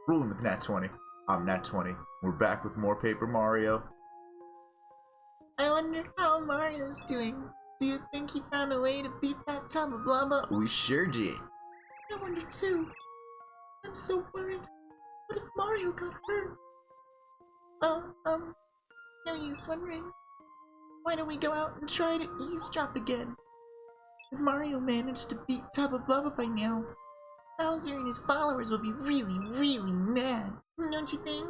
Rolling with Nat 20. I'm Nat 20. We're back with more Paper Mario. I wonder how Mario's doing. Do you think he found a way to beat that Tubba Blubba? We sure did. I wonder too. I'm so worried. What if Mario got hurt? No use wondering. Why don't we go out and try to eavesdrop again? If Mario managed to beat Tubba Blubba by now, Bowser and his followers will be really, really mad. Don't you think?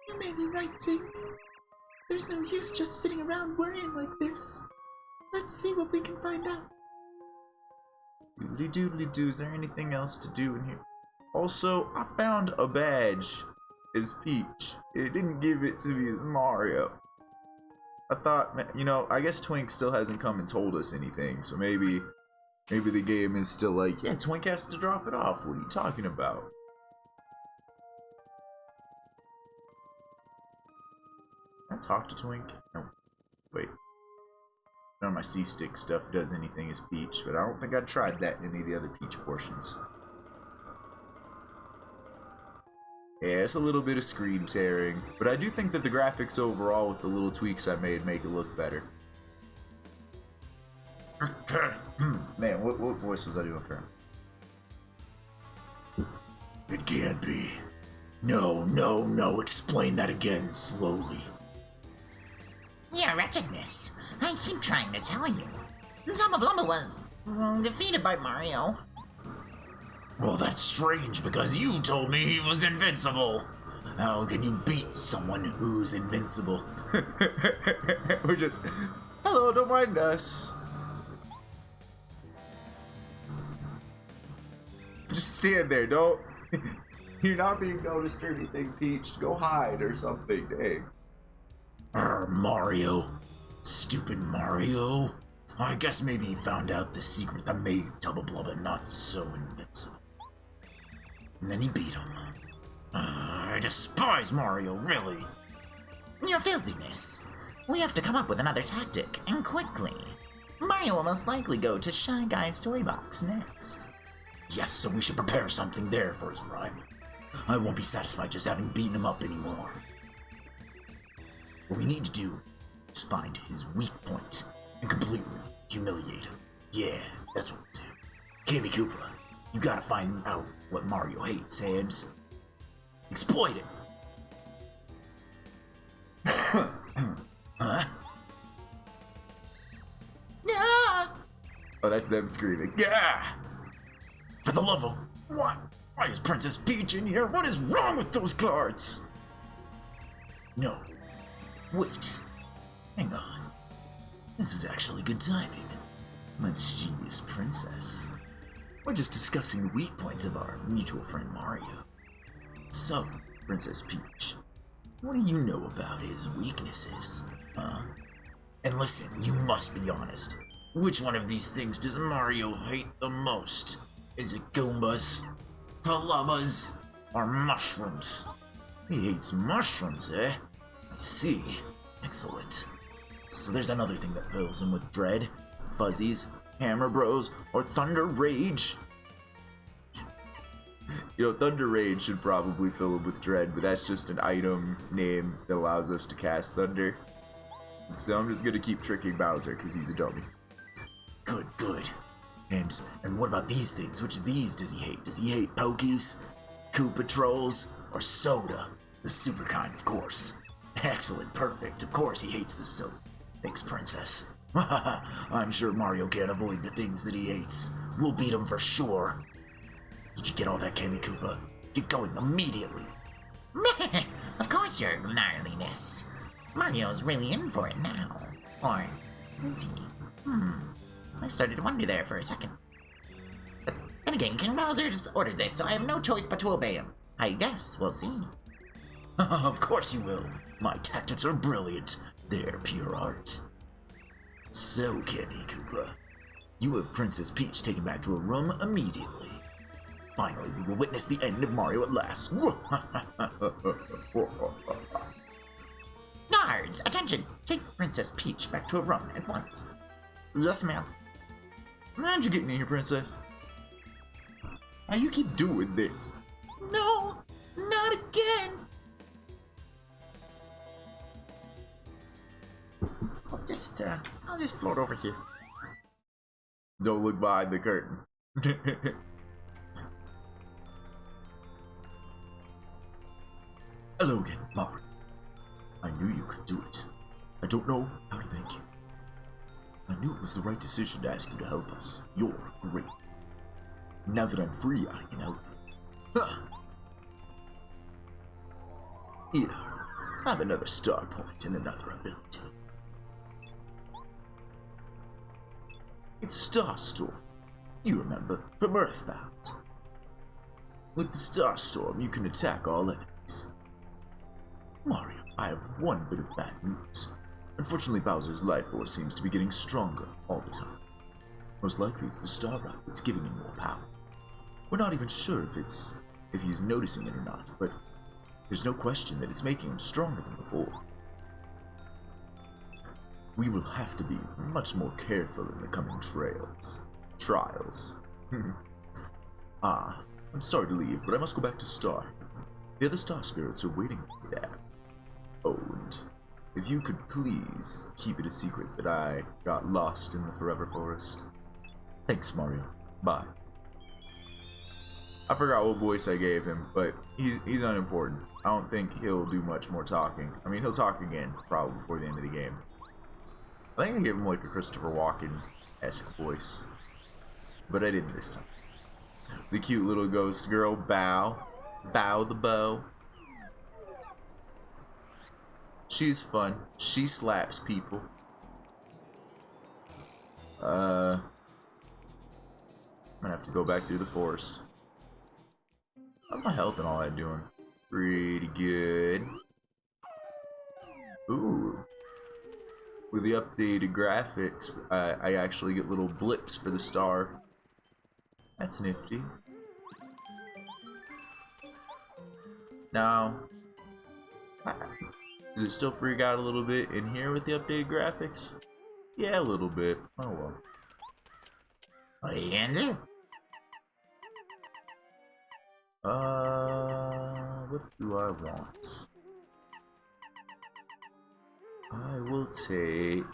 You may be right, Tink. There's no use just sitting around worrying like this. Let's see what we can find out. Doodly doodly doo, is there anything else to do in here? Also, I found a badge as Peach. It didn't give it to me as Mario. I thought, you know, I guess Twink still hasn't come and told us anything, so maybe the game is still like, yeah, Twink has to drop it off. What are you talking about? Can I talk to Twink? No. Wait. None of my C-Stick stuff does anything as Peach, but I don't think I tried that in any of the other Peach portions. Yeah, it's a little bit of screen tearing, but I do think that the graphics overall with the little tweaks I made make it look better. Man, what voice was I doing for him? It can't be. No, explain that again, slowly. Your wretchedness. I keep trying to tell you. Tubba Blubba was defeated by Mario. Well, that's strange because you told me he was invincible. How can you beat someone who's invincible? We're just, hello, don't mind us. Just stand there, don't. You're not being noticed or anything, Peach. Go hide or something, dang. Mario. Stupid Mario. I guess maybe he found out the secret that made Tubba Blubba not so invincible. And then he beat him. I despise Mario, really. Your filthiness. We have to come up with another tactic, and quickly. Mario will most likely go to Shy Guy's toy box next. Yes, so we should prepare something there for his arrival. I won't be satisfied just having beaten him up anymore. What we need to do is find his weak point and completely humiliate him. Yeah, that's what we'll do. Kammy Koopa, you gotta find out what Mario hates and exploit him. Huh? Yeah! Oh, that's them screaming. Yeah! For the love of what? Why is Princess Peach in here? What is wrong with those cards? No. Wait. Hang on. This is actually good timing. My mischievous princess. We're just discussing the weak points of our mutual friend Mario. So, Princess Peach, what do you know about his weaknesses, huh? And listen, you must be honest. Which one of these things does Mario hate the most? Is it Goombas, Palubas, or mushrooms? He hates mushrooms, eh? I see. Excellent. So there's another thing that fills him with dread. Fuzzies, Hammer Bros, or Thunder Rage. You know, Thunder Rage should probably fill him with dread, but that's just an item name that allows us to cast Thunder. So I'm just gonna keep tricking Bowser because he's a dummy. Good. And what about these things? Which of these does he hate? Does he hate Pokies, Koopa Trolls, or Soda? The super kind, of course. Excellent, perfect. Of course he hates the soda. Thanks, Princess. I'm sure Mario can't avoid the things that he hates. We'll beat him for sure. Did you get all that, Kammy Koopa? Get going immediately. Of course, your gnarliness. Mario's really in for it now. Or is he? I started to wonder there for a second. But then again, King Bowser just ordered this, so I have no choice but to obey him. I guess we'll see. Of course you will. My tactics are brilliant. They're pure art. So, Kammy Koopa, you have Princess Peach taken back to her room immediately. Finally, we will witness the end of Mario at last. Guards, attention! Take Princess Peach back to her room at once. Yes, ma'am. How'd you get in here, Princess? How you keep doing this? No, not again. I'll just float over here. Don't look behind the curtain. Hello again, Mark. I knew you could do it. I don't know how to thank you. I knew it was the right decision to ask you to help us. You're great. Now that I'm free, I can help you. Huh. Here, have another star point and another ability. It's Starstorm. You remember, from Earthbound. With the Starstorm, you can attack all enemies. Mario, I have one bit of bad news. Unfortunately, Bowser's life force seems to be getting stronger all the time. Most likely it's the Star Rock that's giving him more power. We're not even sure if he's noticing it or not, but there's no question that it's making him stronger than before. We will have to be much more careful in the coming trials. I'm sorry to leave, but I must go back to Star. The other Star Spirits are waiting for me there. Oh, and if you could please keep it a secret that I got lost in the Forever Forest. Thanks, Mario. Bye. I forgot what voice I gave him, but he's unimportant. I don't think he'll do much more talking. I mean, he'll talk again, probably before the end of the game. I think I gave him like a Christopher Walken-esque voice. But I didn't this time. The cute little ghost girl, Bow. Bow the bow. She's fun. She slaps people. I'm gonna have to go back through the forest. How's my health and all that doing? Pretty good. Ooh. With the updated graphics, I actually get little blips for the star. That's nifty. Now, does it still freak out a little bit in here with the updated graphics? Yeah, a little bit. Oh well. What are you gonna do? What do I want? I will take,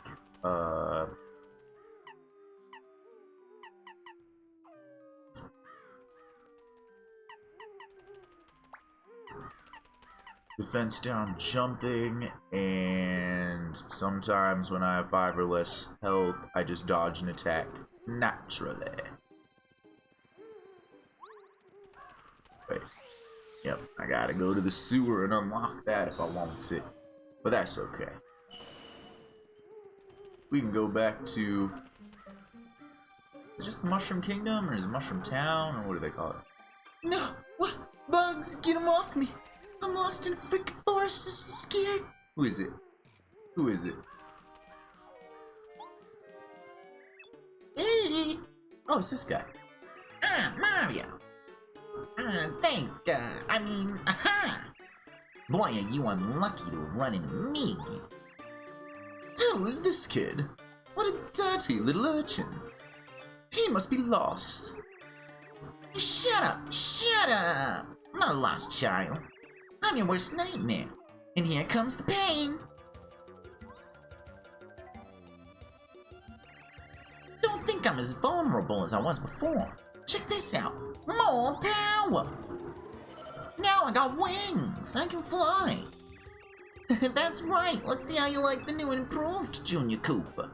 defense down jumping, and sometimes when I have 5 or less health, I just dodge an attack naturally. Wait. Yep, I gotta go to the sewer and unlock that if I want it. But that's okay. We can go back to... Is it just the Mushroom Kingdom, or is it Mushroom Town, or what do they call it? No! What? Bugs, get him off me! I'm lost in a freaking forest, so scared! Who is it? Who is it? Hey! Oh, it's this guy. Mario! Aha! Boy, are you unlucky to have run into me again. Who is this kid? What a dirty little urchin. He must be lost. Shut up! Shut up! I'm not a lost child. I'm your worst nightmare. And here comes the pain. Don't think I'm as vulnerable as I was before. Check this out. More power! Now I got wings. I can fly. That's right. Let's see how you like the new and improved Junior Koopa.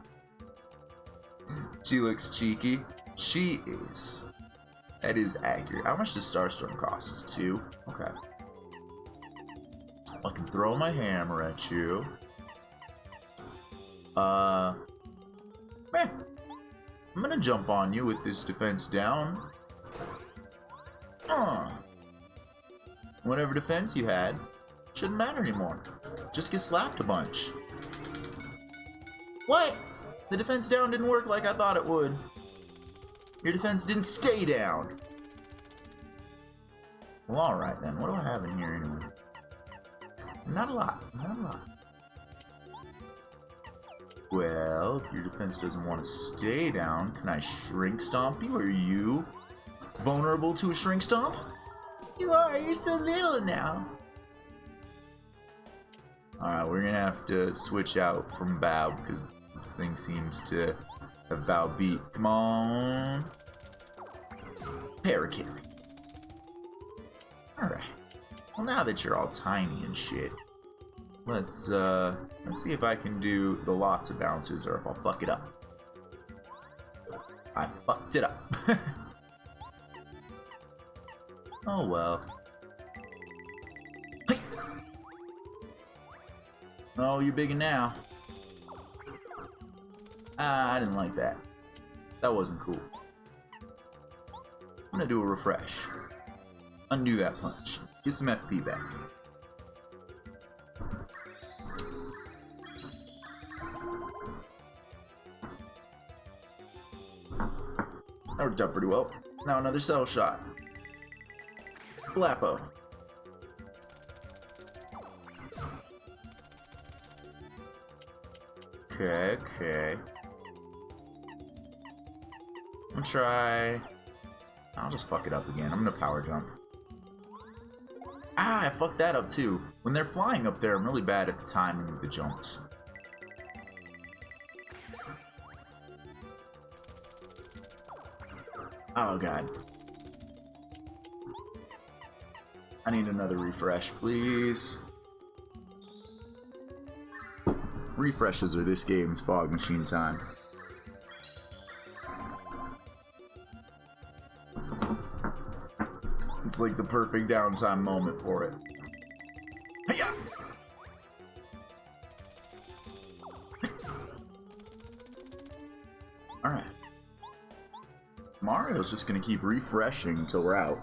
She looks cheeky. She is. That is accurate. How much does Starstorm cost? 2? Okay. I can throw my hammer at you. Man. I'm gonna jump on you with this defense down. Whatever defense you had, shouldn't matter anymore. Just get slapped a bunch. What? The defense down didn't work like I thought it would. Your defense didn't stay down. Well, alright then. What do I have in here anyway? Not a lot. Not a lot. Well, if your defense doesn't want to stay down, can I shrink stomp you? Are you vulnerable to a shrink stomp? You are. You're so little now. Alright, we're gonna have to switch out from Bao because this thing seems to have Bao beat. Come on. Parakarry. Alright. Well, now that you're all tiny and shit, let's see if I can do the lots of bounces or if I'll fuck it up. I fucked it up. Oh well. Hey. Oh, you're bigger now. I didn't like that. That wasn't cool. I'm gonna do a refresh. Undo that punch. Get some FP back. That worked out pretty well. Now another cell shot. Lapo. Okay. I'm gonna try... I'll just fuck it up again. I'm gonna power jump. Ah, I fucked that up too. When they're flying up there, I'm really bad at the timing of the jumps. Oh god. I need another refresh, please. Refreshes are this game's fog machine time. It's like the perfect downtime moment for it. Hiya! Alright. Mario's just gonna keep refreshing until we're out.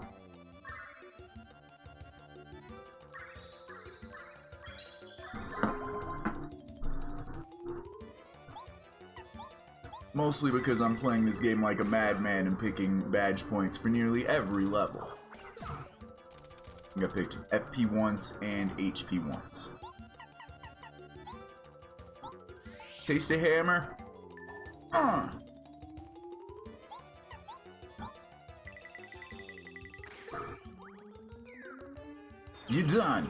Mostly because I'm playing this game like a madman and picking badge points for nearly every level. I got picked FP once and HP once. Taste a hammer. You done.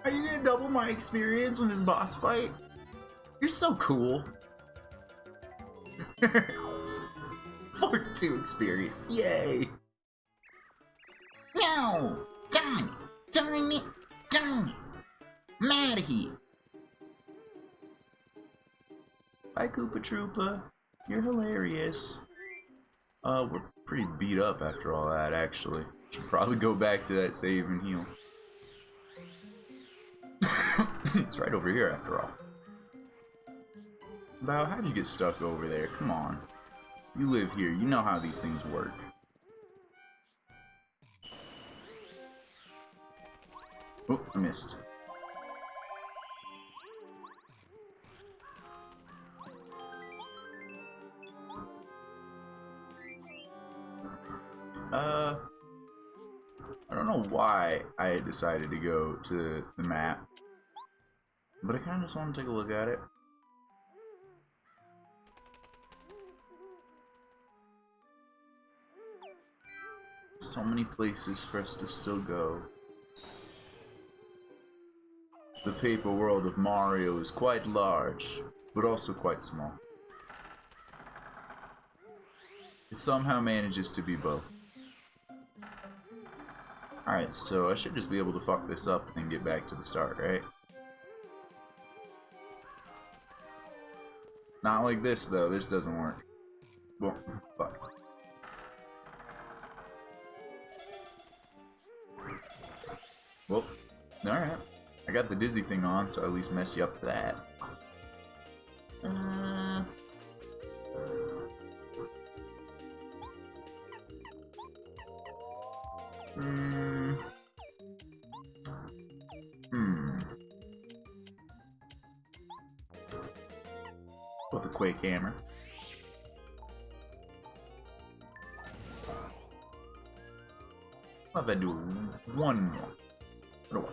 Are you gonna double my experience in this boss fight? You're so cool. 4-2 experience, yay! No! Darn it! Mad heat! Hi, Koopa Troopa. You're hilarious. We're pretty beat up after all that, actually. Should probably go back to that save and heal. It's right over here, after all. Bao, how'd you get stuck over there? Come on. You live here, you know how these things work. Oh, I missed. I don't know why I decided to go to the map, but I kind of just want to take a look at it. So many places for us to still go. The paper world of Mario is quite large, but also quite small. It somehow manages to be both. Alright, so I should just be able to fuck this up and get back to the start, right? Not like this, though. This doesn't work. Well, fuck. Well, alright. I got the dizzy thing on, so I at least mess you up for that. With a Quake Hammer. How about I do one more? What do I?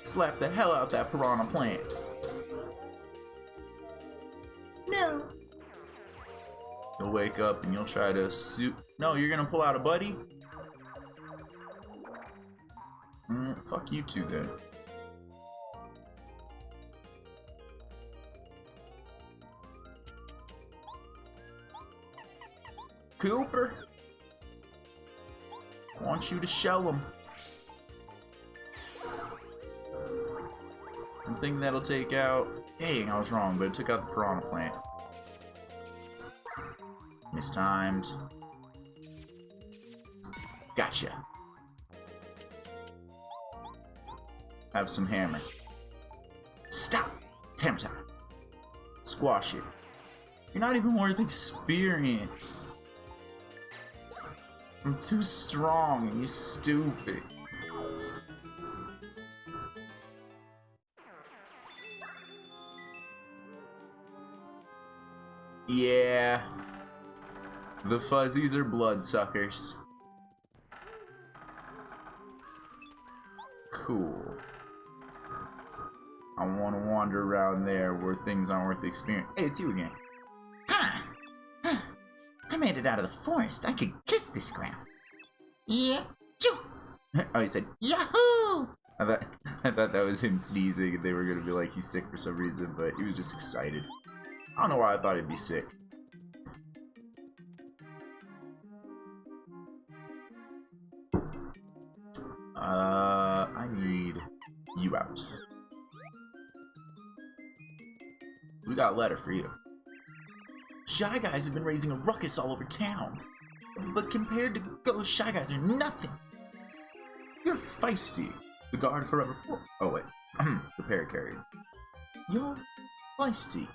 Slap the hell out that piranha plant. No. You'll wake up and you'll try to suit. No, you're gonna pull out a buddy? Fuck you two then. Cooper, I want you to shell him. Something that'll take out. Dang, I was wrong, but it took out the piranha plant. Mistimed. Gotcha. Have some hammer. Stop! It's hammer time. Squash it. You're not even worth experience. I'm too strong and you're stupid. Yeah. The fuzzies are bloodsuckers. Cool. I want to wander around there where things aren't worth the experience. Hey, it's you again. Ha! I made it out of the forest. I could kiss this ground. Yeah. Choo! Oh, he said, Yahoo! I thought that was him sneezing and they were gonna be like he's sick for some reason, but he was just excited. I don't know why I thought he'd be sick. I need you out. We got a letter for you. Shy Guys have been raising a ruckus all over town. But compared to Ghost, Shy Guys are nothing. You're feisty. The guard forever for. Oh wait, the paracarrier. You're feisty.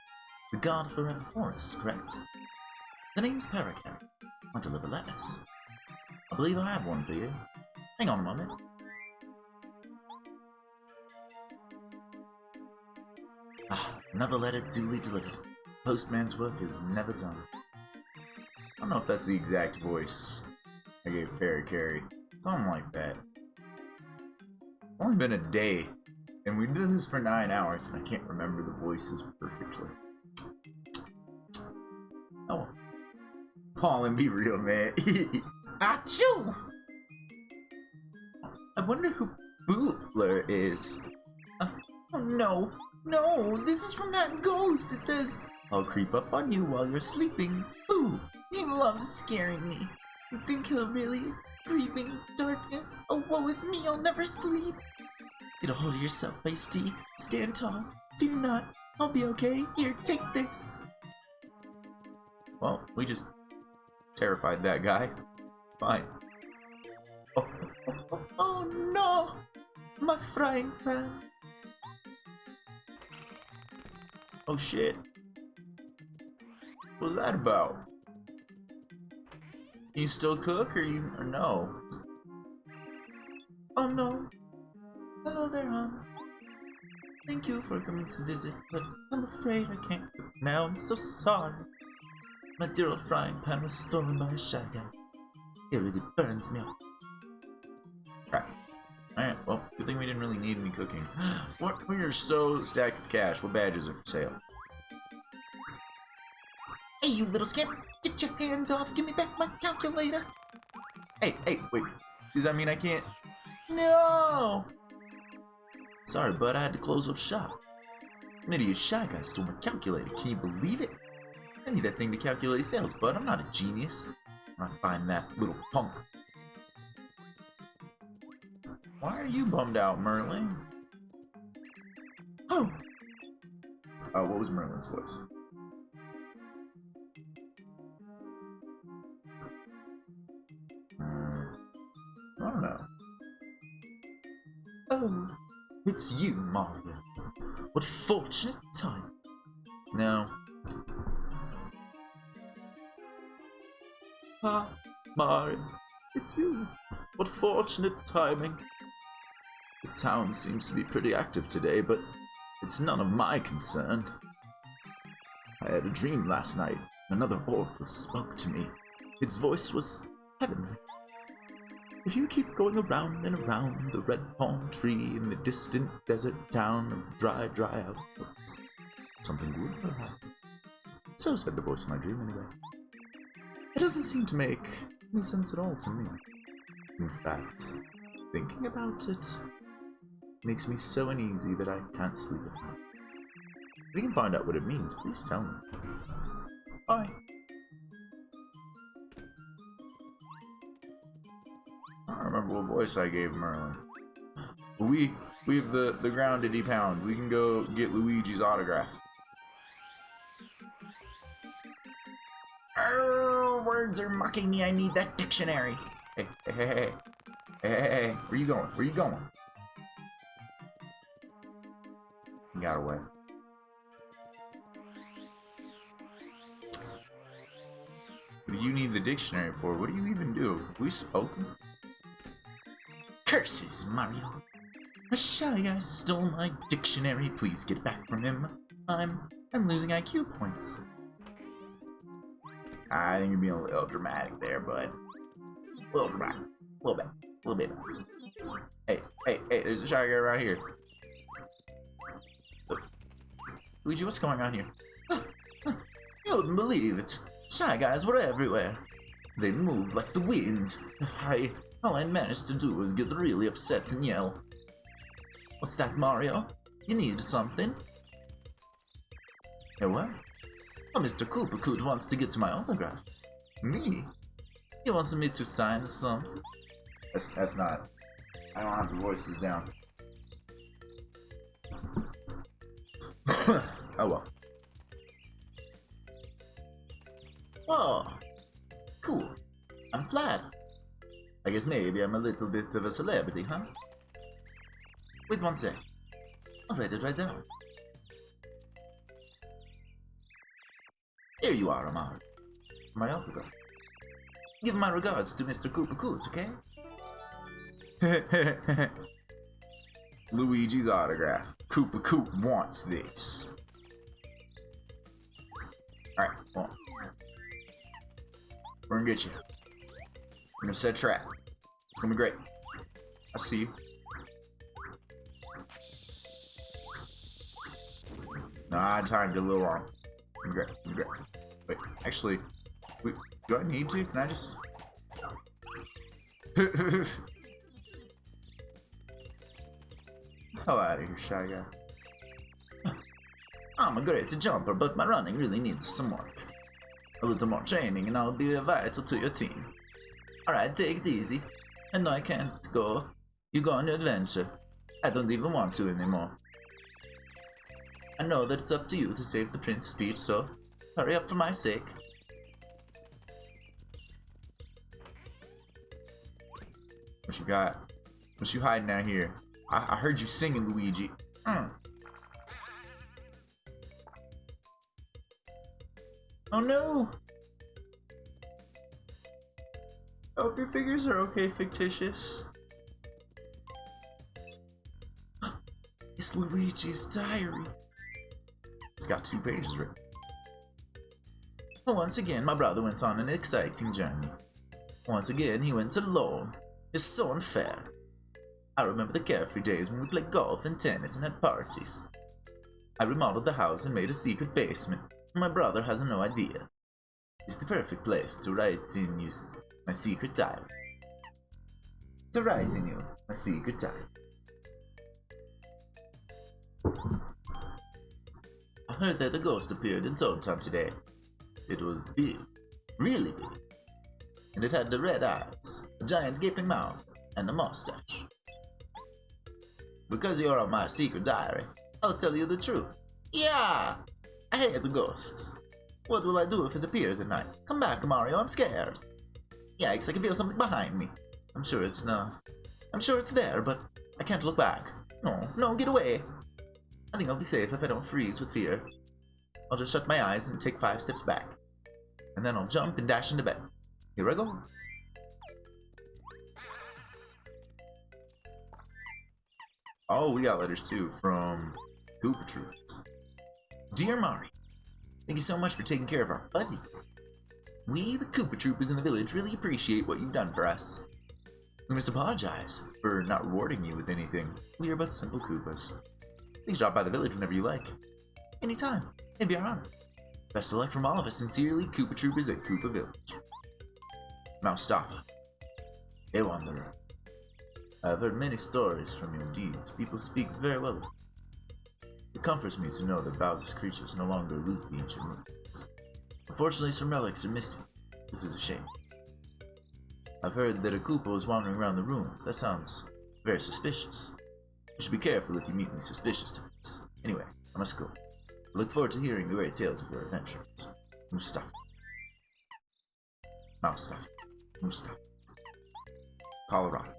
The guard forever forest, correct? The name's Paracarrier. Want to deliver letters? I believe I have one for you. Hang on a moment. Ah, another letter duly delivered. Postman's work is never done. I don't know if that's the exact voice I gave Paracarry. Something like that. It's only been a day, and we did this for 9 hours, and I can't remember the voices perfectly. Oh. Paul and be real, man. Achoo! I wonder who Bootler is. Oh no. No, this is from that ghost. It says, I'll creep up on you while you're sleeping. ooh, he loves scaring me. You think he'll really? Creeping darkness. Oh, woe is me, I'll never sleep. Get a hold of yourself, Feisty. Stand tall. Fear not. I'll be okay. Here, take this. Well, we just terrified that guy. Fine. Oh, Oh no! My frying pan. oh shit. What was that about? You still cook or no? Oh no. Hello there, hon. Thank you for coming to visit, but I'm afraid I can't cook now. I'm so sorry. My dear old frying pan was stolen by a Shy Guy. It really burns me up. Crap. Alright, well, good thing we didn't really need any cooking. We are so stacked with cash. What badges are for sale? Hey, you little scamp! Get your hands off! Give me back my calculator! Hey, wait. Does that mean I can't? No! Sorry, bud, I had to close up shop. An idiot Shy Guy stole my calculator. Can you believe it? I need that thing to calculate sales, bud. I'm not a genius. I'm not buying that little punk. Why are you bummed out, Merlin? Oh! What was Merlin's voice? I don't know. Oh! It's you, Mario. What fortunate time. No. Ah, Mario. It's you. What fortunate timing. The town seems to be pretty active today, but it's none of my concern. I had a dream last night. Another oracle spoke to me. Its voice was heavenly. If you keep going around and around the red palm tree in the distant desert town of dry out, something good will happen. So said the voice of my dream anyway. It doesn't seem to make any sense at all to me. In fact, thinking about it makes me so uneasy that I can't sleep at night. If you can find out what it means, please tell me. Bye. I don't remember what voice I gave Merlin. We have the grounded pound. We can go get Luigi's autograph. Words are mocking me. I need that dictionary. Hey. Where you going? Where you going? You got away. What do you need the dictionary for? What do you even do? Have we spoken? Curses, Mario. A shy guy stole my dictionary. Please get back from him. I'm losing IQ points. I think you're being a little dramatic there, bud. A little dramatic. A little bit. Hey, there's a shy guy right here. Luigi, what's going on here? You wouldn't believe it. Shy guys were everywhere. They moved like the wind. All I managed to do was get really upset and yell. What's that, Mario? You need something? Hey, what? Oh, Mr. Koopa wants to get to my autograph. Me? He wants me to sign something. That's not... I don't have the voices down. Oh well. Oh, cool. I'm flattered. I guess maybe I'm a little bit of a celebrity, huh? Wait one sec. I'll write it right down. Here you are, Amar. My autograph. Give my regards to Mr. Koopa, okay? Luigi's autograph. Koopa wants this. Alright, come on. We're gonna get you. We're gonna set a trap. It's gonna be great. I see you. Nah, I timed it a little wrong. Great. Wait, actually, wait, do I need to? Can I just... Hell out of here, shy guy. I'm a great jumper, but my running really needs some work. A little more training and I'll be vital to your team. Alright, take it easy. I know I can't go. You go on your adventure. I don't even want to anymore. I know that it's up to you to save the Prince Peach, so hurry up for my sake. What you got? What you hiding out here? I heard you singing, Luigi. Oh no! I hope your figures are okay, Fictitious. It's Luigi's diary. It's got 2 pages written. Once again, my brother went on an exciting journey. Once again, he went alone. It's so unfair. I remember the carefree days when we played golf and tennis and had parties. I remodeled the house and made a secret basement. My brother has no idea. It's the perfect place to write in you my secret diary. To write in you my secret diary. I heard that a ghost appeared in Toad Town today. It was big, really big, and it had the red eyes, a giant gaping mouth, and a mustache. Because you're on my secret diary, I'll tell you the truth. Yeah! I hate the ghosts. What will I do if it appears at night? Come back, Mario, I'm scared. Yikes, I can feel something behind me. I'm sure it's there, but I can't look back. No, get away. I think I'll be safe if I don't freeze with fear. I'll just shut my eyes and take 5 steps back. And then I'll jump and dash into bed. Here I go. Oh, we got letters too from Koopa Troops. Dear Mari, thank you so much for taking care of our Fuzzy. We, the Koopa Troopers in the village, really appreciate what you've done for us. We must apologize for not rewarding you with anything. We are but simple Koopas. Please drop by the village whenever you like. Anytime. It'd be our honor. Best of luck from all of us. Sincerely, Koopa Troopers at Koopa Village. Moustafa. Hey, wanderer. I have heard many stories from your deeds. People speak very well of you. It comforts me to know that Bowser's creatures no longer loot the ancient ruins. Unfortunately, some relics are missing. This is a shame. I've heard that a Koopa is wandering around the ruins. That sounds very suspicious. You should be careful if you meet any suspicious types. Anyway, I must go. I look forward to hearing the great tales of your adventures. Mustafa. Moustafa. Mustafa. Colorado.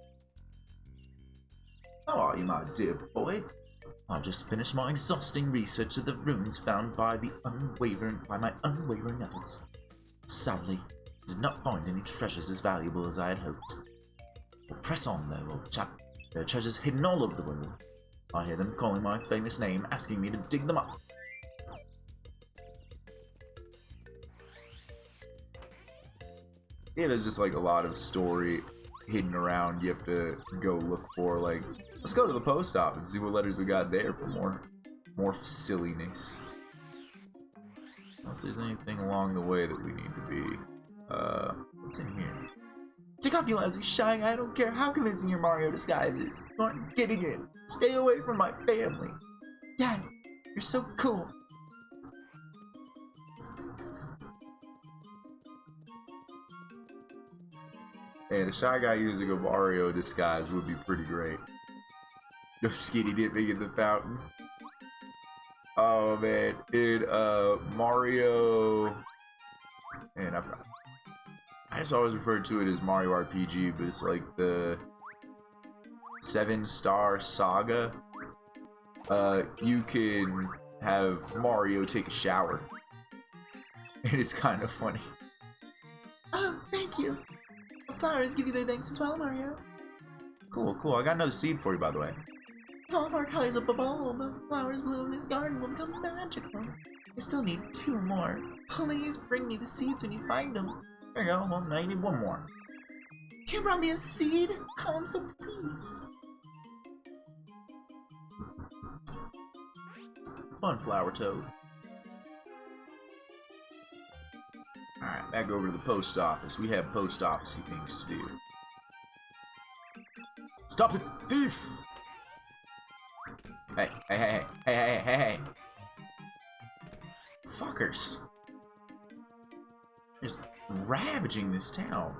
How are you, my dear boy? I've just finished my exhausting research of the ruins found by my unwavering efforts. Sadly, I did not find any treasures as valuable as I had hoped. Well, press on, though, old chap. There are treasures hidden all over the world. I hear them calling my famous name, asking me to dig them up. Yeah, there's just like a lot of story hidden around. You have to go look for, like, let's go to the post office and see what letters we got there for more silliness. Unless there's anything along the way that we need to be. What's in here? Take off, you lousy shy guy. I don't care how convincing your Mario disguise is. You aren't getting it. Stay away from my family. Dad, you're so cool. Hey, the Shy Guy using a Mario disguise would be pretty great. No skinny dipping in the fountain. Oh man, in Mario, and I just always referred to it as Mario RPG, but it's like the 7-star saga. You can have Mario take a shower, and it's kind of funny. Oh, thank you. The flowers give you their thanks as well, Mario. Cool, cool. I got another seed for you, by the way. If all of our colors up a bulb, the flowers bloom, this garden will become magical. I still need 2 more. Please bring me the seeds when you find them. There you go. Well, now you need 1 more. You brought me a seed? Oh, I'm so pleased. Fun, Flower Toad. Alright, back over to the post office. We have post office-y things to do. Stop it, thief! Hey, hey, hey, hey, hey, hey, hey, hey. Fuckers. Just ravaging this town.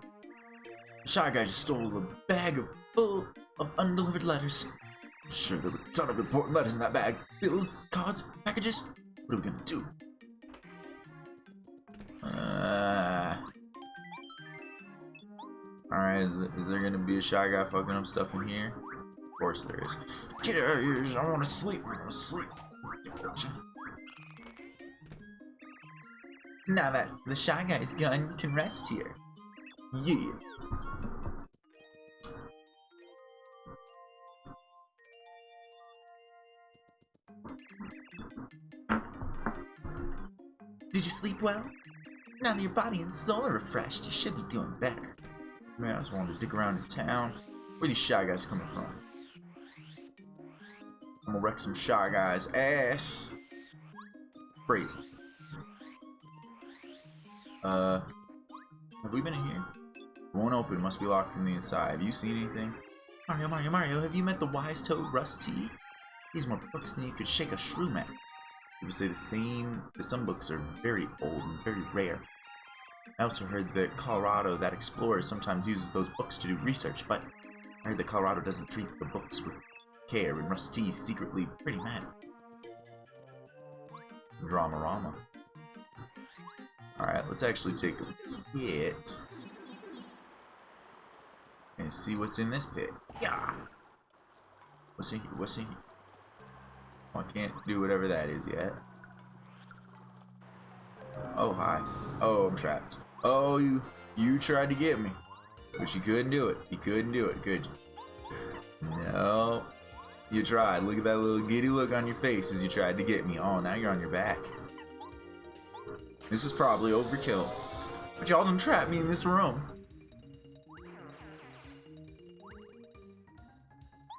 The Shy Guy just stole a bag full of undelivered letters. I'm sure there were a ton of important letters in that bag. Bills, cards, packages. What are we gonna do? Alright, is there gonna be a Shy Guy fucking up stuff in here? Of course there is. Get out of here, I wanna sleep, I wanna sleep. Now that the Shy Guy's gone, you can rest here. Yeah. Did you sleep well? Now that your body and soul are refreshed, you should be doing better. Man, I just wanted to dig around in town. Where are these Shy Guys coming from? I'm gonna wreck some Shy Guys' ass. Crazy. Have we been in here? It won't open, must be locked from the inside. Have you seen anything? Mario, have you met the wise toad Rusty? He's more books than you could shake a shroom at. People say the same, but some books are very old and very rare. I also heard that Colorado, that explorer, sometimes uses those books to do research, but I heard that Colorado doesn't treat the books with care, and Rusty's secretly pretty mad. Dramarama. Alright, let's actually take a hit and see what's in this pit. Yeah. What's in here? What's in here? Oh, I can't do whatever that is yet. Oh, hi. Oh, I'm trapped. Oh, you tried to get me, but you couldn't do it. You couldn't do it, could you? No. You tried. Look at that little giddy look on your face as you tried to get me. Oh, now you're on your back. This is probably overkill. But y'all done trapped me in this room.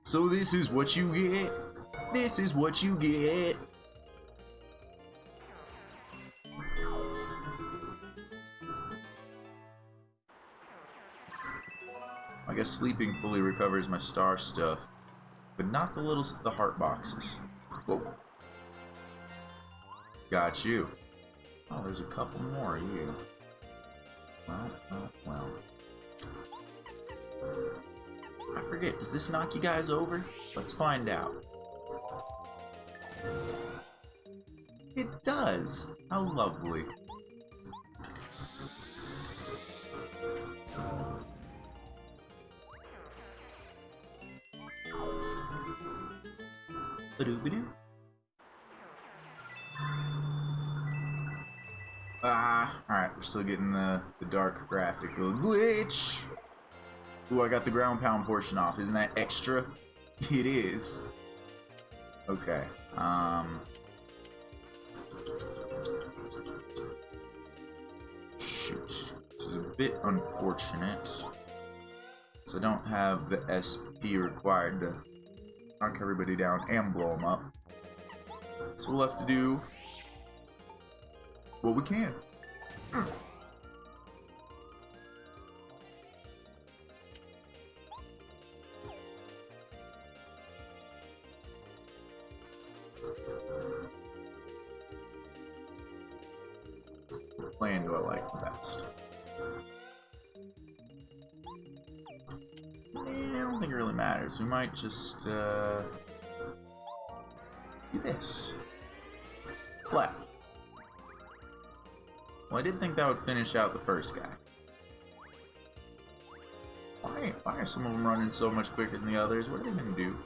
So this is what you get. This is what you get. guess sleeping fully recovers my star stuff, but not the heart boxes. Whoa. Got you. Oh, there's a couple more of you. Well. I forget, does this knock you guys over? Let's find out. It does. How lovely. Ba-doo-ba-doo. Alright, we're still getting the dark graphical glitch. Ooh, I got the ground pound portion off. Isn't that extra? It is. Okay, shoot. This is a bit unfortunate. So I don't have the SP required to knock everybody down and blow them up. So we'll have to do what we can. What plan do I like the best? I don't think it really matters. We might just do this. Clap. Well, I did think that would finish out the first guy. Why are some of them running so much quicker than the others? What are they gonna do?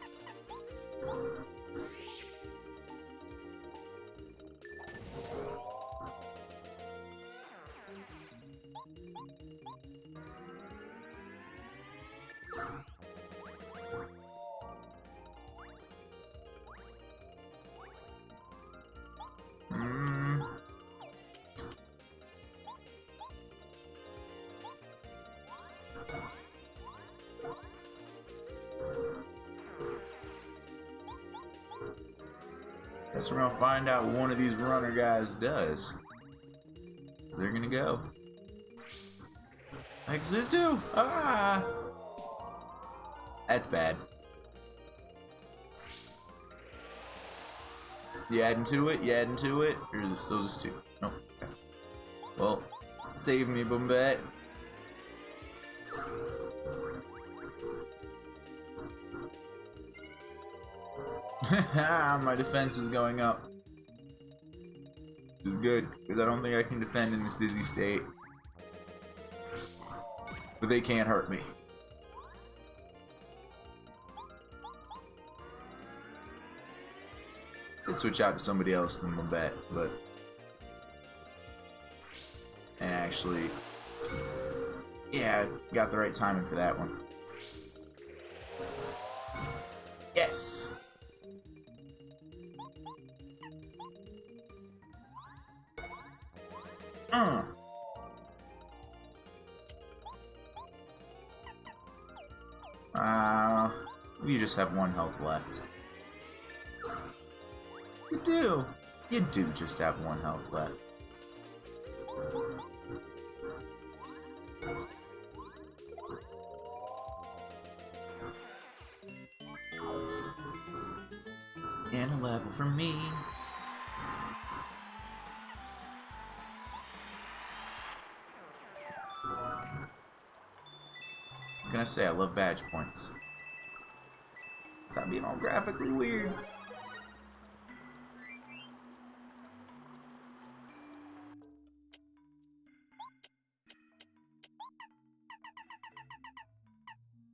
Guess we're gonna find out what one of these runner guys does. So they're gonna go. Exist too! Ah! That's bad. You adding to it? You adding to it? Or is it still just two? Nope. Okay. Well, save me, Bombette. My defense is going up. Which is good, because I don't think I can defend in this dizzy state. But they can't hurt me. Could switch out to somebody else than Bombette, but... And actually... Yeah, got the right timing for that one. Yes! You just have one health left. You do. You do just have one health left. And a level for me. What can I say? I love badge points. Stop being all graphically weird.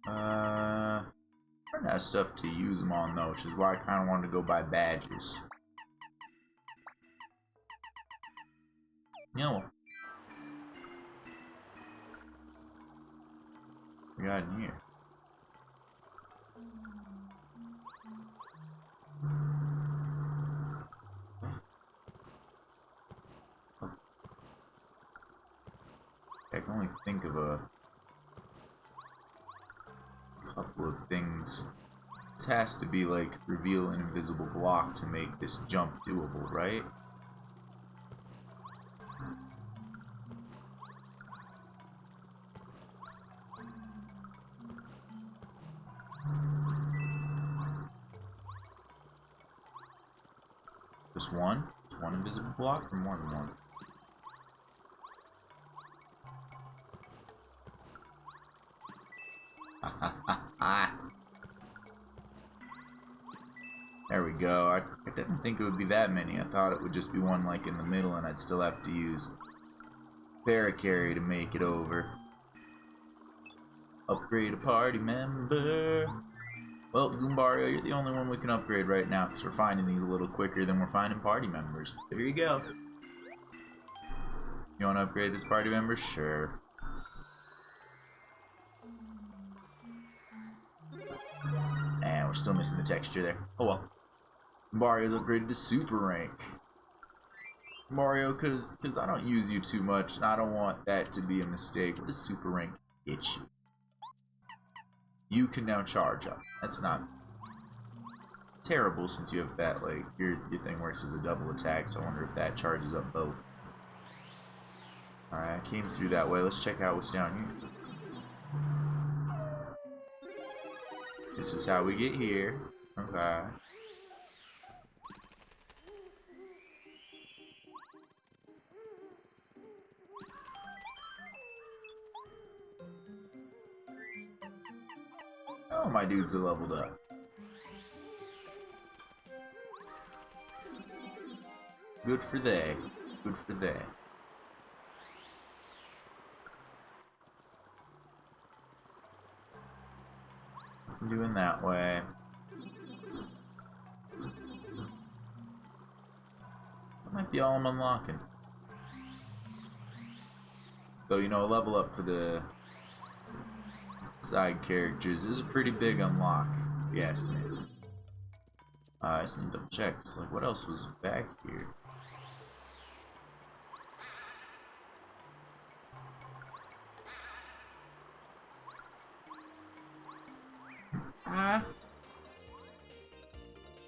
Running out of stuff to use them on though, which is why I kind of wanted to go buy badges. No. What we got in here? I can only think of a couple of things. This has to be like reveal an invisible block to make this jump doable, right? Just one? Just one invisible block or more than one? There we go. I didn't think it would be that many. I thought it would just be one like in the middle and I'd still have to use Paracarry to make it over. Upgrade a party member. Well, Goombario, you're the only one we can upgrade right now because we're finding these a little quicker than we're finding party members. There you go. You want to upgrade this party member? Sure. And we're still missing the texture there. Oh well. Mario's upgraded to super rank. Mario, cause I don't use you too much and I don't want that to be a mistake. What does super rank get you? You can now charge up. That's not terrible since you have that, like, your thing works as a double attack, so I wonder if that charges up both. Alright, I came through that way. Let's check out what's down here. This is how we get here. Okay. Oh, my dudes are leveled up. Good for they. Good for they. I'm doing that way. That might be all I'm unlocking. Though, you know, a level up for the side characters is a pretty big unlock, if you ask me. I just need to double check. It's like, what else was back here?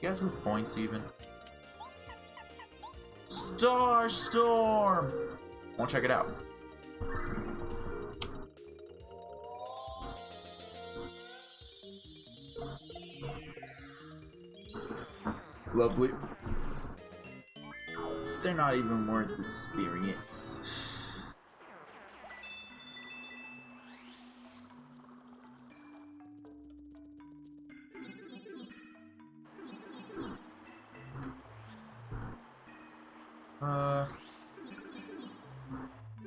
You guys with points even? Star Storm! Wanna check it out? Lovely. They're not even worth the experience.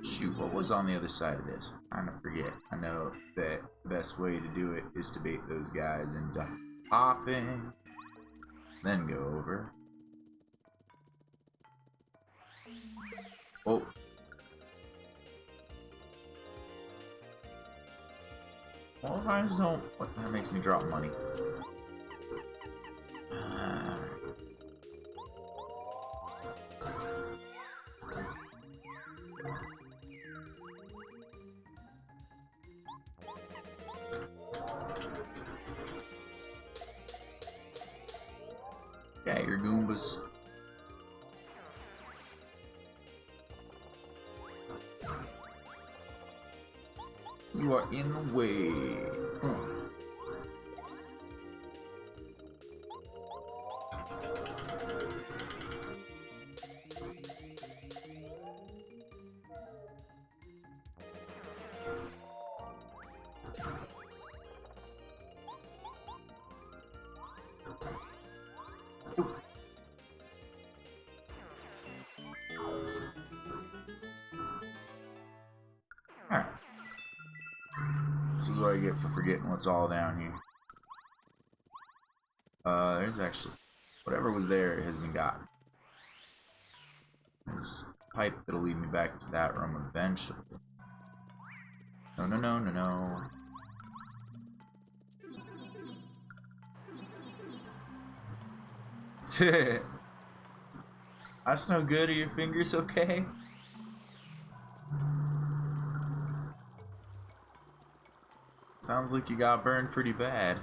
Shoot, what was on the other side of this? I kind of forget. I know that the best way to do it is to bait those guys into hopping, then go over. Oh. Well, if I just don't... What, that makes me drop money. Yeah, your Goombas. You are in the way. Alright. This is what I get for forgetting what's all down here. There's actually... Whatever was there has been gotten. There's a pipe that'll lead me back to that room eventually. No, no, no, no, no. That's no good. Are your fingers okay? Sounds like you got burned pretty bad.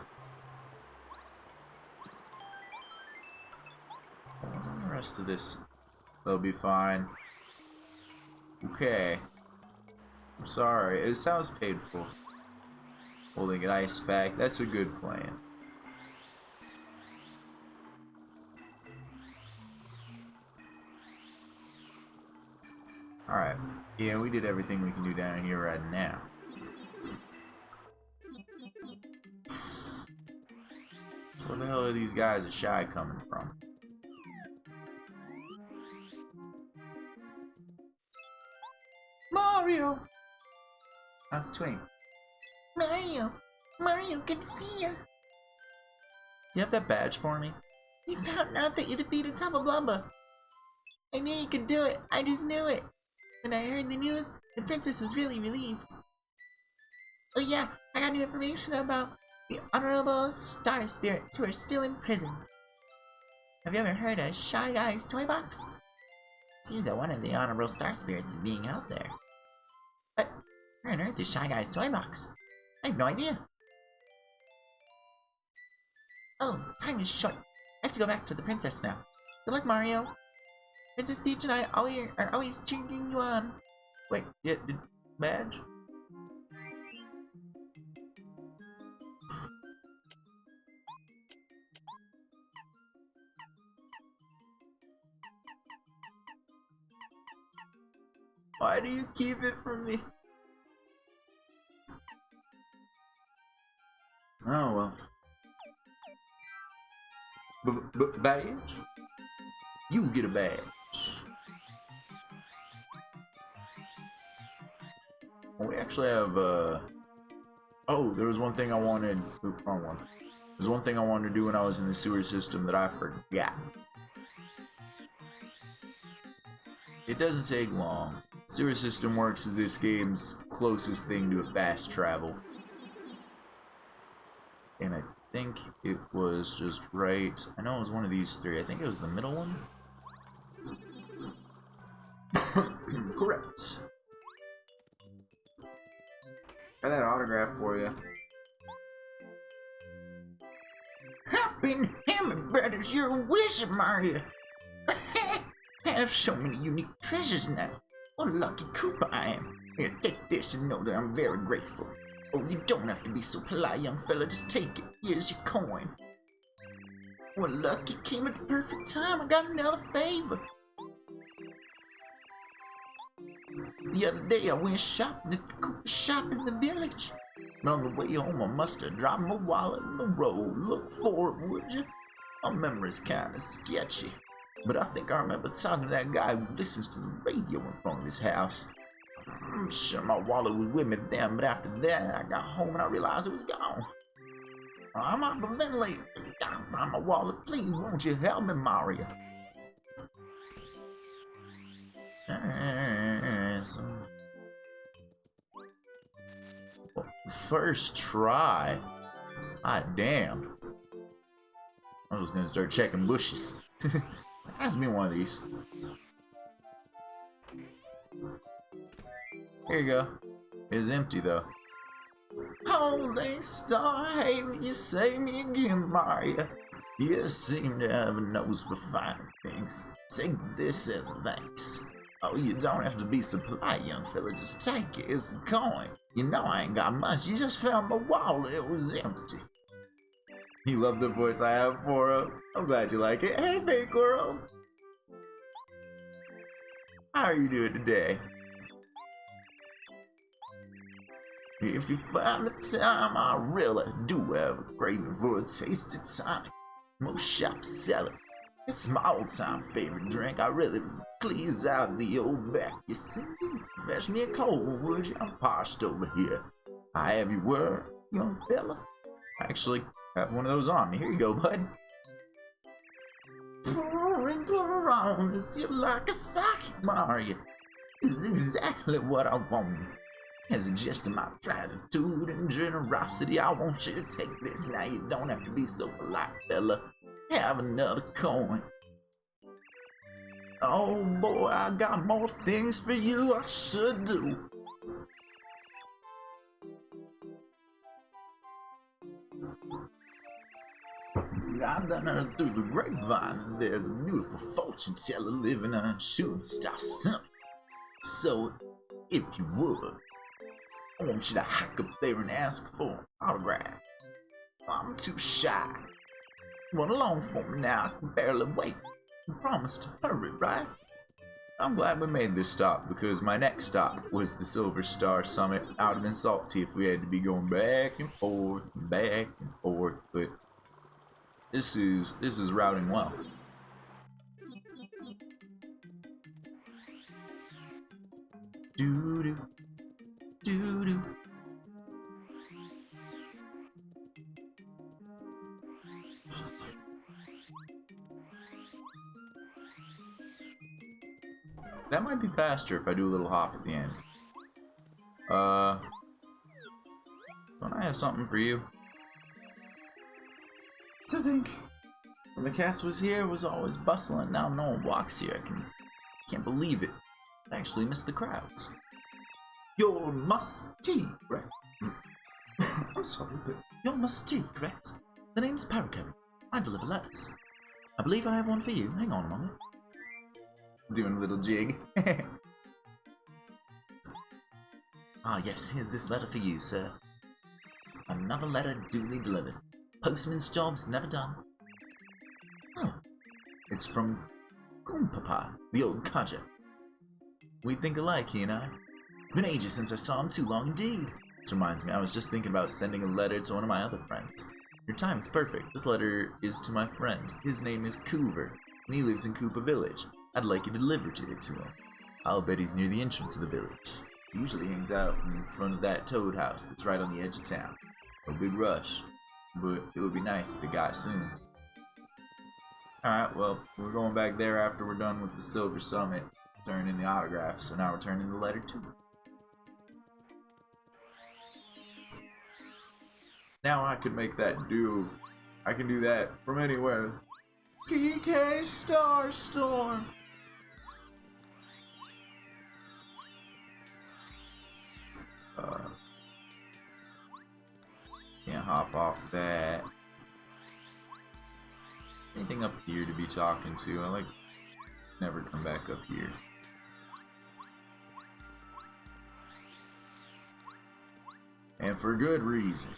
The rest of this, they'll be fine. Okay. I'm sorry. It sounds painful. Holding an ice pack. That's a good plan. Alright. Yeah, we did everything we can do down here right now. So where the hell are these guys at Shy coming from? Mario! That's Twink. Mario! Mario, good to see ya! You have that badge for me? We found out that you defeated Tubba Blubba. I knew you could do it. I just knew it. When I heard the news, the princess was really relieved. Oh yeah, I got new information about the Honorable Star Spirits who are still in prison. Have you ever heard of Shy Guy's Toy Box? Seems that one of the Honorable Star Spirits is being held there. But where on earth is Shy Guy's Toy Box? I have no idea. Oh, time is short. I have to go back to the princess now. Good luck, Mario. Princess Peach and I are always cheering you on. Wait, yeah, badge? Why do you keep it from me? Oh well. Badge? You get a badge. We actually have, oh, there was one thing I wanted. Oop, wrong one. There's one thing I wanted to do when I was in the sewer system that I forgot. It doesn't take long. Sewer system works as this game's closest thing to a fast travel. And I think it was just right. I know it was one of these three. I think it was the middle one. Correct. Got that autograph for you. Happy Hammer Brothers, you're a wizard, Mario. I have so many unique treasures now. What a lucky Koopa I am. Here, take this and know that I'm very grateful. Oh, you don't have to be so polite, young fella. Just take it. Here's your coin. What luck, it came at the perfect time. I got another favor. The other day I went shopping at the Koopa shop in the village. And on the way home I must have dropped my wallet in the road. Look for it, would you? My memory's kinda sketchy. But I think I remember talking to that guy who listens to the radio in front of his house. I'm sure my wallet was with me then, but after that I got home and I realized it was gone. I'm hyperventilating. I gotta find my wallet. Please, won't you help me, Mario? First try. Ah, damn. I was gonna start checking bushes. Pass me one of these. Here you go. It's empty though. Holy star, hey, will you save me again, Mario? You seem to have a nose for finer things. Take this as thanks. Oh, you don't have to be so polite, young fella. Just take it. It's a coin. You know I ain't got much. You just found my wallet. It was empty. You love the voice I have for him. I'm glad you like it. Hey, big girl. How are you doing today? If you find the time, I really do have a craving for a tasty tonic. Most shops sell it. It's my all-time favorite drink. I really please out the old back. You see, fetch me a cold, would you? I'm parched over here. I have your word, young fella. I actually have one of those on me. Here you go, bud. Pouring, pour on, is you like a sake, Mario? It's exactly what I want. As a gesture of my gratitude and generosity, I want you to take this. Now you don't have to be so polite, fella. Have another coin. Oh boy, I got more things for you. I sure do. I done heard through the grapevine that there's a beautiful fortune teller living on Shooting Star Summit. So, if you would, I want you to hike up there and ask for an autograph. I'm too shy. Run along for me now, I can barely wait. You promised to hurry, right? I'm glad we made this stop because my next stop was the Silver Star Summit. I would have been salty if we had to be going back and forth and back and forth, but this is routing well. Doo doo doo doo. That might be faster if I do a little hop at the end. Don't I have something for you? To think, when the cast was here, it was always bustling. Now no one walks here. I can't believe it. I actually miss the crowds. You're Musty, correct? I'm sorry, but you're Musty, correct? The name's Parakarry. I deliver letters. I believe I have one for you. Hang on a moment. Doing a little jig. Ah, yes, here's this letter for you, sir. Another letter duly delivered. Postman's job's never done. Oh, it's from Grandpapa, the old codger. We think alike, he and I. It's been ages since I saw him, too long indeed. This reminds me, I was just thinking about sending a letter to one of my other friends. Your timing's perfect. This letter is to my friend. His name is Coover, and he lives in Koopa Village. I'd like you to deliver it to him. I'll bet he's near the entrance of the village. He usually hangs out in front of that toad house that's right on the edge of town. No big rush, but it would be nice if it got soon. Alright, well, we're going back there after we're done with the Silver Summit. Turn in the autograph, so now we're turning the letter to her. Now I can make that do. I can do that from anywhere. PK Starstorm. Can't hop off that. Anything up here to be talking to? I like never come back up here. And for good reason.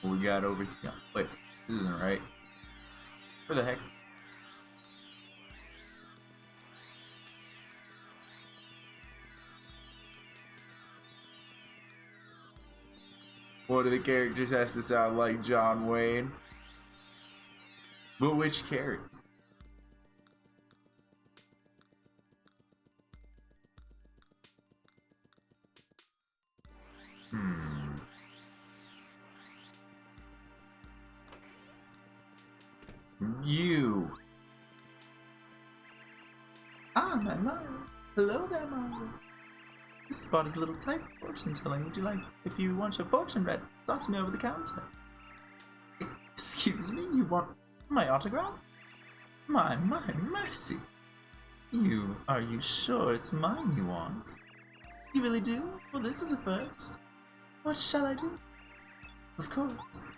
What we got over here? Wait, this isn't right. Where the heck? One of the characters has to sound like John Wayne. But which character? You. Ah, my mom. Hello there, Margaret. This spot is a little tight for fortune telling. Would you like, if you want your fortune read, talk to me over the counter. Excuse me, you want my autograph? My mercy. Are you sure it's mine you want? You really do? Well, this is a first. What shall I do? Of course.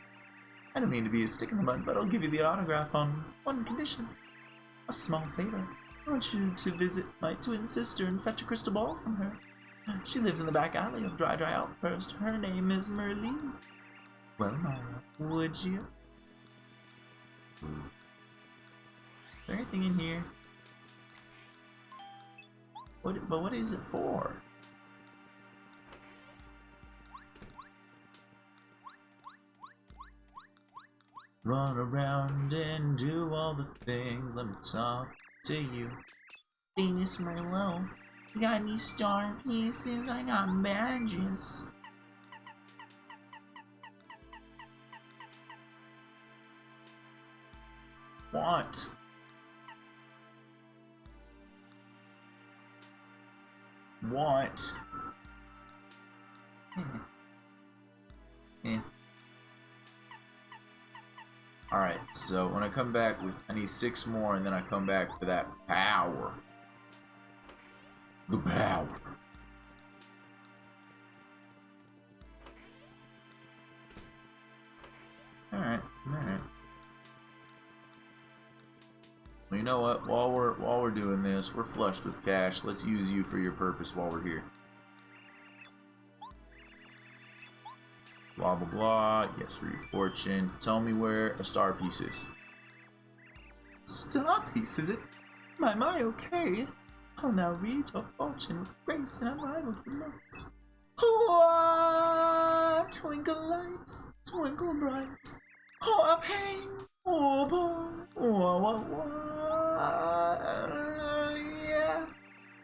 I don't mean to be a stick in the mud, but I'll give you the autograph on one condition. A small favor. I want you to visit my twin sister and fetch a crystal ball from her. She lives in the back alley of Dry Outpost. Her name is Merlene. Well, Myra, would you? Is there anything in here? What is it for? Run around and do all the things. Let me talk to you. Famous Merlot. You got any star pieces? I got badges. What? What? Yeah. Alright, so when I come back with, I need 6 more and then I come back for that power. The power. Alright, alright. know what? While we're doing this, we're flushed with cash. Let's use you for your purpose while we're here. Blah blah blah. Yes, for your fortune. Tell me where a star piece is. Star piece, is it? My, okay. I'll now read your fortune with grace and unrivaled looks. Oh, twinkle lights, twinkle bright. Oh, pain, oh, boy, yeah.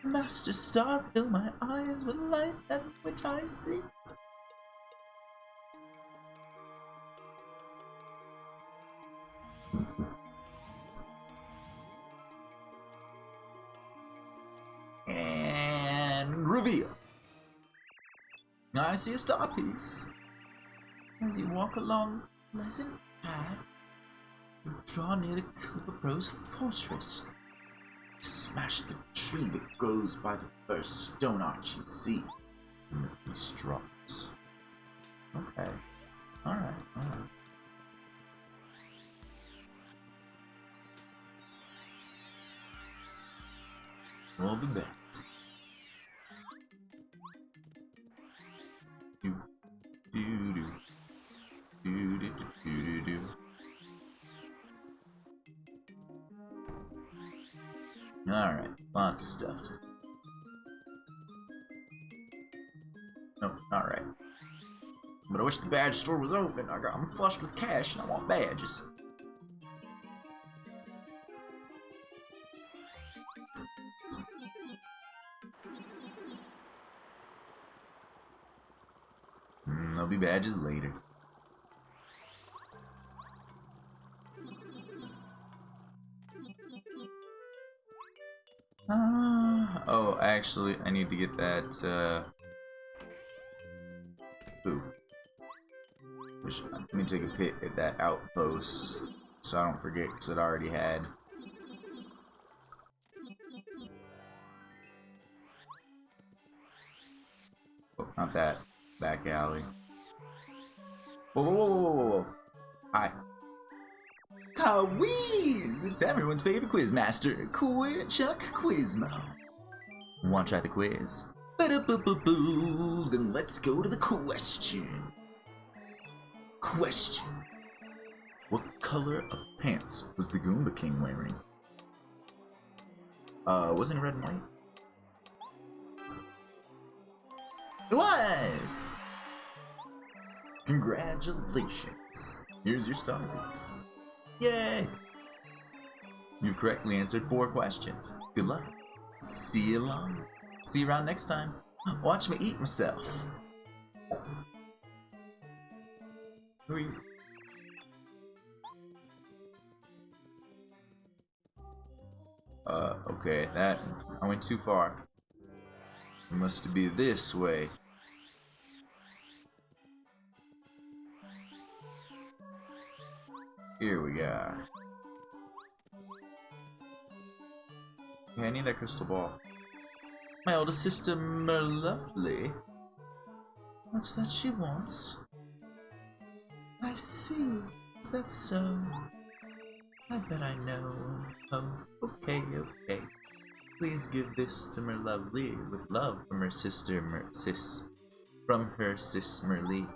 Master star, fill my eyes with light that which I see. And reveal. I see a star piece. As you walk along pleasant path, you draw near the Koopa Bros fortress. Smash the tree that grows by the first stone arch you see. And the piece drops. Okay. Alright. We'll be back. Alright, lots of stuff to do. Oh, alright. But I wish the badge store was open. I'm flushed with cash and I want badges. There'll be badges later. Oh, actually, I need to get that, Ooh. Let me take a pic at that outpost, so I don't forget, because it already had. Oh, not that. Back alley. Whoa. Hi. Kaweez! It's everyone's favorite quizmaster, Chuck Quizmo. Want to try the quiz? Ba-da-ba-ba-boo. Then let's go to the question. Question. What color of pants was the Goomba King wearing? Wasn't it red and white? It was! Congratulations. Here's your star piece. Yay! You've correctly answered 4 questions. Good luck. See you around next time. Watch me eat myself. Who are you? Okay, I went too far. It must be this way. Here we go. Okay, I need that crystal ball. My older sister, Merlovely. What's that she wants? I see. Is that so? I bet I know. Oh, okay. Please give this to Merlovely with love from her sister sis Merly.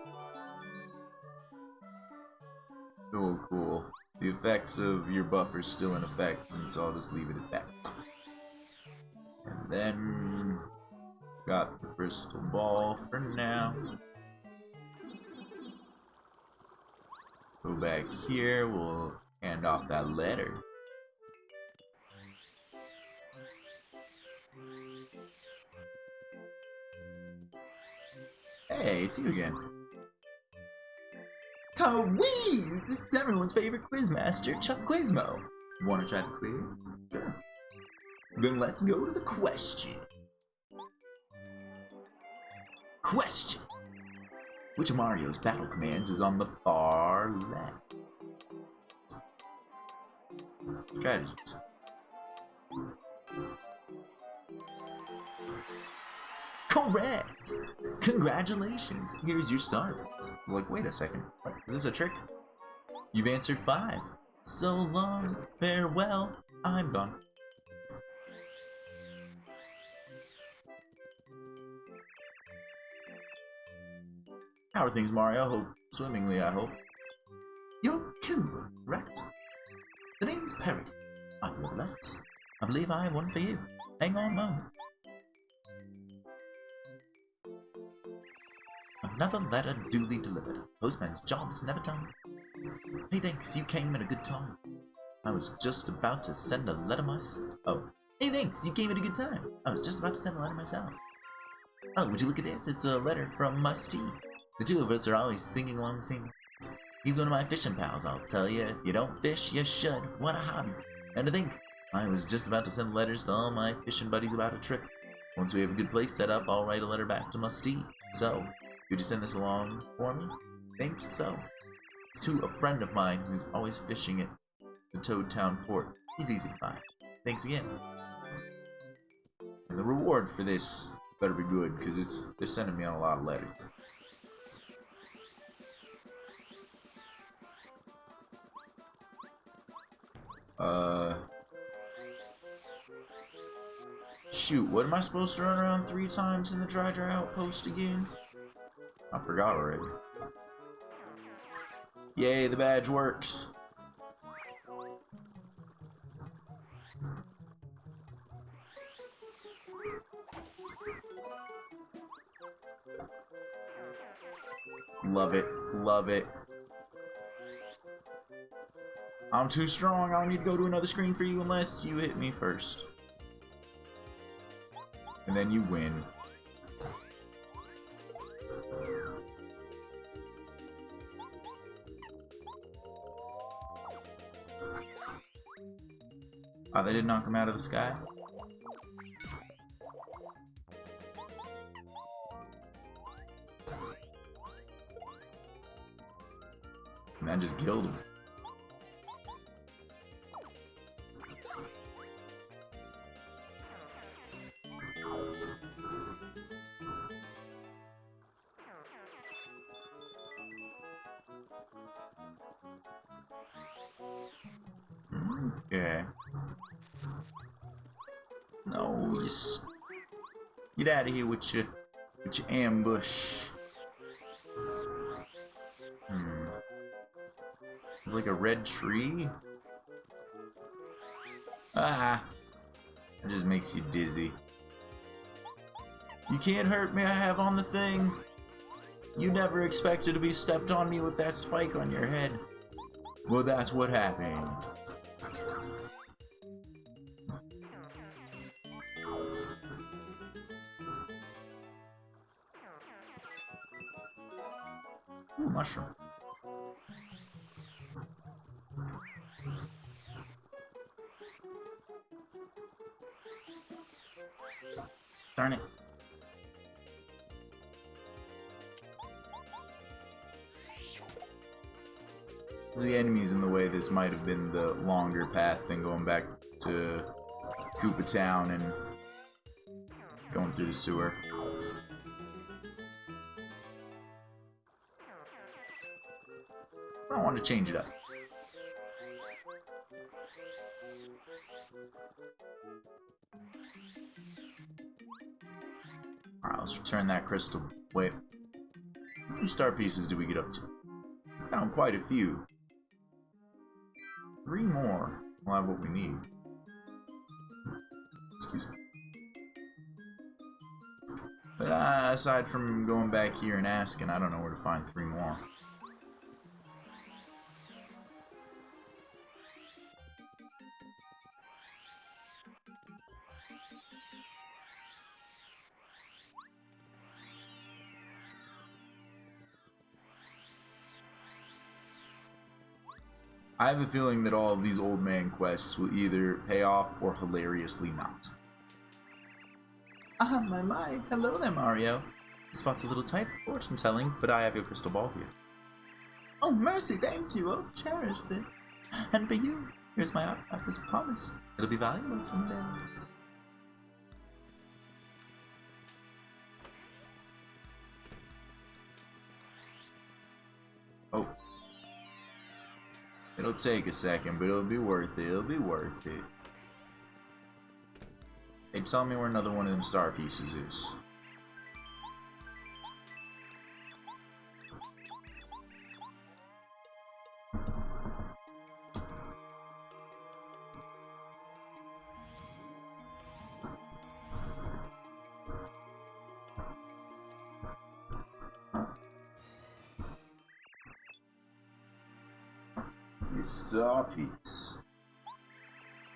Cool. The effects of your buffer's still in effect, and so I'll just leave it at that. And then got the crystal ball for now. Go back here, we'll hand off that letter. Hey, it's you again. Kaweez! It's everyone's favorite quizmaster, Chuck Quizmo. Want to try the quiz? Sure. Then let's go to the question. Question. Which of Mario's battle commands is on the far left? Strategies. Correct! Congratulations! Here's your start. I was like, wait a second. Is this a trick? You've answered 5. So long, farewell. I'm gone. How are things, Mario? Hope swimmingly, I hope. You're Cooper, correct? The name's Perry. I'm Roulette. I believe I have one for you. Hang on a moment. Another letter duly delivered. Postman's job's never done. Hey, thanks. You came at a good time. I was just about to send a letter myself. Oh. Hey, thanks. You came at a good time. I was just about to send a letter myself. Oh, would you look at this? It's a letter from Musty. The two of us are always thinking along the same lines. He's one of my fishing pals, I'll tell you. If you don't fish, you should. What a hobby. And to think, I was just about to send letters to all my fishing buddies about a trip. Once we have a good place set up, I'll write a letter back to Musty. So, could you send this along for me? Think so. It's to a friend of mine who's always fishing at the Toad Town port. He's easy to find. Thanks again. And the reward for this better be good, because they're sending me on a lot of letters. Shoot, what am I supposed to run around 3 times in the Dry Outpost again? I forgot already. Yay, the badge works. Love it, love it. I'm too strong, I don't need to go to another screen for you unless you hit me first. And then you win. Oh, they did knock him out of the sky? And that just killed him. Okay. No, just get out of here with your ambush. It's like a red tree. Ah, that just makes you dizzy. You can't hurt me. I have on the thing. You never expected to be stepped on me with that spike on your head. Well, that's what happened. Ooh, mushroom. Darn it. The enemies in the way. This might have been the longer path than going back to Koopa Town and going through the sewer. I want to change it up. Alright, let's return that crystal. Wait. How many star pieces do we get up to? I found quite a few. 3 more. We'll have what we need. Excuse me. But aside from going back here and asking, I don't know where to find 3 more. I have a feeling that all of these old man quests will either pay off or hilariously not. Ah, my. Hello there, Mario. This spot's a little tight for fortune telling, but I have your crystal ball here. Oh, mercy, thank you. I'll cherish this. And for you, here's my autograph as promised. It'll be valuable someday. Oh. It'll take a second, but it'll be worth it. It'll be worth it. Hey, tell me where another one of them star pieces is. See a star piece.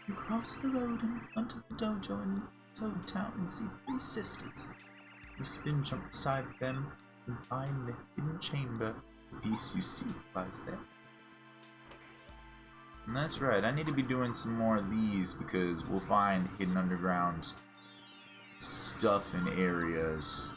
You cross the road in front of the dojo in Toad Town and see 3 sisters. You spin jump beside them and find the hidden chamber. The piece you seek lies there. And that's right, I need to be doing some more of these because we'll find hidden underground stuff in areas.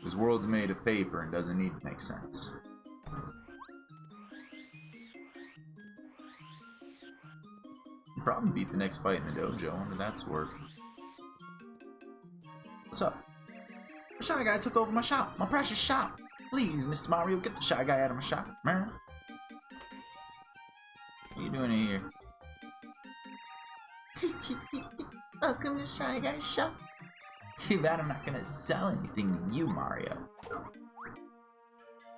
This world's made of paper and doesn't need to make sense. You probably beat the next fight in the dojo, under that's work. What's up? The Shy Guy took over my shop, my precious shop. Please, Mr. Mario, get the Shy Guy out of my shop, man. What are you doing here? Welcome to Shy Guy's shop. Too bad I'm not gonna sell anything to you, Mario.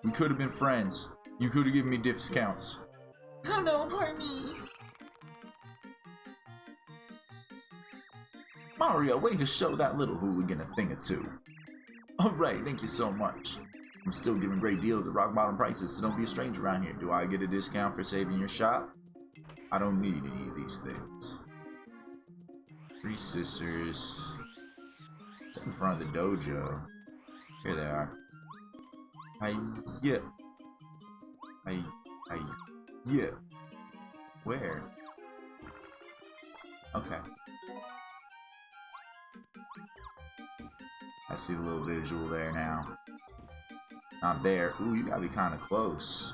We could have been friends. You could have given me discounts. Oh no, pardon me. Mario, way to show that little hooligan a thing or two. Alright, thank you so much. I'm still giving great deals at rock bottom prices, so don't be a stranger around here. Do I get a discount for saving your shop? I don't need any of these things. 3 sisters. In front of the dojo. Here they are. Yeah. Yeah. Where? Okay. I see the little visual there now. Not there. Ooh, you gotta be kind of close.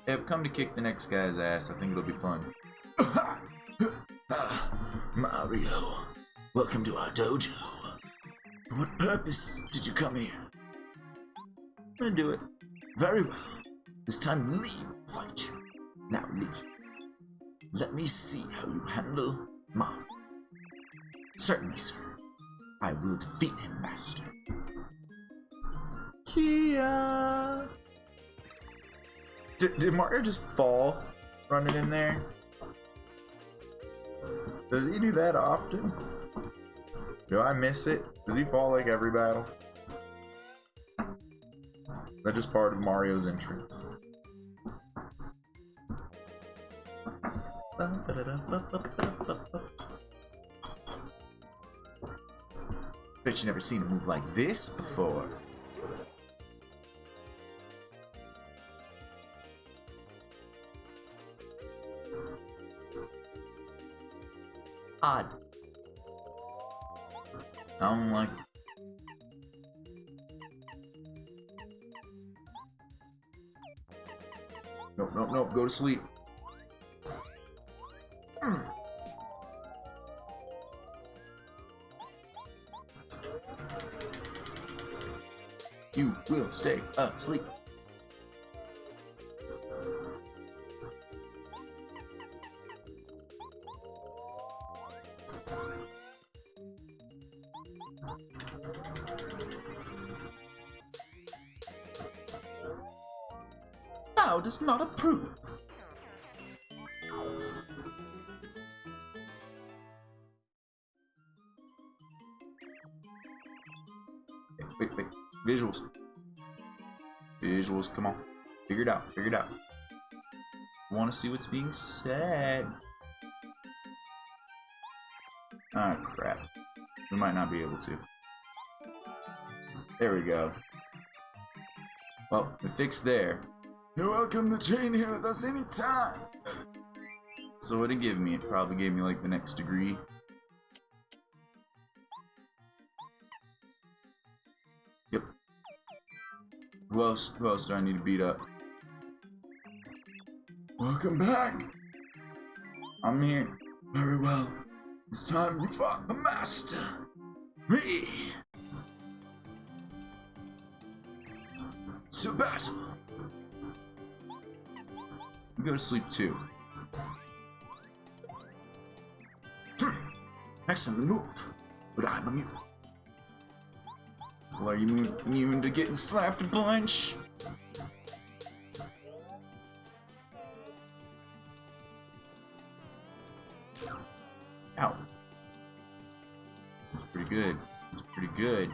I've come to kick the next guy's ass. I think it'll be fun. Mario, welcome to our dojo. For what purpose did you come here? I'm gonna do it. Very well. This time Lee will fight you. Now Lee, let me see how you handle Mario. Certainly, sir. I will defeat him, master. Kia! Did Mario just fall running in there? Does he do that often? Do I miss it? Does he fall like every battle? Is that just part of Mario's entrance? Bet you never seen a move like this before. Odd. I don't like. Nope, nope, nope. Go to sleep. You will stay asleep. Thou does not approve. Wait. Visuals. Visuals, come on. Figure it out, figure it out. Want to see what's being said. Ah, crap. We might not be able to. There we go. Well, the fix there. You're welcome to train here with us anytime. So what'd it give me? It probably gave me like the next degree. Yep. Who else do I need to beat up? Welcome back. I'm here. Very well. It's time you fought the master. Me. To battle. You go to sleep too. Excellent move, but I'm immune. Well, are you immune to getting slapped a bunch? Ow. That's pretty good. That's pretty good.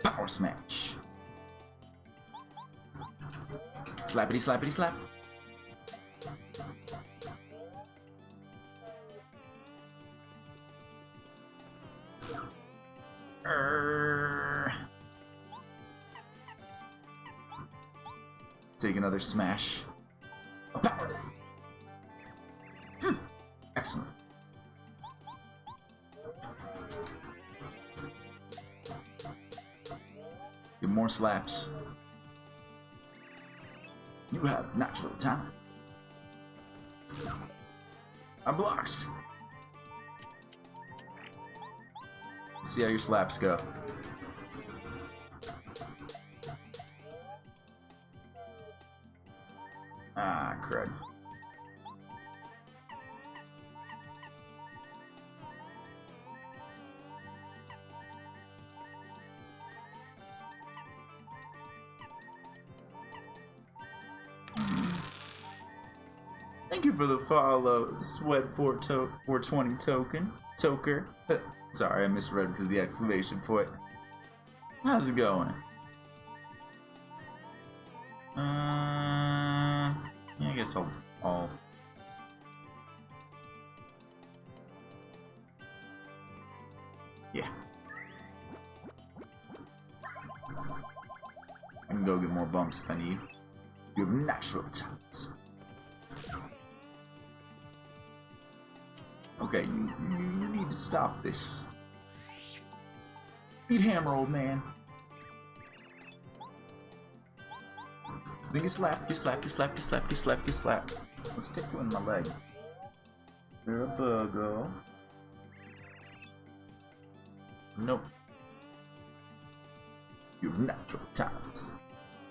Power smash. Slappity slappity slap. Take another smash. A power. Excellent. Get more slaps. You have natural talent. I'm blocked. See how your slaps go. Ah, crud. Thank you for the follow, Sweat420 Toker. Sorry, I misread because of the exclamation point. How's it going? Yeah, I guess I'll yeah. I can go get more bumps if I need. You have natural talent. Okay, you need to stop this. Eat hammer, old man. Then you slap, you slap, you slap, you slap, you slap, you slap. What's tickling my leg? There a buggo. Nope. You have natural talent.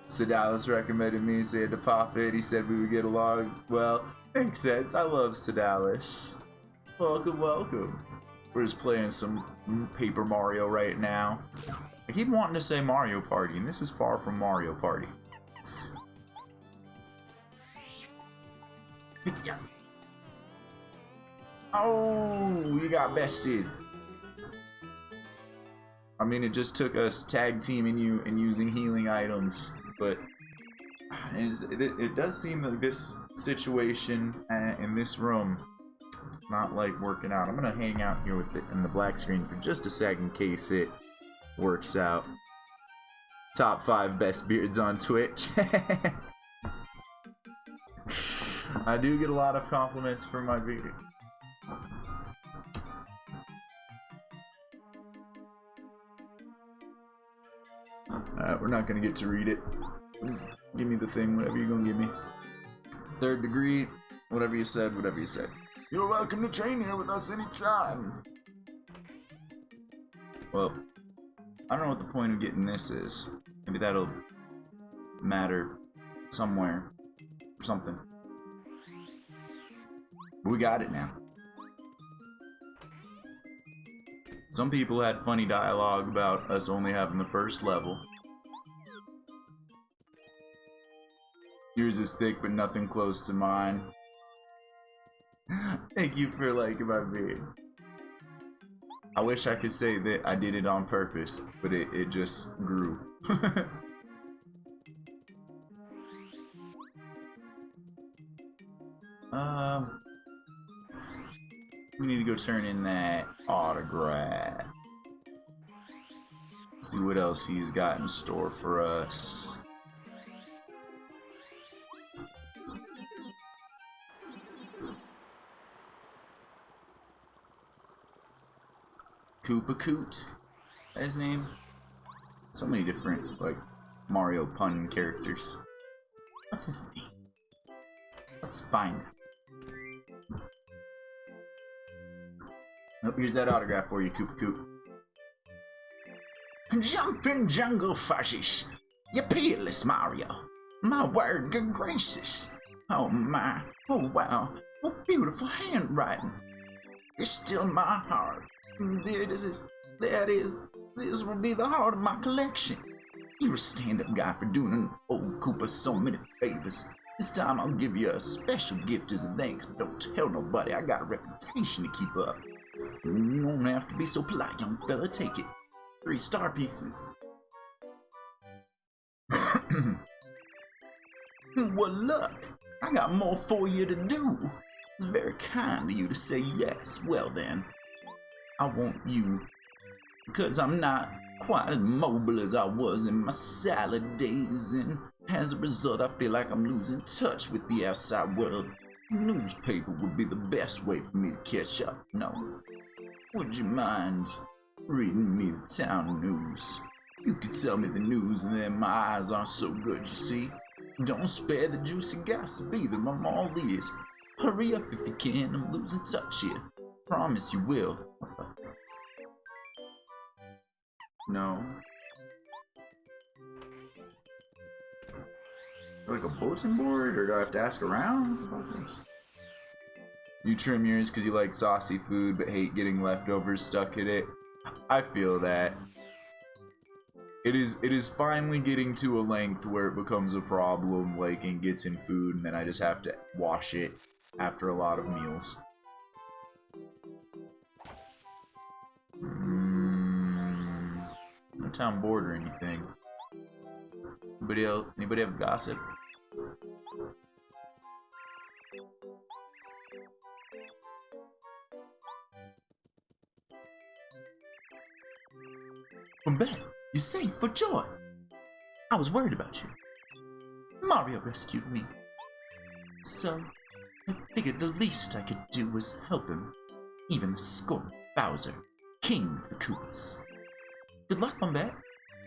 Sedalis recommended me, said to pop it. He said we would get along. Well, makes sense. I love Sedalis. Welcome, welcome. We're just playing some Paper Mario right now. I keep wanting to say Mario Party, and this is far from Mario Party. Yeah. Oh, you got bested. I mean, it just took us tag teaming you and using healing items, but it does seem that this situation in this room not like working out. I'm gonna hang out here with it in the black screen for just a second in case it works out. Top 5 best beards on Twitch. I do get a lot of compliments for my beard. Alright, we're not gonna get to read it. Just give me the thing, whatever you're gonna give me. 3rd degree, whatever you said, whatever you said. You're welcome to train here with us anytime. Well, I don't know what the point of getting this is. Maybe that'll matter somewhere or something. But we got it now. Some people had funny dialogue about us only having the 1st level. Yours is thick, but nothing close to mine. Thank you for liking my beard. I wish I could say that I did it on purpose, but it just grew. We need to go turn in that autograph. See what else he's got in store for us. Koopa Coot, that's his name. So many different like Mario pun characters. What's his name? Let's find him. Oh, here's that autograph for you, Koopa Koop. Jumpin' jungle fascist, you peerless Mario. My word, good gracious. Oh my, oh wow, what beautiful handwriting. You're still my heart. There it is, that is, this will be the heart of my collection. You're a stand-up guy for doing an old Koopa so many favors. This time I'll give you a special gift as a thanks, but don't tell nobody. I got a reputation to keep up. You don't have to be so polite, young fella. Take it. 3 star pieces. What luck! I got more for you to do. It's very kind of you to say yes. Well then, I want you, because I'm not quite as mobile as I was in my salad days, and as a result I feel like I'm losing touch with the outside world. Newspaper would be the best way for me to catch up. No, would you mind reading me the town news? You could tell me the news and then my eyes aren't so good, you see. Don't spare the juicy gossip either, I'm all ears. Hurry up if you can, I'm losing touch here. Promise you will. No. Like a bulletin board, or do I have to ask around? You trim yours because you like saucy food but hate getting leftovers stuck in it. I feel that. It is finally getting to a length where it becomes a problem, like, and gets in food, and then I just have to wash it after a lot of meals. No town board or anything. Anybody have gossip? Bombette, you're safe for joy. I was worried about you. Mario rescued me. So, I figured the least I could do was help him. Even the scorned Bowser, king of the Koopas. Good luck, Bombette.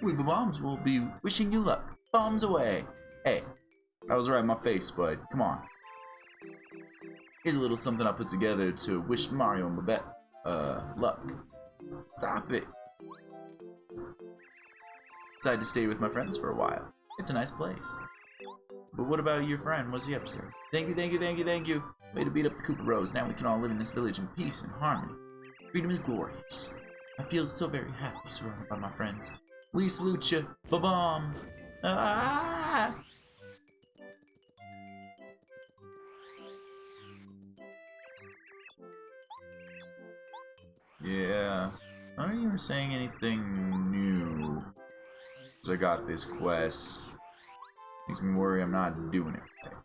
We Bombs will be wishing you luck. Bombs away. Hey, I was right in my face, bud. Come on. Here's a little something I put together to wish Mario and Bombette, luck. Stop it. Decided to stay with my friends for a while. It's a nice place. But what about your friend? What's he up to, sir? Thank you, thank you, thank you, thank you. Way to beat up the Koopa Bros. Now we can all live in this village in peace and harmony. Freedom is glorious. I feel so very happy surrounded by my friends. We salute you. Ba-bomb. Ah! Yeah. I don't even saying anything new. Because I got this quest. Makes me worry I'm not doing it right.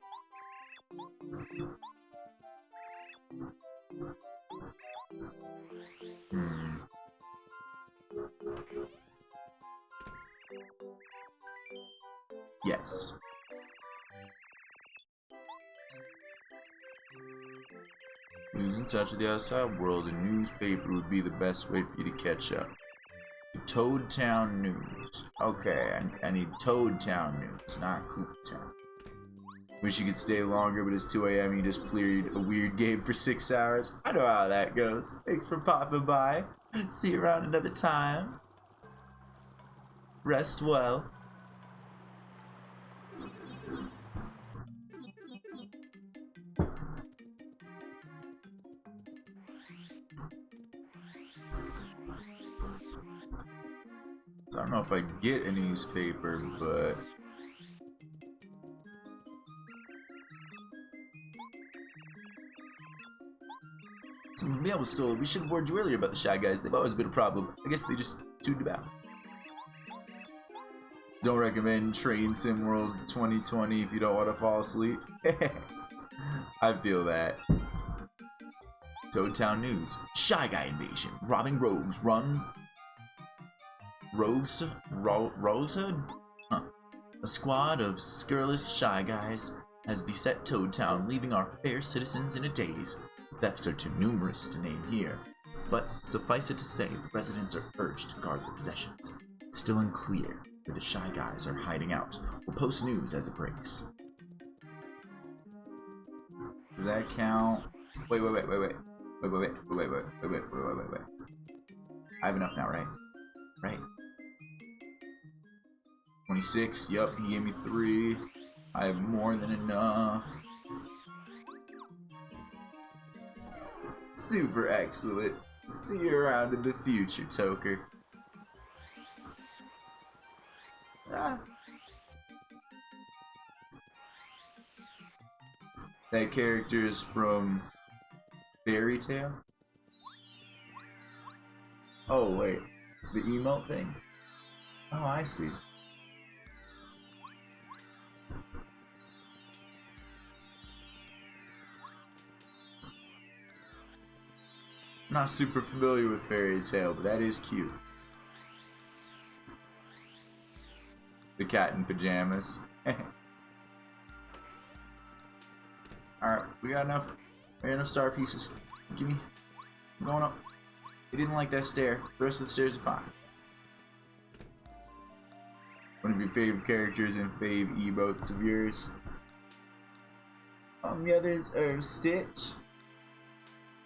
Yes. Losing touch with the outside world, a newspaper would be the best way for you to catch up. The Toad Town News. Okay, I need Toad Town News, not Koopa Town. Wish you could stay longer, but it's 2 AM and you just cleared a weird game for 6 hours. I know how that goes. Thanks for popping by. See you around another time. Rest well. So I don't know if I get a newspaper, but yeah, was still. We should have warned you earlier about the Shy Guys. They've always been a problem. I guess they just tuned them out. Don't recommend Train Sim World 2020 if you don't want to fall asleep. I feel that. Toad Town News. Shy Guy invasion. Robbing rogues. Run. Rosehood? Huh. A squad of scurrilous Shy Guys has beset Toad Town, leaving our fair citizens in a daze. Thefts are too numerous to name here, but suffice it to say, the residents are urged to guard their possessions. It's still unclear where the Shy Guys are hiding out. We'll post news as it breaks. Does that count? Wait. I have enough now, right? Right. 26. Yup, he gave me 3. I have more than enough. Super excellent. See you around in the future, Toker. Ah. That character is from Fairy Tail? Oh, wait. The emote thing? Oh, I see. Not super familiar with Fairy Tail, but that is cute. The cat in pajamas. Alright, we got enough. We got enough star pieces. Give me. I'm going up. He didn't like that stair. The rest of the stairs are fine. One of your favorite characters and fave emotes of yours. The others are Stitch.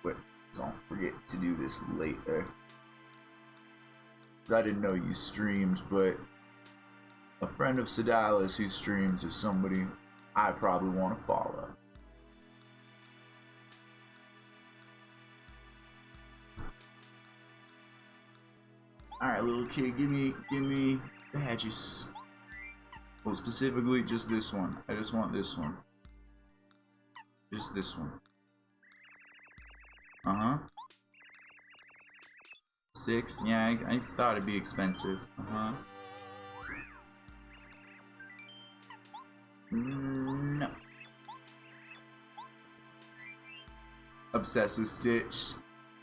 Wait, don't forget to do this later. 'Cause I didn't know you streamed, but a friend of Sedalis who streams is somebody I probably want to follow. Alright, little kid, give me badges. Well, specifically just this one. I just want this one. Just this one. Uh-huh. 6, yeah, I just thought it'd be expensive. Uh-huh. No. Obsessed with Stitch.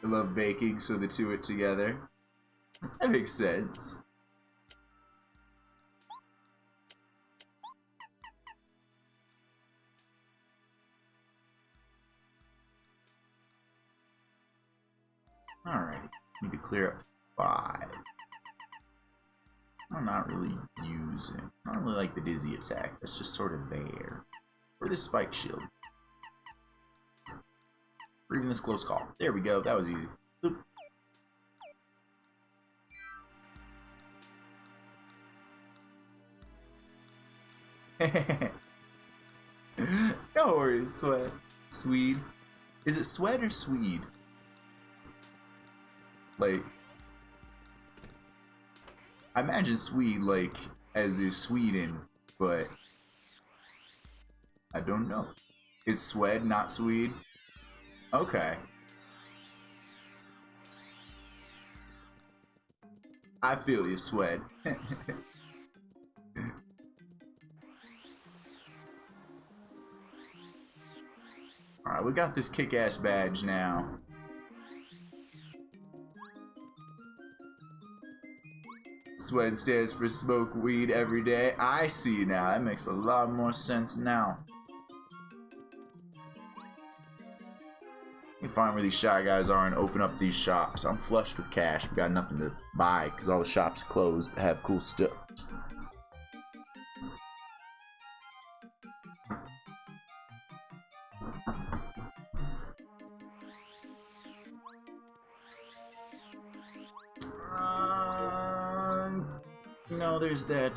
I love baking, so the two are together. That makes sense. Alright, need to clear up 5. I'm not really using. I don't really like the dizzy attack. That's just sort of there. Or this spike shield. Or even this close call. There we go. That was easy. Boop. No worries, Sweat. Swede. Is it Sweat or Swede? Like, I imagine Swede, like, as is Sweden, but I don't know. Is Swed not Swede? Okay. I feel you, Swed. Alright, we got this kick-ass badge now. Swed stands for smoke weed every day. I see now. That makes a lot more sense now. You find where these Shy Guys are and open up these shops. I'm flushed with cash. We got nothing to buy because all the shops closed that have cool stuff. No, there's that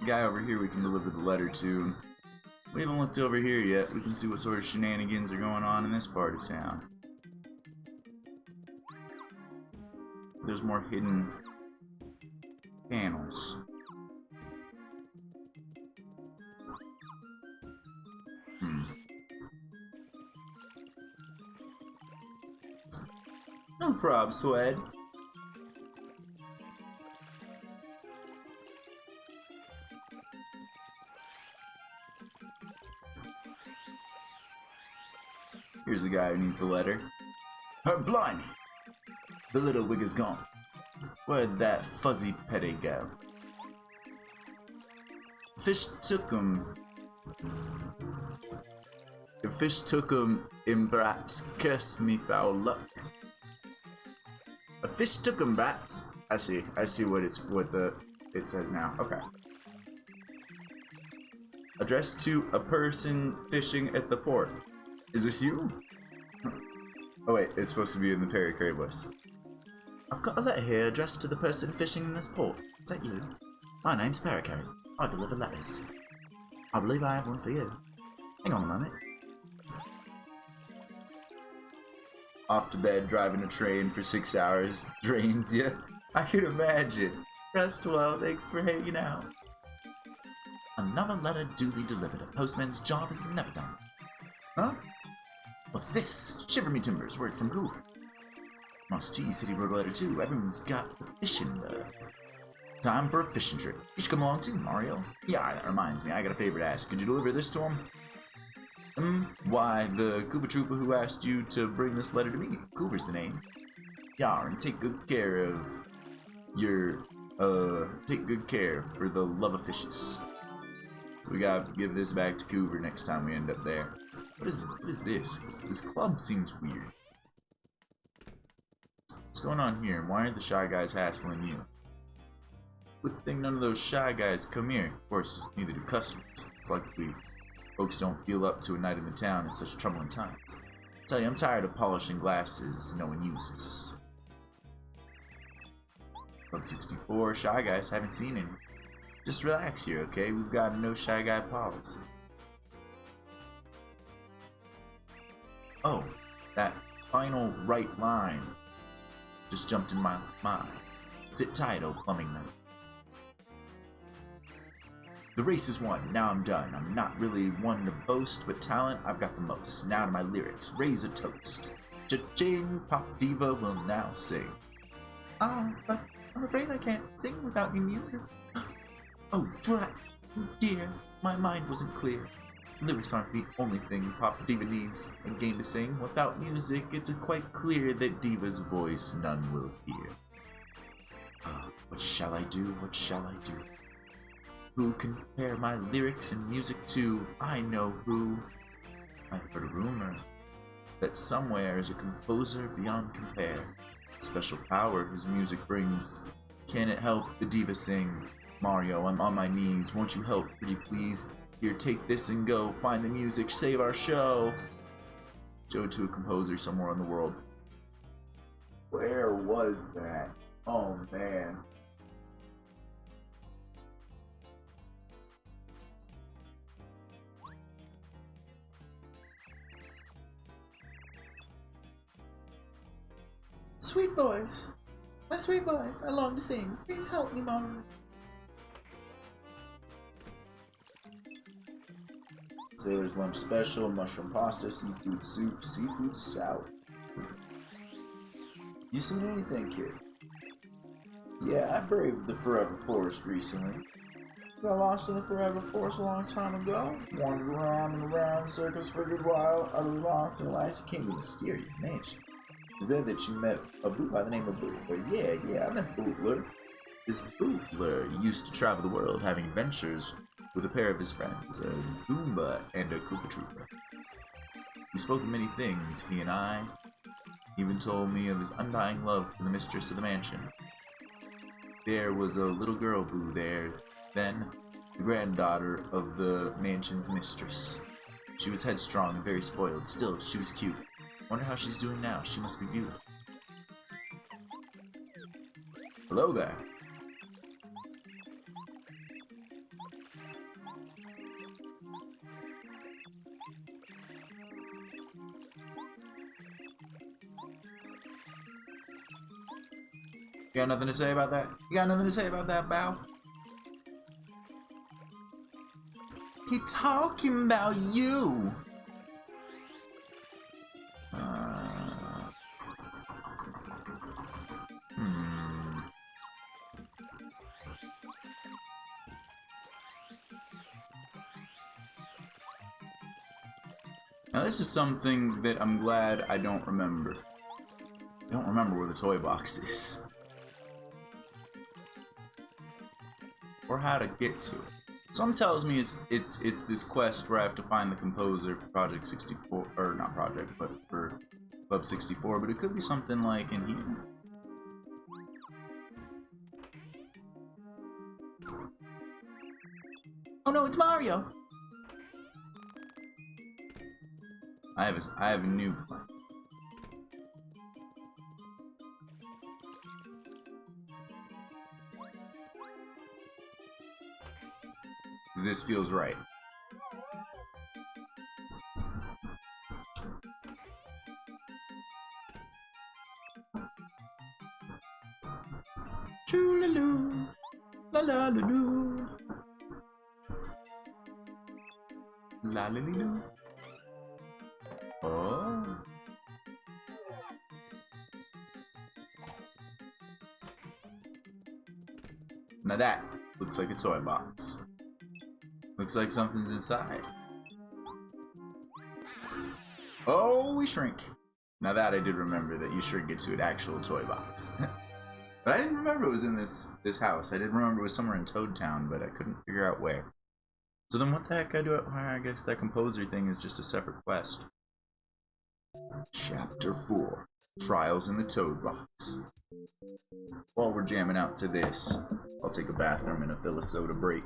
guy over here we can deliver the letter to. We haven't looked over here yet. We can see what sort of shenanigans are going on in this part of town. There's more hidden panels. No prob, Swed. Here's the guy who needs the letter. Blimey! The little wig is gone. Where'd that fuzzy petty go? Fish took him. The fish took him in perhaps curse me foul luck. A fish took him perhaps I see what it says now. Okay. Addressed to a person fishing at the port. Is this you? Oh wait, it's supposed to be in the Perry voice. I've got a letter here addressed to the person fishing in this port. Is that you? My name's Paracarry. I deliver letters. I believe I have one for you. Hang on a moment. Off to bed, driving a train for 6 hours drains you. I can imagine. Rest well, thanks for hanging out. Another letter duly delivered. A postman's job is never done. Huh? What's this? Shiver me timbers, word from Google. Master T said he wrote a letter too. Everyone's got a fishing time for a fishing trip. You should come along too, Mario. Yeah, that reminds me. I got a favor to ask. Could you deliver this to him? Why, the Koopa Troopa who asked you to bring this letter to me. Cooper's the name. Yeah, and take good care of your, take good care for the love of fishes. So we gotta give this back to Cooper next time we end up there. What is this? This club seems weird. What's going on here? Why aren't the Shy Guys hassling you? Good thing none of those Shy Guys come here. Of course, neither do customers. It's like folks don't feel up to a night in the town in such troubling times. I tell you, I'm tired of polishing glasses no one uses. Club 64, Shy Guys, haven't seen any. Just relax here, okay? We've got a no Shy Guy policy. Oh, that final right line just jumped in my mind. Sit tight, old plumbing man. The race is won. Now I'm done. I'm not really one to boast, but talent, I've got the most. Now to my lyrics. Raise a toast. Cha-ching, Pop Diva will now sing. But I'm afraid I can't sing without your music. Oh, dear. My mind wasn't clear. Lyrics aren't the only thing Pop Diva needs a game to sing. Without music, it's quite clear that Diva's voice none will hear. What shall I do? What shall I do? Who can compare my lyrics and music to? I know who. I've heard a rumor that somewhere is a composer beyond compare. Special power his music brings. Can it help the diva sing? Mario, I'm on my knees. Won't you help, pretty please? Here, take this and go. Find the music. Save our show. Show it to a composer somewhere in the world. Where was that? Oh man. Sweet voice. My sweet voice, I long to sing. Please help me, Mom. Sailor's lunch special, mushroom pasta, seafood soup, seafood salad. You seen anything, kid? Yeah, I braved the Forever Forest recently. Got lost in the Forever Forest a long time ago. Wandered around and around the circus for a good while, utterly lost, and at last you came to a mysterious mansion. It was there that you met a boot by the name of Bootler. Yeah, I met Bootler. This Bootler used to travel the world, having adventures with a pair of his friends, a Goomba and a Koopa Troopa. We spoke of many things, he and I. He even told me of his undying love for the mistress of the mansion. There was a little girl Boo there, then the granddaughter of the mansion's mistress. She was headstrong and very spoiled. Still, she was cute. Wonder how she's doing now. She must be beautiful. Hello there. You got nothing to say about that? You got nothing to say about that, Bao? He talking about you. Now this is something that I'm glad I don't remember. I don't remember where the toy box is. Or how to get to it. Some tells me it's this quest where I have to find the composer for Project 64, or not Project, but for Club 64, but it could be something like in here. Oh no, it's Mario! I have a new plan. This feels right. Choo-la-loo, la-la-la-loo. La la la. Oh. Now that looks like a toy box. Looks like something's inside. Oh, we shrink. Now that I did remember that you shrink into an actual toy box. But I didn't remember it was in this house. I did remember it was somewhere in Toad Town, but I couldn't figure out where. So then what the heck I do? I guess that composer thing is just a separate quest. Chapter 4. Trials in the Toad Box. While we're jamming out to this, I'll take a bathroom and fill a soda break.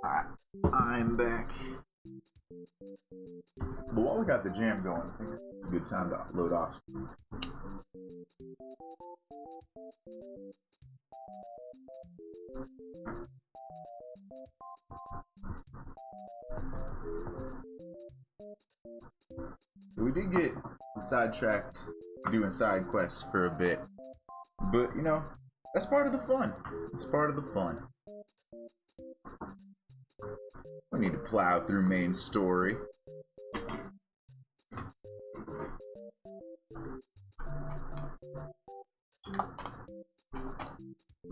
Alright, I'm back. But while we got the jam going, I think it's a good time to load off. We did get sidetracked doing side quests for a bit, but you know, that's part of the fun. It's part of the fun. We need to plow through main story.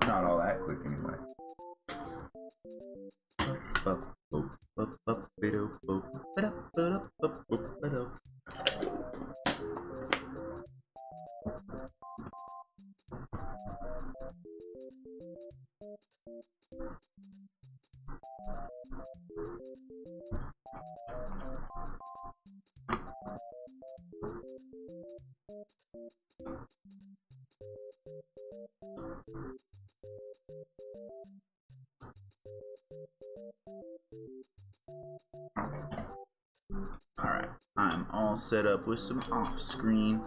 Not all that quick anyway. Alright, I'm all set up with some off-screen.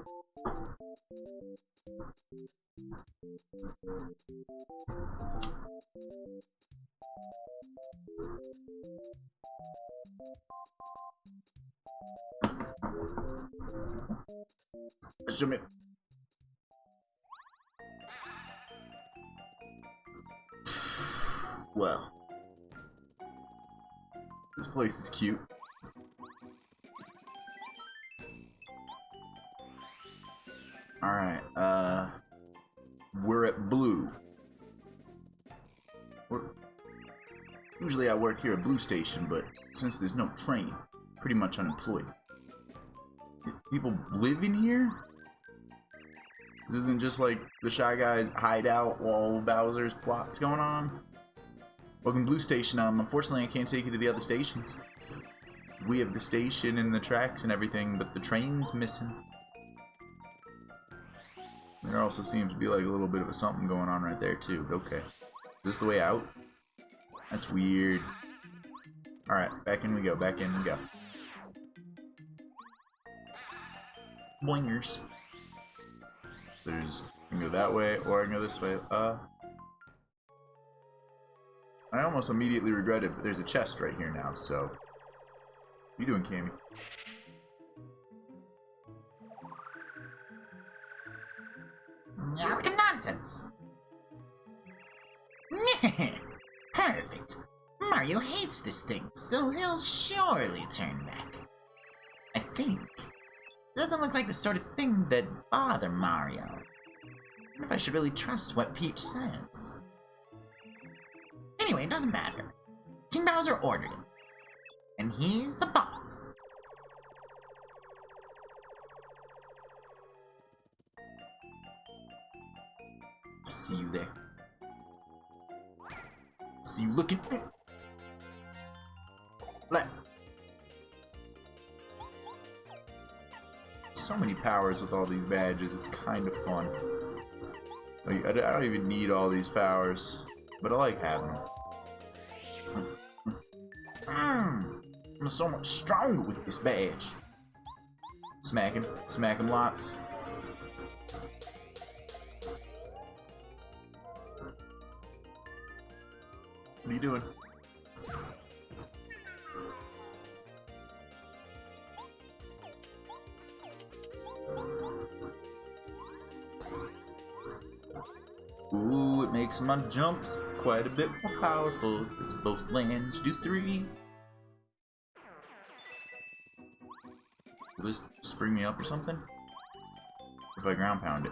Let's jump in. Well, this place is cute. Alright, we're at Blue. Usually I work here at Blue Station, but since there's no train, pretty much unemployed. People live in here? This isn't just like the Shy Guys hideout while Bowser's plot's going on. Welcome to Blue Station. Unfortunately I can't take you to the other stations. We have the station and the tracks and everything, but the train's missing. There also seems to be like a little bit of a something going on right there too, but okay. Is this the way out? That's weird. Alright, back in we go, back in we go. Boingers. There's, I can go that way, or I can go this way. I almost immediately regret it, but there's a chest right here now, so. What you doing, Cammy? Fucking nonsense! Perfect. Mario hates this thing, so he'll surely turn back. I think. It doesn't look like the sort of thing that bother Mario. I wonder if I should really trust what Peach says. Anyway, it doesn't matter. King Bowser ordered him. And he's the boss. I see you there. See you looking. Black. So many powers with all these badges, it's kind of fun. Like, I don't even need all these powers, but I like having them. I'm so much stronger with this badge. Smack him lots. What are you doing? Ooh, it makes my jumps quite a bit more powerful, because both lands do 3. Will this spring me up or something? If I ground pound it.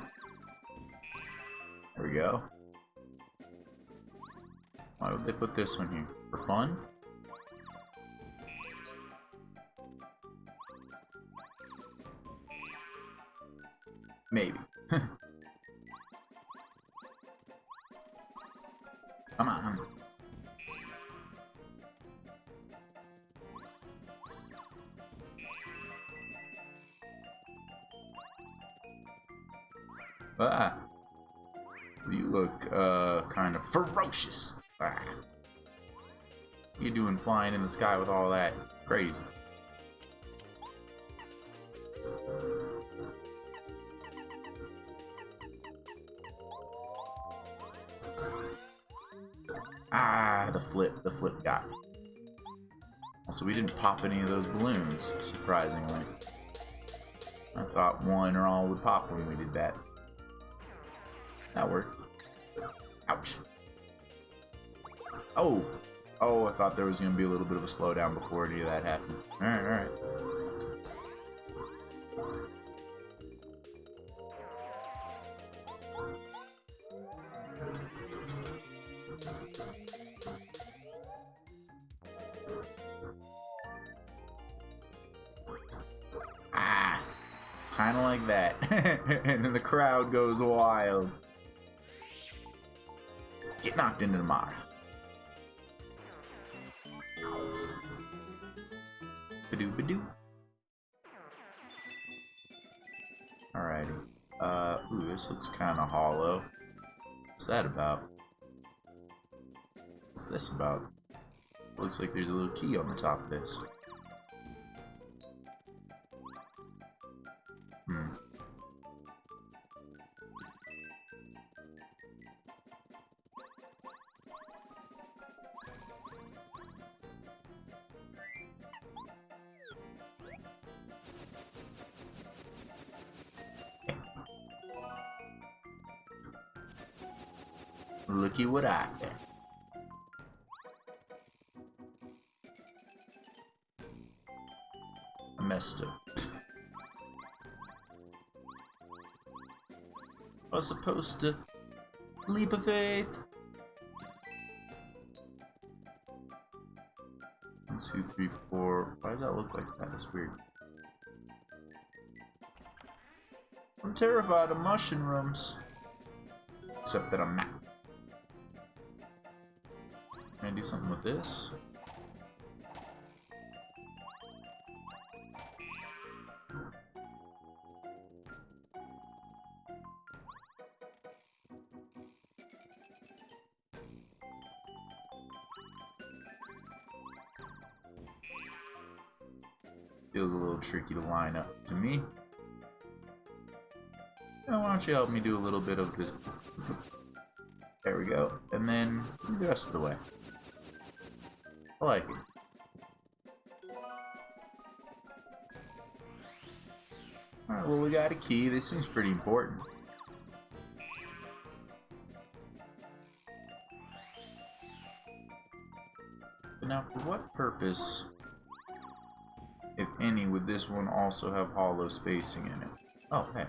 There we go. Why would they put this one here? For fun? Maybe. Come on. Ah. You look, kind of ferocious. Ah. What you doing flying in the sky with all that? Crazy. Ah, the flip got me. Also, we didn't pop any of those balloons, surprisingly. I thought one or all would pop when we did that. That worked. Ouch. Oh! Oh, I thought there was going to be a little bit of a slowdown before any of that happened. Alright, alright. Ah! Kinda like that. And then the crowd goes wild. Get knocked into the mire. Badoo badoo. Alrighty. Ooh, this looks kinda hollow. What's that about? What's this about? Looks like there's a little key on the top of this. Looky what I got. I messed up. I was supposed to leap of faith. 1, 2, 3, 4. Why does that look like that? That's weird. I'm terrified of mushrooms. Except that I'm not. Can I do something with this? Feels a little tricky to line up to me. Now, why don't you help me do a little bit of this? There we go. And then the rest of the way. I like it. Alright, well, we got a key. This seems pretty important. But now, for what purpose, if any, would this one also have hollow spacing in it? Oh, hey.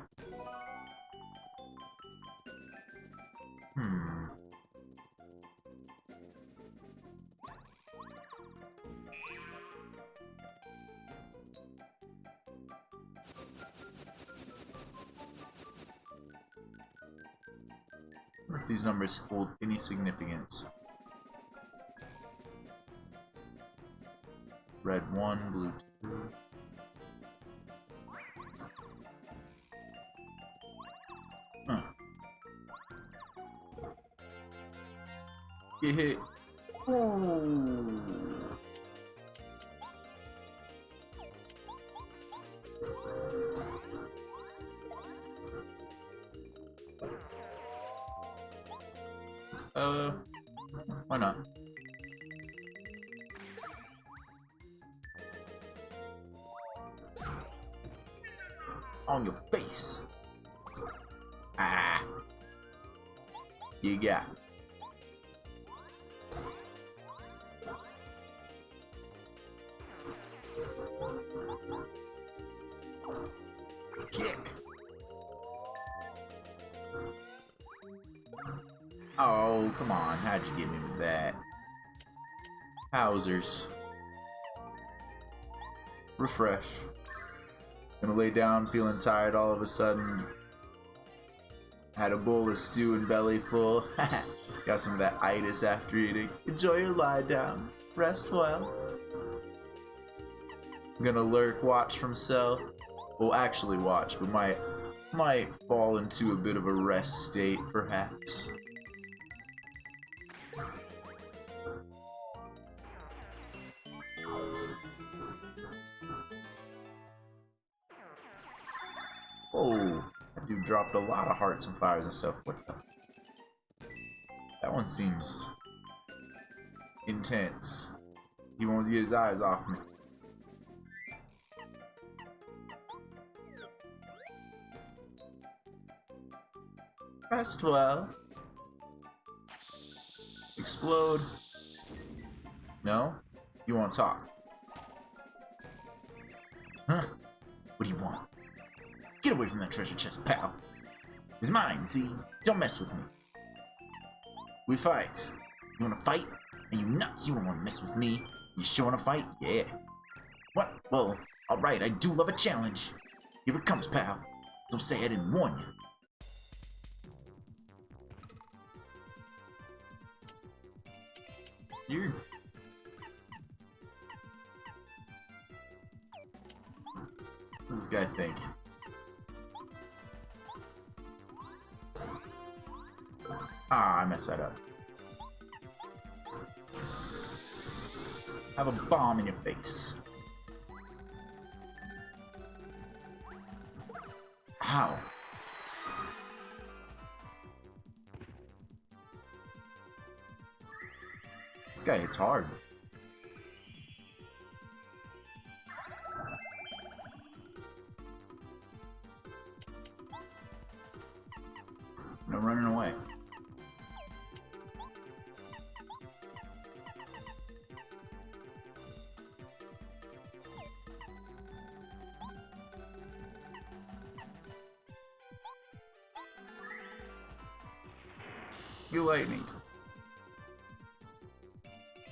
I wonder if these numbers hold any significance. Red 1, blue 2. Huh. Get hit. Oh. Why not? On your face. Ah. You got it. Kick. Oh, come on. How'd you get me with that? Howzers. Refresh. Gonna lay down feeling tired all of a sudden. Had a bowl of stew and belly full. Got some of that itis after eating. Enjoy your lie down. Rest well. Gonna lurk, watch from cell. Well, actually watch, but might fall into a bit of a rest state, perhaps. Oh, that dude dropped a lot of hearts and flowers and stuff. What the? That one seems intense. He won't get his eyes off me. Rest well. Explode. No? You won't talk. Huh? What do you want? Get away from that treasure chest, pal. It's mine, see? Don't mess with me. We fight. You wanna fight? Are you nuts? You don't wanna mess with me. You sure wanna fight? Yeah. What? Well, alright, I do love a challenge. Here it comes, pal. Don't say I didn't warn you. You. What does this guy think? Ah, I messed that up. Have a bomb in your face. How? This guy hits hard. No running away. You lightning.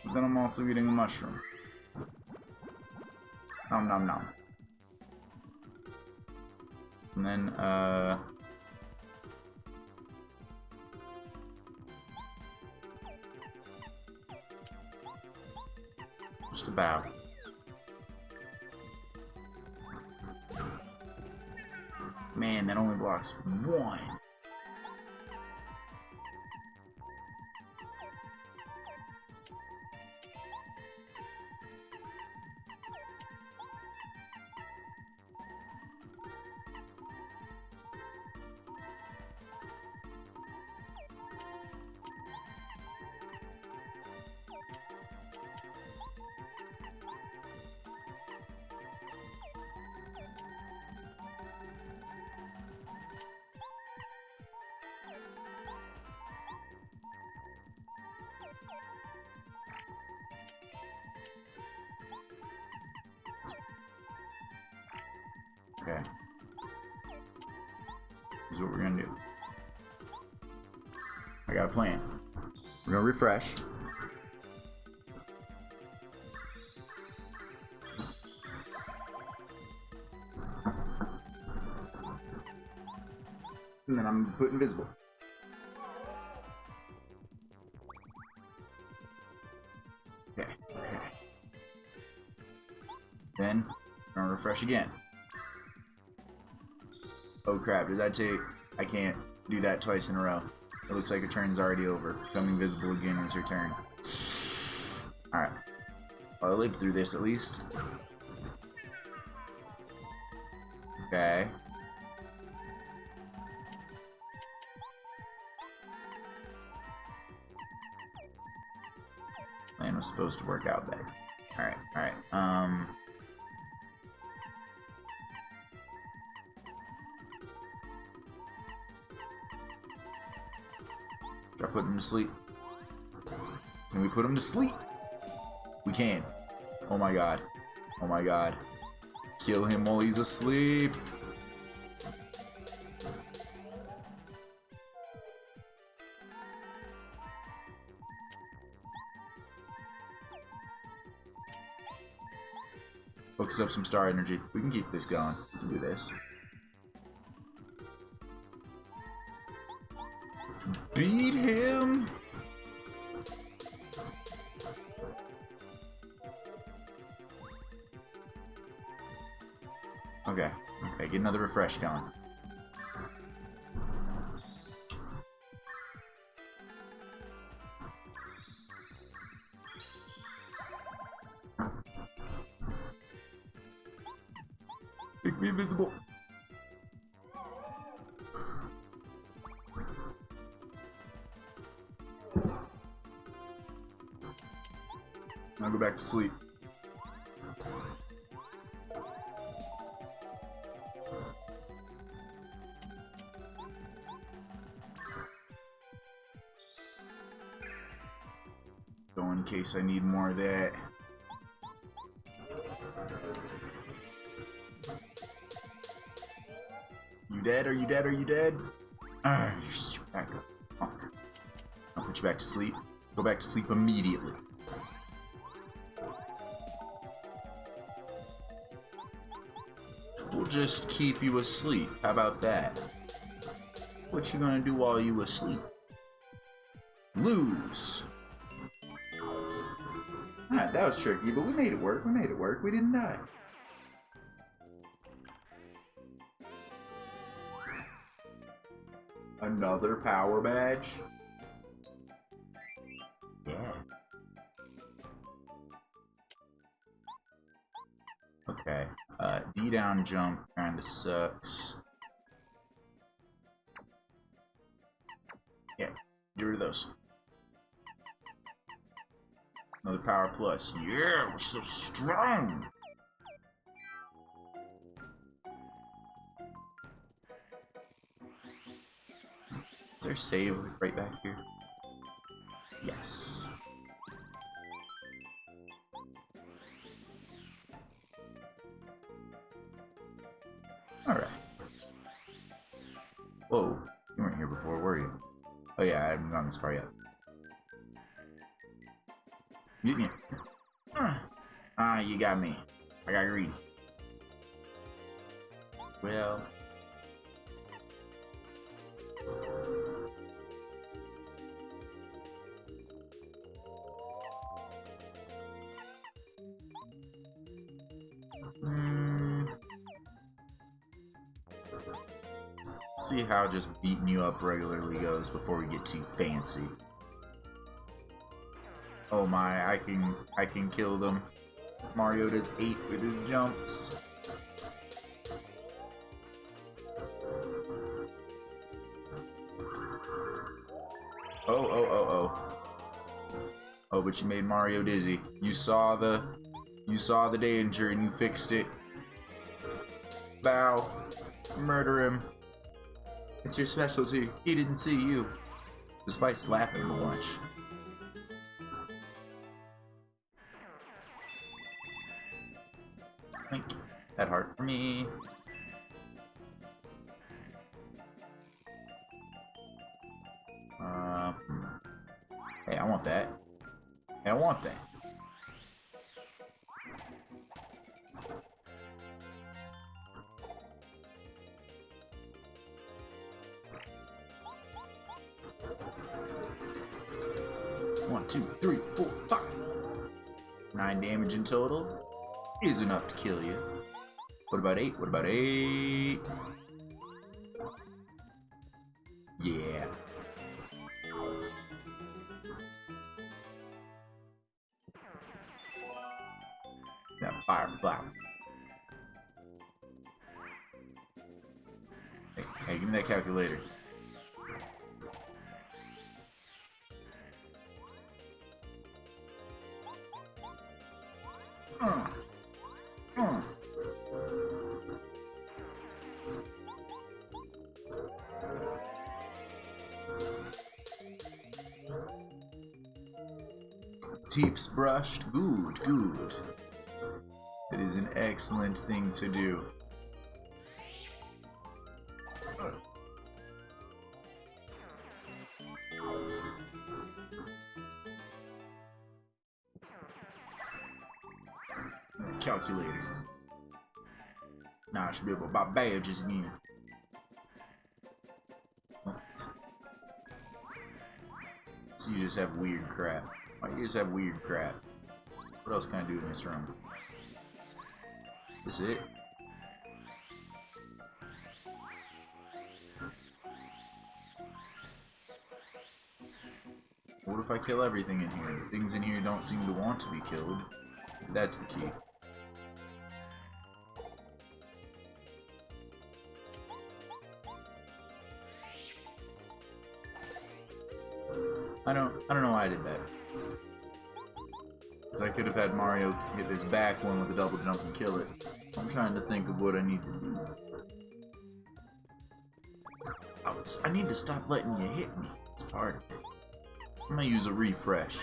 But then I'm also eating a mushroom. Nom nom nom. And then, just about. Man, that only blocks one. Okay. This is what we're gonna do. I got a plan. We're gonna refresh. And then I'm gonna put invisible. Okay, okay. Then we're gonna refresh again. Oh crap, did that take... I can't do that twice in a row. It looks like her turn's already over. Becoming visible again is her turn. Alright. Well, I lived through this at least. Okay. Plan was supposed to work out better. Alright, alright. Should I put him to sleep? Can we put him to sleep? We can. Oh my god. Oh my god. Kill him while he's asleep. Focus up some star energy. We can keep this going. We can do this. Beat him! Okay. Okay, get another refresh going. Make me invisible. I'll go back to sleep. Go in case I need more of that. You dead? Are you dead? Are you dead? You're back up. Fuck. I'll put you back to sleep. Go back to sleep immediately. We'll just keep you asleep. How about that? What you gonna do while you asleep? Lose. Alright, that was tricky, but we made it work. We made it work. We didn't die. Another power badge? Yeah. Okay. D down jump kinda sucks. Yeah, get rid of those. Another power plus. Yeah, we're so strong! Is there a save right back here? Yes. Alright. Whoa. You weren't here before, were you? Oh yeah, I haven't gone this far yet. Get me. Ah, you got me. I got greedy. Well. See how just beating you up regularly goes before we get too fancy. Oh my, I can kill them. Mario does 8 with his jumps. Oh, but you made Mario dizzy. You saw the danger and you fixed it. Bow. Murder him. It's your specialty. He didn't see you. Despite slapping him a bunch. Think that heart for me. Hey, I want that. Hey, I want that. One, 2, 3, 4, 5. 9 damage in total is enough to kill you. What about 8? What about 8? Yeah. Now fire flower. Hey, give me that calculator. Teeth's brushed. Good, good. It is an excellent thing to do. Calculator. Now I should be able to buy badges again. So you just have weird crap. Why do you just have weird crap? What else can I do in this room? This it? What if I kill everything in here? Things in here don't seem to want to be killed. That's the key. I don't know why I did that. Because I could have had Mario hit his back one with a double jump and kill it. I'm trying to think of what I need to do. I need to stop letting you hit me. It's part of it. I'm gonna use a refresh.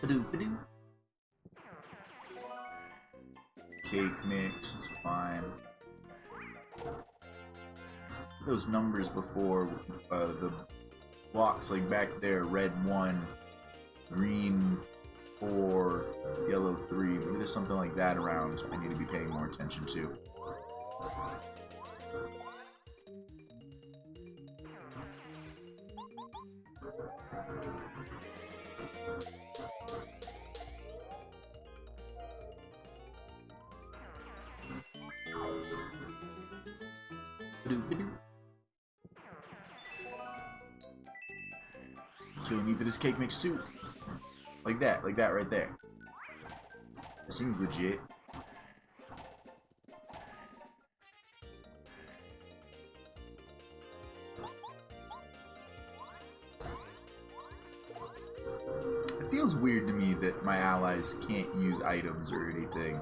Ba-doo. Cake mix is fine. Those numbers before, the blocks like back there, red 1, green 4, yellow 3, maybe there's something like that around I need to be paying more attention to. Killing you for this cake mix too. Like that right there. That seems legit. It feels weird to me that my allies can't use items or anything.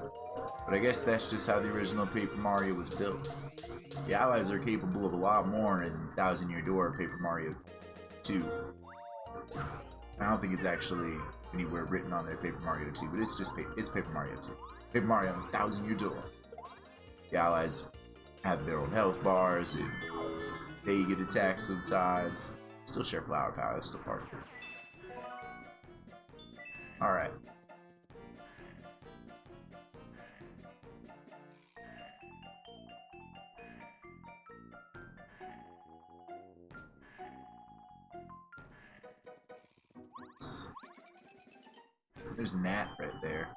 But I guess that's just how the original Paper Mario was built. The allies are capable of a lot more in Thousand Year Door Paper Mario 2. I don't think it's actually anywhere written on there Paper Mario 2, but it's just it's Paper Mario 2. Paper Mario 1000 Year Door. The allies have their own health bars and they get attacked sometimes. Still share flower power, that's still part of it. Alright. There's Nat right there.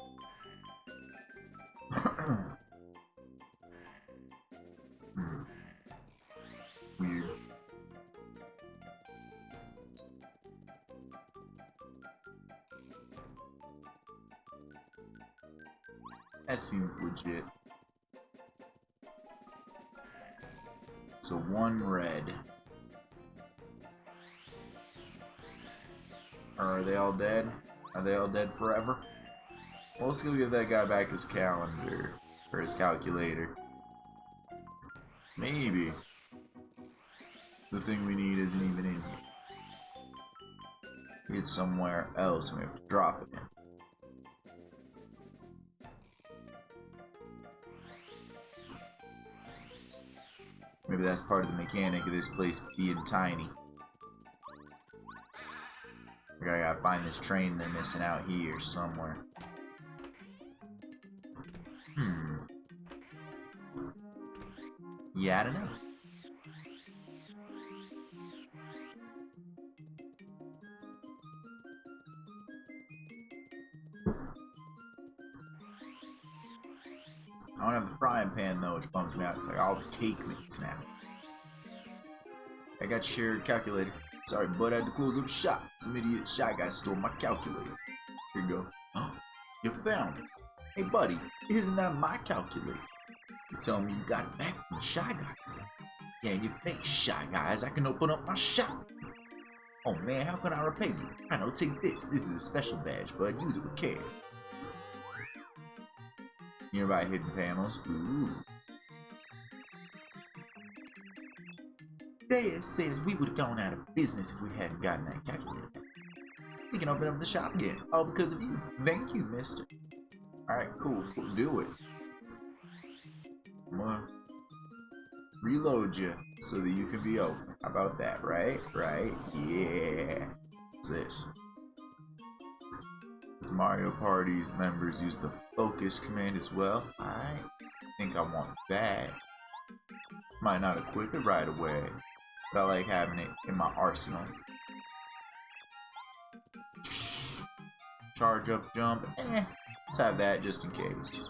Weird. That seems legit. So one red. Are they all dead? Are they all dead forever? Well, let's go give that guy back his calendar. Or his calculator. Maybe. The thing we need isn't even in here. It's somewhere else and we have to drop it in. Maybe that's part of the mechanic of this place being tiny. I gotta find this train they're missing out here somewhere. Yeah, I don't know. I don't have the frying pan though, which bums me out. It's like all the cake meats now. I got your calculator. Sorry, bud, I had to close up shop. Some idiot shy guy stole my calculator. Here you go. Oh, you found it. Hey, buddy, isn't that my calculator? You're telling me you got it back from the Shy Guys? Yeah, in your face, Shy Guys. I can open up my shop. Oh man, how can I repay you? I know, take this. This is a special badge, bud. Use it with care. Nearby hidden panels. Ooh. Dad says we would have gone out of business if we hadn't gotten that calculator. We can open up the shop again. All because of you. Thank you, mister. Alright, cool. We'll do it. I'm gonna reload you so that you can be open. How about that, right? Right? Yeah. What's this? It's Mario Party's members use the focus command as well. I think I want that. Might not equip it right away, but I like having it in my arsenal. Charge up, jump. Let's have that just in case.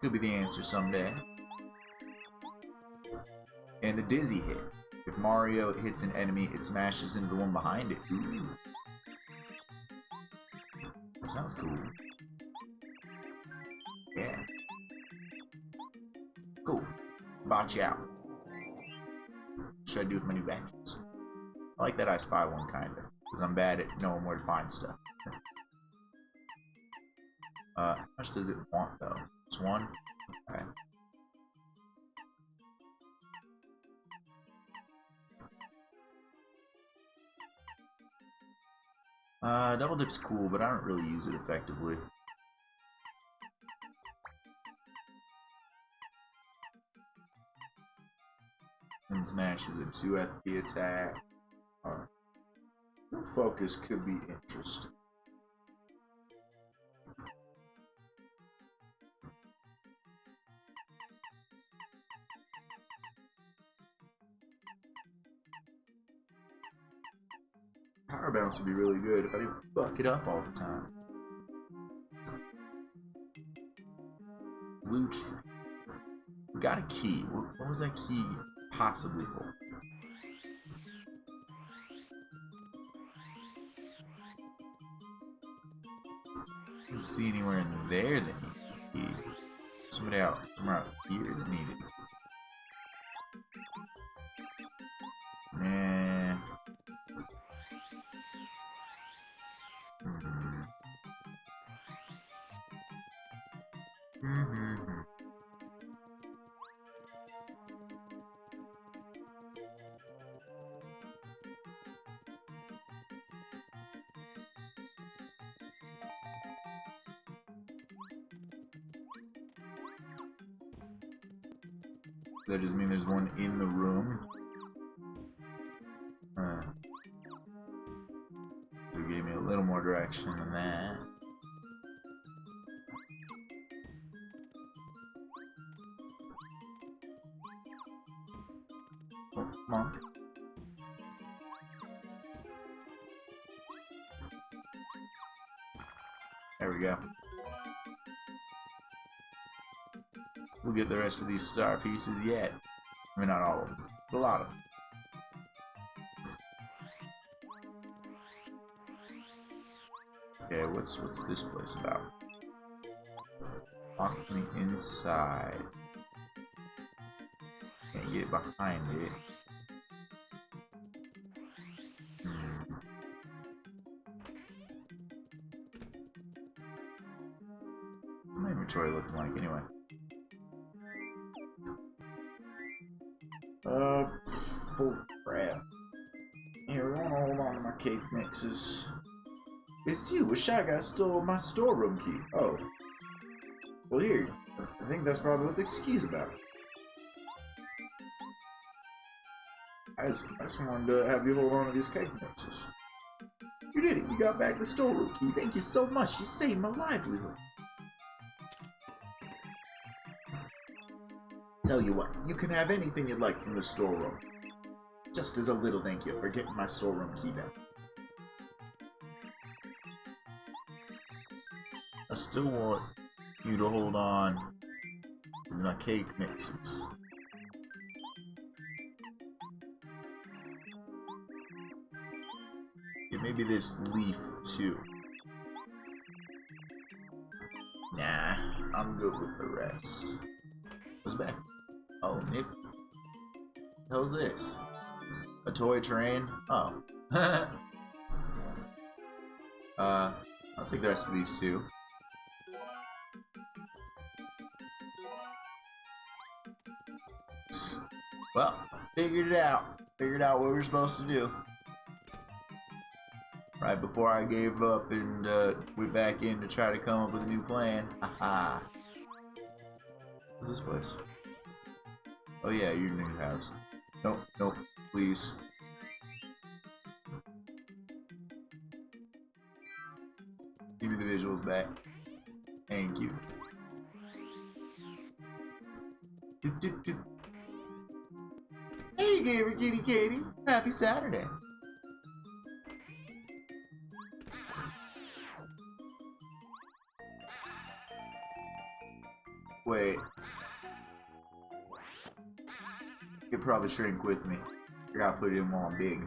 Could be the answer someday. And a dizzy hit. If Mario hits an enemy, it smashes into the one behind it. Ooh. That sounds cool. Yeah. Cool. Botch out. What should I do with my new badges? I like that I spy one kinda, because I'm bad at knowing where to find stuff. How much does it want though? Just one? Okay. Double dip's cool, but I don't really use it effectively. And smash is a 2 FP attack. Focus could be interesting. Power bounce would be really good if I didn't fuck it up all the time. Blue tree. We got a key. What was that key possibly for? Didn't see anywhere in there that needed a key. Somewhere out here that needed a key. Nah. That just mean there's one in the room. You gave me a little more direction than that. Oh, come on. There we go. We'll get the rest of these star pieces yet. I mean, not all of them, but a lot of them. Okay, what's this place about? Walk me inside. Can't get behind it. What's my inventory looking like anyway? Full crap. Here, I wanna hold on to my cake mixes. It's you, a shy guy stole my storeroom key. Oh. Well, here. I think that's probably what this key's about. I just wanted to have you hold on to these cake mixes. You did it. You got back the storeroom key. Thank you so much. You saved my livelihood. Tell you what, you can have anything you'd like from the storeroom. Just as a little thank you for getting my storeroom key back. I still want you to hold on to my cake mixes. Yeah, maybe this leaf too. Nah, I'm good with the rest. What's back? Oh, nifty. What the hell's this? A toy train? Oh. I'll take the rest of these two. Well, figured it out. Figured out what we were supposed to do. Right before I gave up and went back in to try to come up with a new plan. Haha. What's this place? Oh yeah, your new house. Nope, nope, please. Give me the visuals back. Thank you. Doop, doop, doop. Hey, gamer kitty Katie. Happy Saturday. Wait. You could probably shrink with me. I gotta put it in while I'm big.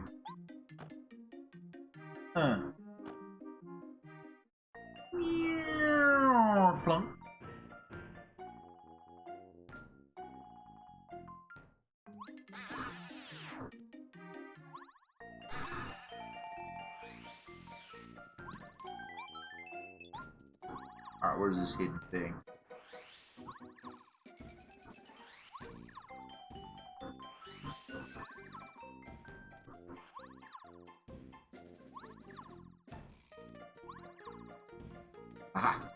Huh. Plunk. Alright, where's this hidden thing? Aha!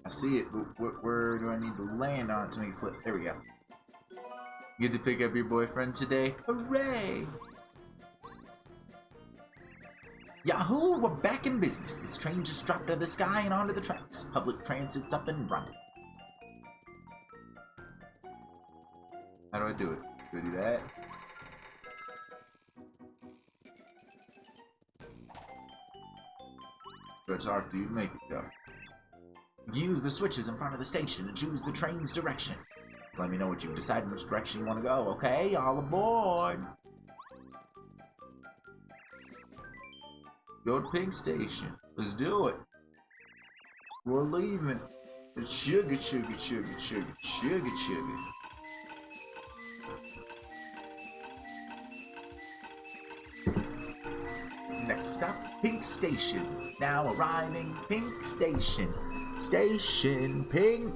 I see it, but where do I need to land on it to make it flip? There we go. You get to pick up your boyfriend today? Hooray! Yahoo! We're back in business. This train just dropped out of the sky and onto the tracks. Public transit's up and running. How do I do it? Do I do that? So it's hard to make it go. Use the switches in front of the station to choose the train's direction. So let me know what you've decided which direction you want to go, okay? All aboard! Go to Pink Station. Let's do it. We're leaving. It's sugar, sugar, sugar, sugar, sugar, sugar. Next stop, Pink Station. Now arriving, Pink Station. Station Pink.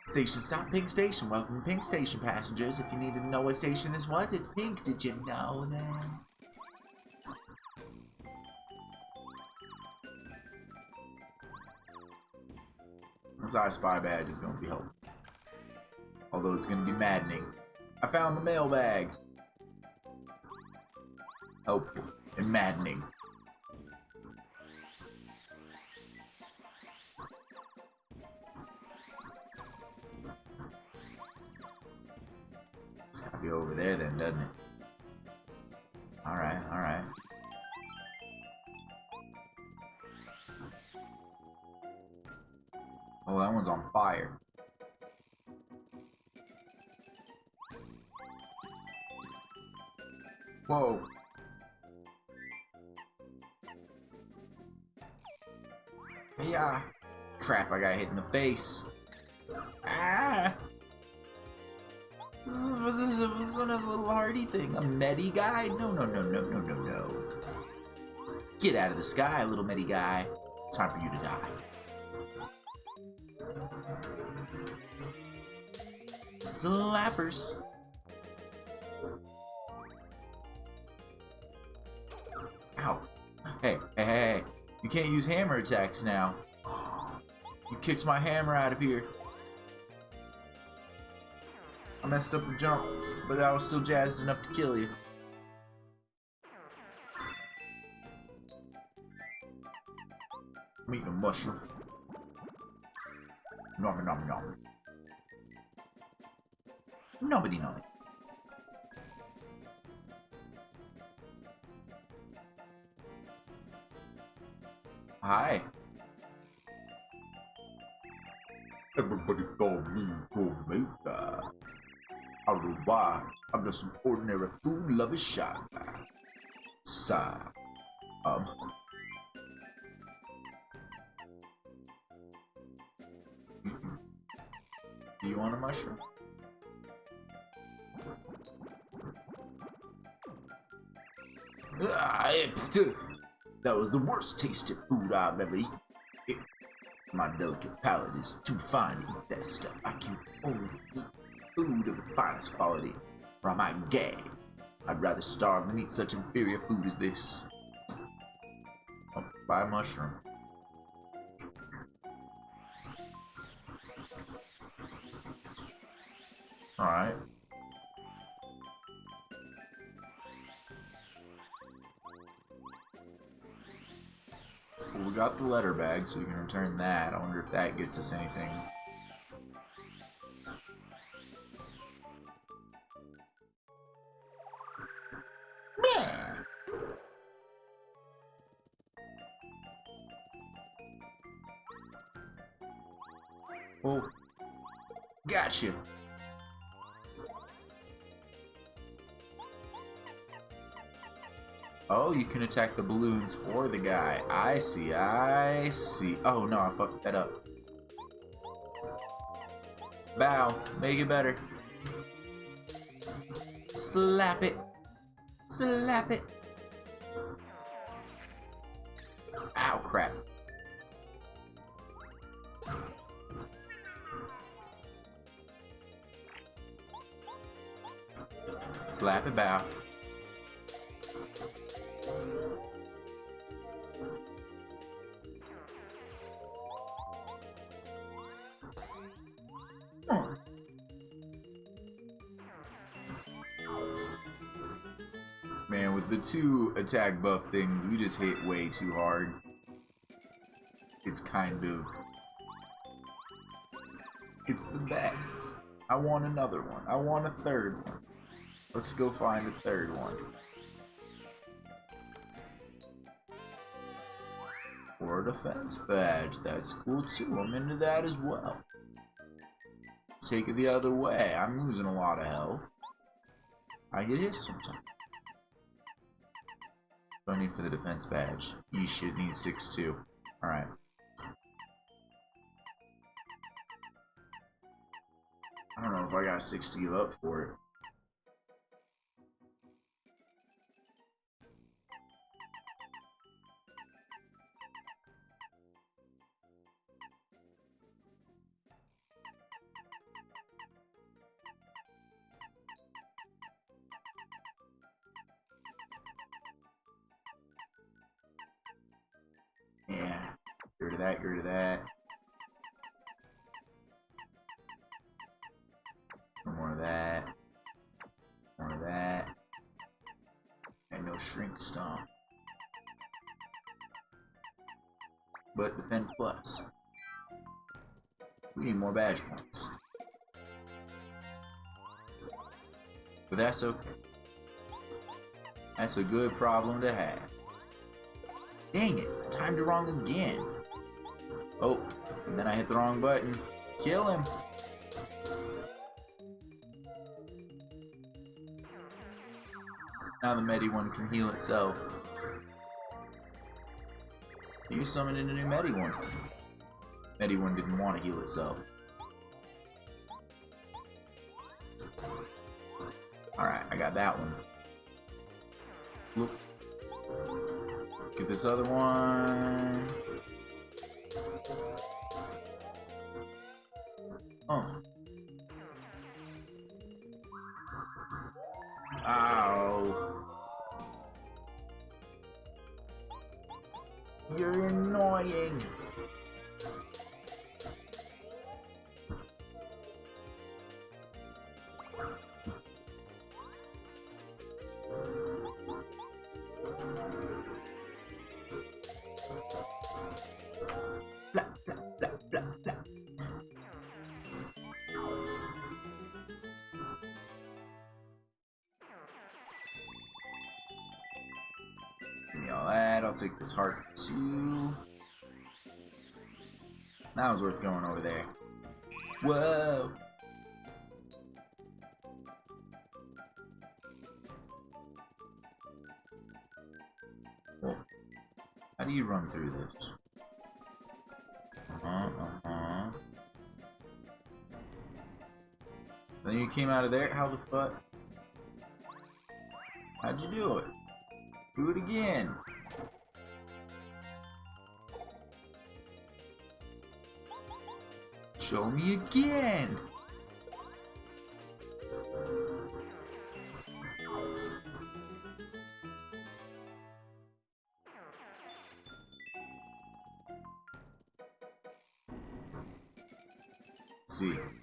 Station stop, Pink Station. Welcome to Pink Station, passengers. If you needed to know what station this was, it's Pink. Did you know that? This I Spy badge is gonna be helpful. Although it's gonna be maddening. I found the mailbag. Helpful and maddening. It's gotta be over there then, doesn't it? Alright, alright. Oh, that one's on fire. Whoa. Yeah. Crap, I got hit in the face. Ah! This one has a little hardy thing. A Medi guy? No, no, no, no, no, no, no. Get out of the sky, little Medi guy. It's time for you to die. Slappers. Ow. Hey, hey, hey, hey. You can't use hammer attacks now. You kicked my hammer out of here. I messed up the jump, but I was still jazzed enough to kill you. I'm eating a mushroom. Nom nom nom. Nobody knows. Hi. Everybody call me Omega. I don't know why. I'm just an ordinary food loving shot. Sigh. Do you want a mushroom? That was the worst tasting food I've ever eaten. My delicate palate is too fine to eat that stuff. I can only eat food of the finest quality, or I might gag. I'd rather starve than eat such inferior food as this. Oh, buy a mushroom. Alright. Well, we got the letter bag, so we can return that. I wonder if that gets us anything. Oh, gotcha. Oh, you can attack the balloons or the guy. I see, I see. Oh no, I fucked that up. Bow, make it better. Slap it. Slap it. Ow, crap. Slap it, bow. Man, with the two attack buff things, we just hit way too hard. It's kind of... It's the best. I want another one. I want a third one. Let's go find a third one. Or a defense badge. That's cool too. I'm into that as well. Take it the other way. I'm losing a lot of health. I get hit sometimes. What do I need for the defense badge? You should need 6-2. Alright. I don't know if I got 6 to give up for it. Yeah, get rid of that, get rid of that. but defend plus. We need more badge points. But that's okay. That's a good problem to have. Dang it, I timed it wrong again. Oh, and then I hit the wrong button. Kill him. Now the Medi one can heal itself. You summoned in a new Medi one. Medi one didn't want to heal itself. Alright, I got that one. Whoop. Get this other one. Oh. Ow. You're annoying. Blah, blah, blah, blah, blah. Give me all that. I'll take this heart too. That was worth going over there. Whoa. Whoa. How do you run through this? Then you came out of there? How the fuck? How'd you do it? Do it again. Show me again.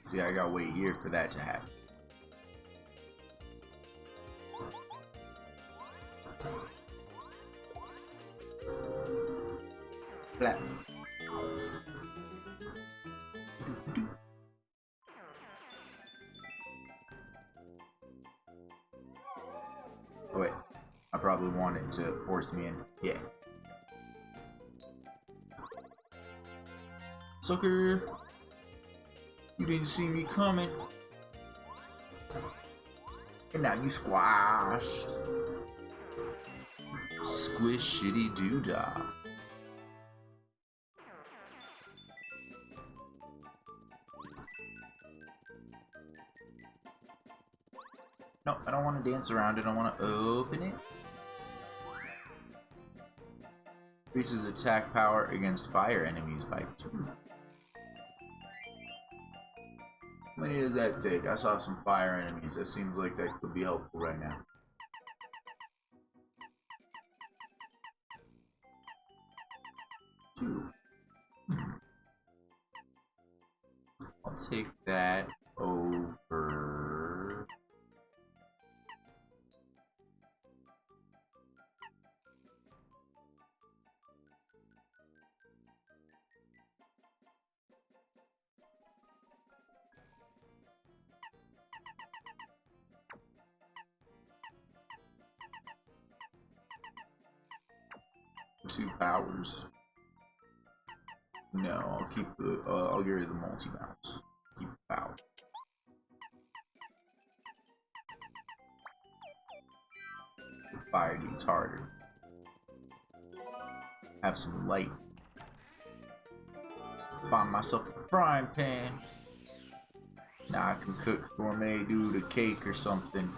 See, I gotta wait here for that to happen. Blah. Oh wait, I probably wanted to force me in. Yeah. Sucker! You didn't see me coming. And now you squashed. Squishity doo-dah. No, I don't want to dance around it. I want to open it. Increases attack power against fire enemies by 2. How many does that take? I saw some fire enemies. That seems like that could be helpful right now. Two. I'll take that over. Two powers. No, I'll keep the. I'll get rid of the multi bounce. Keep the power. The fire dude's harder. Have some light. Find myself a frying pan. Now I can cook gourmet dude a cake or something.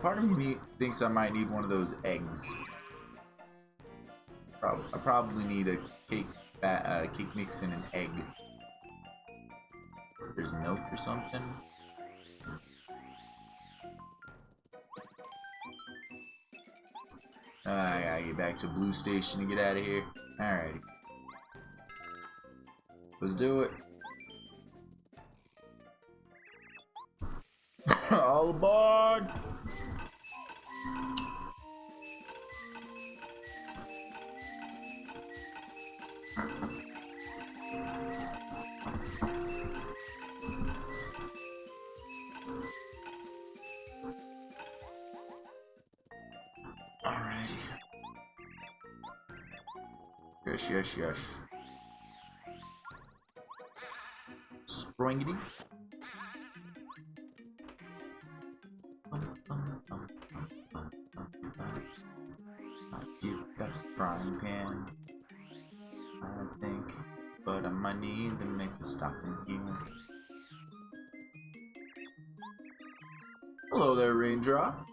Part of me thinks I might need one of those eggs. I probably need a cake mix and an egg. There's milk or something. I gotta get back to Blue Station to get out of here. Alrighty. Let's do it. All aboard! energy. Yes, yes, yes. Springity. You've got a frying pan, I think, but I might need to make a stop in here. Hello there, Raindrop.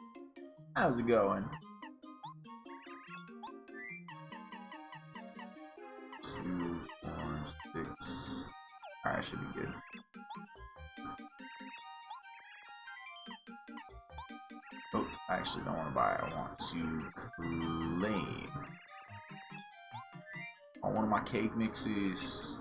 How's it going? 2, 4, 6. Alright, should be good. Oh, I actually don't want to buy. I want to claim. I want one of my cake mixes.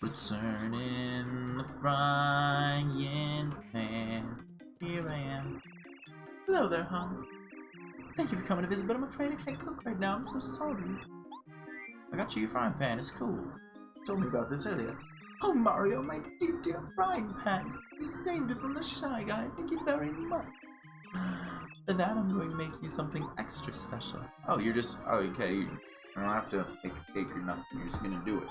Return in the frying pan. Here I am. Hello there, hon. Thank you for coming to visit, but I'm afraid I can't cook right now. I'm so sorry. I got you your frying pan. It's cool. You told me about this earlier. Oh, Mario, my dear, dear frying pan. You saved it from the Shy Guys. Thank you very much. For that, I'm going to make you something extra special. Oh, you're just... Oh, okay. You don't have to make a cake or nothing. You're just going to do it.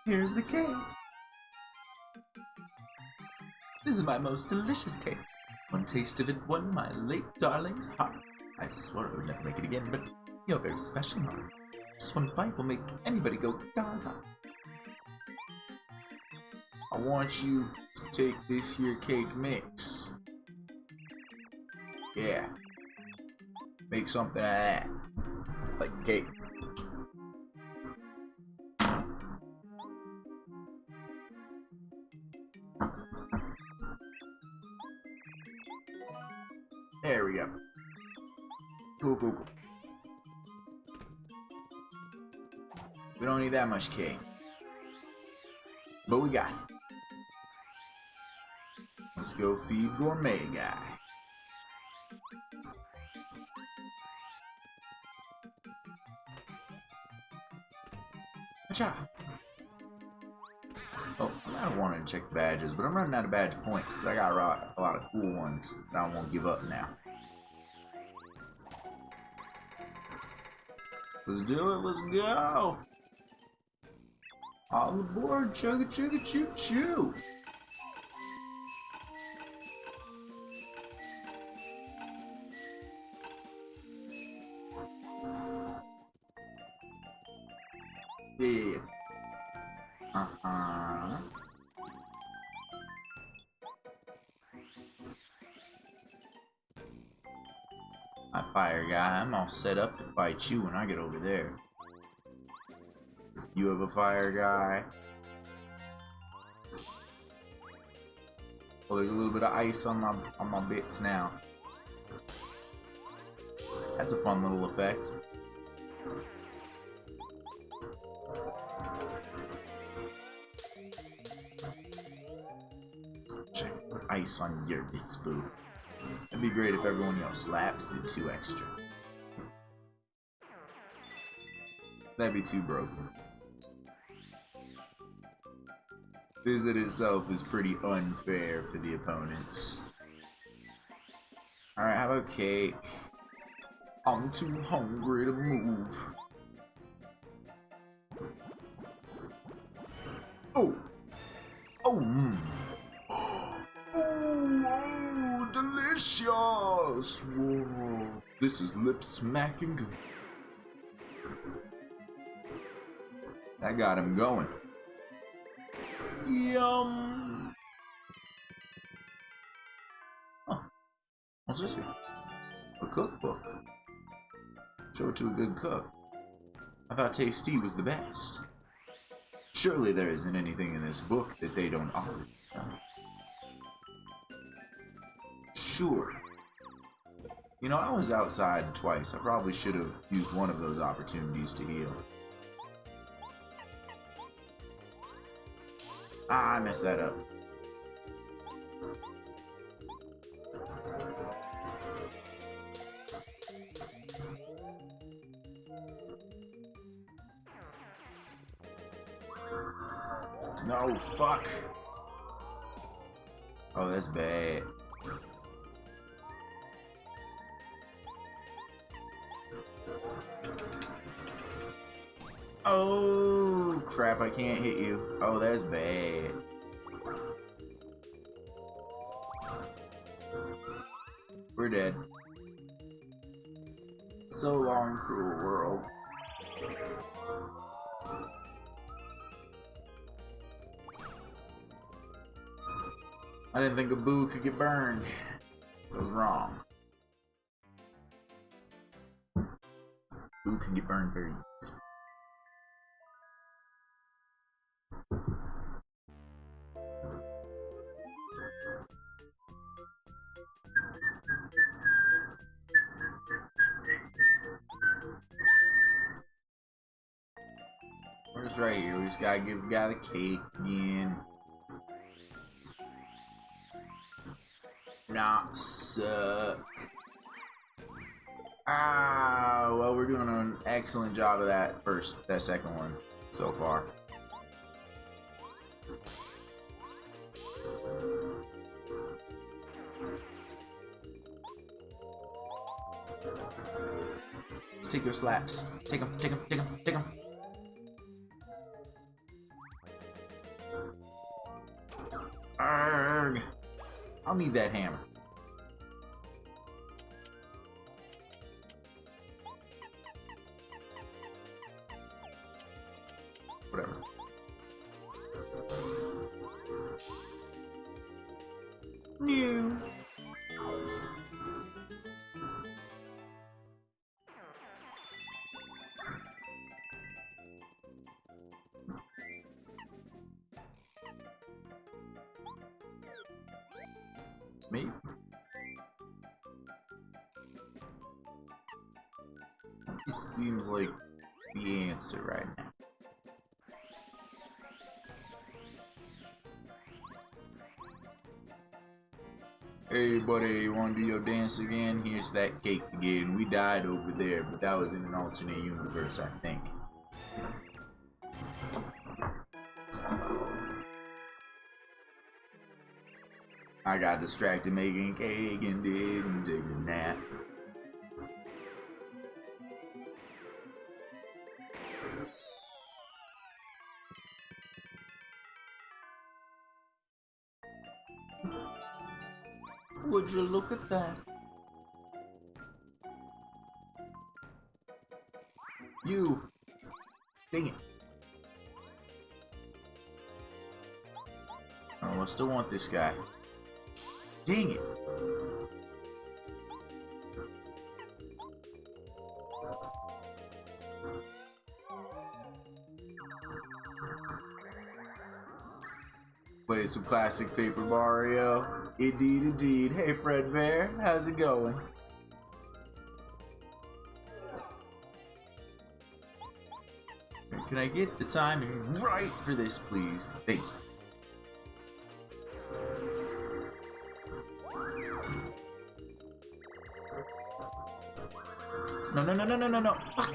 Here's the cake. This is my most delicious cake. One taste of it won my late darling's heart. I swore I would never make it again, but you're very special, Mom. Just one bite will make anybody go gaga. I want you to take this here cake mix. Yeah. Make something out of that. Like cake. There we go. Cool, cool, cool. We don't need that much cake. But we got it. Let's go feed Gourmet Guy. Acha! Oh, I wanted to check the badges, but I'm running out of badge points because I got a lot of cool ones that I won't give up now. Let's do it, let's go! All aboard, chugga chugga choo choo! Yeah. Uh-huh. My fire guy, I'm all set up to fight you when I get over there. You have a fire guy. Oh, there's a little bit of ice on my bits now. That's a fun little effect. Put ice on your bits, boo. It'd be great if everyone else slaps did 2 extra. That'd be too broken. Visit itself is pretty unfair for the opponents. Alright, how about cake? I'm too hungry to move. Oh! Oh! Oh, delicious! Whoa, this is lip smacking good. That got him going. Yum! Huh. What's this here? A cookbook. Show it to a good cook. I thought Tasty was the best. Surely there isn't anything in this book that they don't already know. Sure. You know, I was outside twice. I probably should have used one of those opportunities to heal. Ah, I messed that up. No, fuck. Oh, that's bad. Oh, crap, I can't hit you. Oh, that's bad. We're dead. So long, cruel world. I didn't think a Boo could get burned. So I was wrong. Boo can get burned very easily. We're just right here. We just gotta give the guy the cake again. Not suck. Ah, well, we're doing an excellent job of that second one so far. Just take your slaps. Take them, take them, take them, take them. Arrgh. I'll need that hammer. Whatever. New. Me? He seems like the answer right now. Hey buddy, you wanna do your dance again? Here's that cake again. We died over there, but that was in an alternate universe, I think. I got distracted making cake and didn't take a nap. Would you look at that? You! Dang it. Oh, I still want this guy. Dang it! Play some classic Paper Mario. Indeed, indeed. Hey, Fredbear, how's it going? Can I get the timing right for this, please? Thank you. No, no, no, no, no, no, no. Fuck.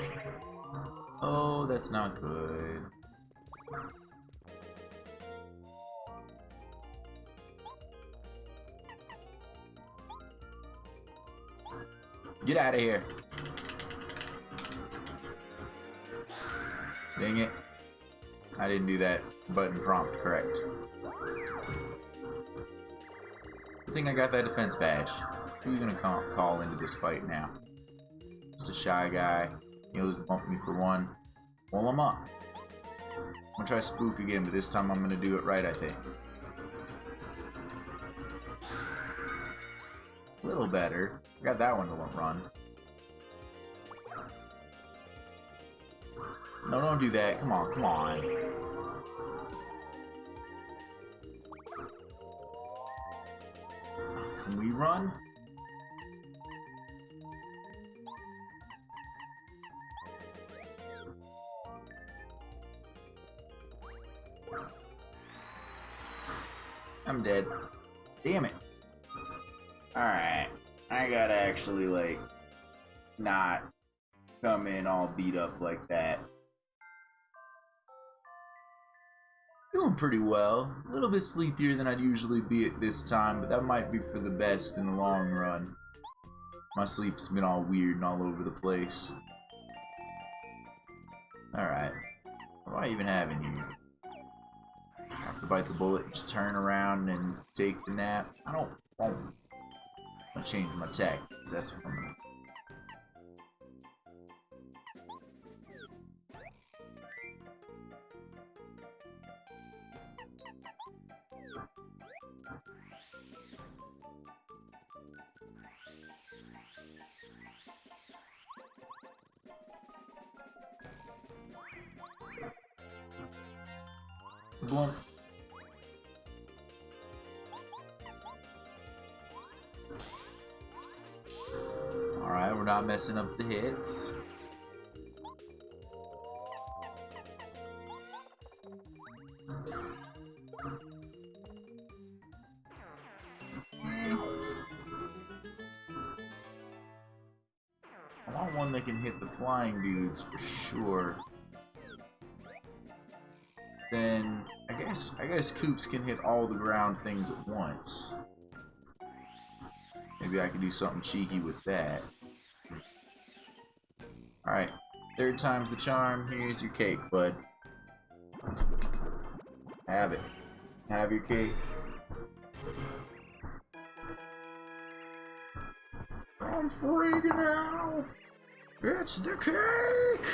Oh, that's not good. Get out of here. Dang it. I didn't do that button prompt correct. I think I got that defense badge. Who are you gonna call into this fight now? Just a shy guy. He'll just bump me for one. Well, I'm up. I'm gonna try Spook again, but this time I'm gonna do it right, I think. A little better. I got that one to run. No, don't do that. Come on, come on. Can we run? I'm dead. Damn it. Alright. I gotta actually, like, not come in all beat up like that. Doing pretty well. A little bit sleepier than I'd usually be at this time, but that might be for the best in the long run. My sleep's been all weird and all over the place. Alright. What do I even have in here? I have to bite the bullet, just turn around and take the nap. I don't want to change my tactics. That's what I'm gonna. Blunt. Alright, we're not messing up the hits. I want one that can hit the flying dudes for sure. Then I guess Koops can hit all the ground things at once. Maybe I can do something cheeky with that. Alright, third time's the charm. Here's your cake, bud. Have it. Have your cake. I'm freaking out! It's the cake!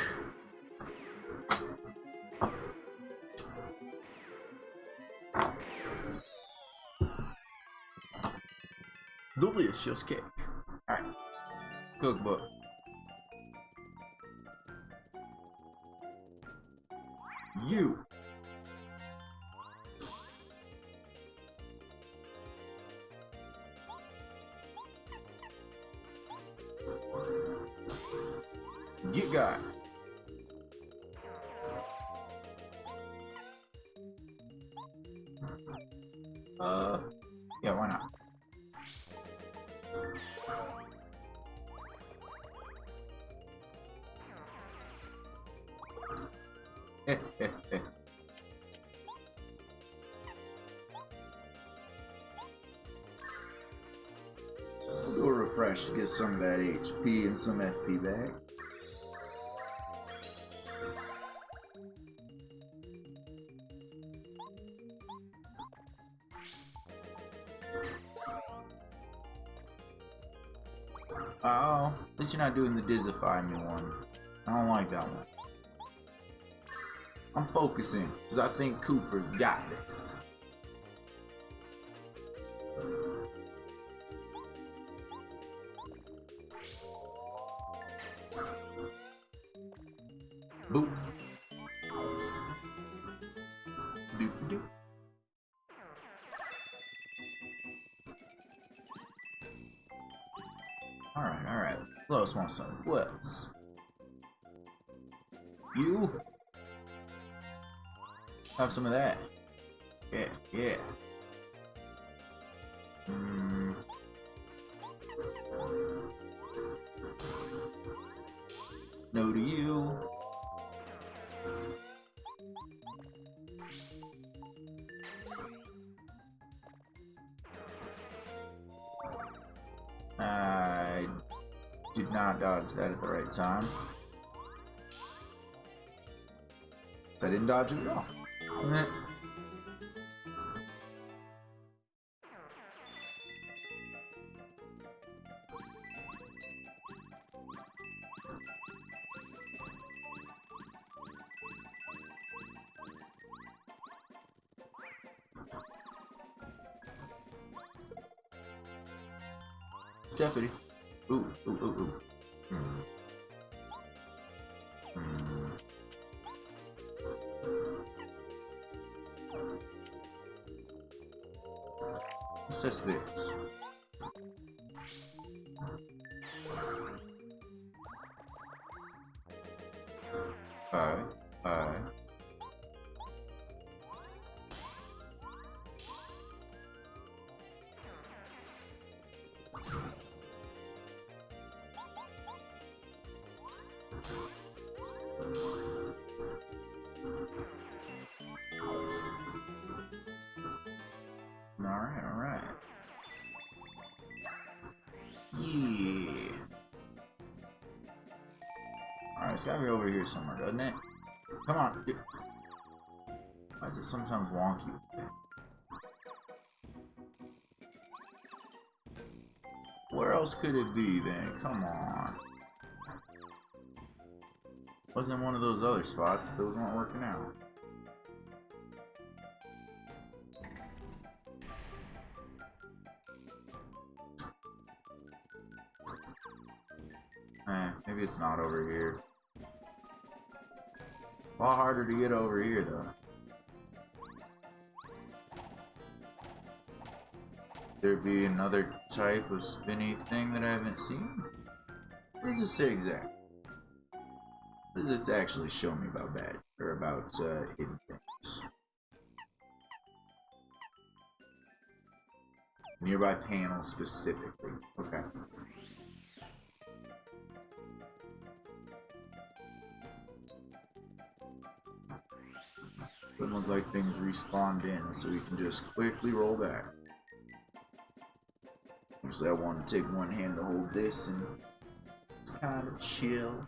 Delicious cake. Alright. Cookbook. You. Get guy. Yeah, why not? We'll refresh to get some of that HP and some FP back. Oh, at least you're not doing the Dizzify me one. I don't like that one. I'm focusing, because I think Cooper's got this. Boop. Doop doop. Alright, alright. Close one, son. Who else? You? Have some of that. Yeah, yeah. No to you. I did not dodge that at the right time. I didn't dodge it at all. Deputy. Ooh, ooh, ooh, ooh. What's this? Alright. Yeah. Alright, it's gotta be over here somewhere, doesn't it? Come on. Why is it sometimes wonky? Where else could it be then? Come on. Wasn't one of those other spots. Those weren't working out. Maybe it's not over here. A lot harder to get over here though. There be another type of spinny thing that I haven't seen? What does this say exactly? What does this actually show me about bad or about hidden things? Nearby panels specifically. Okay. Doesn't look like things respawned in, so we can just quickly roll back. Usually I want to take one hand to hold this and just kind of chill.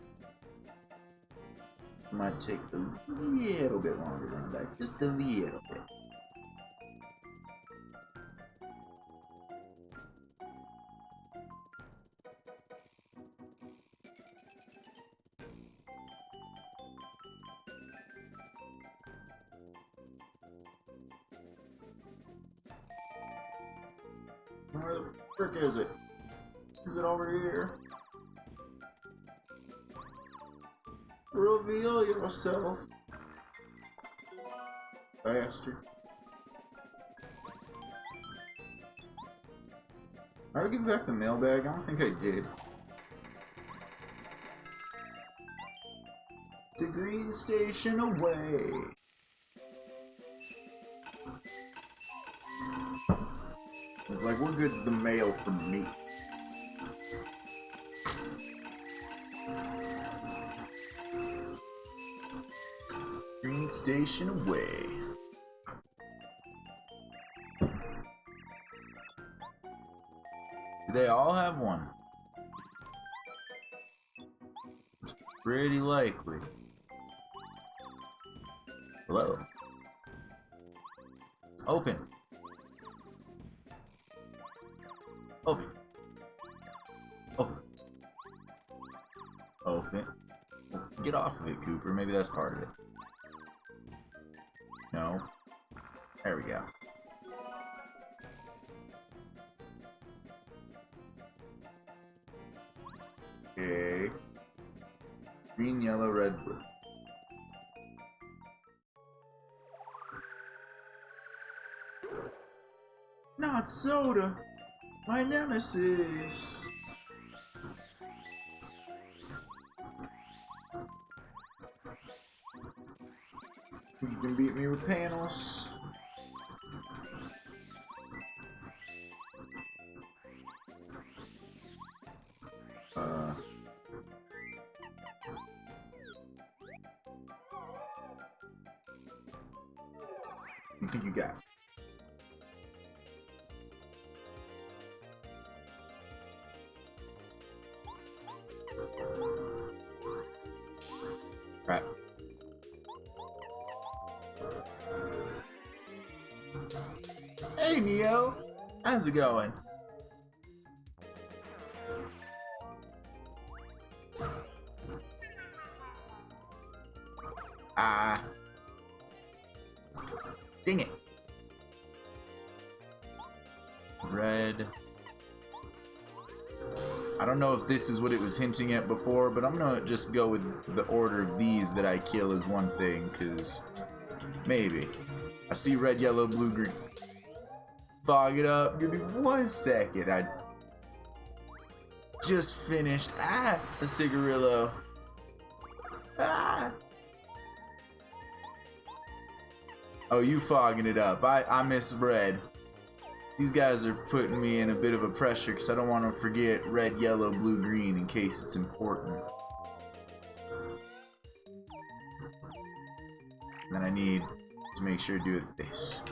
Might take a little bit longer to run back, just a little bit. Where the frick is it? Is it over here? Reveal yourself, bastard. Did I give back the mailbag? I don't think I did. To Green Station away. It's like, what good's the mail from me? Green Station away. Do they all have one? It's pretty likely. Hello. Open. Open. Open. Open. Get off of it, Cooper. Maybe that's part of it. No. There we go. Okay. Green, yellow, red, blue. Not soda! My nemesis! You can beat me with panels. What do you think you got? Right. Hey Neo, how's it going? Dang it. Red. I don't know if this is what it was hinting at before, but I'm gonna just go with the order of these that I kill as one thing, because maybe. I see red, yellow, blue, green. Fog it up. Give me 1 second. I just finished. A cigarillo. Oh, you fogging it up. I misread. These guys are putting me in a bit of a pressure because I don't want to forget red, yellow, blue, green in case it's important. And then I need to make sure to do it this.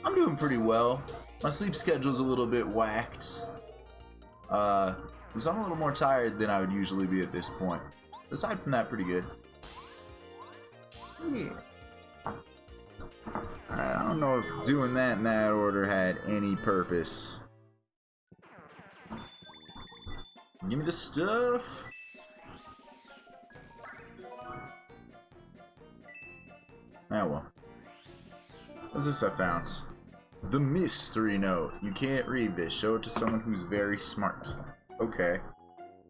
I'm doing pretty well. My sleep schedule's a little bit whacked. So I'm a little more tired than I would usually be at this point. Aside from that, pretty good. Yeah. I don't know if doing that in that order had any purpose. Give me the stuff. Ah, well. What's this I found? The mystery note. You can't read this. Show it to someone who's very smart. Okay.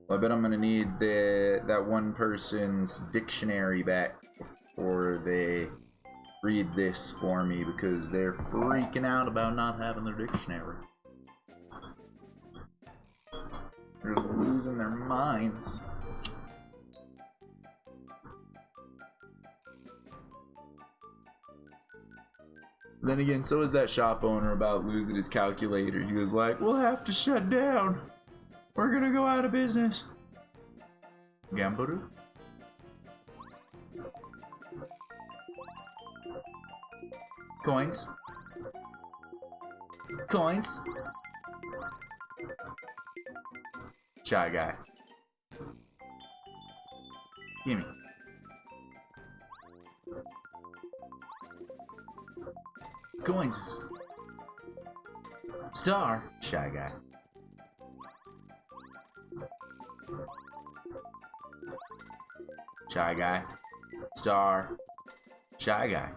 Well, I bet I'm gonna need that one person's dictionary back before they read this for me, because they're freaking out about not having their dictionary. They're just losing their minds. Then again, so is that shop owner about losing his calculator. He was like, we'll have to shut down. We're gonna go out of business. Gamburu? Coins. Coins. Shy guy. Gimme. Coins. Star. Shy guy. Shy guy. Star. Shy guy.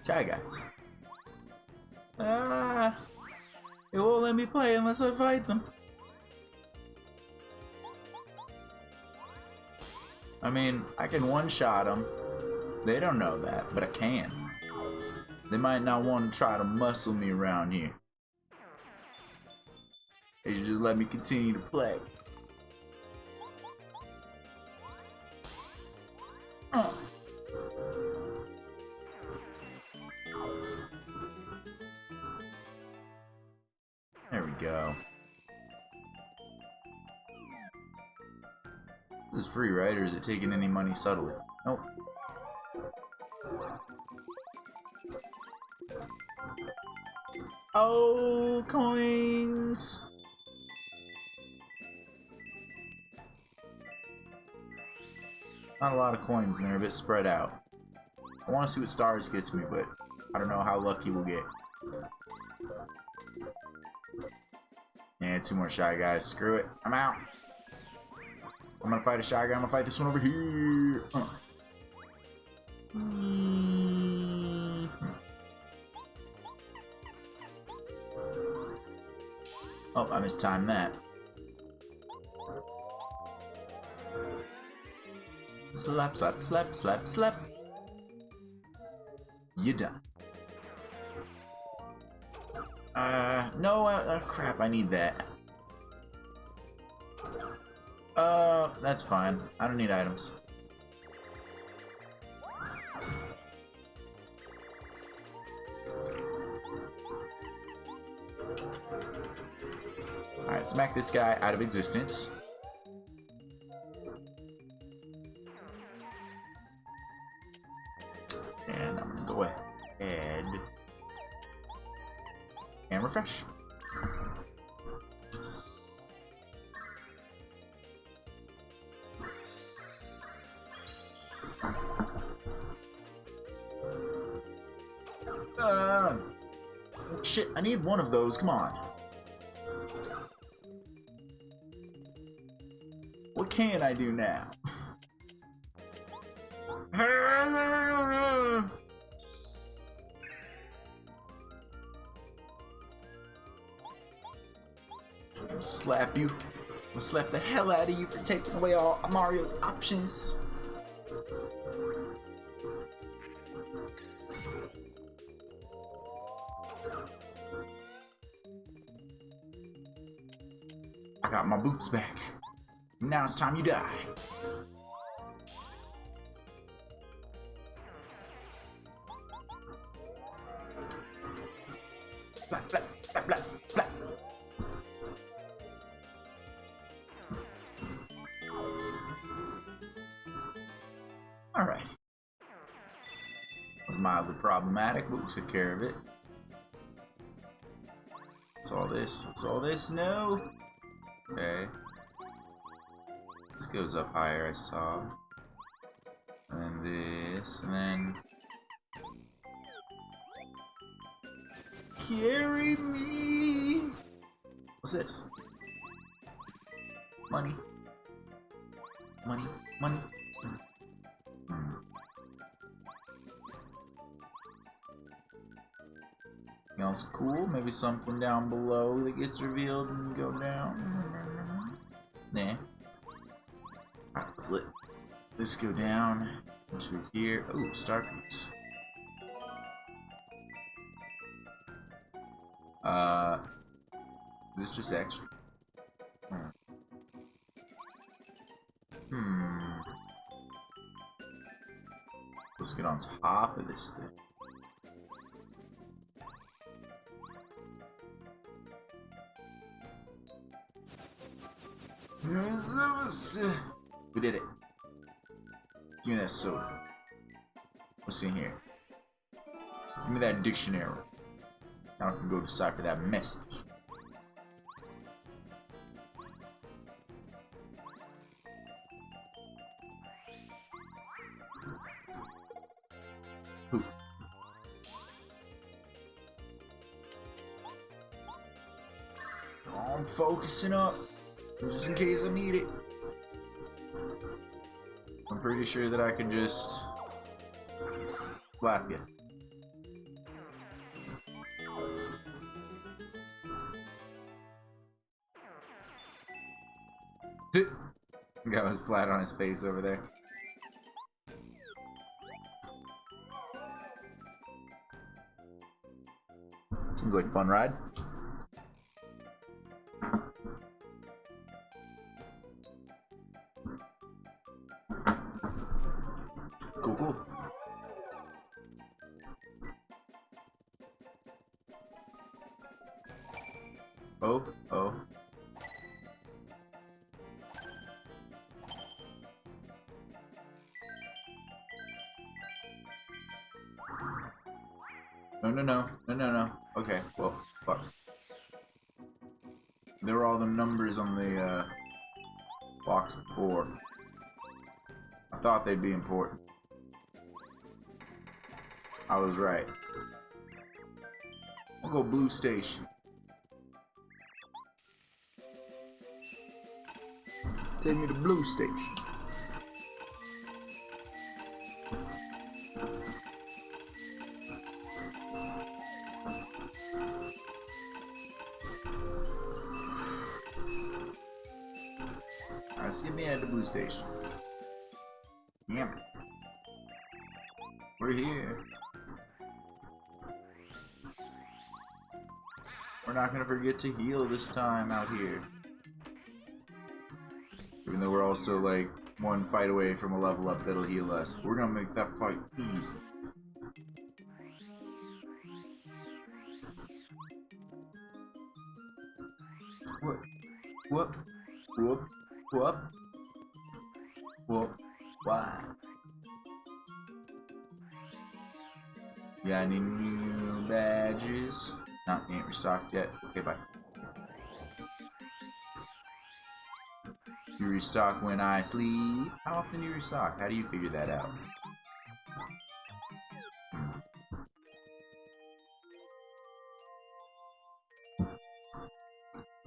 Shy guys. It won't let me play unless I fight them. I mean, I can one-shot them. They don't know that, but I can. They might not want to try to muscle me around here. They just let me continue to play. There we go. This is free, right? Or is it taking any money subtly? Nope. Oh, coins! Not a lot of coins, and they're a bit spread out. I want to see what stars gets me, but I don't know how lucky we'll get. Yeah, 2 more shy guys. Screw it. I'm out. I'm gonna fight a shy guy. I'm gonna fight this one over here. Oh, I mistimed that. Slap, slap, slap, slap, slap. You done. No, crap, I need that. That's fine. I don't need items. Alright, smack this guy out of existence. And I'm gonna go ahead and refresh. Shit, I need one of those, come on. What can I do now? I'll slap you. I'll slap the hell out of you for taking away all Mario's options. I got my boots back. Now it's time you die. Blah, blah, blah, blah, blah. All right. Was mildly problematic, but we took care of it. What's all this? What's all this? No. Okay. This goes up higher, I saw. And then this, and then... Carry me! What's this? Money. Money. Money. Hmm. Anything else cool? Maybe something down below that gets revealed and go down? Nah. Alright, let's let this go down into here. Ooh, star piece. Is this just extra? Let's get on top of this thing. We did it. Give me that soda. What's in here? Give me that dictionary. Now I can go decipher that message. Who? Oh, I'm focusing up. Just in case I need it. I'm pretty sure that I can just slap you. Guy was flat on his face over there. Seems like a fun ride. Cool, cool. Oh, oh. No. Okay, well, fuck. There were all the numbers on the box before. I thought they'd be important. I was right. I'll go Blue Station. Take me to Blue Station. Alright, see me at the Blue Station. Damn it. We're here. We're not gonna forget to heal this time out here. Even though we're also like one fight away from a level up that'll heal us. We're gonna make that fight easy. What? Whoop. Whoop. Whoop. Whoop. Why? Got any new badges? No, ain't restocked yet. Okay, bye. You restock when I sleep? How often do you restock? How do you figure that out?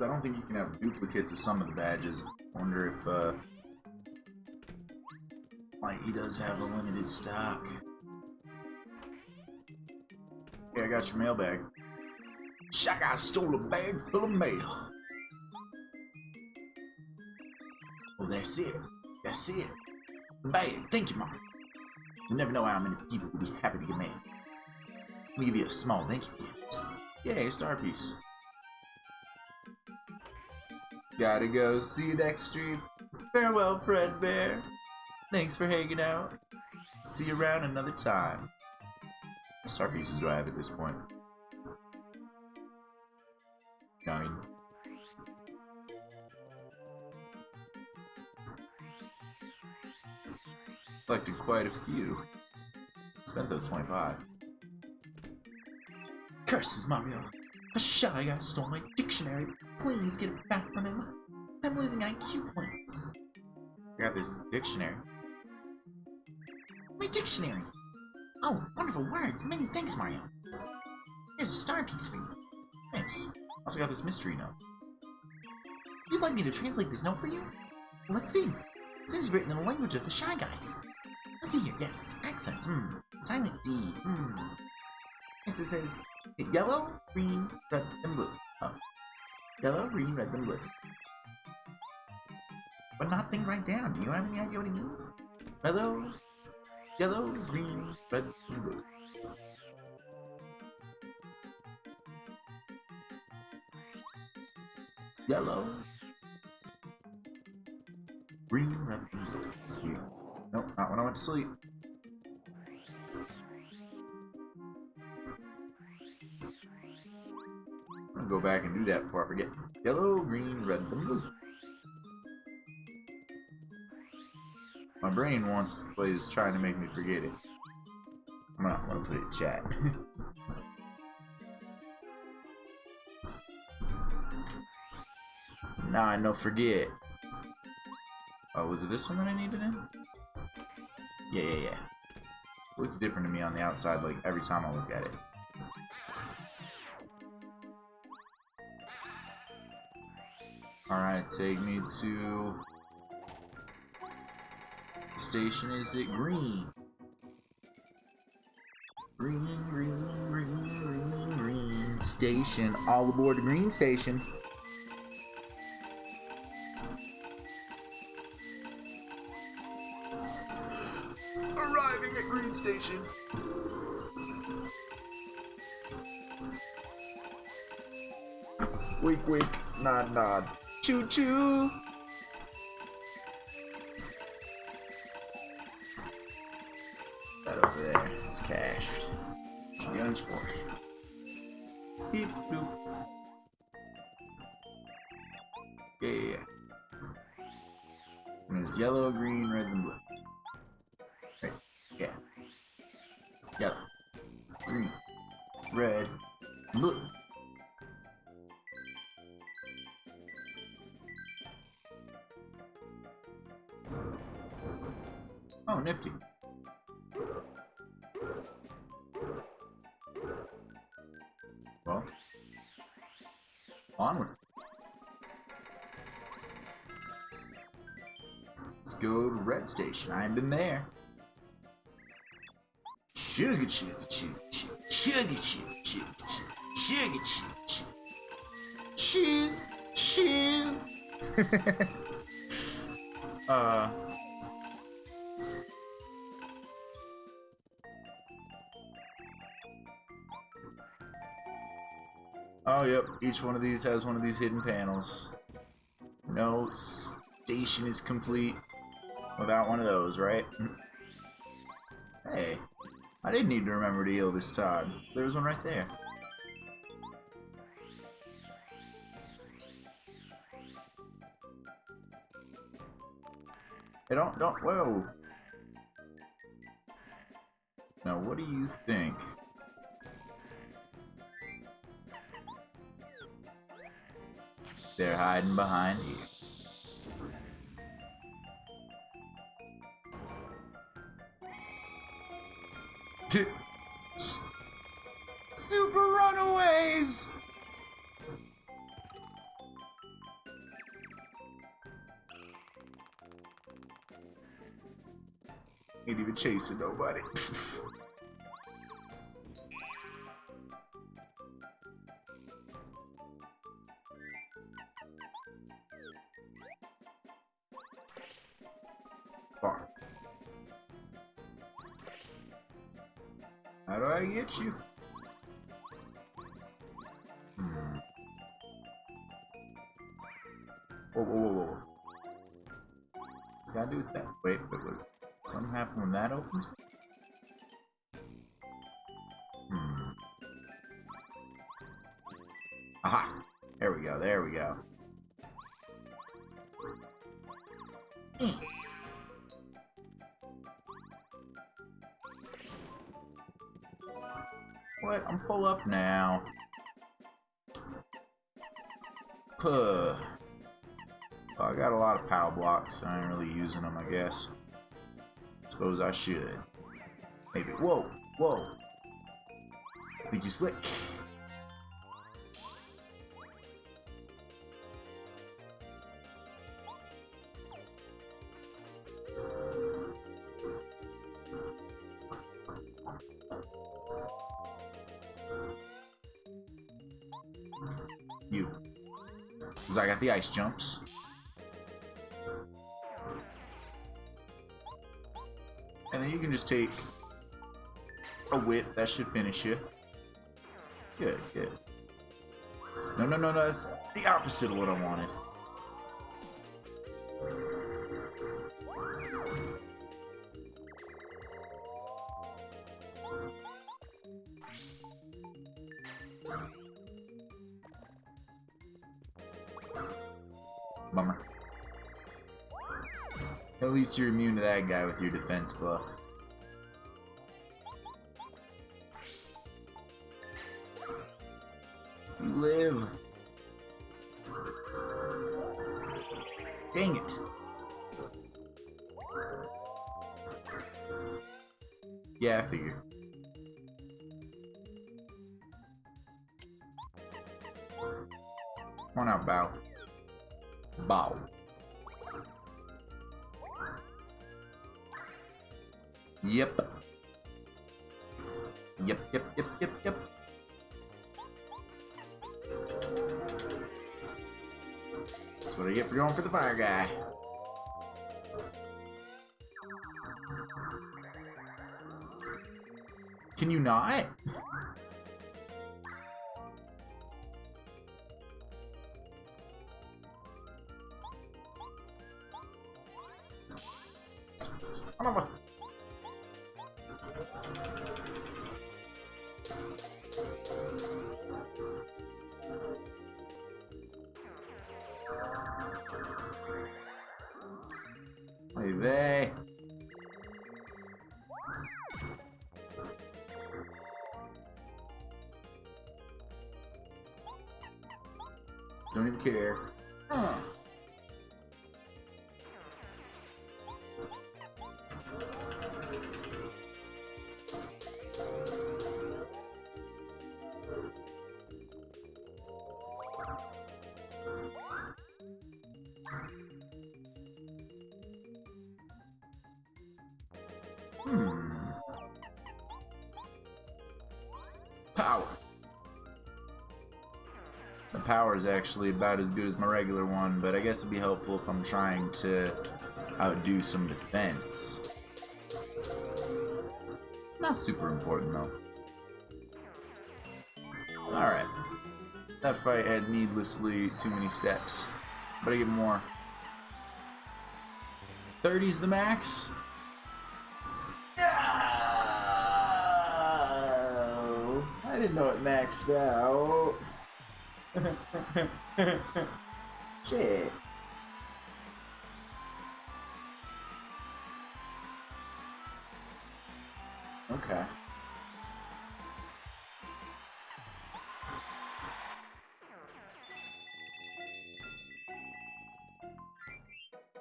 I don't think you can have duplicates of some of the badges. I wonder if, like, he does have a limited stock. Yeah, I got your mailbag. Shy Guy stole a bag full of mail. Well, that's it. That's it. Bad. Thank you, Mom. You never know how many people will be happy to get mail. Let me give you a small thank you gift. Yay, star piece. Gotta go see Dextry. Farewell, Fredbear. Thanks for hanging out. See you around another time. What star pieces do I have at this point? 9. Collected quite a few. Spent those 25. Curses, Mario. A Shy Guy stole my dictionary. Please get it back from him. I'm losing IQ points. I got this dictionary. My dictionary! Oh, wonderful words! Many thanks, Mario. Here's a star piece for you. Thanks. Also got this mystery note. You'd like me to translate this note for you? Let's see. It seems written in the language of the Shy Guys. Let's see here. Yes, accents. Silent D. Yes, it says yellow, green, red, and blue. Oh. Yellow, green, red, and blue. But nothing right down. Do you have any idea what it means? Yellow, green, red, and blue. Yellow. Green, red, and blue. Yeah. Nope, not when I went to sleep. I'm gonna go back and do that before I forget. Yellow, green, red, and blue. My brain is trying to make me forget it. I'm gonna put it in chat. Now I know forget. Oh, was it this one that I needed in? Yeah. It looks different to me on the outside, like every time I look at it. Alright, take me to... Station, is it green? Green station. All aboard the green station. Arriving at green station. Wink, wink, nod, nod. Choo choo. That over there is cached. Young sport. Beep boop. Yeah. And there's yellow, green, red, and blue. Right. Yeah. Yellow, green, red, blue. Oh, nifty. Well, onward. Let's go to Red Station. I ain't been there. Sugar choo choo choo. Sugar choo choo choo. Sugar choo choo. Choo choo. Oh, yep. Each one of these has one of these hidden panels. No station is complete without one of those, right? Hey, I didn't need to remember to heal this time. There was one right there. Hey, don't, whoa. Now, what do you think? They're hiding behind you. Super Runaways! Ain't even chasing nobody. Far. How do I get you? Whoa. What's it got to do with that? Wait. Something happened when that opens? Aha! There we go. What? I'm full up now. Puh. Well, I got a lot of POW blocks. I ain't really using them, I guess. Suppose I should. Maybe. Whoa! Whoa! Think you slick? You. Because I got the ice jumps. And then you can just take a whip. That should finish you. Good, good. No, no, no, no. That's the opposite of what I wanted. Bummer. At least you're immune to that guy with your defense buff. You live. Dang it. Yeah, I figured. Come on out, Bow. Bow. Yep. Yep, yep, yep, yep, yep. That's what I get for going for the fire guy. Can you not? Son of a... Oy vey. Don't even care. Power. The power is actually about as good as my regular one, but I guess it'd be helpful if I'm trying to outdo some defense. Not super important though. Alright. That fight had needlessly too many steps. But I get more. 30's the max? No! I didn't know it maxed out. Shit. Okay.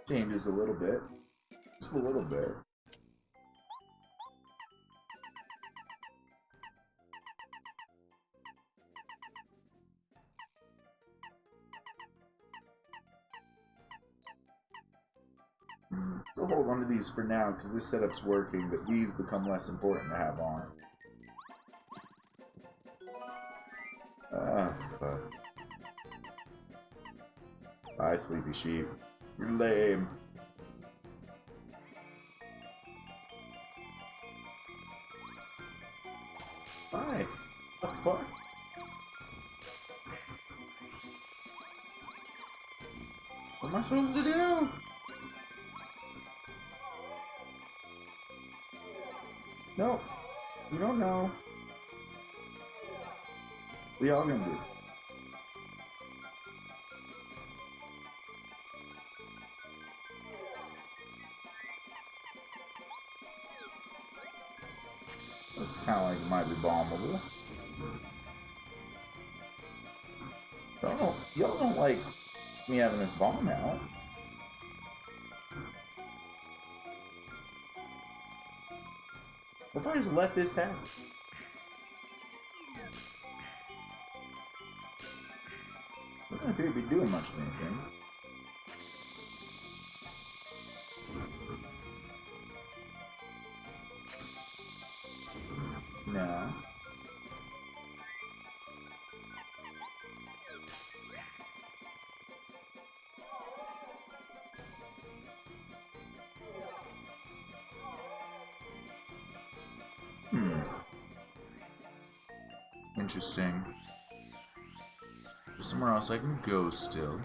Changes a little bit. Just a little bit. So hold on to these for now, because this setup's working, but these become less important to have on. Ah, fuck. Bye, sleepy sheep. You're lame. Bye. The fuck? What am I supposed to do? No, you don't know. What y'all gonna do? Looks kind of like it might be bombable. Y'all don't like me having this bomb out. What if I just let this happen? I don't appear to be doing much of anything. No. Interesting. There's somewhere else I can go still.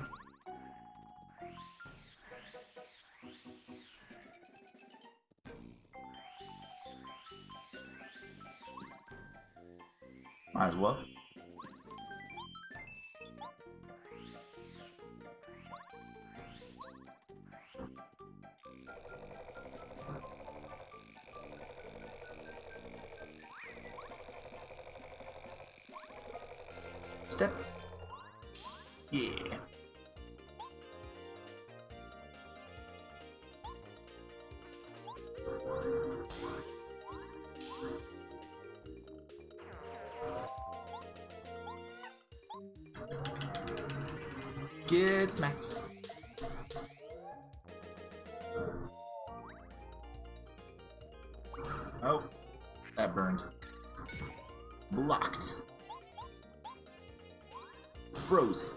Might as well. Step. Yeah. Get smacked. Oh, that burned. Blocked. Frozen.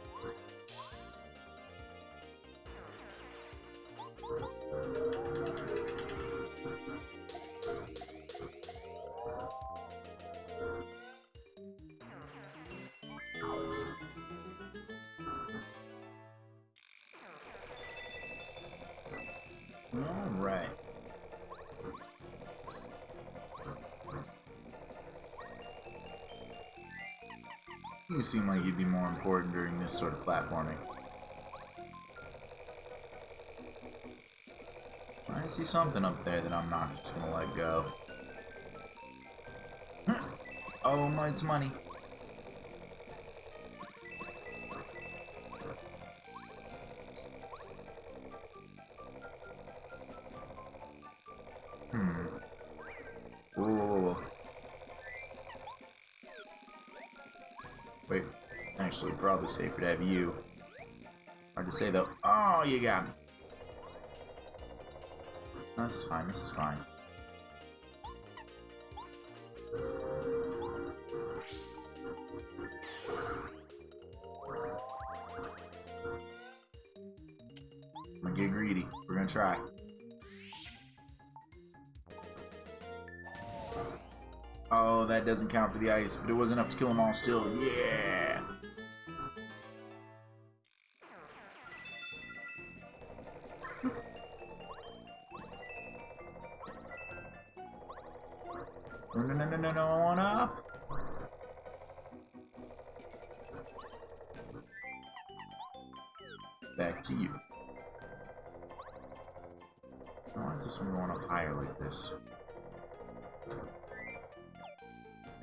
All right. You seem like you'd be more important during this sort of platforming. I see something up there that I'm not just gonna let go. Oh, it's money. Whoa. Wait, actually, probably safer to have you. Hard to say though. Oh, you got me. No, this is fine. This is fine. I'm gonna get greedy. We're gonna try. Oh, that doesn't count for the ice, but it was enough to kill them all still. Yeah! No, I want up! Back to you. Why is this one going up higher like this?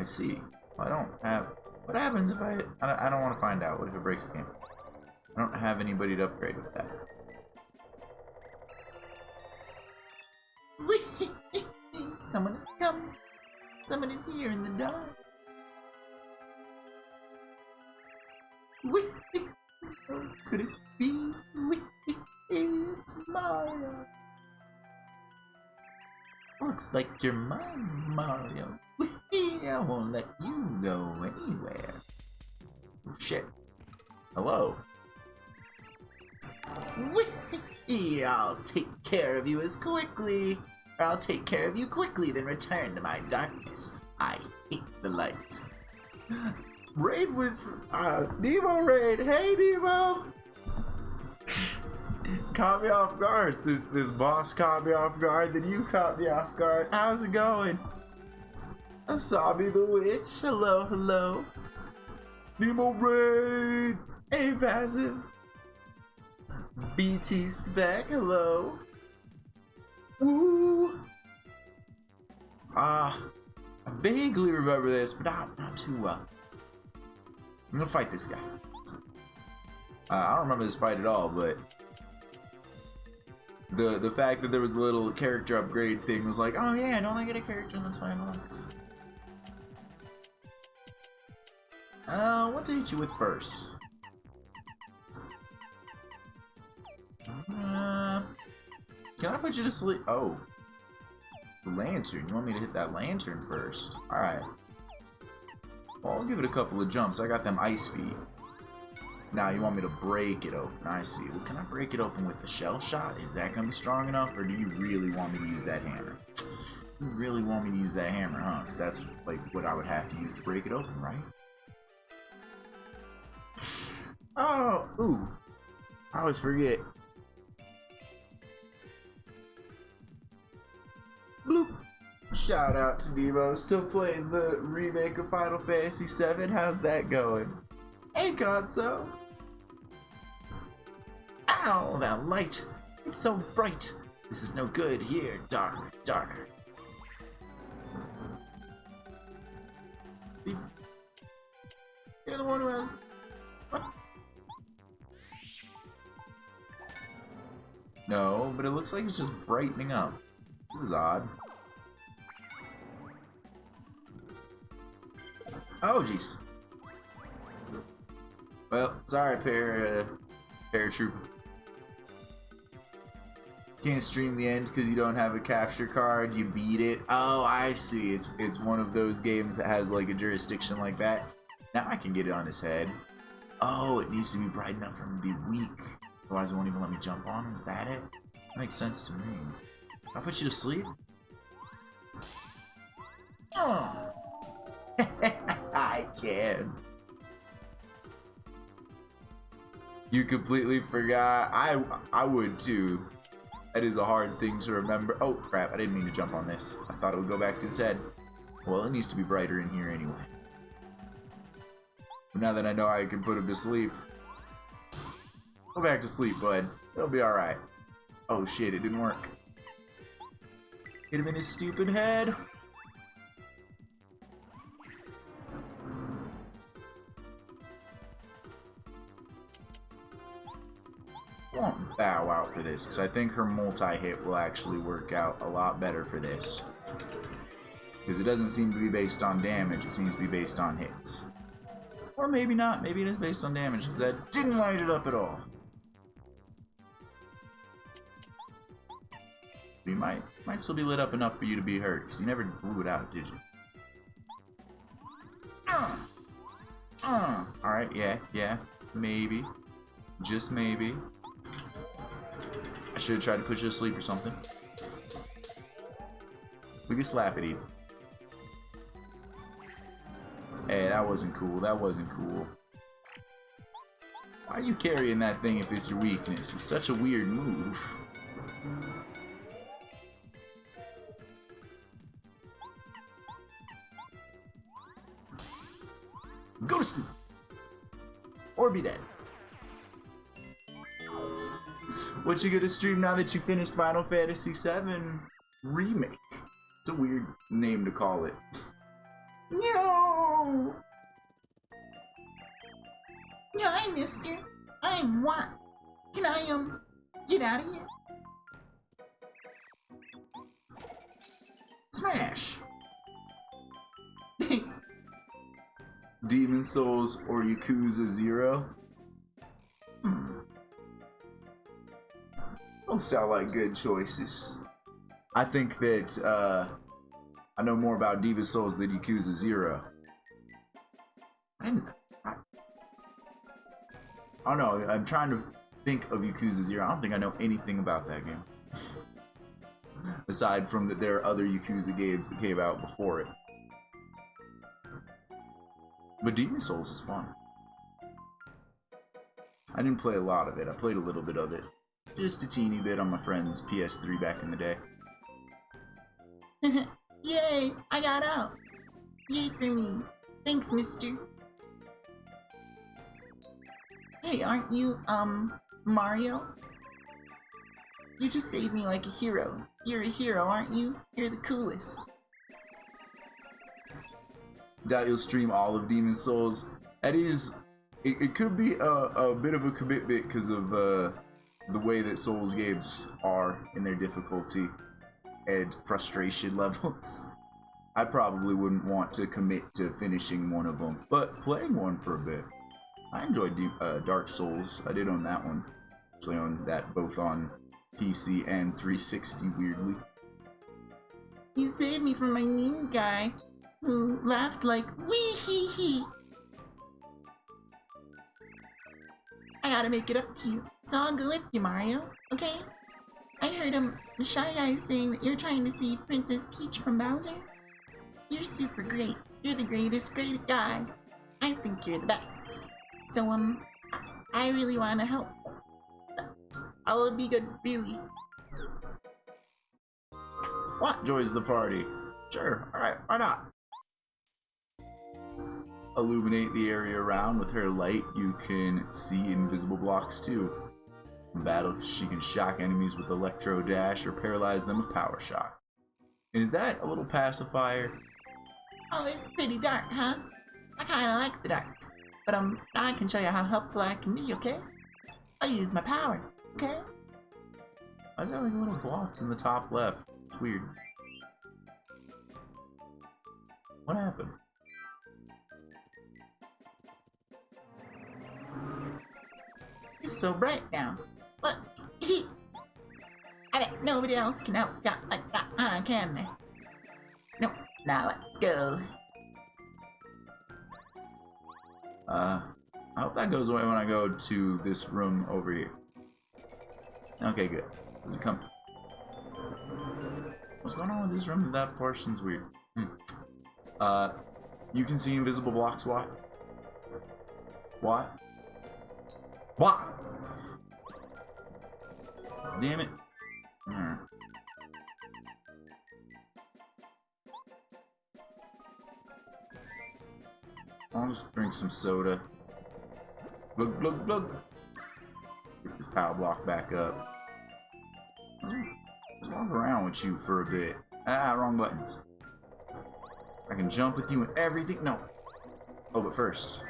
I see. I don't have... What happens if I don't want to find out. What if it breaks the game? I don't have anybody to upgrade with that. Someone has come. Someone is here in the dark. Could it be? It's Mario. Looks like you're mine, Mario. I won't let you go anywhere. Oh, shit. Hello. I'll take care of you I'll take care of you quickly, then return to my darkness. I hate the light. Raid with Nemo Raid. Hey, Nemo. Caught me off guard. This boss caught me off guard. Then you caught me off guard. How's it going? Asabi the Witch. Hello, hello. Nemo Raid. Hey, Passive. BT Spec. Hello. Woo. I vaguely remember this, but not too well. I'm gonna fight this guy. I don't remember this fight at all, but The fact that there was a little character upgrade thing was like, oh yeah, don't I get a character in the Toy Box? What to hit you with first? Can I put you to sleep? Oh. The lantern. You want me to hit that lantern first? Alright. Well, I'll give it a couple of jumps. I got them ice feet. Now you want me to break it open. I see. Well, can I break it open with the shell shot? Is that going to be strong enough? Or do you really want me to use that hammer? You really want me to use that hammer, huh? Because that's like what I would have to use to break it open, right? Oh, ooh. I always forget. Bloop. Shout out to Devo. Still playing the remake of Final Fantasy VII. How's that going? Hey, Gonzo. Ow, that light. It's so bright. This is no good. Here, darker, darker. You're the one who has... What? No, but it looks like it's just brightening up. This is odd. Oh, jeez. Well, sorry, paratrooper. Can't stream the end because you don't have a capture card. You beat it. Oh, I see. It's one of those games that has like a jurisdiction like that. Now I can get it on his head. Oh, it needs to be bright enough for him to be weak. Otherwise, it won't even let me jump on him. Is that it? That makes sense to me. I'll put you to sleep. Oh. I can. You completely forgot. I would too. That is a hard thing to remember. Oh crap, I didn't mean to jump on this. I thought it would go back to his head. Well, it needs to be brighter in here anyway. But now that I know I can put him to sleep. Go back to sleep, bud. It'll be alright. Oh shit, it didn't work. Hit him in his stupid head. Won't bow out for this because I think her multi-hit will actually work out a lot better for this. Because it doesn't seem to be based on damage, it seems to be based on hits. Or maybe not, maybe it is based on damage because that didn't light it up at all. You might still be lit up enough for you to be hurt because you never blew it out, did you? Alright, yeah, maybe. Just maybe. I should have tried to put you to sleep or something. We can slap it even. Hey, that wasn't cool. That wasn't cool. Why are you carrying that thing if it's your weakness? It's such a weird move. Go to sleep. Or be dead. What you gonna stream now that you finished Final Fantasy VII Remake? It's a weird name to call it. No! Yeah, hi, mister. I'm what? Can I, get out of here? Smash! Demon Souls or Yakuza 0? Those sound like good choices. I think that, I know more about Demon Souls than Yakuza 0. I don't know, I'm trying to think of Yakuza 0. I don't think I know anything about that game. Aside from that there are other Yakuza games that came out before it. But Demon Souls is fun. I didn't play a lot of it. I played a little bit of it. Just a teeny bit on my friend's PS3 back in the day. Yay! I got out! Yay for me! Thanks, mister. Hey, aren't you, Mario? You just saved me like a hero. You're a hero, aren't you? You're the coolest. Doubt you'll stream all of Demon Souls. That is... It could be a bit of a commitment because of, the way that Souls games are in their difficulty and frustration levels, I probably wouldn't want to commit to finishing one of them, but playing one for a bit. I enjoyed Dark Souls. I did own that one. Actually owned that both on PC and 360, weirdly. You saved me from my mean guy who laughed like wee hee hee. I gotta make it up to you, so I'll go with you, Mario, okay? I heard the Shy Guy saying that you're trying to save Princess Peach from Bowser. You're super great. You're the greatest guy. I think you're the best. So, I really want to help. I'll be good, really. What joins the party? Sure, alright, why not? Illuminate the area around with her light. You can see invisible blocks too. In battle, she can shock enemies with Electro Dash or paralyze them with Power Shock. And is that a little pacifier? Oh, it's pretty dark, huh? I kinda like the dark. But now I can show you how helpful I can be, okay? I'll use my power, okay? Why is that like a little block in the top left? It's weird. What happened? It's so bright now. But I bet nobody else can help out like that, can they? Nope. Now let's go. I hope that goes away when I go to this room over here. Okay, good. Does it come? What's going on with this room? That portion's weird. You can see invisible blocks. What? What? What? Damn it. Alright. I'll just drink some soda. Glug, glug, glug. Get this power block back up. Just walk around with you for a bit. Ah, wrong buttons. I can jump with you and everything. No. Oh, but first.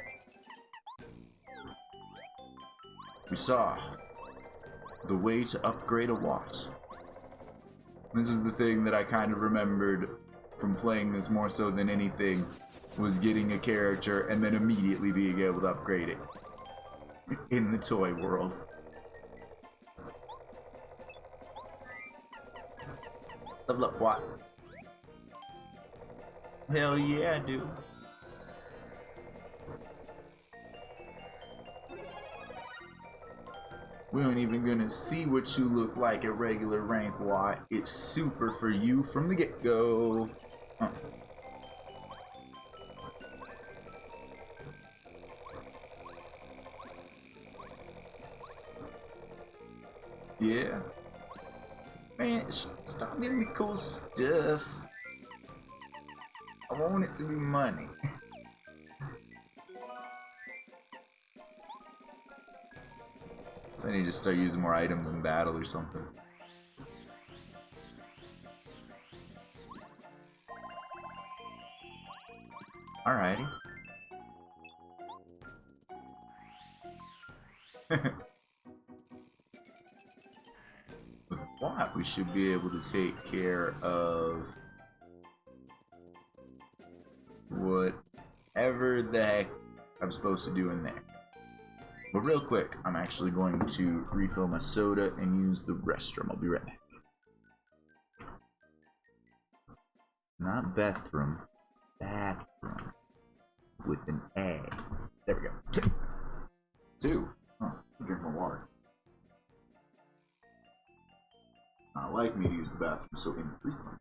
We saw the way to upgrade a Watt. This is the thing that I kind of remembered from playing this more so than anything, was getting a character and then immediately being able to upgrade it in the toy world. Level up Watt. Hell yeah, I do. We ain't even gonna see what you look like at regular rank Watt. It's super for you from the get-go. Huh. Yeah. Man, stop giving me cool stuff. I want it to be money. So I need to start using more items in battle or something. Alrighty. With what we should be able to take care of whatever the heck I'm supposed to do in there. But real quick, I'm actually going to refill my soda and use the restroom. I'll be right back. Not bathroom. Bathroom. With an A. There we go. Two. Huh. Drink more water. I like me to use the bathroom so infrequently.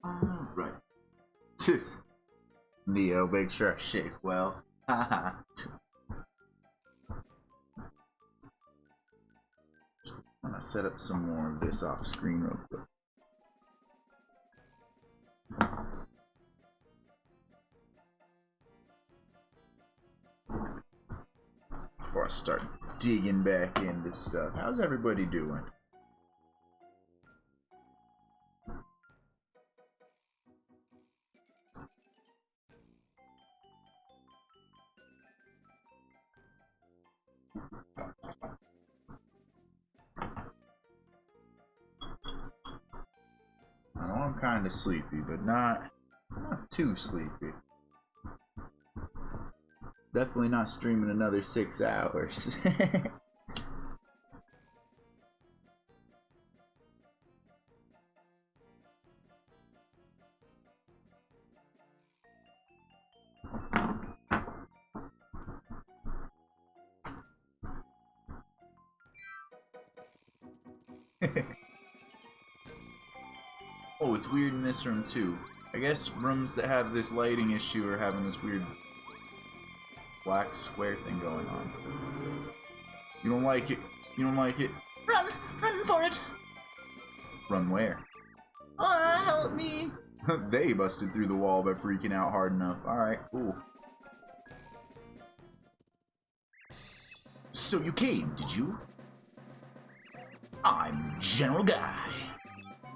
Alright. Neo, make sure I shave well. Haha. I'm gonna set up some more of this off screen real quick. Before I start digging back into stuff. How's everybody doing? I know I'm kind of sleepy, but not too sleepy. Definitely not streaming another 6 hours. Oh, it's weird in this room too. I guess rooms that have this lighting issue are having this weird black square thing going on. You don't like it? You don't like it? Run! Run for it! Run where? Ah, help me! They busted through the wall by freaking out hard enough. Alright, cool. So you came, did you? I'm General Guy.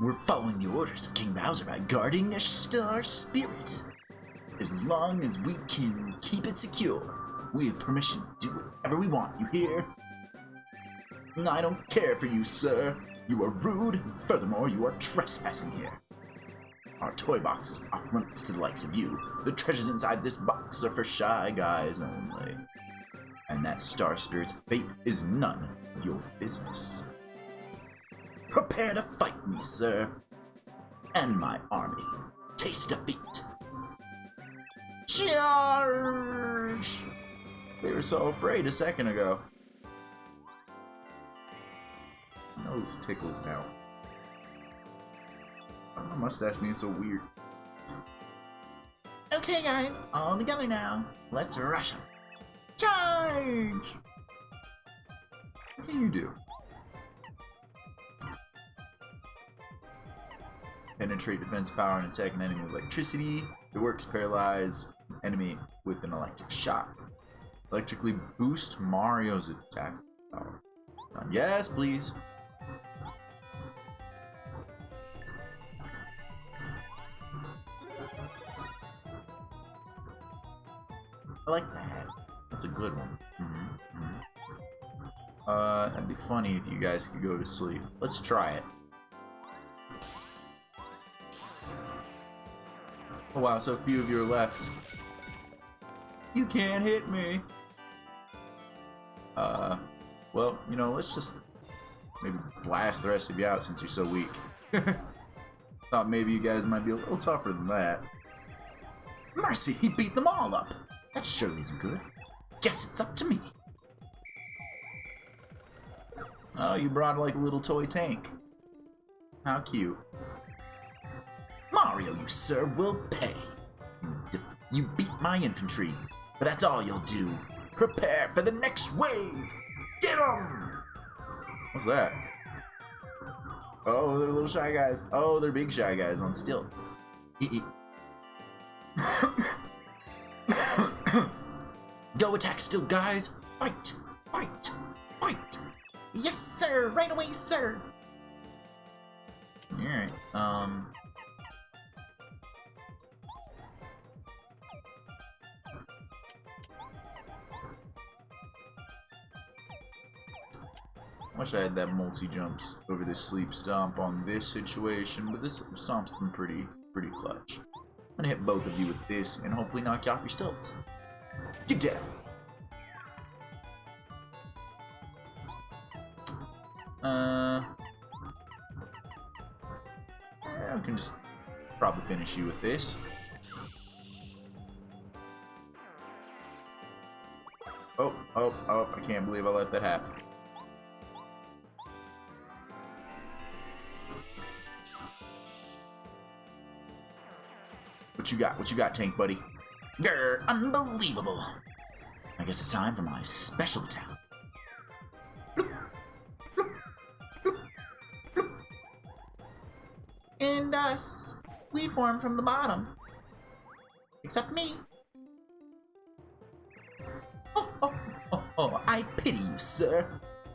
We're following the orders of King Bowser by guarding a star spirit. As long as we can keep it secure, we have permission to do whatever we want, you hear? I don't care for you, sir. You are rude, and furthermore, you are trespassing here. Our toy box is off limits to the likes of you. The treasures inside this box are for shy guys only. And that star spirit's fate is none of your business. Prepare to fight me, sir. And my army. Taste defeat. Charge! They were so afraid a second ago. My nose tickles now. Why my mustache being so weird? Okay, guys, all together now. Let's rush him. Charge! What can you do? Penetrate defense power and attack an enemy with electricity. It works paralyze an enemy with an electric shock. Electrically boost Mario's attack power. Yes, please. I like that. That's a good one. That'd be funny if you guys could go to sleep. Let's try it. Oh wow, so few of you are left. You can't hit me. Well, you know, let's just maybe blast the rest of you out since you're so weak. Thought maybe you guys might be a little tougher than that. Mercy, he beat them all up. That surely isn't good. Guess it's up to me. Oh, you brought like a little toy tank. How cute. Mario, you sir, will pay. You beat my infantry, but that's all you'll do. Prepare for the next wave. Get 'em! What's that? Oh, they're little shy guys. Oh, they're big shy guys on stilts. Go attack still, guys. Fight! Fight! Fight! Yes, sir! Right away, sir! Alright, wish I had that multi-jumps over this sleep stomp on this situation, but this sleep stomp's been pretty clutch. I'm gonna hit both of you with this and hopefully knock you off your stilts. Get down! I can just probably finish you with this. Oh, I can't believe I let that happen. What you got? What you got, tank buddy? Grr, unbelievable. I guess it's time for my special attack. And us, we form from the bottom. Except me. Oh, I pity you, sir.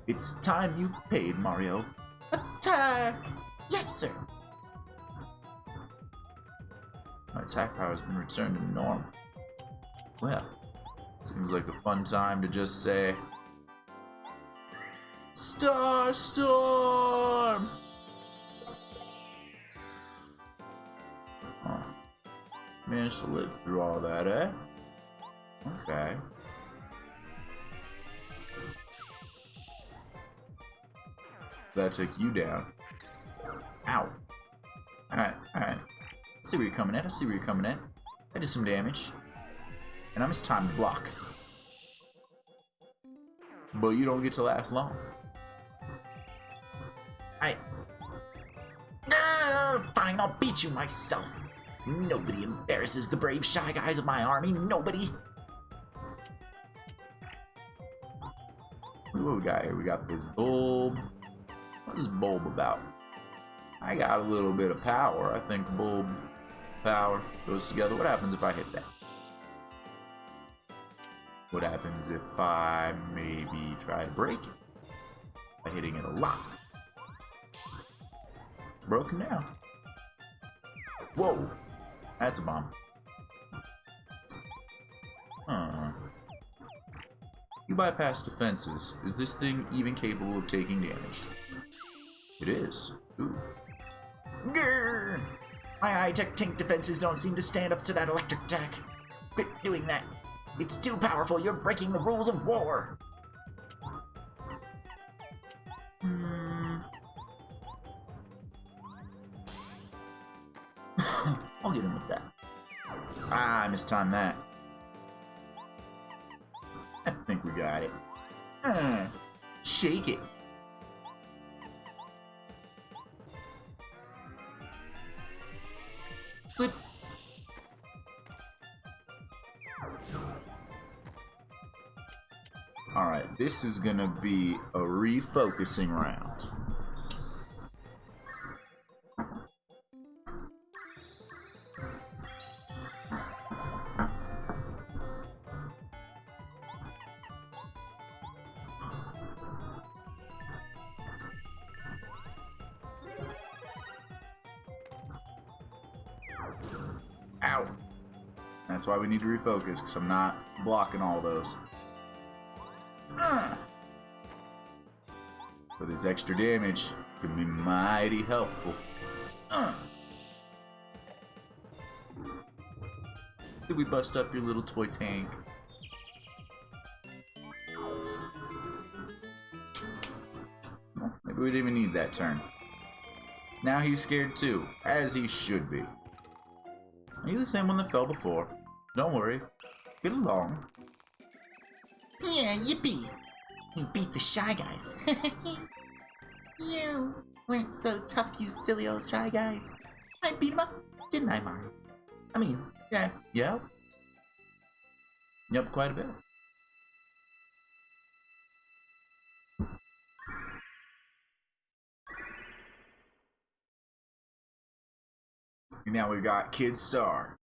It's time you paid, Mario. Attack! Yes, sir. My attack power has been returned to normal. Well, seems like a fun time to just say... Star Storm! Huh. Managed to live through all that, eh? Okay. That took you down. Ow. Alright. See where you're coming at. I see where you're coming at. I did some damage. And I'm just time to block. But you don't get to last long. Fine, I'll beat you myself. Nobody embarrasses the brave Shy Guys of my army. Nobody. What we got here? We got this bulb. What is bulb about? I got a little bit of power. I think bulb power goes together. What happens if I hit that? What happens if I maybe try to break it by hitting it a lot? Broken down. Whoa, that's a bomb. Huh. You bypass defenses. Is this thing even capable of taking damage? It is. Ooh. Grrr! My high-tech tank defenses don't seem to stand up to that electric attack. Quit doing that. It's too powerful. You're breaking the rules of war. I'll get him with that. Ah, I mistimed that. I think we got it. Shake it. Flip. Alright, this is gonna be a refocusing round. Ow. That's why we need to refocus, because I'm not blocking all those. So this extra damage can be mighty helpful. Did we bust up your little toy tank? Well, maybe we didn't even need that turn. Now he's scared too, as he should be. Are you the same one that fell before? Don't worry. Get along. Yeah, yippee! You beat the Shy Guys. You weren't so tough, you silly old Shy Guys. I beat him up, didn't I, Mario? I mean, yeah. Yep, quite a bit. And now we've got Kid Star.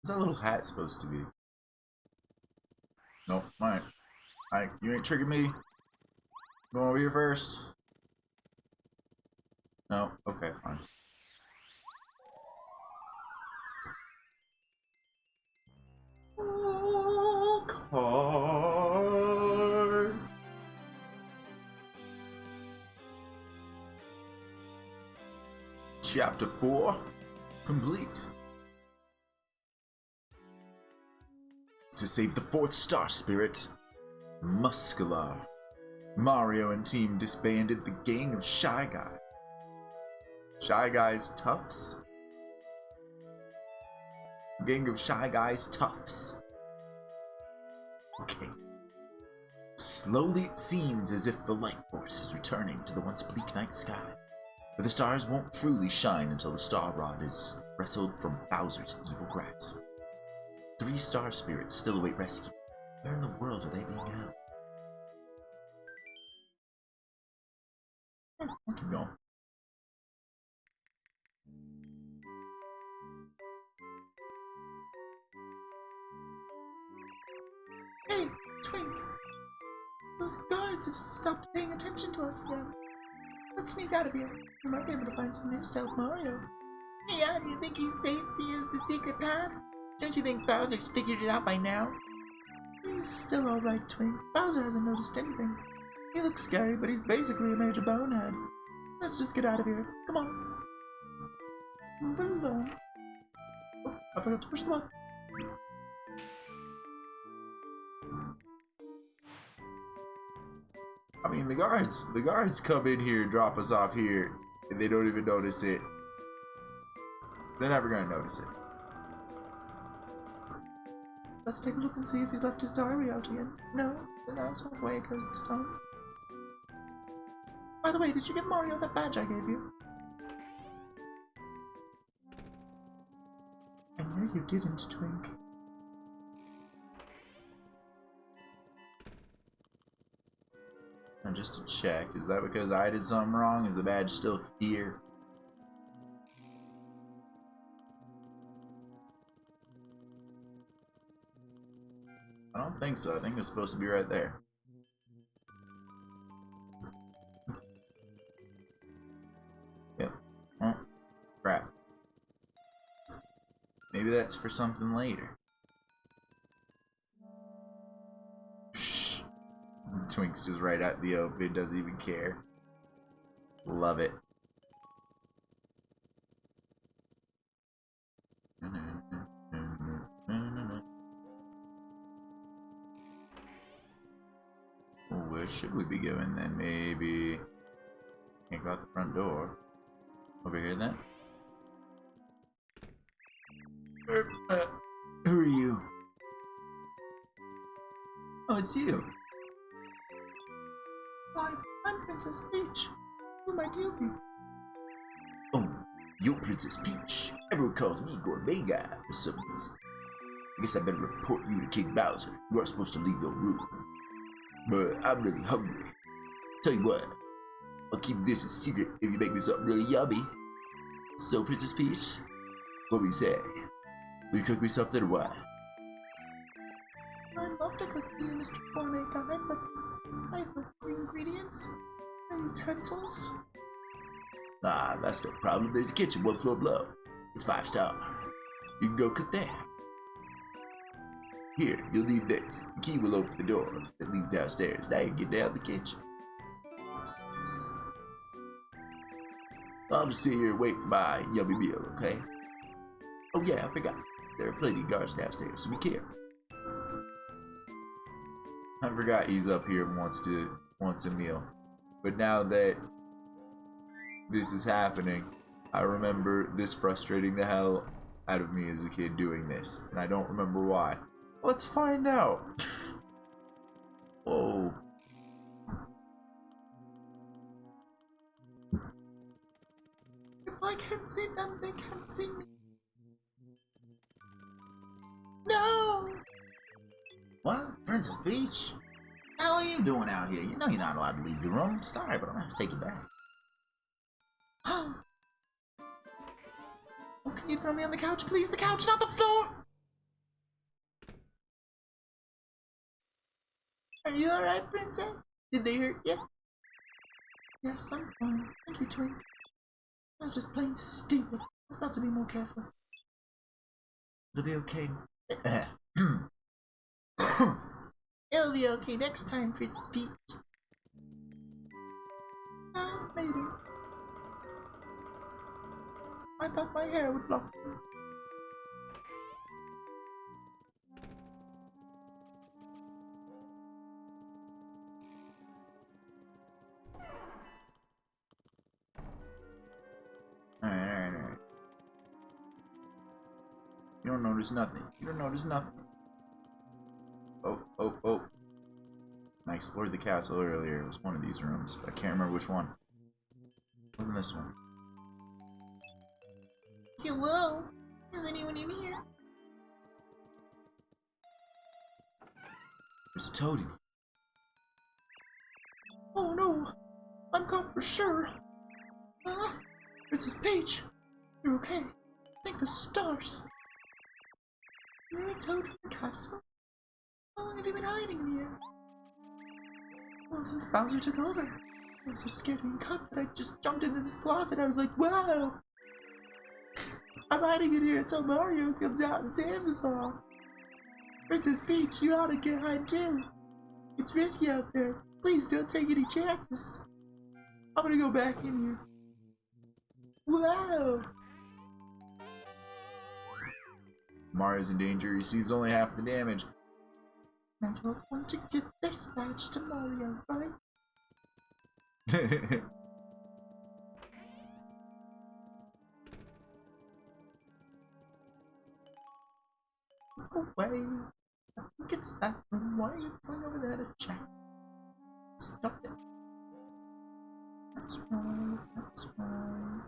What's that little hat supposed to be? Nope, alright. Alright, you ain't tricking me. Going over here first. No, okay, fine. Oh, card. Chapter 4 complete. To save the 4th Star Spirit, Muscular, Mario and team disbanded the gang of Shy Guys. Shy Guys Toughs? Gang of Shy Guys Toughs. Okay. Slowly it seems as if the life force is returning to the once bleak night sky. But the stars won't truly shine until the Star Rod is wrestled from Bowser's evil grasp. 3 star spirits still await rescue. Where in the world are they being held? I'll keep going. Hey, Twink. Those guards have stopped paying attention to us again. Let's sneak out of here. We might be able to find some new stealth Mario. Yeah, do you think he's safe to use the secret path? Don't you think Bowser's figured it out by now? He's still alright, Twink. Bowser hasn't noticed anything. He looks scary, but he's basically a major bonehead. Let's just get out of here. Come on. Move it along. Oh, I forgot to push the button. I mean, the guards come in here, drop us off here, and they don't even notice it. They're never gonna notice it. Let's take a look and see if he's left his diary out again. No, then that's not the way it goes this time. By the way, did you give Mario that badge I gave you? I know you didn't, Twink. And just to check, is that because I did something wrong? Is the badge still here? I don't think so. I think it's supposed to be right there. Yep. Oh, crap. Maybe that's for something later. Twink's just right out in the open, doesn't even care. Love it. Where should we be going then? Maybe can't go out the front door. Over here then? Who are you? Oh, it's you. Hi, I'm Princess Peach. Who might you be? Oh, you're Princess Peach. Everyone calls me Gourmet Guy for some reason. I guess I better report you to King Bowser. You are supposed to leave your room. But I'm really hungry. Tell you what, I'll keep this a secret if you make me something really yummy. So, Princess Peach, what we say? Will you cook me something or what? I'd love to cook for you, Mr. Gourmet Guy, but I have no ingredients, no utensils. Ah, that's no problem. There's a kitchen 1 floor below. It's 5-star. You can go cook there. Here, you'll need this. The key will open the door that leads downstairs. Now you can get down the kitchen. I'll just sit here and wait for my yummy meal, okay? Oh yeah, I forgot. There are plenty of guards downstairs, so be careful. I forgot he's up here and wants a meal. But now that this is happening, I remember this frustrating the hell out of me as a kid doing this, and I don't remember why. Let's find out. Oh. If I can't see them, they can't see me. No! What? Princess Peach? What the hell are you doing out here? You know you're not allowed to leave your room. Sorry, but I'm gonna have to take you back. Oh, can you throw me on the couch, please? The couch, not the floor! Are you alright, Princess? Did they hurt you? Yes, I'm fine. Thank you, Twink. I was just plain stupid. I've got to be more careful. It'll be okay. It'll be okay next time, Princess Peach. Maybe. I thought my hair would block you. Alright. You don't notice nothing. You don't notice nothing. Oh. I explored the castle earlier. It was one of these rooms, but I can't remember which one. It wasn't this one. Hello? Is anyone in here? There's a toady. Oh no! I'm gone for sure! Princess Peach! You're okay. Thank the stars! You're a toad from the castle? How long have you been hiding in here? Well, since Bowser took over. I was so scared of being caught that I just jumped into this closet. I was like, wow! I'm hiding in here until Mario comes out and saves us all. Princess Peach, you ought to get hide too. It's risky out there. Please don't take any chances. I'm gonna go back in here. Wow! Mario's in danger, he receives only half the damage. And you're going to give this badge to Mario, right? Look away. I think it's that room. Why are you going over there to check? Stop it. That's right, that's right.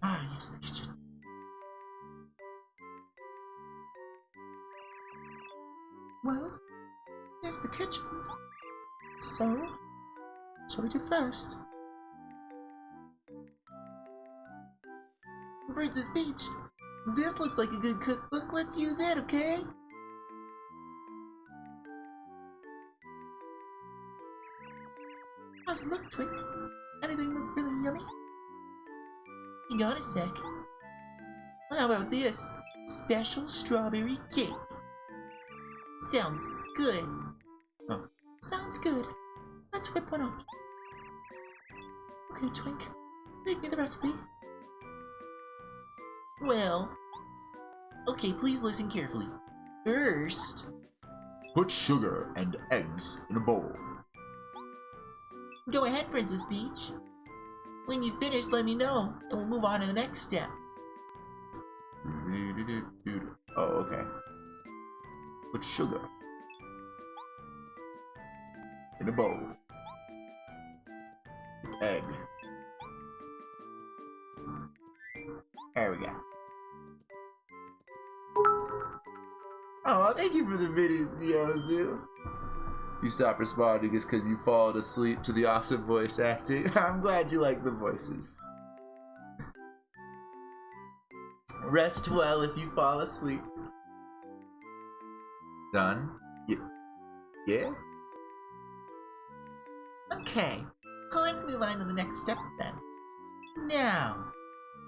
Ah, yes, the kitchen. Well, here's the kitchen. So, what shall we do first? Princess Peach, this looks like a good cookbook. Let's use it, okay? How's it look, Twink? Anything look really yummy? You got a sec. How about this? Special strawberry cake. Sounds good. Oh. Sounds good. Let's whip one up. Okay, Twink. Read me the recipe. Well... Okay, please listen carefully. First... Put sugar and eggs in a bowl. Go ahead, Princess Peach. When you finish, let me know, and we'll move on to the next step. Oh, okay. Put sugar in a bowl. Egg. There we go. Oh, thank you for the videos, Neozu. You stopped responding is because you fallen asleep to the awesome voice acting. I'm glad you like the voices. Rest well if you fall asleep. Done? Yeah? Okay, let's move on to the next step then. Now,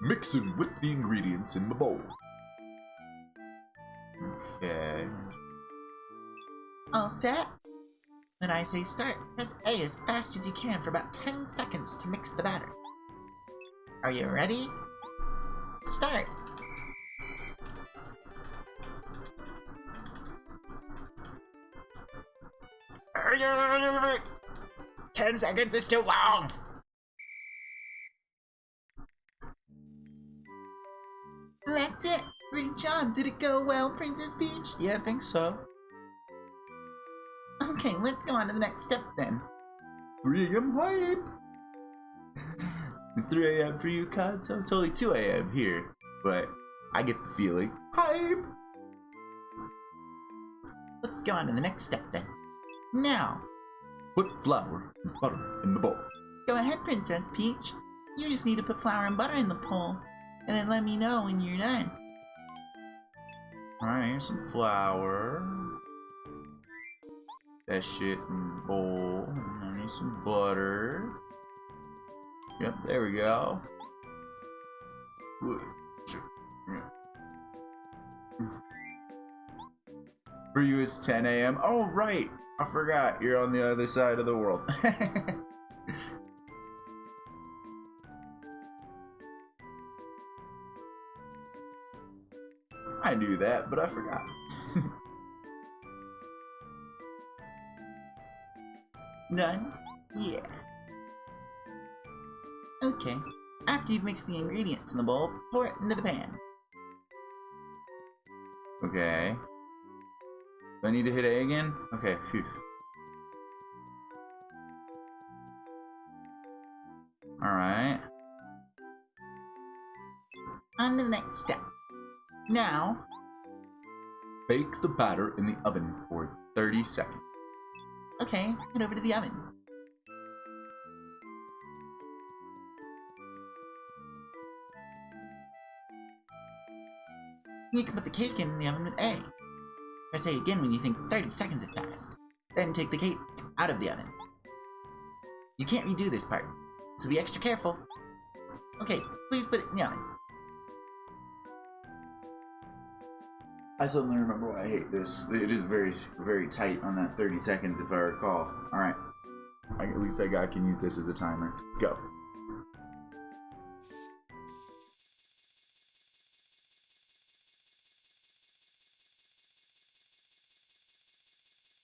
Mix and whip the ingredients in the bowl. Okay. all set? When I say start, press A as fast as you can for about 10 seconds to mix the batter. Are you ready? Start! 10 seconds is too long! That's it! Great job! Did it go well, Princess Peach? Yeah, I think so. Okay, let's go on to the next step then. 3 a.m. hype! 3 a.m. for you, Cod, so it's only 2 a.m. here. But I get the feeling. Hype! Let's go on to the next step then. Now, Put flour and butter in the bowl. go ahead, Princess Peach. You just need to put flour and butter in the bowl, and then let me know when you're done. Alright, here's some flour. That shit in the bowl. And I need some butter. Yep, there we go. For you, it's 10 a.m. Oh, right. I forgot. You're on the other side of the world. I knew that, but I forgot. Done? Yeah. Okay, after you've mixed the ingredients in the bowl, pour it into the pan. Okay. Do I need to hit A again? Okay, phew. Alright. next step. Now, Bake the batter in the oven for 30 seconds. okay, head over to the oven. You can put the cake in the oven with A. Press A again when you think 30 seconds have passed. Then take the cake out of the oven. You can't redo this part, so be extra careful. Okay, please put it in the oven. I suddenly remember why I hate this. It is very, very tight on that 30 seconds, if I recall. Alright. At least that guy can use this as a timer. Go.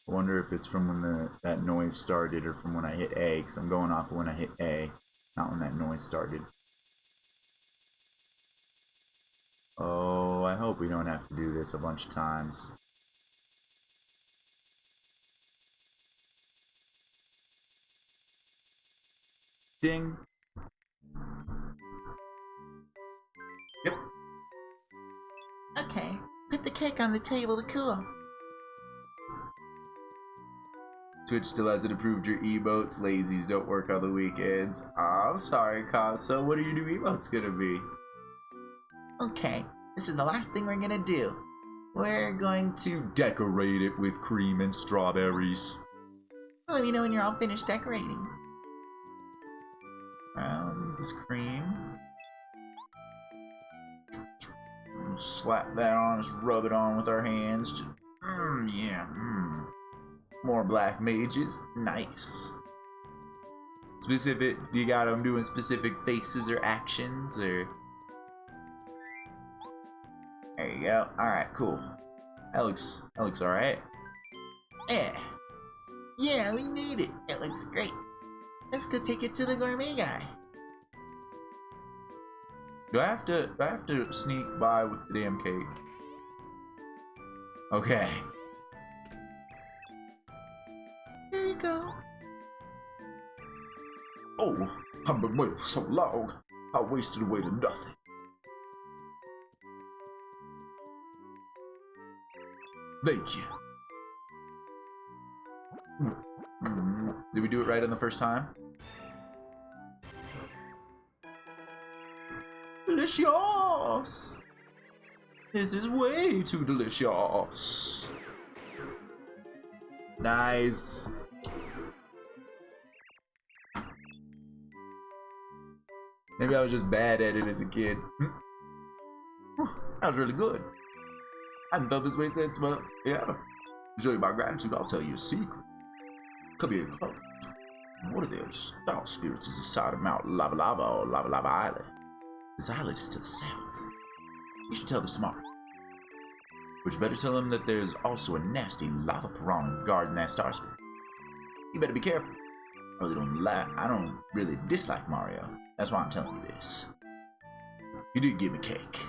I wonder if it's from when that noise started or from when I hit A, because I'm going off of when I hit A, not when that noise started. Oh, I hope we don't have to do this a bunch of times. Ding. Yep. Okay, put the cake on the table to cool. Twitch still hasn't approved your emotes. Lazies don't work on the weekends. Oh, I'm sorry, Kaso. What are your new emotes gonna be? Okay, this is the last thing we're gonna do. We're going to Decorate it with cream and strawberries. let me know when you're all finished decorating. This cream. Slap that on, just rub it on with our hands. Just, yeah. More black mages. Nice. Specific, you got them doing specific faces or actions, or... There you go. Alright, cool. That looks alright. Yeah, we made it. It looks great. Let's go take it to the gourmet guy. Do I have to sneak by with the damn cake? Okay. Here you go. Oh, I've been waiting so long. I wasted away to nothing. Thank you. Did we do it right on the first time? Delicious! This is way too delicious. Nice. Maybe I was just bad at it as a kid. That was really good. I haven't felt this way since, but yeah. To show you my gratitude, I'll tell you a secret. Come here, close. One of them star spirits is inside of Mount Lava Lava or Lava Lava Island. This island is to the south. You should tell this tomorrow. But you better tell him that there's also a nasty lava piranha guarding that star spirit. You better be careful. I don't really dislike Mario. That's why I'm telling you this. You did give me cake.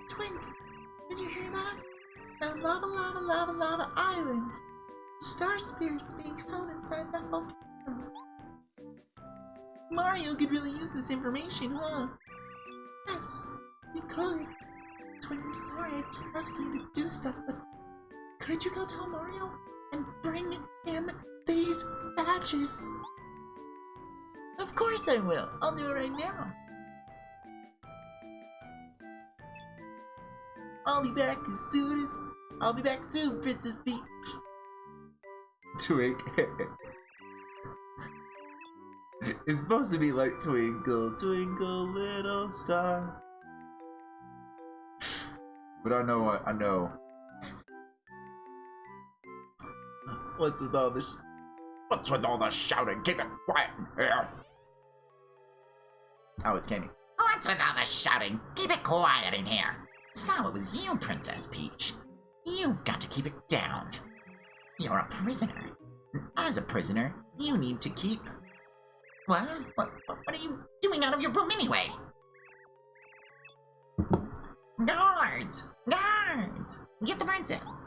Twink, did you hear that? Mount Lava Lava Lava Lava Island. Star spirits being held inside that volcano. Mario could really use this information, huh? Yes, he could. Twink, I'm sorry I keep asking you to do stuff, but could you go tell Mario and bring him these badges? Of course I will. I'll do it right now. I'll be back soon, Princess Peach. Twink. It's supposed to be like Twinkle, Twinkle, Little Star. But I know. What's with all this? What's with all the shouting? Keep it quiet in here. Oh, it's Kenny. What's with all the shouting? Keep it quiet in here. So it was you, Princess Peach. You've got to keep it down. You're a prisoner. As a prisoner, you need to keep... What are you doing out of your room anyway? Guards! Guards! Get the princess!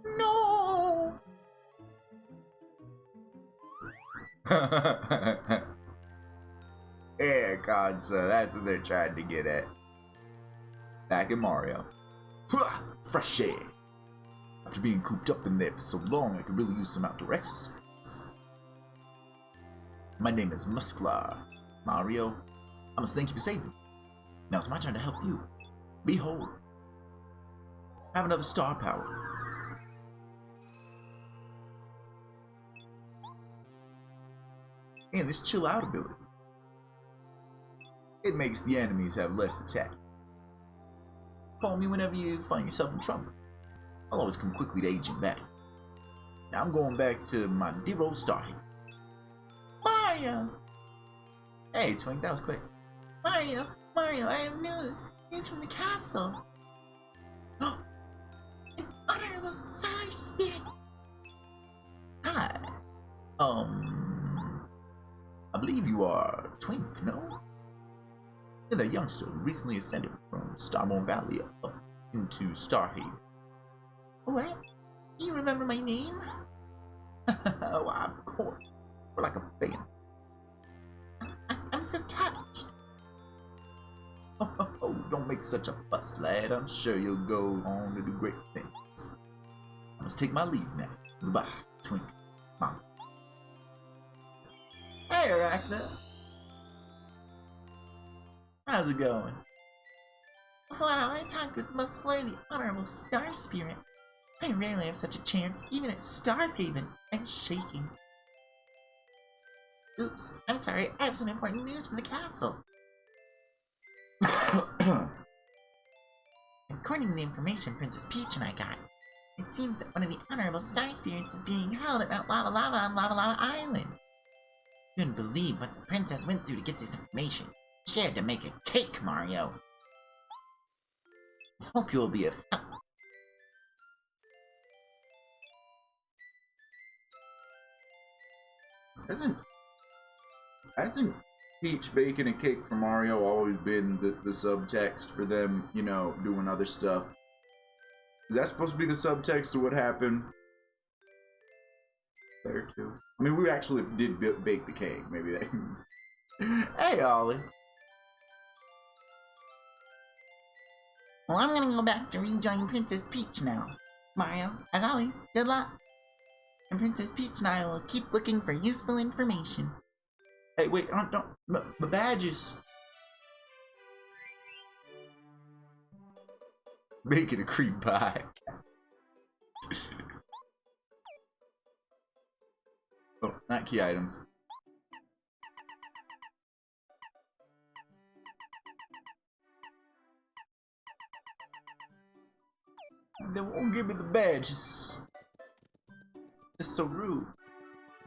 No! Yeah, Consa, that's what they're trying to get at. Back in Mario. Hua! Fresh air. After being cooped up in there for so long, I could really use some outdoor exercise. My name is Musclar. Mario, I must thank you for saving me. Now it's my turn to help you. Behold. Have another star power. And this chill out ability. It makes the enemies have less attack. Call me whenever you find yourself in trouble. I'll always come quickly to aid you in battle. Now I'm going back to my dear old Starhaven. Mario! Hey, Twink, that was quick. Mario! Mario, I have news! News from the castle! An honorable star spirit! Hi. I believe you are Twink, no? You're the youngster who recently ascended from Starborn Valley up into Starhaven. What? Do you remember my name? Oh, of course. We're like a family. I'm so touched. Oh, don't make such a fuss, lad. I'm sure you'll go on to do great things. I must take my leave now. Goodbye, Twink. Mom. Hey, Arachna. How's it going? Wow, I talked with Musclar, the Honorable Star Spirit. I rarely have such a chance, even at Starhaven. I'm shaking. Oops, I'm sorry, I have some important news from the castle. According to the information Princess Peach and I got, it seems that one of the Honorable Star Spirits is being held at Mount Lava Lava on Lava Lava Island. Couldn't believe what the princess went through to get this information. She had to make a cake, Mario. I hope you will be of help. Hasn't Peach baking a cake for Mario always been the subtext for them, you know, doing other stuff? Is that supposed to be the subtext to what happened there too? I mean, we actually did bake the cake. Maybe that. Hey, Ollie. Well, I'm gonna go back to rejoin Princess Peach now. Mario, as always, good luck. And Princess Peach and I will keep looking for useful information. Hey, wait, don't. My badges. Making a cream pie. Oh, not key items. They won't give me the badges. It's so rude.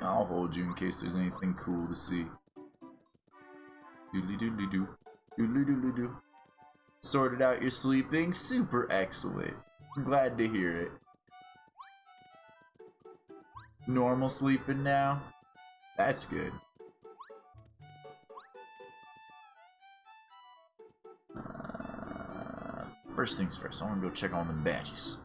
I'll hold you in case there's anything cool to see. Doodly doodly doo. Doodly doodly doo. Sorted out your sleeping? Super excellent. Glad to hear it. Normal sleeping now? That's good. First things first, I want to go check on the badges.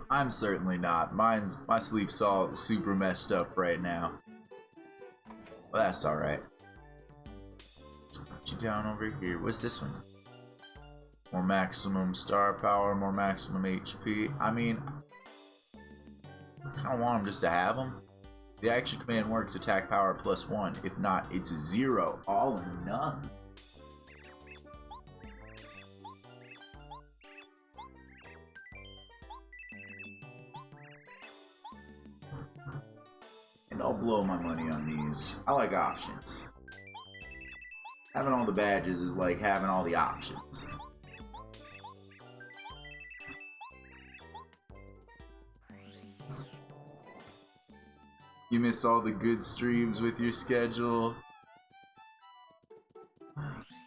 I'm certainly not. My sleep's all super messed up right now. Well, that's alright. Put you down over here. What's this one? More maximum star power, more maximum HP. I mean, I kind of want them just to have them. The action command works attack power +1. If not, it's 0. All or none. And I'll blow my money on these. I like options. Having all the badges is like having all the options. You miss all the good streams with your schedule.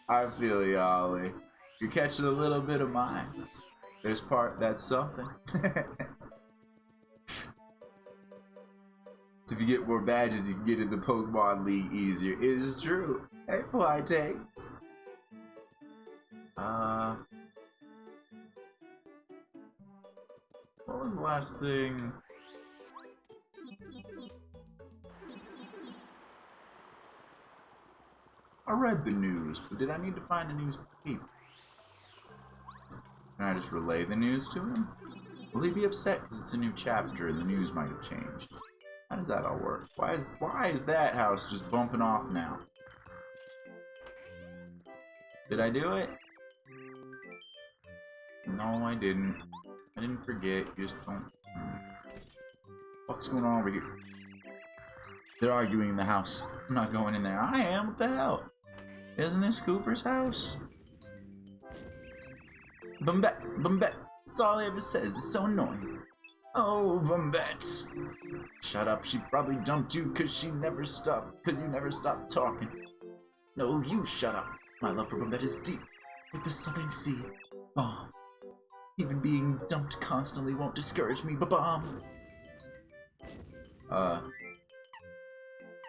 I feel you, Ollie. You're catching a little bit of mine. There's part that's something. So if you get more badges, you can get in the Pokemon League easier. It is true. Hey, Fly Tanks. the last thing? I read the news, but did I need to find a newspaper? Can I just relay the news to him? Will he be upset because it's a new chapter and the news might have changed? How does that all work? Why is that house just bumping off now? Did I do it? No, I didn't. I didn't forget. You just don't. What's going on over here? They're arguing in the house. I'm not going in there. I am. What the hell? Isn't this Cooper's house? Bumbette. That's all he ever says. It's so annoying. Oh, Bumbette. Shut up. She probably dumped you because you never stopped talking. No, you shut up. My love for Bumbette is deep, like the southern sea. Bomb. Even being dumped constantly won't discourage me. Ba-bomb.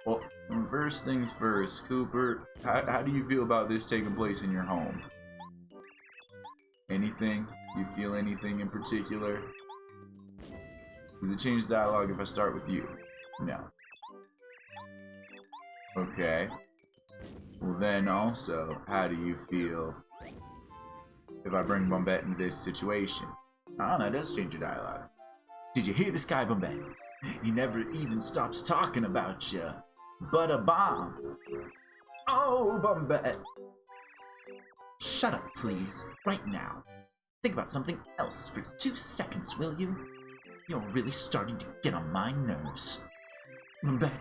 Well, first things first, Cooper, how do you feel about this taking place in your home? Anything? Do you feel anything in particular? Does it change dialogue if I start with you? No. Okay. Well then also, how do you feel if I bring Bumbette into this situation? Oh, that does change your dialogue. Did you hear this guy, Bumbette? He never even stops talking about you. But a bomb. Oh, Bumbette. Shut up, please. Right now. Think about something else for 2 seconds, will you? You're really starting to get on my nerves. Bumbette,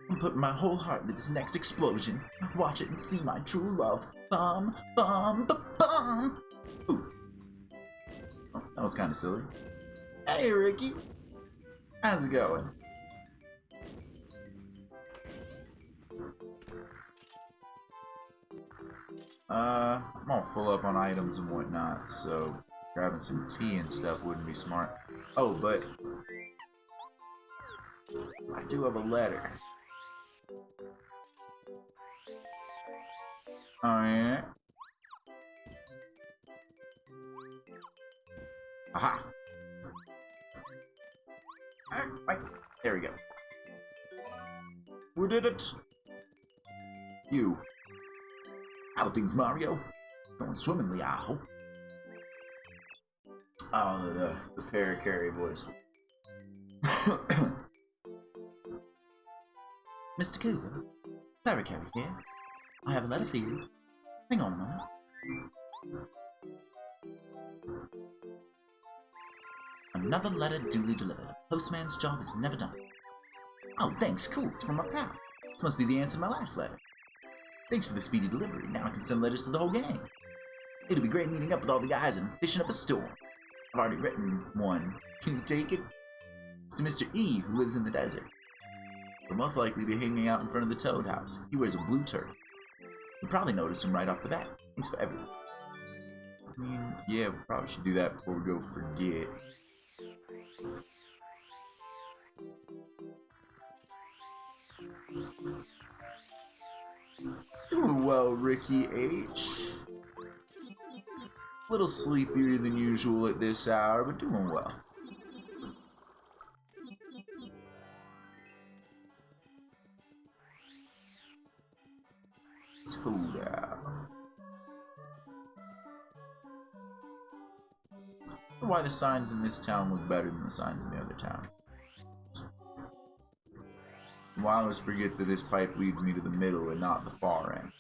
I'm putting my whole heart into this next explosion. Watch it and see my true love. Bomb, bomb, bomb. Ooh. Oh, that was kind of silly. Hey, Ricky. How's it going? I'm all full up on items and whatnot, so grabbing some tea and stuff wouldn't be smart. Oh, but I do have a letter. Oh, yeah? Aha! Right. There we go. Who did it? You. How are things, Mario? Going swimmingly, I hope. Oh, the Parakarry voice. Mr. Cooper, Parakarry here. I have a letter for you. Hang on a moment. Another letter duly delivered. Postman's job is never done. Oh, thanks. Cool. It's from my pal. This must be the answer to my last letter. Thanks for the speedy delivery. Now I can send letters to the whole gang. It'll be great meeting up with all the guys and fishing up a storm. I've already written one. Can you take it? It's to Mr. E, who lives in the desert. We'll most likely be hanging out in front of the Toad House. He wears a blue turtle. You'll probably notice him right off the bat. Thanks for everything. I mean, yeah, we probably should do that before we go forget. Doing well, Ricky H. A little sleepier than usual at this hour, but doing well. Toad out. Why the signs in this town look better than the signs in the other town. Why I always forget that this pipe leads me to the middle and not the far end.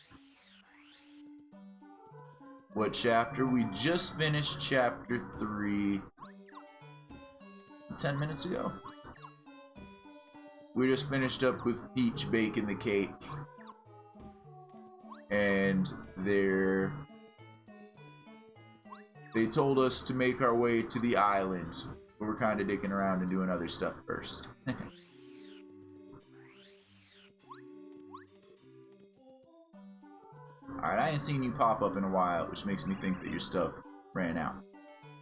What chapter? We just finished chapter 3 10 minutes ago. We just finished up with Peach baking the cake. And they told us to make our way to the island. But we're kind of dicking around and doing other stuff first. Alright, I ain't seen you pop up in a while, which makes me think that your stuff ran out.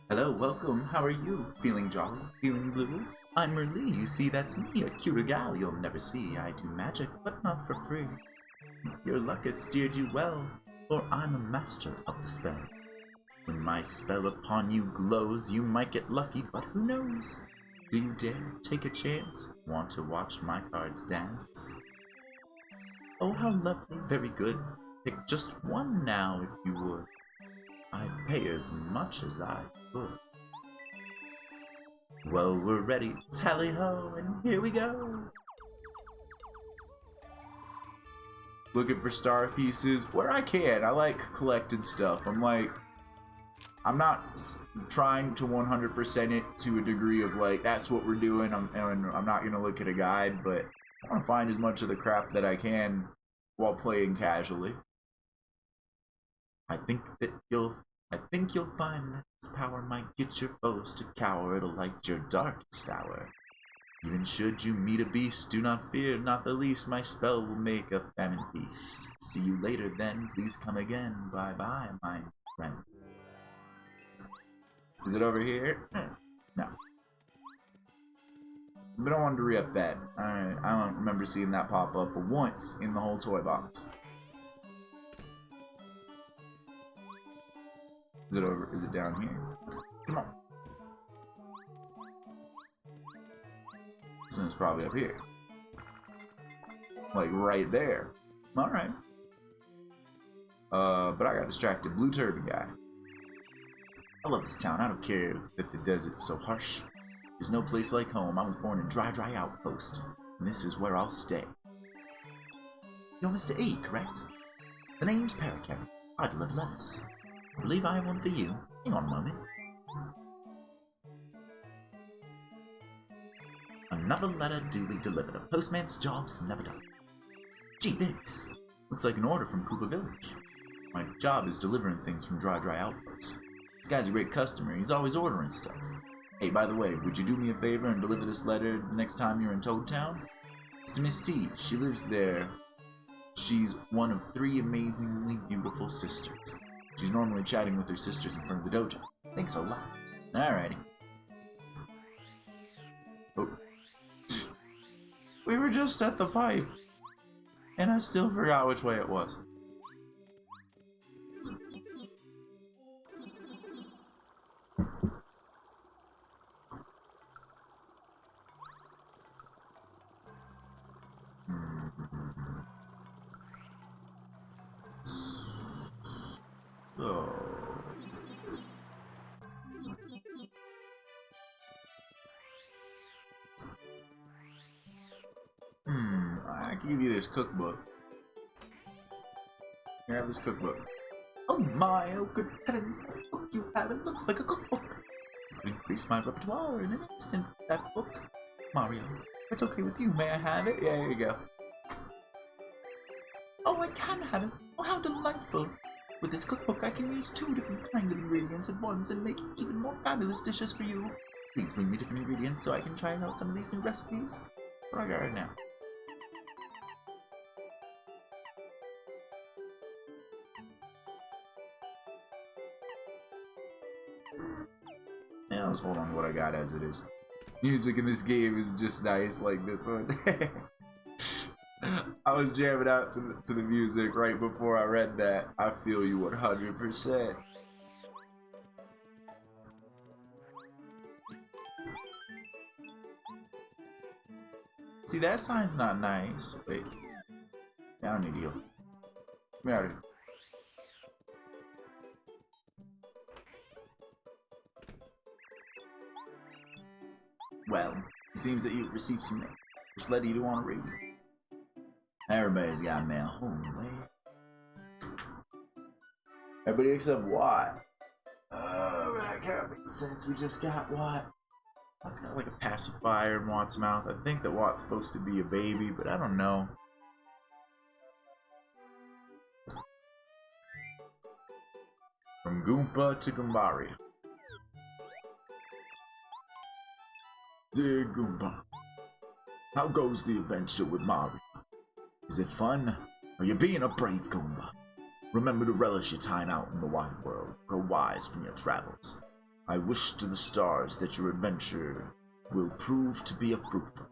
Hello, welcome, how are you? Feeling jolly? Feeling blue? I'm Merlee, you see that's me, a cuter gal you'll never see. I do magic, but not for free. Your luck has steered you well, for I'm a master of the spell. When my spell upon you glows, you might get lucky, but who knows? Do you dare take a chance? Want to watch my cards dance? Oh, how lovely, very good. Pick just one now if you would. I'd pay as much as I could. Well, we're ready, tally-ho, and here we go! Looking for star pieces where I can. I like collecting stuff. I'm not trying to 100% it to a degree of like, that's what we're doing, I'm not gonna look at a guide, but I want to find as much of the crap that I can while playing casually. I think you'll find that this power might get your foes to cower. It'll light your darkest hour. Even should you meet a beast, do not fear, not the least. My spell will make a famine feast. See you later then, please come again. Bye bye, my friend. Is it over here? No. But I wanted to re-up that. I don't remember seeing that pop up once in the whole toy box. Is it over? Is it down here? Come on. So it's probably up here. Like right there. Alright. But I got distracted. Blue turban guy. I love this town. I don't care that the desert's so harsh. There's no place like home. I was born in Dry Outpost, and this is where I'll stay. You're Mr. E, correct? The name's Parakeet. I'd love less. I believe I have one for you. Hang on a moment. Another letter duly delivered. A postman's job's never done. Gee, thanks. Looks like an order from Koopa Village. My job is delivering things from Dry Outpost. This guy's a great customer. He's always ordering stuff. Hey, by the way, would you do me a favor and deliver this letter the next time you're in Toad Town? It's to Miss T. She lives there. She's one of 3 amazingly beautiful sisters. She's normally chatting with her sisters in front of the dojo. Thanks a lot. Alrighty. Oh. We were just at the pipe. And I still forgot which way it was. I can give you this cookbook. Here, have this cookbook. Oh my, oh good heavens, that book you have, it looks like a cookbook. I could increase my repertoire in an instant with that book. Mario, it's okay with you, may I have it? Yeah, here you go. Oh, I can have it. Oh, how delightful. With this cookbook, I can use 2 different kinds of ingredients at once and make even more fabulous dishes for you. Please bring me different ingredients so I can try out some of these new recipes. What do I got right now? Yeah, I'll just hold on to what I got as it is. Music in this game is just nice, like this one. I was jamming out to the music right before I read that. I feel you 100%. See, that sign's not nice. Wait. I don't need you. Come out of here. Well, it seems that you've received some mail. Which letter do you want to read? Everybody's got mail. Holy. Everybody except Watt. Oh, that can't make sense. We just got Watt. Watt's got like a pacifier in Watt's mouth. I think that Watt's supposed to be a baby, but I don't know. From Goomba to Goombaria. Dear Goomba, how goes the adventure with Mario? Is it fun? Are you being a brave Goomba? Remember to relish your time out in the wide world. Grow wise from your travels. I wish to the stars that your adventure will prove to be a fruitful.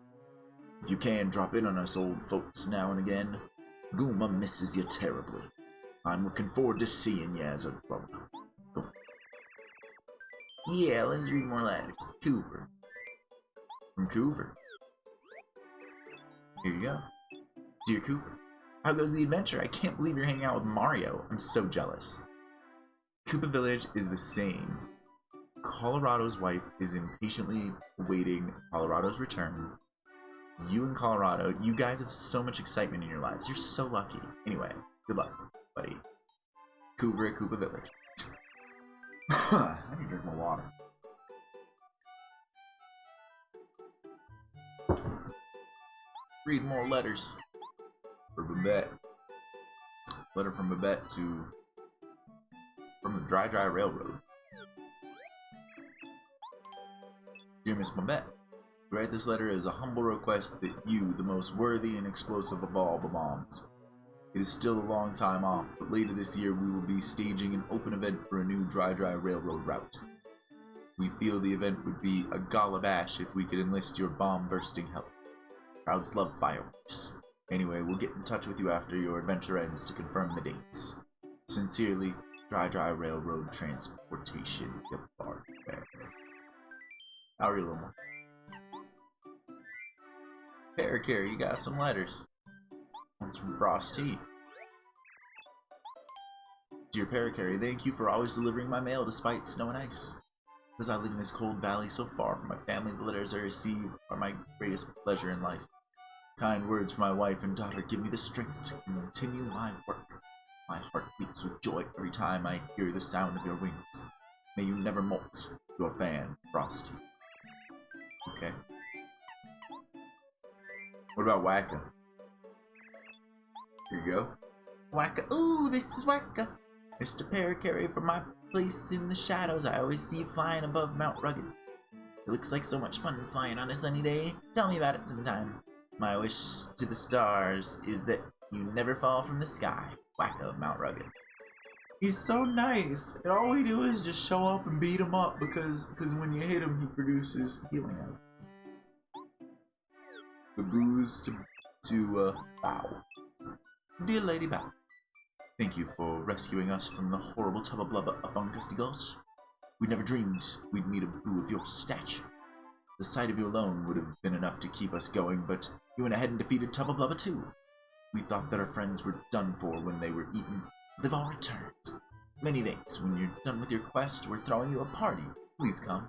If you can, drop in on us old folks now and again. Goomba misses you terribly. I'm looking forward to seeing you as a grown-up. Yeah, let's read more letters. Cooper. From Cooper. Here you go. Dear Cooper, how goes the adventure? I can't believe you're hanging out with Mario. I'm so jealous. Koopa Village is the same. Colorado's wife is impatiently awaiting Colorado's return. You and Colorado, you guys have so much excitement in your lives. You're so lucky. Anyway, good luck, buddy. Cooper at Koopa Village. I need to drink more water. Read more letters. For Babette. Letter from Babette to... from the Dry Railroad. Dear Miss Babette, to write this letter is a humble request that you, the most worthy and explosive of all bombs. It is still a long time off, but later this year we will be staging an open event for a new Dry Railroad route. We feel the event would be a gala bash if we could enlist your bomb-bursting help. Crowds love fireworks. Anyway, we'll get in touch with you after your adventure ends to confirm the dates. Sincerely, Dry Railroad Transportation Department. I'll read a little more. Parakarry, you got some letters. One's from Frosty. Dear Parakarry, thank you for always delivering my mail despite snow and ice. Because I live in this cold valley so far from my family, the letters I receive are my greatest pleasure in life. Kind words from my wife and daughter give me the strength to continue my work. My heart beats with joy every time I hear the sound of your wings. May you never molt. Your fan, Frosty. Okay. What about Wacka? Here you go. Wacka. Ooh, this is Wacka. Mr. Parakarry, from my place in the shadows, I always see you flying above Mount Rugged. It looks like so much fun flying on a sunny day. Tell me about it sometime. My wish to the stars is that you never fall from the sky. Wacka of Mount Rugged. He's so nice, and all we do is just show up and beat him up because when you hit him, he produces healing items. The booze to Bow. Dear Lady Bow, thank you for rescuing us from the horrible Tubba Blubba up on Gusty Gulch. We never dreamed we'd meet a boo of your stature. The sight of you alone would have been enough to keep us going, but you went ahead and defeated Tubba Blubba too. We thought that our friends were done for when they were eaten. They've all returned. Many thanks. When you're done with your quest, we're throwing you a party. Please come.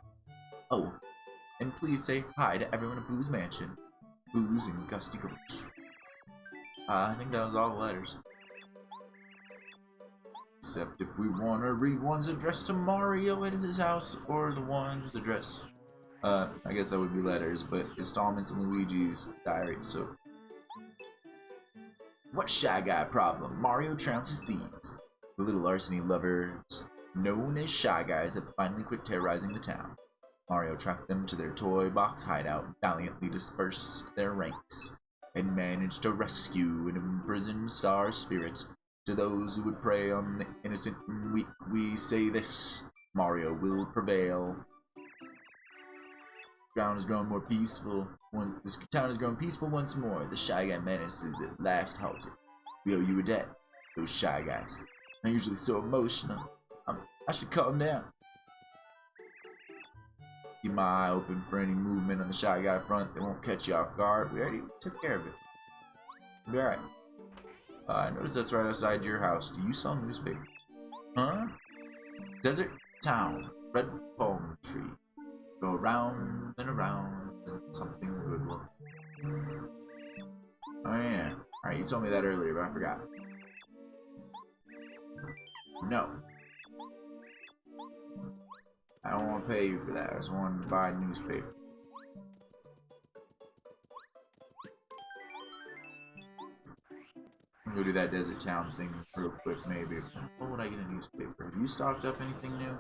Oh, and please say hi to everyone at Boo's Mansion. Boo's and Gusty Gulch. I think that was all the letters. Except if we want to read ones addressed to Mario at his house, or the ones addressed... I guess that would be letters, but installments in Luigi's diary, so... What Shy Guy problem? Mario trounces thieves. The little larceny lovers, known as Shy Guys, have finally quit terrorizing the town. Mario tracked them to their toy box hideout, valiantly dispersed their ranks, and managed to rescue an imprisoned star spirit. To those who would prey on the innocent and weak, we say this: Mario will prevail. This town has grown peaceful once more. The Shy Guy menace is at last halted. We owe you a debt, those Shy Guys. I'm usually so emotional. I should calm down. Keep my eye open for any movement on the Shy Guy front. They won't catch you off guard. We already took care of it. Be alright. I noticed that's right outside your house. Do you sell newspapers? Huh? Desert Town. Red palm tree. Go around and around and something good will. Oh yeah. Alright, you told me that earlier, but I forgot. No. I don't want to pay you for that. I just wanted to buy a newspaper. I'm gonna do that Desert Town thing real quick, maybe. When would I get a newspaper? Have you stocked up anything new?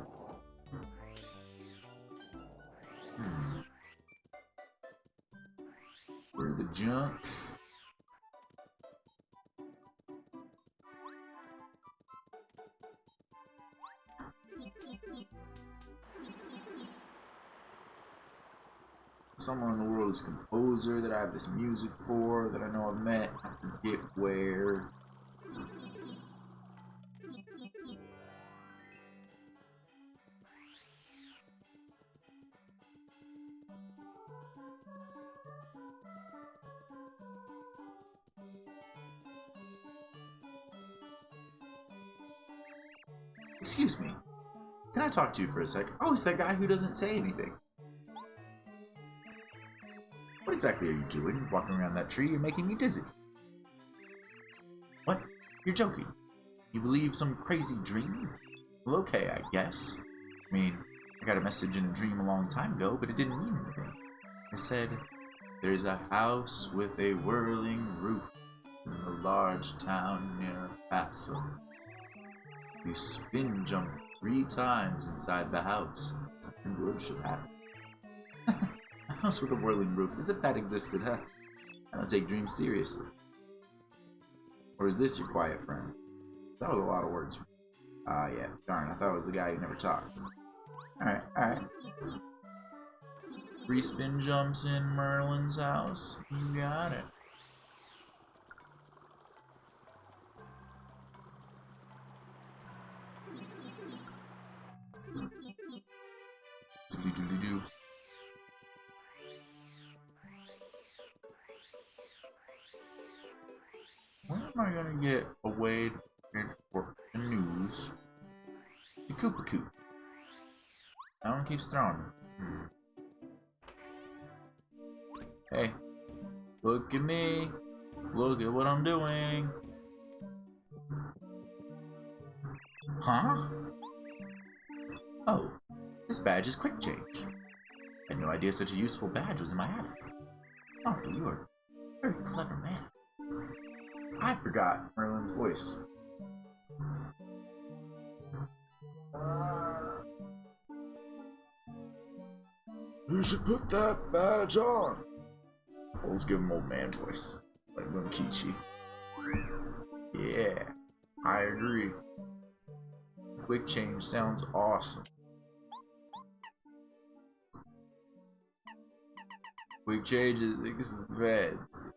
Where the junk? Someone in the world is a composer that I have this music for that I know I've met. I forget where. Excuse me. Can I talk to you for a sec? Oh, it's that guy who doesn't say anything. What exactly are you doing? Walking around that tree? You're making me dizzy. What? You're joking. You believe some crazy dream? Well, okay, I guess. I mean, I got a message in a dream a long time ago, but it didn't mean anything. It said, there's a house with a whirling roof in a large town near a castle. You spin jump 3 times inside the house, and good should happen. A house with a whirling roof, as if that existed, huh? I don't take dreams seriously. Or is this your quiet friend? That was a lot of words. Yeah, darn, I thought it was the guy who never talks. Alright, alright. 3 spin jumps in Merlin's house. You got it. Doodly-doodly-doo. When am I gonna get a way to transport the news to Koopa Coop? That one keeps throwing me. Hey, look at me. Look at what I'm doing. Huh? Oh, this badge is Quick Change. I had no idea such a useful badge was in my attic. Mario, you are a very clever man. I forgot Merlin's voice. You should put that badge on. Well, let's give him old man voice, like Lunkichi. Yeah, I agree. Quick Change sounds awesome. Quick Change is expensive.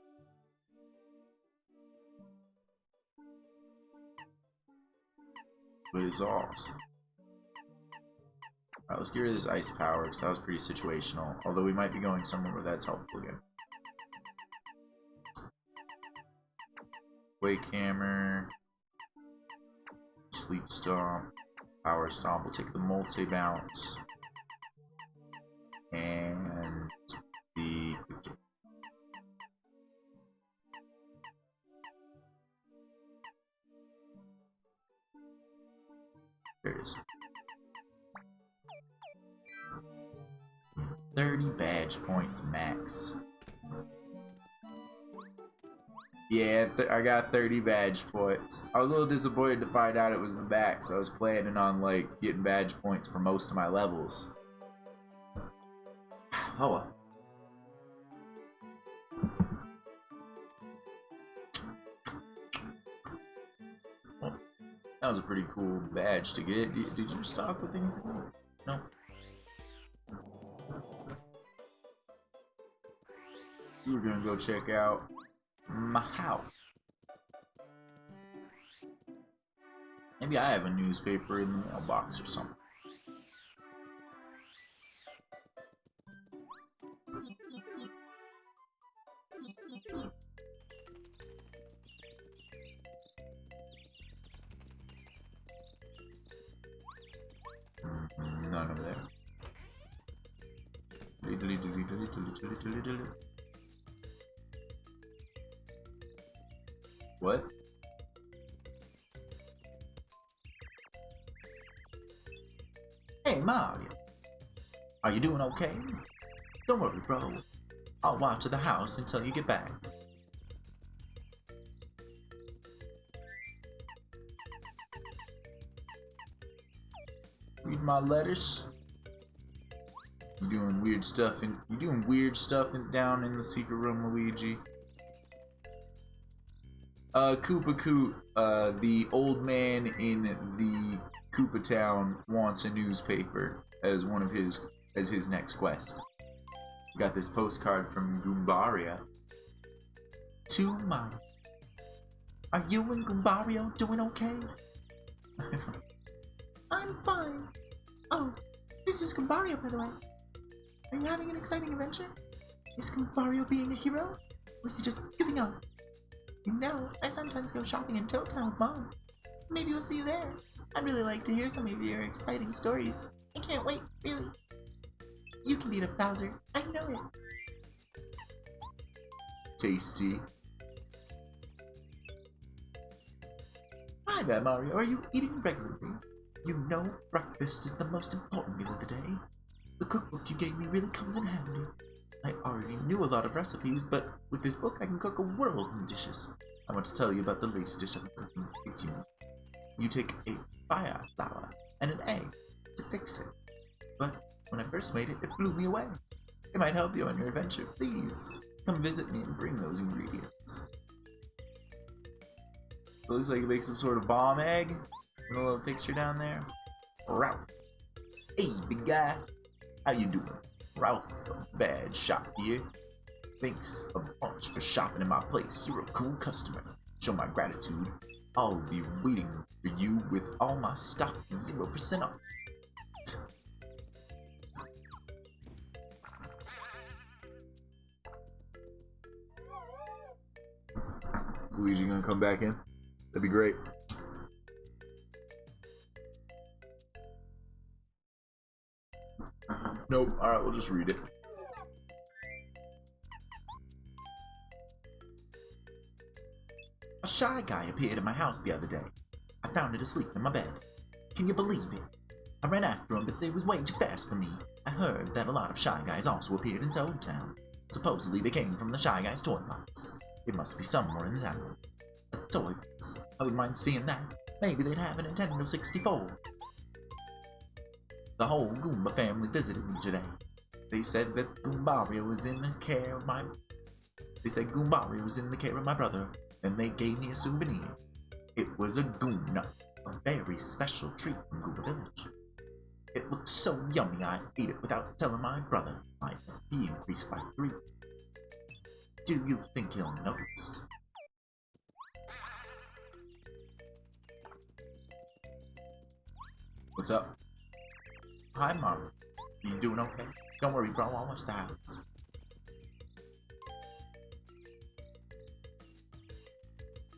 But it's awesome. Alright, let's get rid of this ice power, because that was pretty situational. Although we might be going somewhere where that's helpful again. Wake Hammer. Sleep Stomp. Power Stomp. We'll take the multi-bounce. And the... There it is. 30 badge points max. Yeah, I got 30 badge points. I was a little disappointed to find out it was the max. I was planning on, like, getting badge points for most of my levels. Oh well. That was a pretty cool badge to get. Did you stock with anything? No. We're gonna go check out my house. Maybe I have a newspaper in the mailbox or something. None of that. What? Hey Mario, are you doing okay? Don't worry, bro. I'll watch to the house until you get back. Read my letters. You doing weird stuff down in the secret room, Luigi. Koopa Coop, the old man in the Koopa Town wants a newspaper as his next quest. Got this postcard from Goombaria. To Mario. Are you and Goombario doing okay? I'm fine. Oh, this is Goombario, by the way. Are you having an exciting adventure? Is Goombario being a hero? Or is he just giving up? You know, I sometimes go shopping in Toad Town with Mom. Maybe we'll see you there. I'd really like to hear some of your exciting stories. I can't wait, really. You can beat up Bowser. I know it. Tasty. Hi there, Mario. Are you eating regularly? You know breakfast is the most important meal of the day. The cookbook you gave me really comes in handy. I already knew a lot of recipes, but with this book I can cook a world of dishes. I want to tell you about the latest dish I'm cooking. It's unique. You take a fire flour and an egg to fix it. But when I first made it, it blew me away. It might help you on your adventure. Please, come visit me and bring those ingredients. It looks like it makes some sort of bomb egg. And a little picture down there. Ralph. Hey, big guy. How you doing? Ralph from Bad Shop here. Thanks a bunch for shopping in my place. You're a cool customer. Show my gratitude. I'll be waiting for you with all my stock 0% off. Is Luigi gonna come back in? That'd be great. Nope. Alright, we'll just read it. A shy guy appeared at my house the other day. I found it asleep in my bed. Can you believe it? I ran after him, but it was way too fast for me. I heard that a lot of Shy Guys also appeared in Toad Town. Supposedly they came from the Shy Guys toy box. It must be somewhere in the town. A toy box. I wouldn't mind seeing that. Maybe they'd have a Nintendo 64. The whole Goomba family visited me today. They said that Goombario was in the care of my... brother, and they gave me a souvenir. It was a Goom Nut, a very special treat from Goomba Village. It looked so yummy I ate it without telling my brother. My FP increased by 3. Do you think he'll notice? What's up? Hi, Mom. You doing okay? Don't worry, bro. I'll watch the house.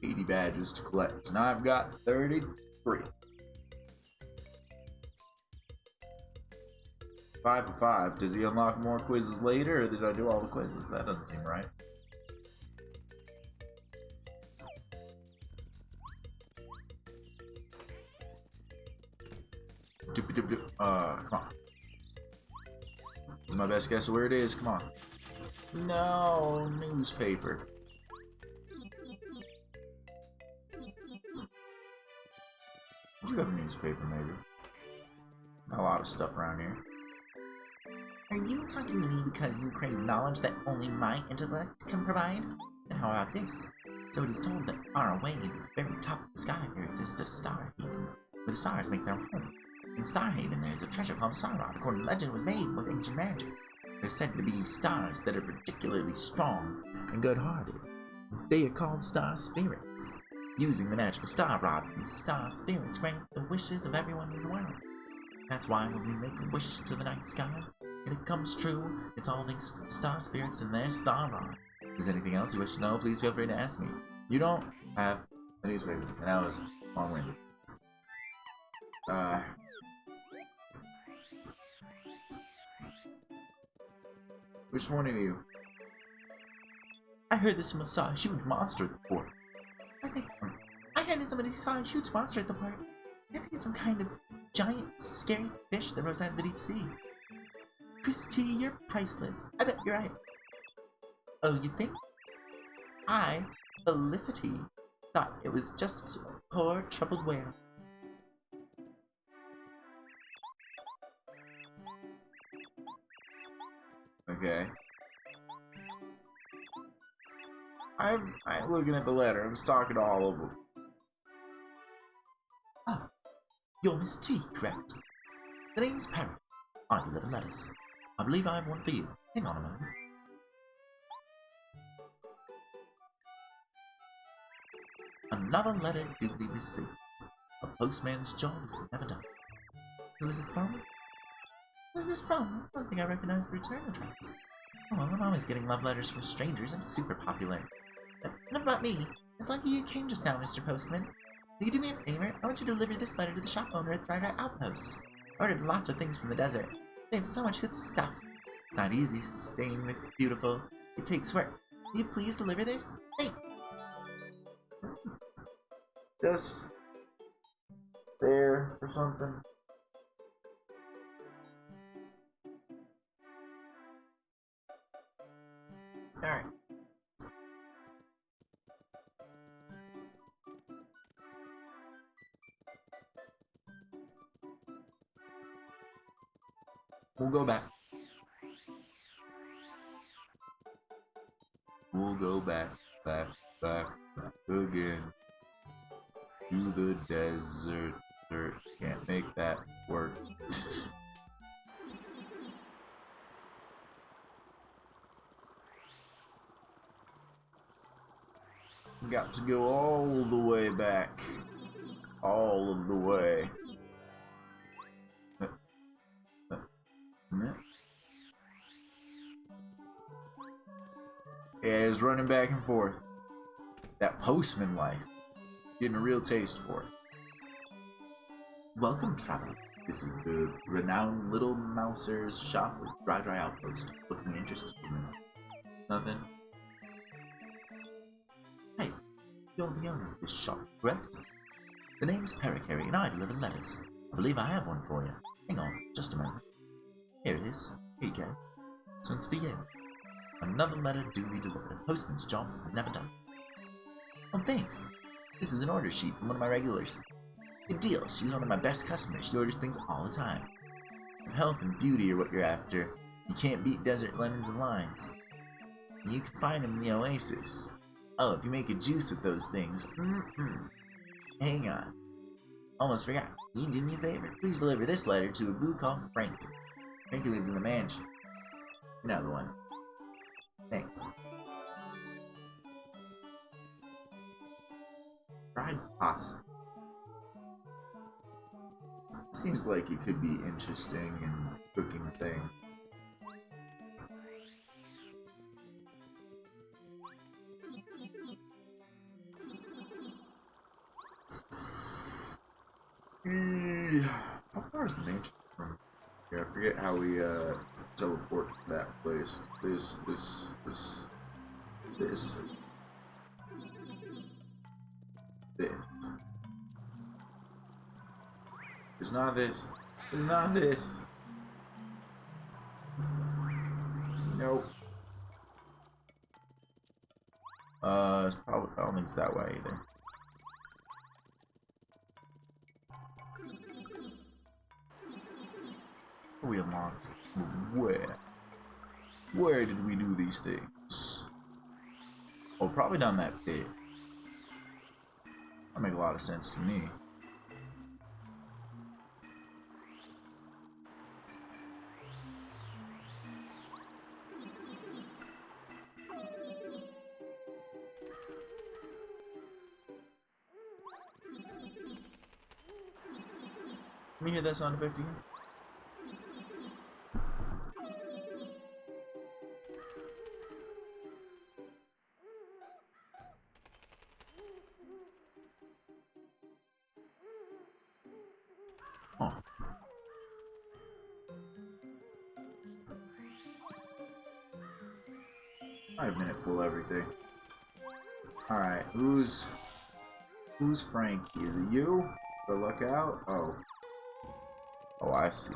$80 badges to collect. Now I've got 33. 5 of 5. Does he unlock more quizzes later, or did I do all the quizzes? That doesn't seem right. Come on. This is my best guess of where it is. Come on. No, newspaper. You have a newspaper, maybe. Not a lot of stuff around here. Are you talking to me because you crave knowledge that only my intellect can provide? And how about this? So it is told that far away, at the very top of the sky, there exists a star haven, where the stars make their home. In Starhaven, there is a treasure called Star Rod. According to legend, it was made with ancient magic. There's said to be stars that are particularly strong and good-hearted. They are called star spirits. Using the magical Star Rod, these star spirits grant the wishes of everyone in the world. That's why when we make a wish to the night sky, and it comes true, it's all thanks to the star spirits and their Star Rod. If there's anything else you wish to know, please feel free to ask me. You don't have a newspaper, and that was long-winded. Which one of you? I heard that someone saw a huge monster at the port. I heard that somebody saw a huge monster at the port. I think it's some kind of giant, scary fish that rose out of the deep sea. Christy, you're priceless. I bet you're right. Oh, you think? I, Felicity, thought it was just a poor, troubled whale. Okay. I'm looking at the letter. I'm stalking all of them. Oh, you're Miss T, correct? The name's Parrot. I deliver letters. I believe I have one for you. Hang on a moment. Another letter duly received. A postman's job is never done. Who is it from? Who's this from? I don't think I recognize the return address. Oh, well, I'm always getting love letters from strangers. I'm super popular. Enough about me. It's lucky you came just now, Mr. Postman. Will you do me a favor? I want you to deliver this letter to the shop owner at Dry Outpost. I ordered lots of things from the desert. They have so much good stuff. It's not easy staying this beautiful. It takes work. Will you please deliver this? Thank you. Just there or something. Alright. We'll go back. We'll go back again to the desert. Can't make that work. Got to go all the way back. All of the way. Yeah, he's running back and forth. That postman life. Getting a real taste for it. Welcome, traveler. This is the renowned Little Mouser's shop with Dry Outpost. Looking interested in nothing? Hey, you're the owner of this shop, correct? The name's Pericary, and I deliver letters. I believe I have one for you. Hang on, just a moment. Here it is. Here you go. This one's for you. Another letter duly delivered. A postman's job is never done. Oh, thanks. This is an order sheet from one of my regulars. Good deal. She's one of my best customers. She orders things all the time. If health and beauty are what you're after, you can't beat desert lemons and limes. You can find them in the oasis. Oh, if you make a juice with those things. Hang on. Almost forgot. Can you do me a favor? Please deliver this letter to a boo called Frankie. Frankie lives in the mansion. Another one. Thanks. Fried pasta. Seems like it could be interesting and cooking thing. How far is the mansion from here? I forget how we teleport to that place. This. It's not this. It's not this. Nope. It's probably, I don't think it's that way either. We unlocked. Where? Where did we do these things? Oh, probably down that pit. That make a lot of sense to me. Let me hear that sound effect again. Oh. I've been at full everything. Alright, who's Frankie? Is it you? For look out? Oh. Oh, I see.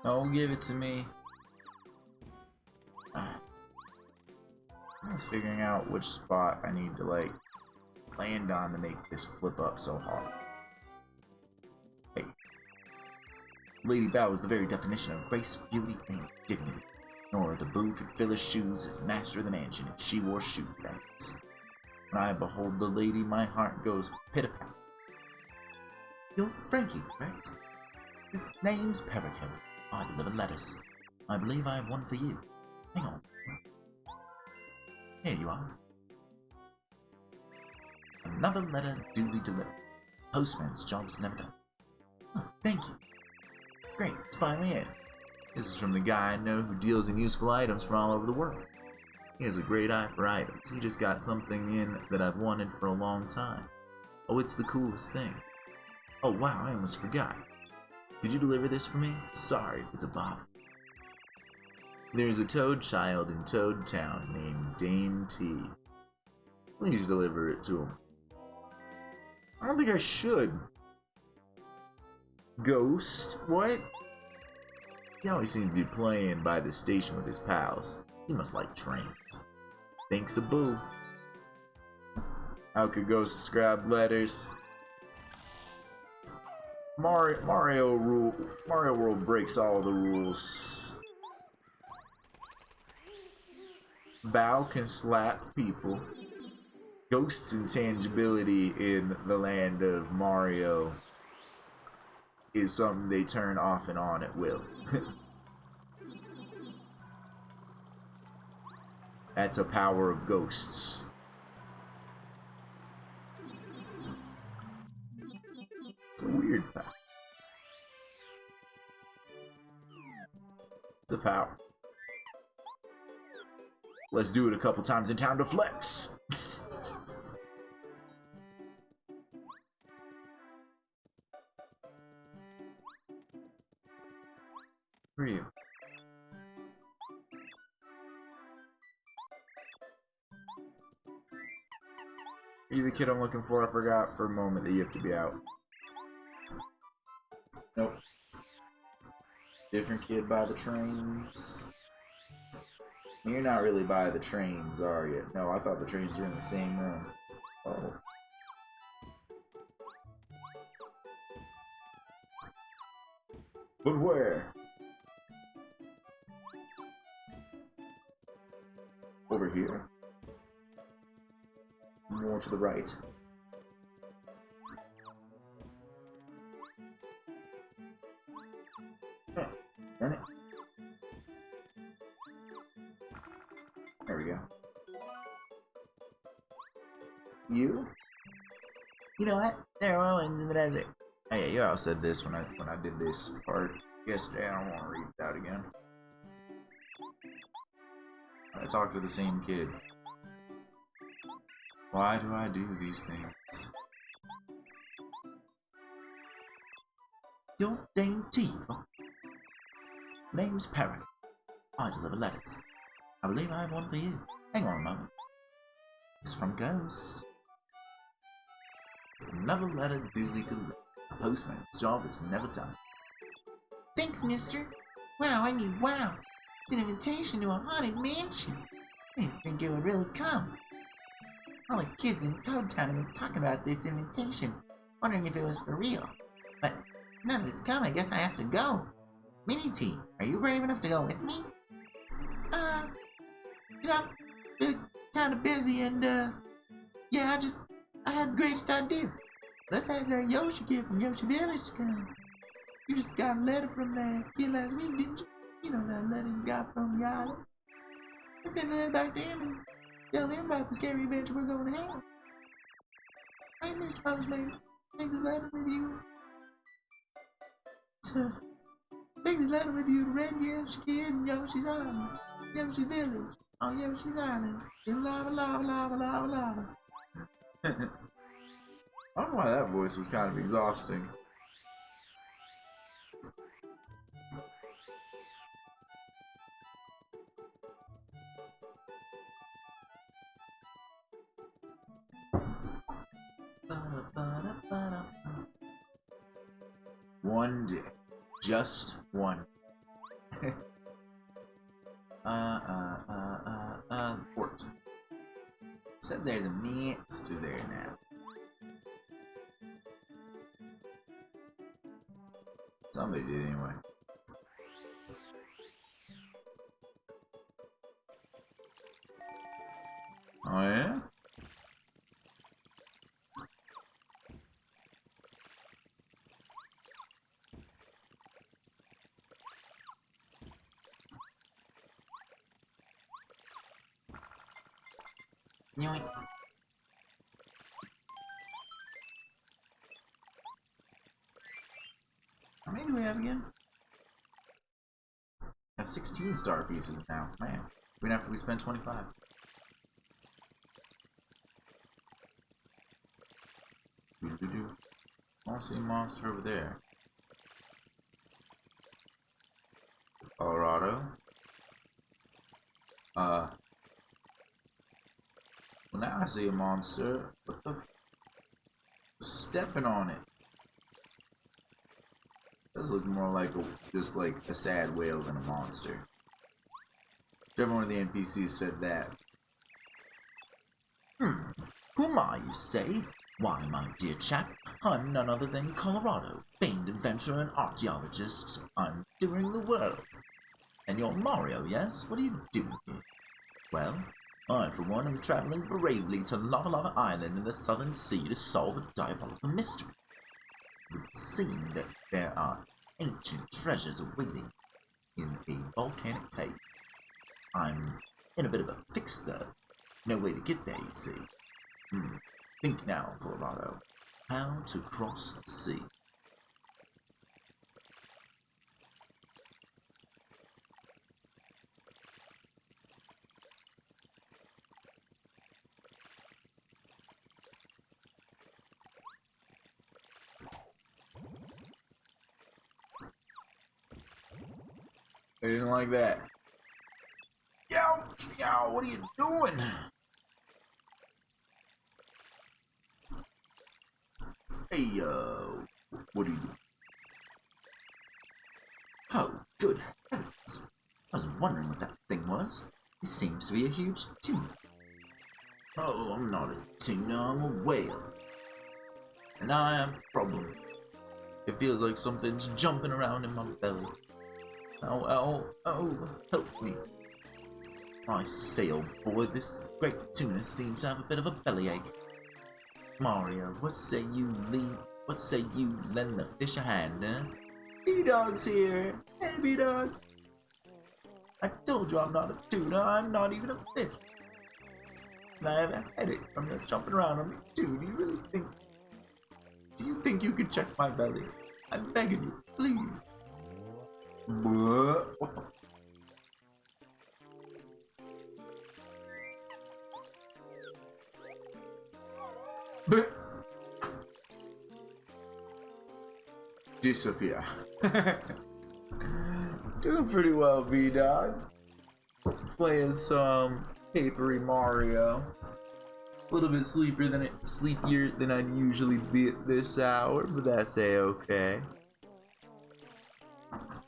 Don't give it to me. I was figuring out which spot I need to, like, land on to make this flip up so hard. Hey. Lady Bow is the very definition of grace, beauty, and dignity. Nor the boo could fill his shoes as master of the mansion if she wore shoe threads. When I behold the lady, my heart goes pit-a-pat. You're Frankie, correct? His name's Pericary. I deliver letters. I believe I have one for you. Hang on. Here you are. Another letter duly delivered. Postman's job's never done. Oh, thank you. Great, it's finally in. This is from the guy I know who deals in useful items from all over the world. He has a great eye for items. He just got something in that I've wanted for a long time. Oh, it's the coolest thing. Oh wow, I almost forgot. Could you deliver this for me? Sorry if it's a bother. There's a toad child in Toad Town named Dane T. Please deliver it to him. I don't think I should. Ghost? What? He always seems to be playing by the station with his pals. He must like trains. Thanks a boo. How could ghosts grab letters? Mario World breaks all the rules. Bow can slap people. Ghosts' intangibility in the land of Mario is something they turn off and on at will. That's a power of ghosts. It's a weird power. It's a power. Let's do it a couple times in town to flex. Who are you? Are you the kid I'm looking for? I forgot for a moment that you have to be out. Nope. Different kid by the trains. You're not really by the trains, are you? No, I thought the trains were in the same room. Oh. But where? Over here. More to the right. Oh, darn it. There we go. You? You know what? There are ones in the desert. Oh yeah, you all said this when I did this part yesterday. I don't want to read it out again. I talked to the same kid. Why do I do these things? Your Dane T. Name's Peregrine. I deliver letters. I believe I have one for you. Hang on a moment. It's from Ghost. Another letter duly delivered. A postman's job is never done. Thanks, mister. Wow, I mean, wow. It's an invitation to a haunted mansion. I didn't think it would really come. All the kids in Toad Town have been talking about this invitation, wondering if it was for real. But now that it's come, I guess I have to go. Minnie T, are you brave enough to go with me? You know, I'm kind of busy and, yeah, I had the greatest idea. Let's ask that Yoshi kid from Yoshi Village to come. You just got a letter from that kid last week, didn't you? You know that letter you got from the island. Let's send that back to him and tell him about the scary adventure we're going to have. Hey, Mr. Postman, take this letter with you. Take this letter with you to Red Yoshi Kid and Yoshi's Island. Yoshi Village on Yoshi's Island. In lava, lava, lava, lava, lava. I don't know why that voice was kind of exhausting. One day. Just one. Port. Said there's a monster there now. Somebody did anyway. Oh yeah? Yoink. How many do we have again? That's 16 star pieces now. Man, even after we spent 25. Doo-doo-doo. I see a monster over there. Colorado. Well, now I see a monster. What the? Stepping on it. Does look more like just like a sad whale than a monster. Whichever one of the NPCs said that. Who am I, you say? Why, my dear chap, I'm none other than Colorado, famed adventurer and archaeologist. I'm touring the world. And you're Mario, yes? What are you doing here? Well, I, for one, am traveling bravely to Lava Lava Island in the Southern Sea to solve a diabolical mystery. It would seem that there are ancient treasures awaiting in a volcanic cave. I'm in a bit of a fix, though. No way to get there, you see. Think now, Colorado. How to cross the sea. I didn't like that. Yo, what are you doing? Hey, what are you doing? Oh, good heavens. I was wondering what that thing was. It seems to be a huge tuna. Oh, I'm not a tuna, I'm a whale. And I have a problem. It feels like something's jumping around in my belly. Oh, help me. I say, old boy, this great tuna seems to have a bit of a bellyache. Mario, what say you lend the fish a hand, eh? B-Dog's here! Hey, B-Dog! I told you I'm not a tuna, I'm not even a fish. And I have a headache from you jumping around on me too. Do you think you could check my belly? I'm begging you, please. What? Disappear. Doing pretty well, B-Dog. Playing some Papery Mario. A little bit sleepier than I'd usually be at this hour, but that's a-okay.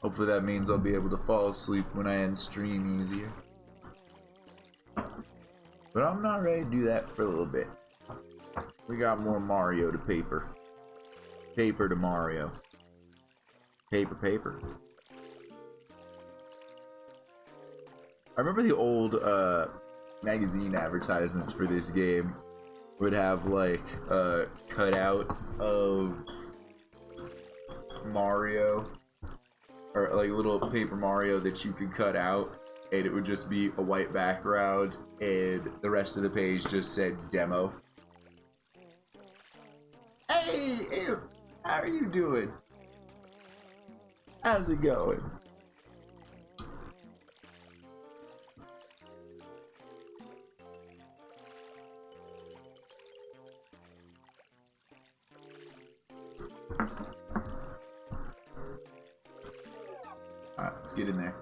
Hopefully that means I'll be able to fall asleep when I end stream easier. But I'm not ready to do that for a little bit. We got more Mario to paper. Paper to Mario. Paper. I remember the old magazine advertisements for this game would have like a cutout of Mario, or like a little paper Mario that you could cut out, and it would just be a white background and the rest of the page just said demo. Hey, how are you doing? How's it going? Alright, let's get in there.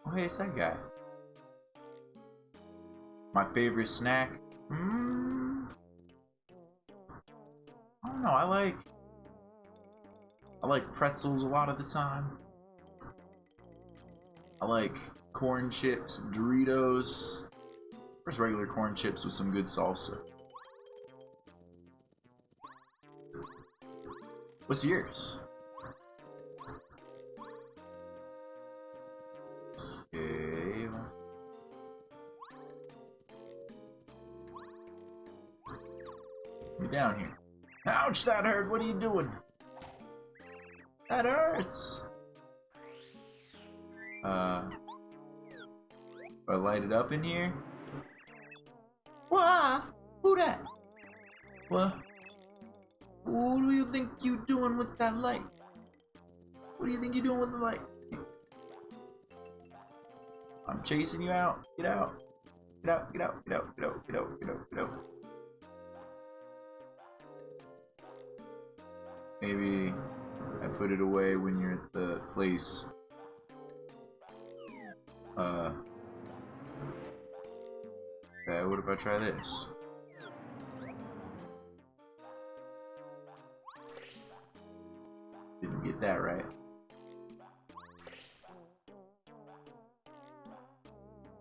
Oh, hey, it's that guy. My favorite snack? I don't know, I like pretzels a lot of the time. I like corn chips, Doritos. Just regular corn chips with some good salsa. What's yours? Okay. Get down here. Ouch, that hurt. What are you doing? That hurts. Do I light it up in here? Wah! Who that? What? What do you think you doing with that light? What do you think you're doing with the light? I'm chasing you out. Get out. Get out, get out, get out, get out, get out, get out, get out. Maybe I put it away when you're at the place. Okay, what if I try this? Didn't get that right.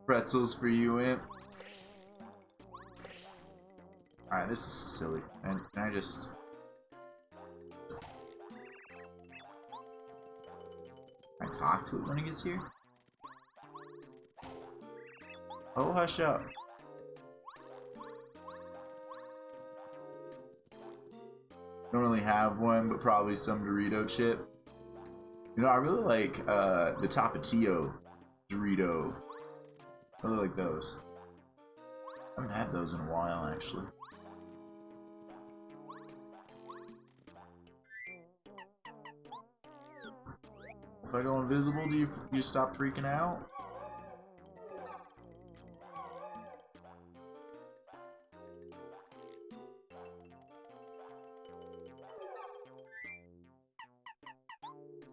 Pretzels for you, Imp. Alright, this is silly. Can I just... Can I talk to it when it gets here? Oh, hush up. Don't really have one, but probably some Dorito chip. You know, I really like the Tapatio Dorito. I really like those. I haven't had those in a while, actually. If I go invisible, do you stop freaking out?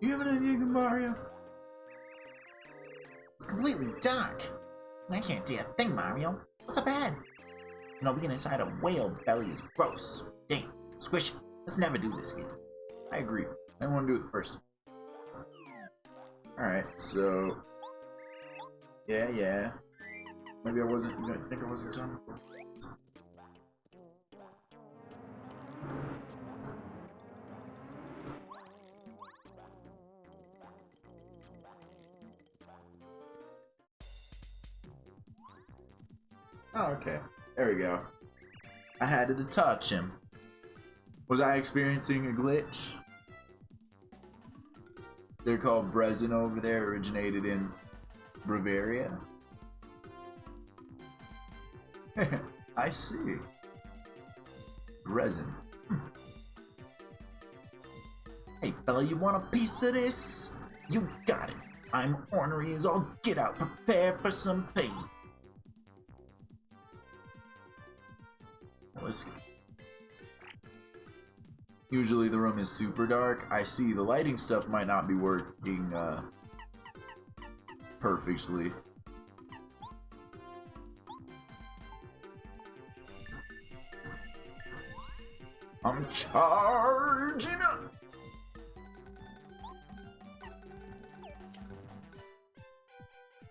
You have an idea, Mario? It's completely dark. I can't see a thing, Mario. What's so bad? You know, being inside a whale belly is gross. Dang, squishy. Let's never do this again. I agree. I want to do it first. Alright, so... Yeah. Maybe I wasn't... You think I wasn't done? Oh, okay. There we go. I had to touch him. Was I experiencing a glitch? They're called Brezin over there, originated in Bavaria. I see. Brezin. Hey, fella, you want a piece of this? You got it. I'm ornery as all get out. Prepare for some pain. Usually the room is super dark. I see the lighting stuff might not be working perfectly. I'm charging up.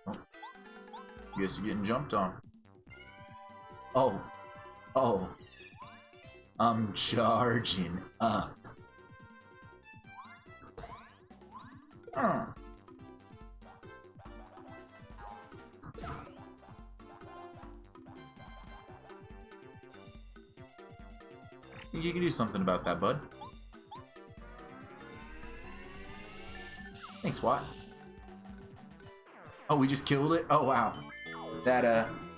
Oh. Guess you're getting jumped on. Oh. I'm charging up. You can do something about that, bud. Thanks, Watt. Oh, we just killed it? Oh, wow. I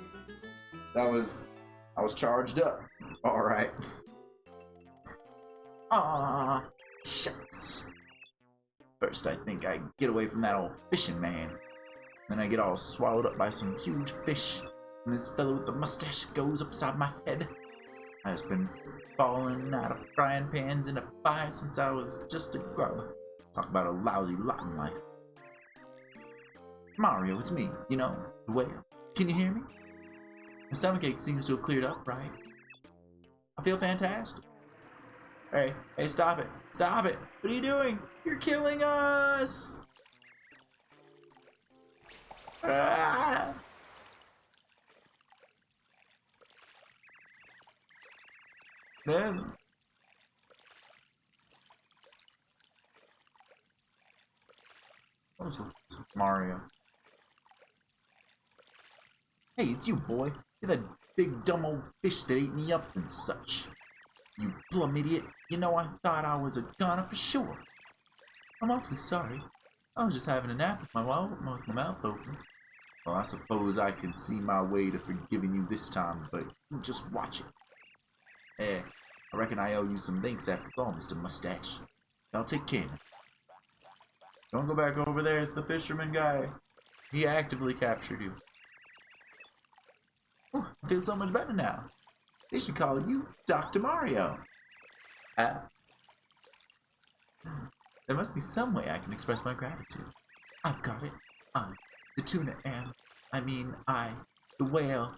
was charged up. Alright. Ah, shucks. First, I think I get away from that old fishing man. Then I get all swallowed up by some huge fish. And this fellow with the mustache goes upside my head. I've been falling out of frying pans into fire since I was just a grub. Talk about a lousy lot in life. Mario, it's me, you know, the whale. Can you hear me? The stomachache seems to have cleared up, right? I feel fantastic. Hey, stop it. Stop it. What are you doing? You're killing us! Ah! Then... What was Mario? Hey, it's you, boy. You're that big dumb old fish that ate me up and such. You plum idiot. You know, I thought I was a goner for sure. I'm awfully sorry. I was just having a nap with my mouth open. Well, I suppose I can see my way to forgiving you this time, but just watch it. I reckon I owe you some thanks after all, Mr. Mustache. I'll take care. Don't go back over there. It's the fisherman guy. He actively captured you. Oh, I feel so much better now. They should call you Dr. Mario. There must be some way I can express my gratitude. I've got it. The tuna the whale,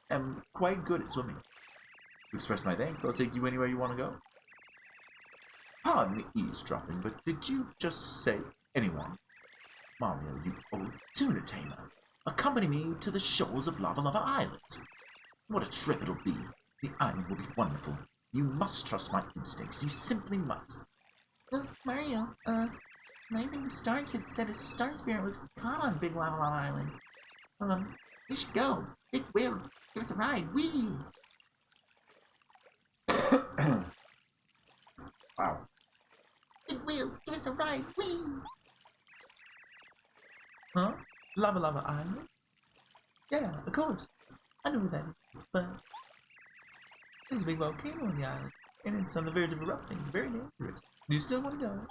am quite good at swimming. To express my thanks, I'll take you anywhere you want to go. Pardon the eavesdropping, but did you just say anyone? Mario, you old tuna tamer. Accompany me to the shores of Lava Lava Island. What a trip it'll be. The island will be wonderful. You must trust my instincts. You simply must. Mario, I think the Star Kid said his Star Spirit was caught on Big Lava Lava Island. Well, we should go. Big Whale, give us a ride. Whee! Wow. Big Whale, give us a ride. Whee! Huh? Lava Lava Island? Yeah, of course. I know where that is, but there's a big volcano on the island, and it's on the verge of erupting. Very dangerous. Do you still want to go?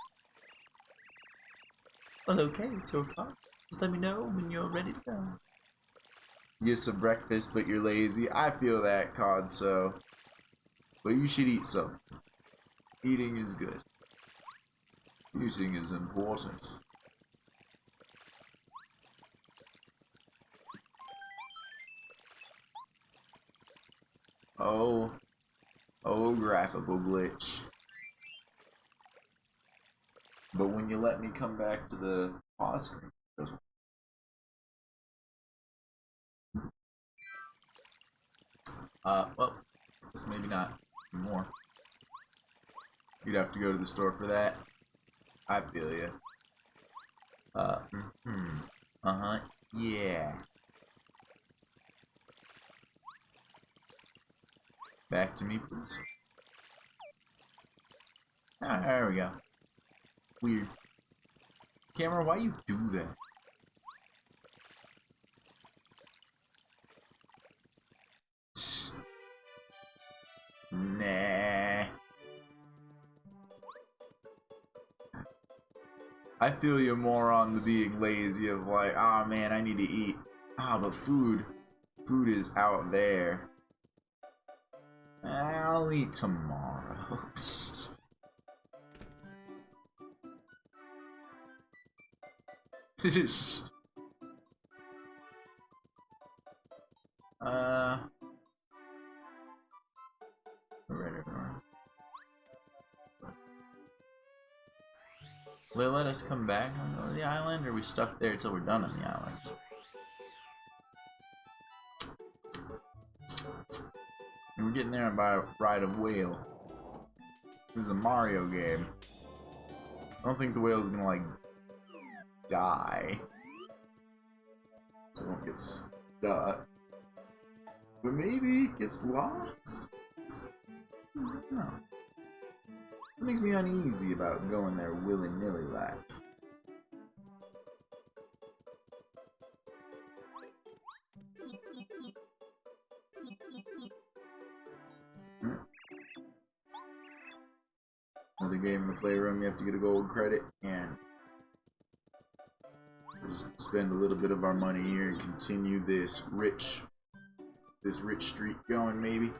Well, okay, it's your call. Just let me know when you're ready to go. Get some breakfast, but you're lazy. I feel that, Cod, so. But you should eat something. Eating is good. Eating is important. Oh, graphical glitch. But when you let me come back to the pause screen, it doesn't. Well, guess maybe not anymore. You'd have to go to the store for that. I feel ya. Yeah. Back to me, please. Ah, there we go. Weird. Camera, why you do that? Nah. I feel you more on the being lazy of like, ah man, I need to eat. But food is out there. I'll eat tomorrow. Will they let us come back on the island, or are we stuck there till we're done on the island? And we're getting there by a ride of whale. This is a Mario game. I don't think the whale's gonna like die, so it won't get stuck. But maybe it gets lost. I don't know. It makes me uneasy about going there willy-nilly like. Another game in the playroom, you have to get a gold credit, and we'll just spend a little bit of our money here and continue this rich streak going, maybe.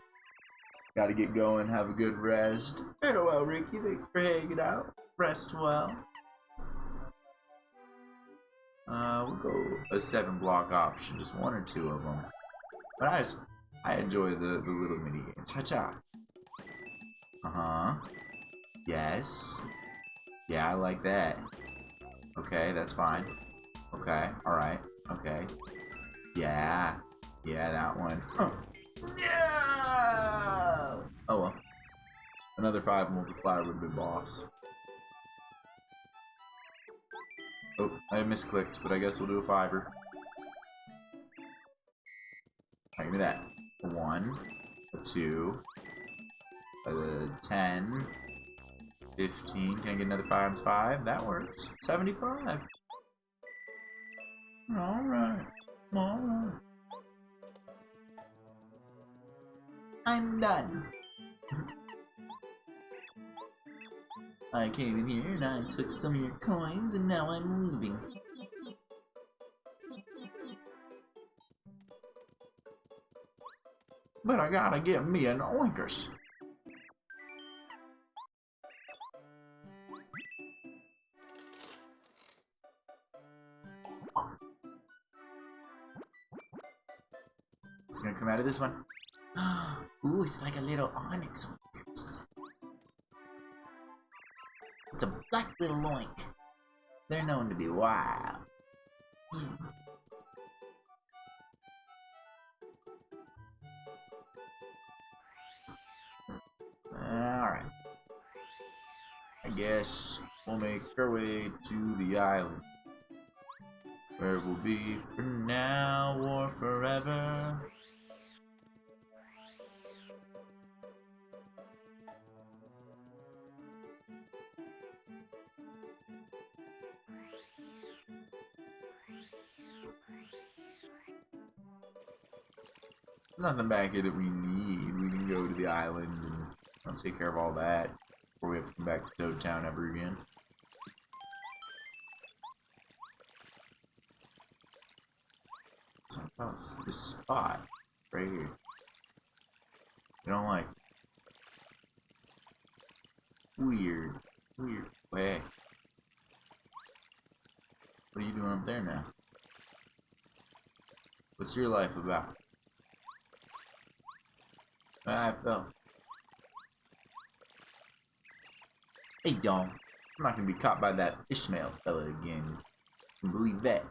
Gotta get going, have a good rest. Farewell, Ricky, thanks for hanging out. Rest well. We'll go a 7-block option, just 1 or 2 of them. But I enjoy the little mini games. Hacha. Yes. Yeah, I like that. Okay, that's fine. Okay, alright. Okay. Yeah. Yeah, that one. No! Oh well. Another 5 multiplier would have been boss. Oh, I misclicked, but I guess we'll do a 5-er. Alright, give me that. A 1, a 2, a 10, 15. Can I get another 5 times 5? That works. 75. Alright. Alright. I'm done. I came in here and I took some of your coins and now I'm leaving. But I gotta get me an oinkers. It's gonna come out of this one. Ooh, it's like a little onyx oinkers. It's a black little oink. They're known to be wild. Alright. I guess we'll make our way to the island. Where we'll be for now or forever. Nothing back here that we need. We can go to the island and take care of all that before we have to come back to Toad Town ever again. So that's this spot right here. I don't like weird. Hey, what are you doing up there now? What's your life about? I fell. Hey y'all, I'm not gonna be caught by that Ishmael fella again. You can believe that.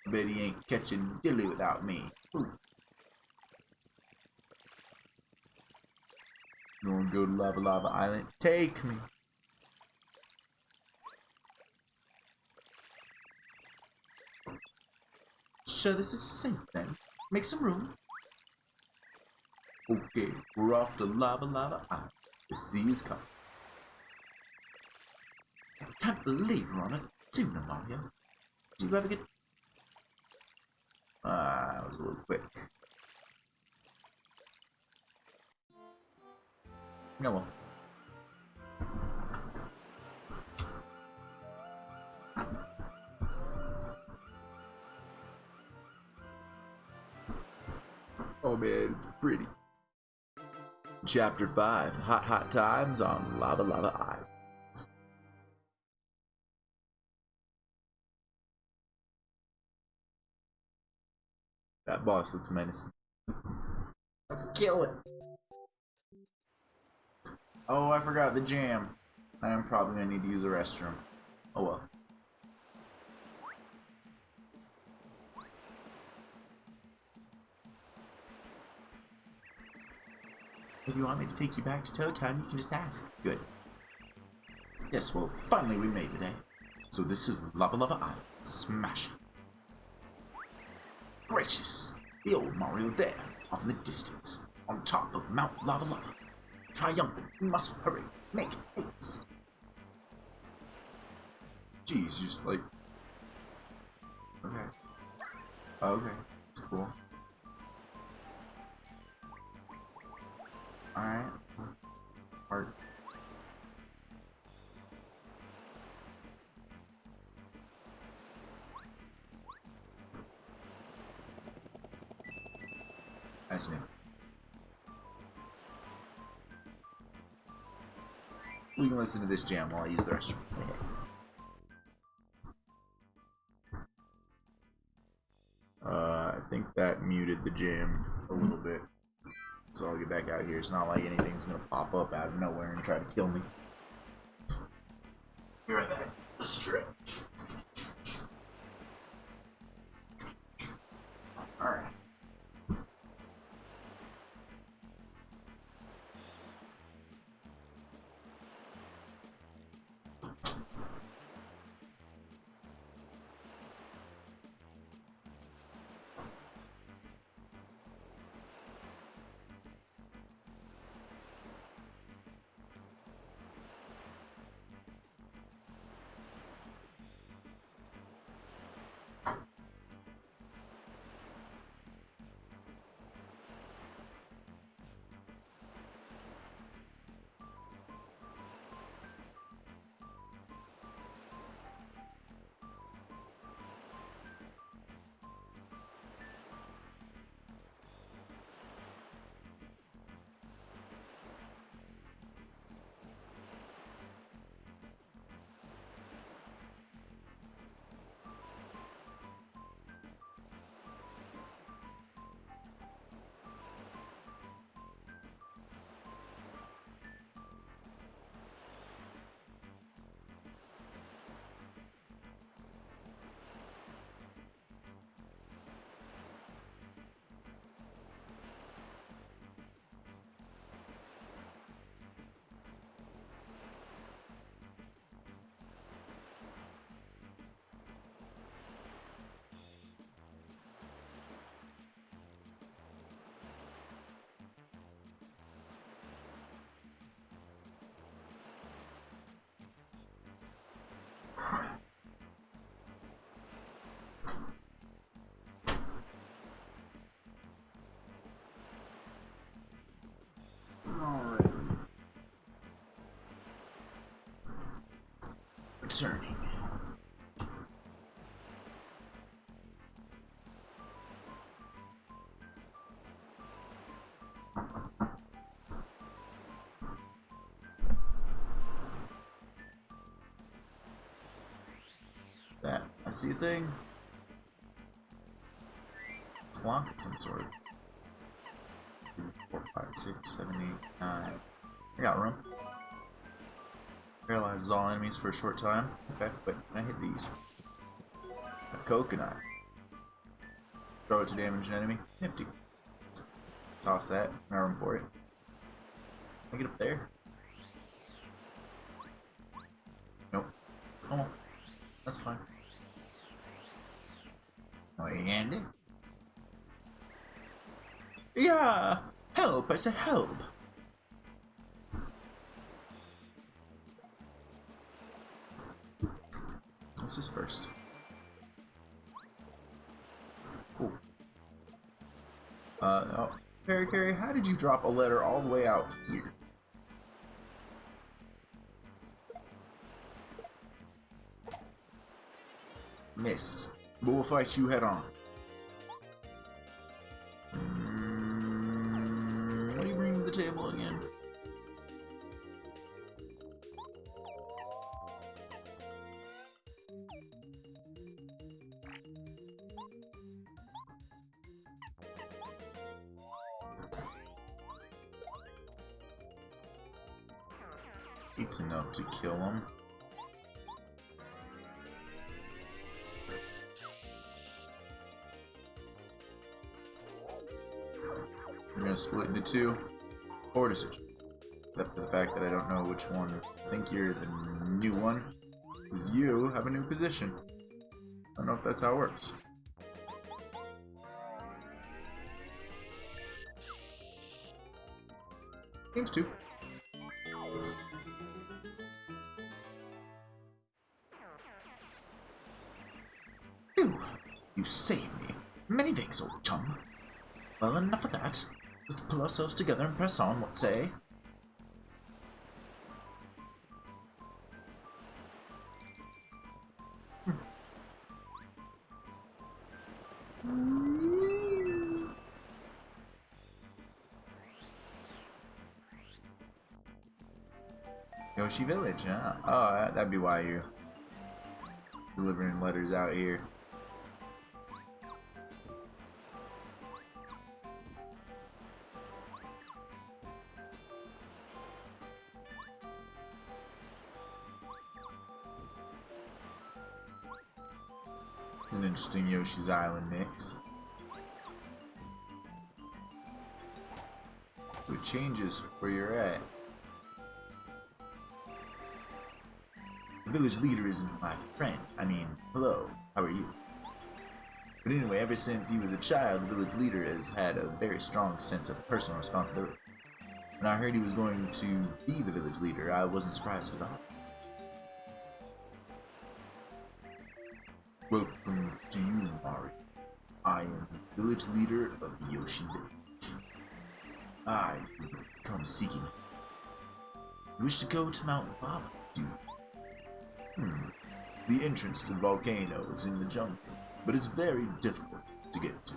I bet he ain't catching Dilly without me. Ooh. You wanna go to Lava Lava Island? Take me. Sure, this is safe then. Make some room. Okay, we're off to Lava Lava Island. The sea is coming. I can't believe we're on a tuna, Mario. Do you ever get... That was a little quick. No, well. Oh man, it's pretty. Chapter 5, Hot Times on Lava Lava Island. That boss looks menacing. Let's kill it. Oh, I forgot the jam. I am probably gonna need to use the restroom. Oh well. If you want me to take you back to Toad Town, you can just ask. Good. Yes, well, finally we made it, eh? So this is Lava Lava Island. Smash it. Gracious! The old Mario there, off in the distance, on top of Mount Lava Lava. Triumphant, we must hurry, make haste. Jeez, just like... Okay. Okay, it's cool. Alright. Heart. That's new. We can listen to this jam while I use the restroom. I think that muted the jam a little bit. So I'll get back out here. It's not like anything's gonna pop up out of nowhere and try to kill me. Be right back. Stretch. Alright. returning. That, I see a thing. Clock of some sort. 2, 4, 5, 6, 7, 8, 9. I got room. Paralyzes all enemies for a short time. Okay, but can I hit these? A coconut. Throw it to damage an enemy. Nifty. Toss that. No room for it. Can I get up there? Nope. Oh, that's fine. And Yeah! Help! I said help! What's this first? Cool. Oh. Carry, how did you drop a letter all the way out here? Missed. But we'll fight you head on. What do you bring to the table again? It's enough to kill him. We're gonna split into 2. Poor decision. Except for the fact that I don't know which one. I think you're the new one. Because you have a new position. I don't know if that's how it works. Seems to. Phew! You saved me. Many thanks, old chum. Well, enough of that. Let's pull ourselves together and press on, what say? Yoshi Village, huh? Oh, that'd be why you're delivering letters out here. An interesting Yoshi's Island mix. So it changes where you're at. The village leader isn't my friend. I mean, hello, how are you? But anyway, ever since he was a child, the village leader has had a very strong sense of personal responsibility. When I heard he was going to be the village leader, I wasn't surprised at all. Welcome to you, Mario. I am the village leader of the Yoshi Village. I come seeking. You wish to go to Mount Lava, do you? The entrance to the volcano is in the jungle, but it's very difficult to get to.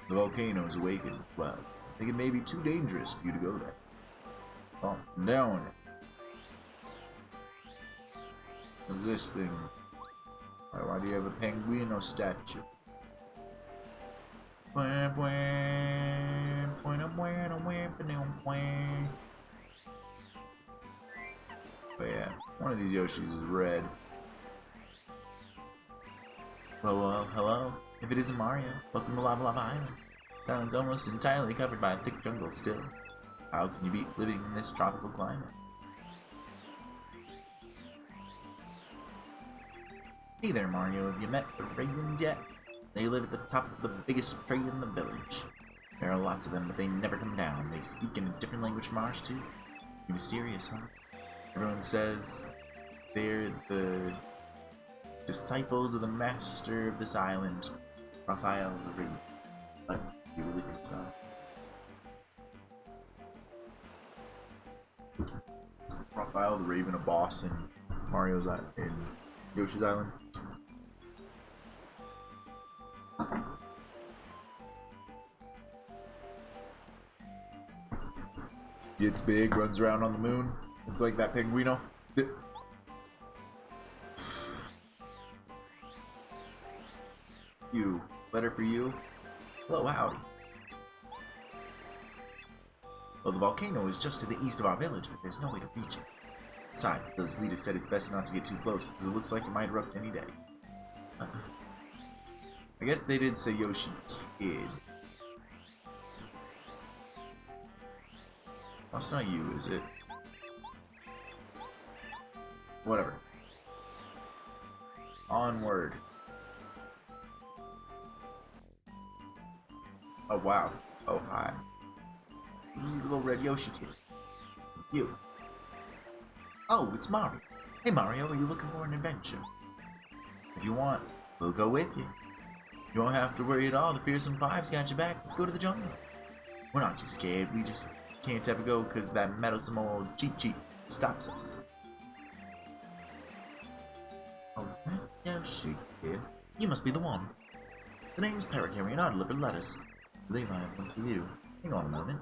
The volcano is awakened, well, I think it may be too dangerous for you to go there. Calm down. What's this thing? Why do you have a penguino statue? But yeah, one of these Yoshis is red. Well, hello. If it isn't Mario, welcome to Lava Lava Island. This island's almost entirely covered by a thick jungle still. How can you beat living in this tropical climate? Hey there, Mario. Have you met the Ravens yet? They live at the top of the biggest tree in the village. There are lots of them, but they never come down. They speak in a different language from ours, too. You're serious, huh? Everyone says they're the disciples of the master of this island, Raphael the Raven. But you really think so? Raphael the Raven of Boston. Mario's in Yoshi's Island. Gets big, runs around on the moon. It's like that Pinguino. You. Letter for you. Hello, howdy. Well, the volcano is just to the east of our village, but there's no way to reach it. Besides, the village leader said it's best not to get too close because it looks like it might erupt any day. I guess they did say Yoshi Kid. That's not you, is it? Whatever. Onward. Oh, wow. Oh, hi. You little red Yoshi Kid. You. Oh, it's Mario. Hey, Mario, are you looking for an adventure? If you want, we'll go with you. You won't have to worry at all. The Fearsome Five's got your back. Let's go to the jungle. We're not too scared. We just can't ever go because that meddlesome old Cheep stops us. Oh, Yoshi Kid. You must be the one. The name's Parakarry and I deliver letters. I believe I have one for you. Hang on a moment.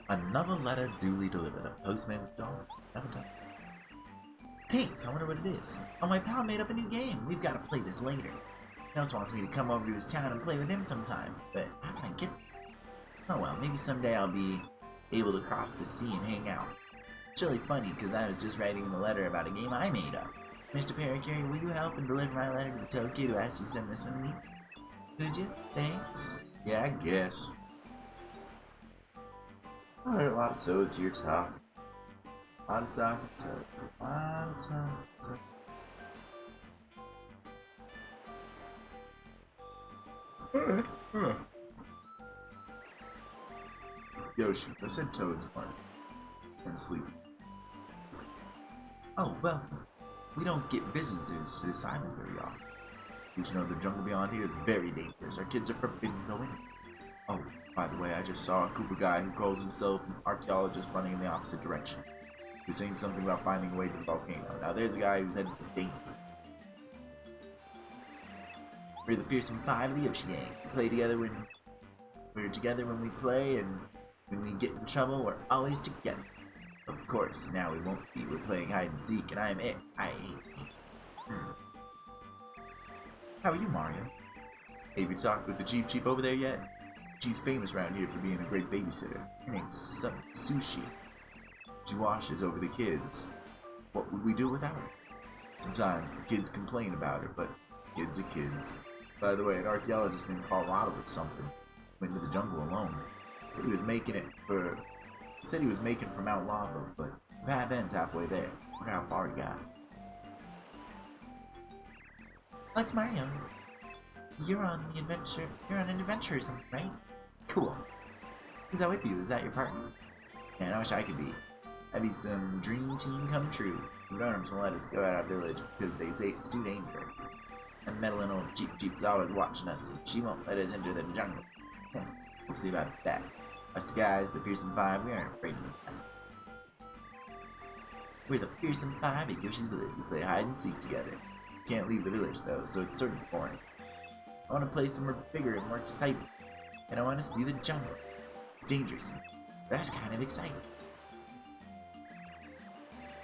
Another letter duly delivered. A postman's dog. Never done. Thanks, I wonder what it is. Oh, my pal made up a new game. We've got to play this later. He also wants me to come over to his town and play with him sometime. But how can I get there? Oh well, maybe someday I'll be able to cross the sea and hang out. It's really funny because I was just writing him a letter about a game I made up. Mr. Parakarry, will you help and deliver my letter to the toad kid who asked you to send this one to me? Could you? Thanks. Yeah, I guess. Oh, there are a lot of toads here talking. A lot of talking toads. A lot of talking toads. Yoshi, I said toads, Mark. And sleep. Oh, well, we don't get visitors to this island very often. Did you know the jungle beyond here is very dangerous? Our kids are forbidden to go in. Oh, by the way, I just saw a Koopa guy who calls himself an archaeologist running in the opposite direction. He was saying something about finding a way to the volcano. Now there's a guy who's headed for danger. We're the Fearsome Five of the Yoshi Gang. We play together when we're together when we play, and when we get in trouble, we're always together. Of course, now we won't be. We're playing hide and seek, and I'm it. How are you, Mario? Hey, have you talked with the Cheep over there yet? She's famous around here for being a great babysitter. Her name's Sushi. She washes over the kids. What would we do without her? Sometimes the kids complain about her, but kids are kids. By the way, an archaeologist named Colorado or something went to the jungle alone. Said he was making it for Mount Lava, but Bad Ben's halfway there. Look how far he got. What's Mario? You're on an adventure or something, right? Cool. Who's that with you? Is that your partner? Man, I wish I could be. That'd be some dream team come true. The Dorms won't let us go out of our village because they say it's too dangerous. And meddling old Cheep's always watching us, and she won't let us enter the jungle. We'll see about that. Us guys, the Fearsome Five, we aren't afraid of them. We're the Fearsome Five at Yoshi's Village. We play hide and seek together. Can't leave the village though, so it's sort of boring. I want to play somewhere bigger and more exciting. And I want to see the jungle. Dangerous. That's kind of exciting.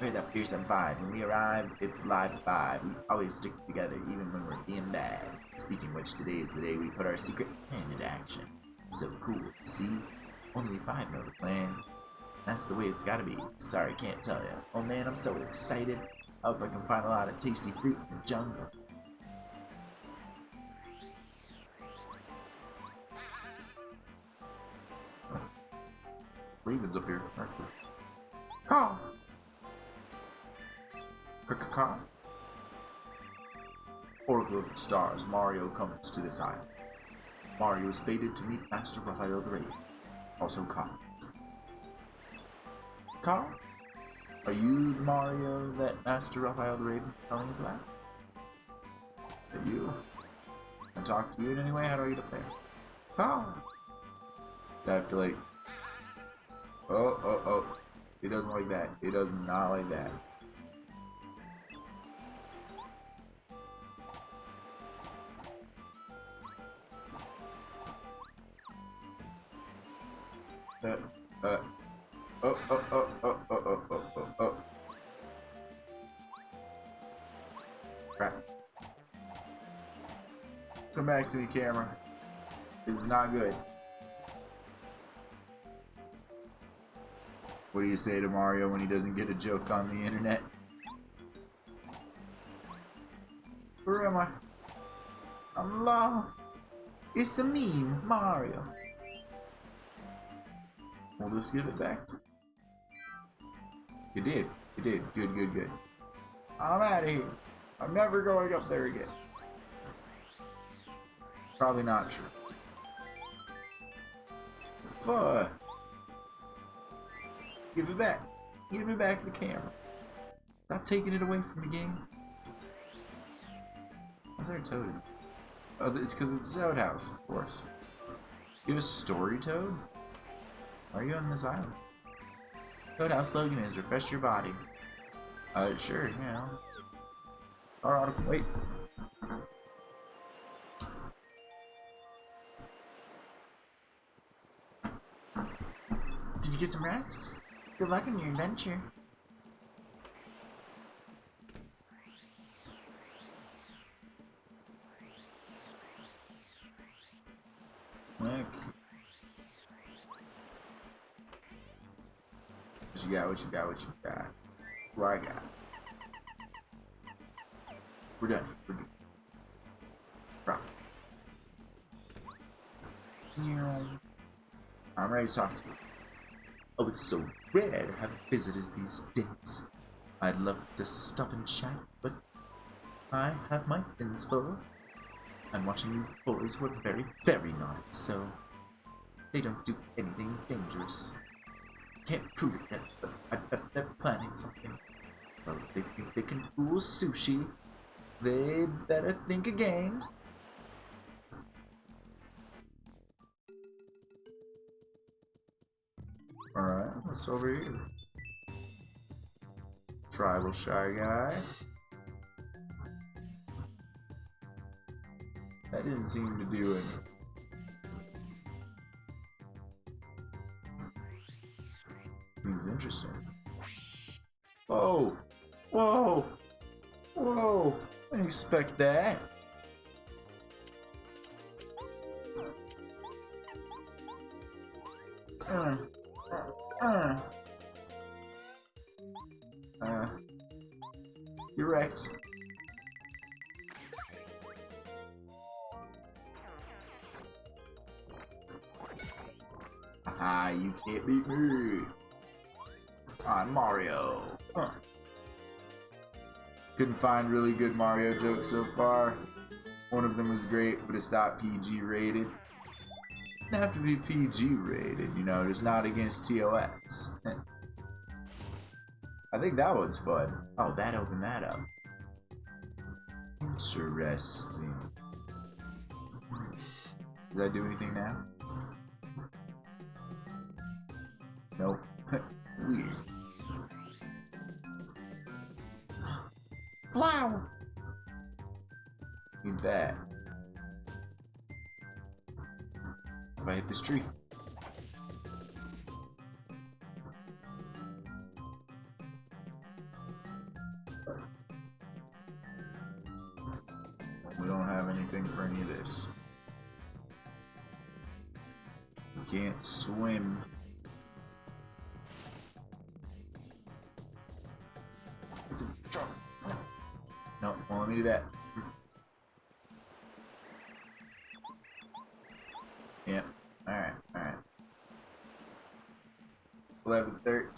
We're the Fearsome Five. When we arrive, it's live 5. We always stick together, even when we're being bad. Speaking of which, today is the day we put our secret plan into action. It's so cool. See? Only we 5 know the plan. That's the way it's gotta be. Sorry, can't tell ya. Oh man, I'm so excited. I hope I can find a lot of tasty fruit in the jungle. Raven's up here. Caw! Caw! Oracle of the Stars, Mario comes to this island. Mario is fated to meet Master Raphael the Raven, also Caw. Caw? Are you Mario that Master Raphael the Raven is telling us about? Are you? Can I talk to you in any way? How do I get up there? Caw! Do I have to, like, Oh. He doesn't like that. He does not like that. Oh. Crap. Come back to me, camera. This is not good. What do you say to Mario when he doesn't get a joke on the internet? Where am I? I'm lost. It's a meme, Mario. We'll just give it back. You did. You did. Good. I'm out of here. I'm never going up there again. Probably not true. Fuck. Give it back. Give me back the camera. Stop taking it away from the game. Why's there a toad? Oh, it's because it's a Toad house, of course. You have a story, Toad? Why are you on this island? Toad house slogan is refresh your body. Sure, you know. Alright, wait. Did you get some rest? Good luck on your adventure. Okay. What you got? What I got? We're done. We're good. Drop. I'm ready to talk to you. Oh, it's so rare to have visitors these days. I'd love to stop and chat, but I have my fins full. I'm watching these boys who are very, very naughty, so they don't do anything dangerous. Can't prove it yet, but I bet they're planning something. Well, if they think they can fool Sushi, they better think again. Alright, what's over here? Tribal Shy Guy. That didn't seem to do anything. Seems interesting. Whoa! Whoa! Whoa! I didn't expect that. You're right. Haha, you can't beat me. I'm Mario. Couldn't find really good Mario jokes so far. One of them was great, but it's not PG rated. Doesn't have to be PG rated, you know, just not against TOS. I think that one's fun. Oh, that opened that up. Interesting. Does that do anything now? Nope. Weird. Wow. Need that. If I hit this tree. We don't have anything for any of this. We can't swim. No, won't let me do that. Yep. Alright. 11, 13.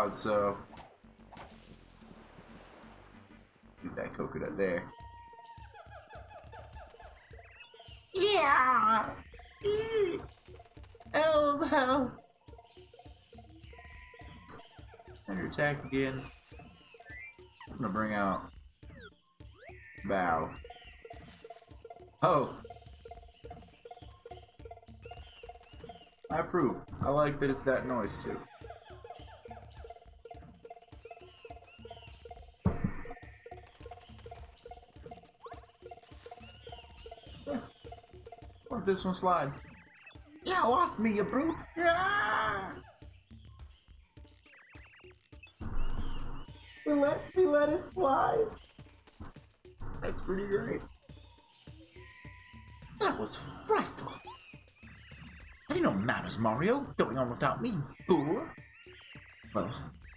So get that coconut there. Yeah. Help. And your attack again. I'm gonna bring out Bow. Oh! I approve. I like that it's that noise too. Let this one slide. Yeah, off me, you brute! Yeah! We let it slide. That's pretty great. That was frightful. Have you no manners, Mario? Going on without me, boor? Well,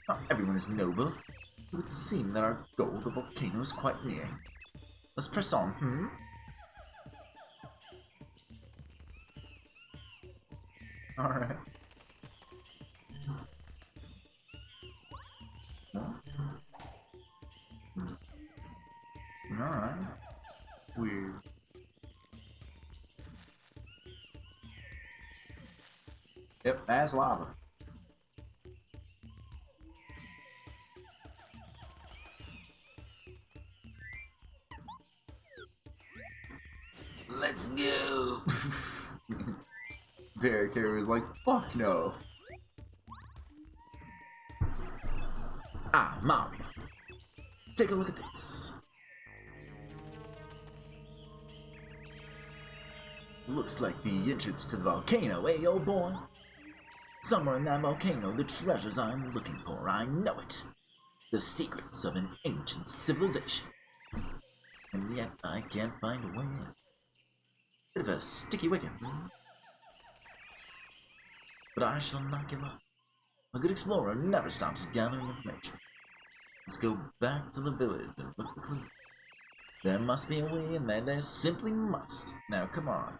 not everyone is noble. It would seem that our goal, the volcano, is quite near. Let's press on, Alright. Alright. Weird. Yep, that's lava. Let's go! Barricade was like, fuck no. Ah, Mario. Take a look at this. Looks like the entrance to the volcano, eh, old boy? Somewhere in that volcano, the treasures I'm looking for, I know it. The secrets of an ancient civilization. And yet I can't find a way in. Bit of a sticky wicket, But I shall not give up. A good explorer never stops gathering information. Let's go back to the village and look for clues. There must be a way, and there simply must. Now, come on.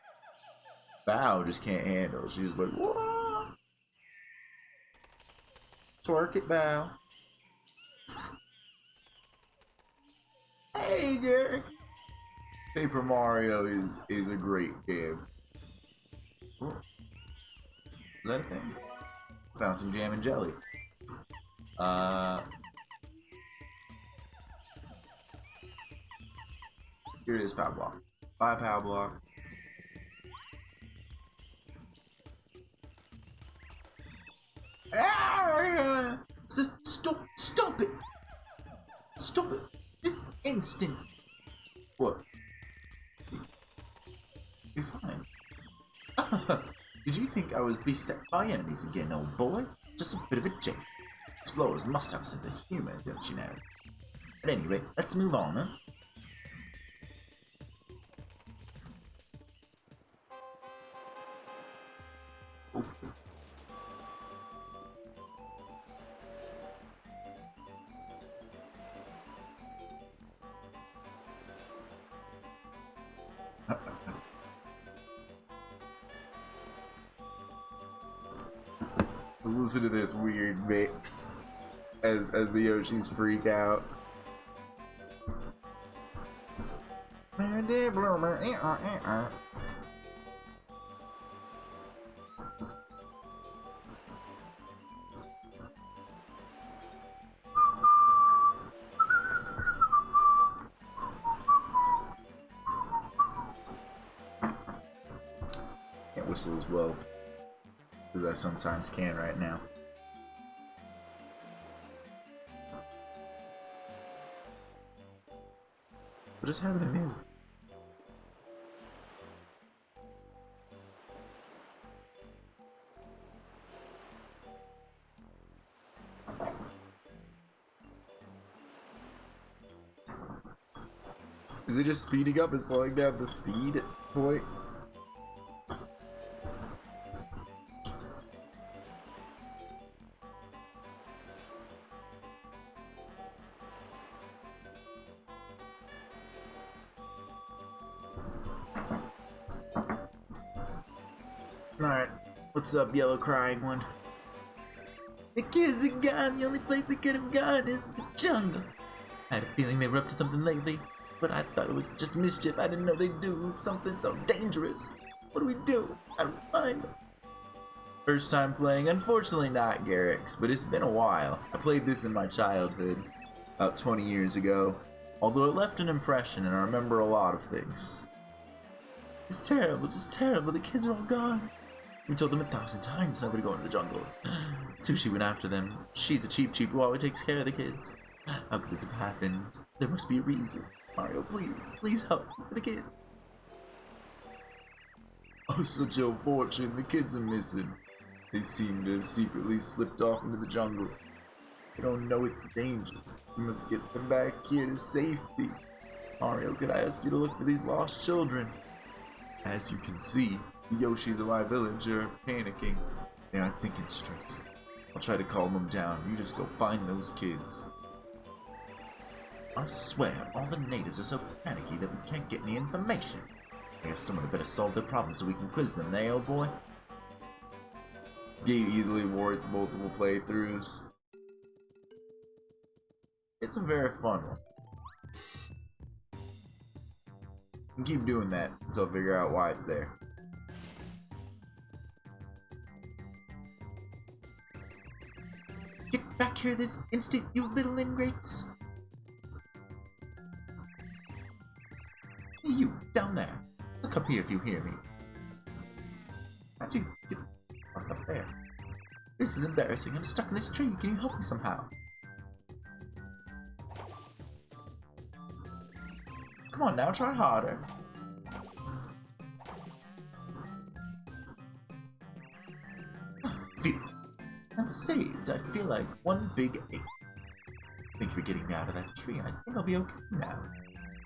Bow just can't handle. She's like, what? Twerk it, Bow. Hey, Garrick. Paper Mario is a great game. Ooh. Is that a thing? Found some jam and jelly. Here it is, power block. Bye, power block. Stop it! Stop it! This instant! What? You're fine. Did you think I was beset by enemies again, old boy? Just a bit of a joke. Explorers must have a sense of humor, don't you know? At any rate, let's move on, huh? Let's listen to this weird mix as the Yoshis freak out. Can't whistle as well as I sometimes can right now. What is happening to music? Is it just speeding up and slowing down the speed points? Alright, what's up, yellow crying one? The kids are gone, the only place they could have gone is the jungle. I had a feeling they were up to something lately, but I thought it was just mischief. I didn't know they'd do something so dangerous. What do we do? How do we find them? First time playing, unfortunately not Garrick's, but it's been a while. I played this in my childhood, about 20 years ago, Although it left an impression and I remember a lot of things. It's terrible, just terrible. The kids are all gone. We told them 1,000 times nobody go into the jungle. Sushi went after them. She's a cheap who always takes care of the kids. How could this have happened? There must be a reason. Mario, please help for the kids. Oh, such ill fortune. The kids are missing. They seem to have secretly slipped off into the jungle. They don't know it's dangerous. We must get them back here to safety. Mario, could I ask you to look for these lost children? As you can see, the Yoshis of my village are panicking. They aren't thinking straight. I'll try to calm them down. You just go find those kids. I swear, all the natives are so panicky that we can't get any information. I guess someone had better solve their problem so we can quiz them, eh, old boy? This game easily warrants multiple playthroughs. It's a very fun one. And keep doing that until I figure out why it's there. Get back here this instant, you little ingrates! Hey, you, down there. Look up here if you hear me. How'd you get up there? This is embarrassing. I'm stuck in this tree. Can you help me somehow? Come on now, try harder. Phew. I'm saved. I feel like one big ape. Thank you for getting me out of that tree. I think I'll be okay now.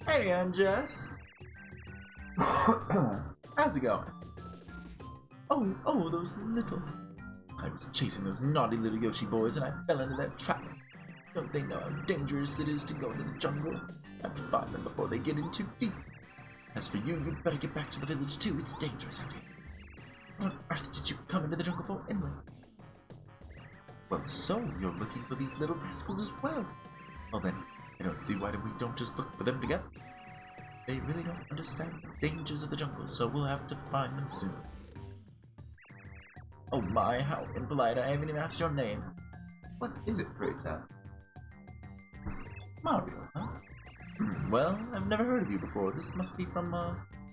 Hey, Unjust. How's it going? Oh, those little... I was chasing those naughty little Yoshi boys and I fell into that trap. Don't they know how dangerous it is to go into the jungle? I have to find them before they get in too deep. As for you, you'd better get back to the village too. It's dangerous out here. What on earth did you come into the jungle for anyway? Well, so you're looking for these little rascals as well. Well then, I don't see why we don't just look for them together. They really don't understand the dangers of the jungle, so we'll have to find them soon. Oh my, how impolite. I haven't even asked your name. What is it, pray tell? Mario, huh? Well, I've never heard of you before. This must be from,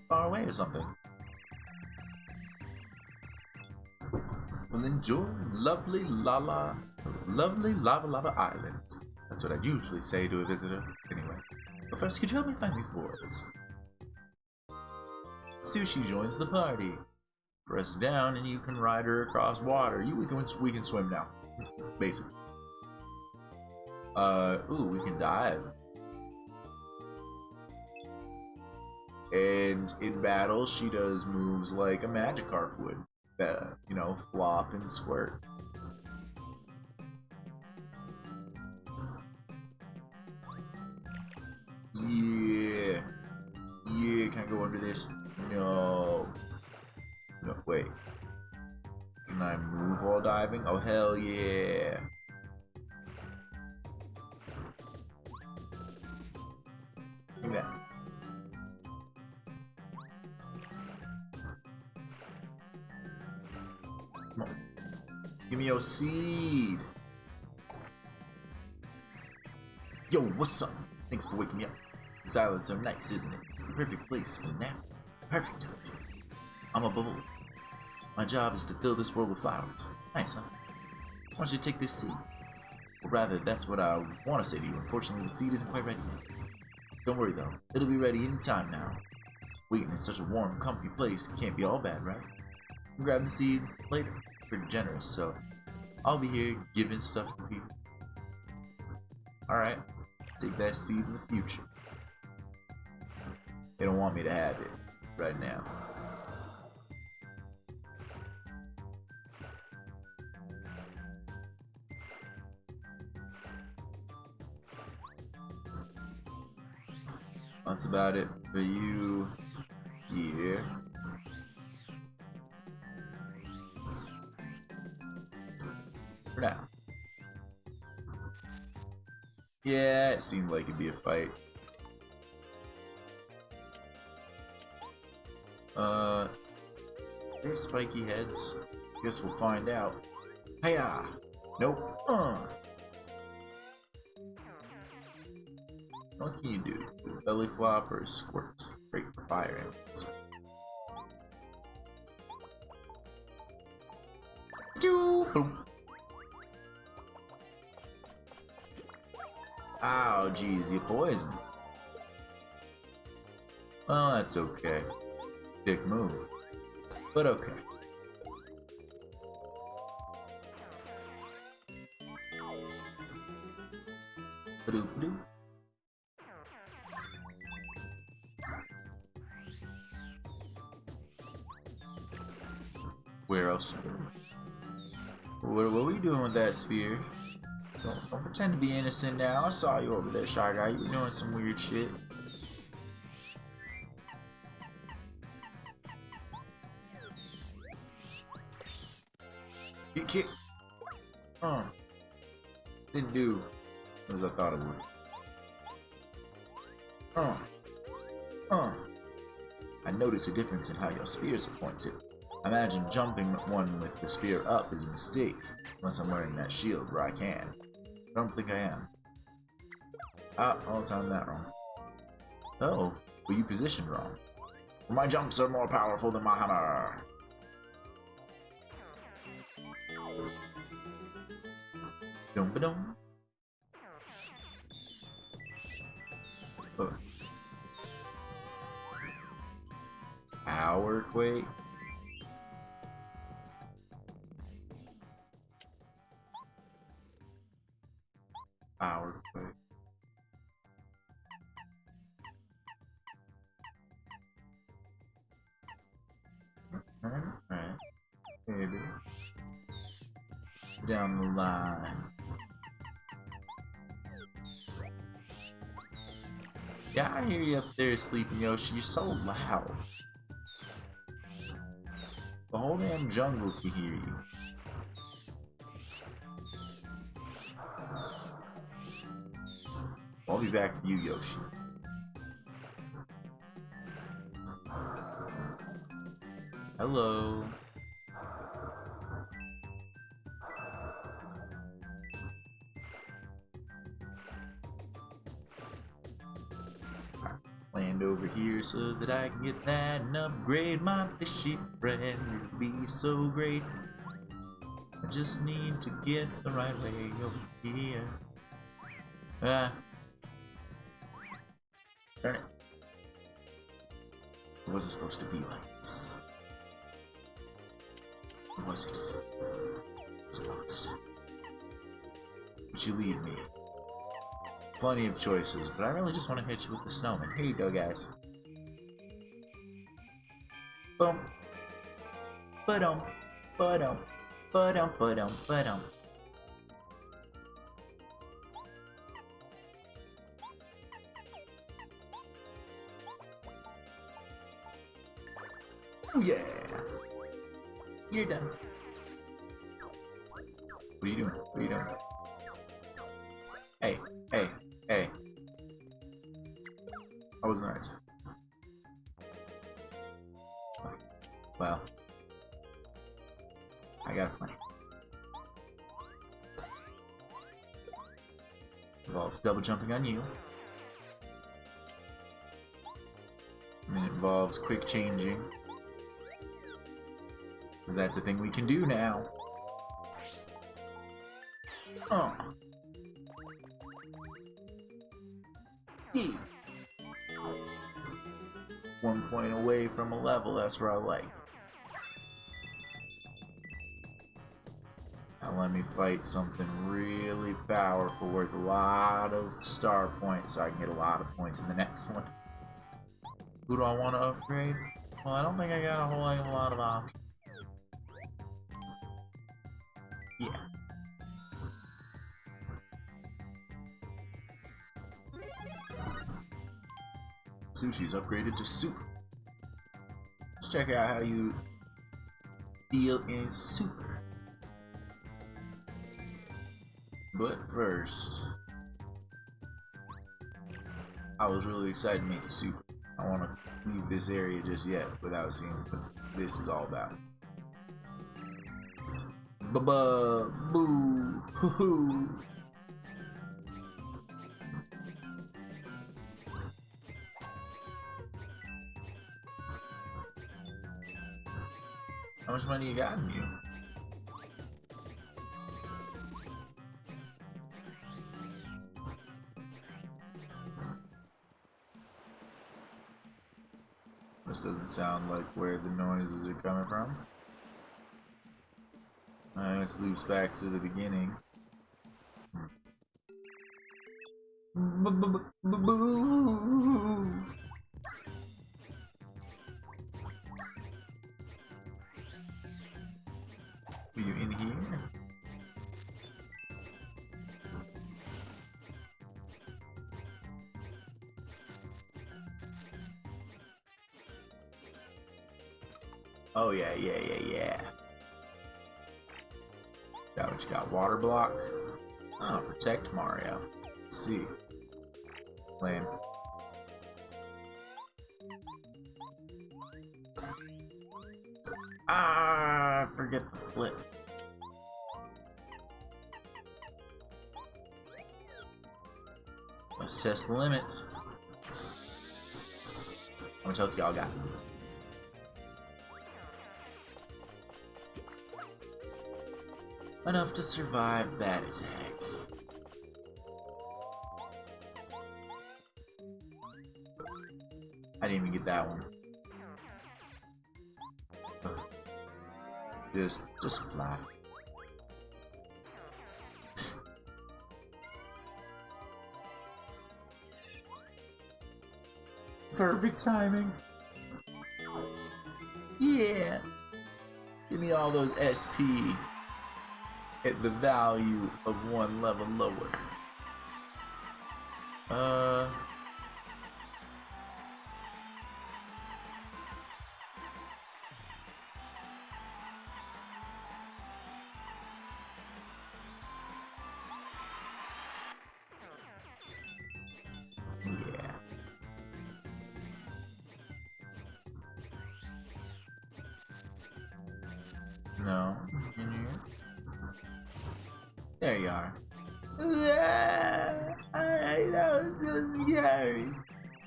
far away or something. Well, enjoy lovely Lava Lava Island. That's what I usually say to a visitor. Anyway, but first, could you help me find these boys? Sushi joins the party. Press down and you can ride her across water. We can swim now, basically. Ooh, we can dive. And in battle, she does moves like a Magikarp would. You know, flop and squirt. Yeah. Yeah, can I go under this? No. No, wait. Can I move while diving? Oh, hell yeah. Give me that. Come on. Give me your seed. Yo, what's up? Thanks for waking me up. This island's so nice, isn't it? It's the perfect place for a nap. Perfect time. I'm a bubble. My job is to fill this world with flowers. Nice, huh? Why don't you take this seed? Or rather, that's what I want to say to you. Unfortunately, the seed isn't quite ready yet. Don't worry though, it'll be ready any time now. Waiting in such a warm, comfy place can't be all bad, right? You can grab the seed later. Pretty generous, so I'll be here giving stuff to people. Alright, take that seed in the future. They don't want me to have it right now. That's about it for you. Yeah. For now. Yeah, it seemed like it'd be a fight. There's spiky heads. Guess we'll find out. Hiya! Nope. What can you do? A belly flop or a squirt? Great for fire enemies. Boom. Ow, geez, you poisoned. Well, that's okay. Dick move. But okay. Ba-doop-doop. Where else? What are we doing with that spear? Don't pretend to be innocent now. I saw you over there, Shy Guy. You were doing some weird shit. You kick. Didn't do as I thought it would. I notice a difference in how your spears are pointed. I imagine jumping one with the spear up is a mistake, unless I'm wearing that shield where I can. I don't think I am. I'll time that wrong. Oh, well you positioned wrong. Well, my jumps are more powerful than my hammer. Dum-ba-dum. Power quake. Power quake. Alright. Maybe. Down the line. Yeah, I hear you up there, Sleeping Yoshi. You're so loud. The whole damn jungle can hear you. I'll be back for you, Yoshi. Hello. Land over here so that I can get that and upgrade my fishy friend. It'd be so great. I just need to get the right way over here. Darn it. It wasn't supposed to be like this. Or was it? Supposed. Would you leave me? Plenty of choices, but I really just want to hit you with the snowman. Here you go, guys. Boom. Ba-dum. Ba-dum. Ba-dum. Ba-dum. Ba-dum. Oh yeah! You're done. What are you doing? What are you doing? Hey, hey, hey. I wasn't right. Well, I got a plan. Involves double jumping on you. And it involves quick changing. Because that's a thing we can do now. Yeah. 1 point away from a level, that's what I like. Now let me fight something really powerful worth a lot of star points so I can get a lot of points in the next one. Who do I want to upgrade? Well, I don't think I got a whole lot of options. Yeah. Sushi's upgraded to super. Let's check out how you feel in super. But first, I was really excited to make a super. I want to leave this area just yet without seeing what this is all about. Ba-ba, boo, hoo-hoo. How much money you got in you? This doesn't sound like where the noises are coming from. This loops back to the beginning. Boo! Are you in here? Oh yeah. Got what you got? Water block. Oh, protect Mario. Let's see. Lame. Ah, forget the flip. Let's test the limits. How much health y'all got? Enough to survive that attack. I didn't even get that one. Just fly. Perfect timing. Yeah. Give me all those SP at the value of 1 level lower. Yeah. No. In here? There you are. Alright, that was so scary.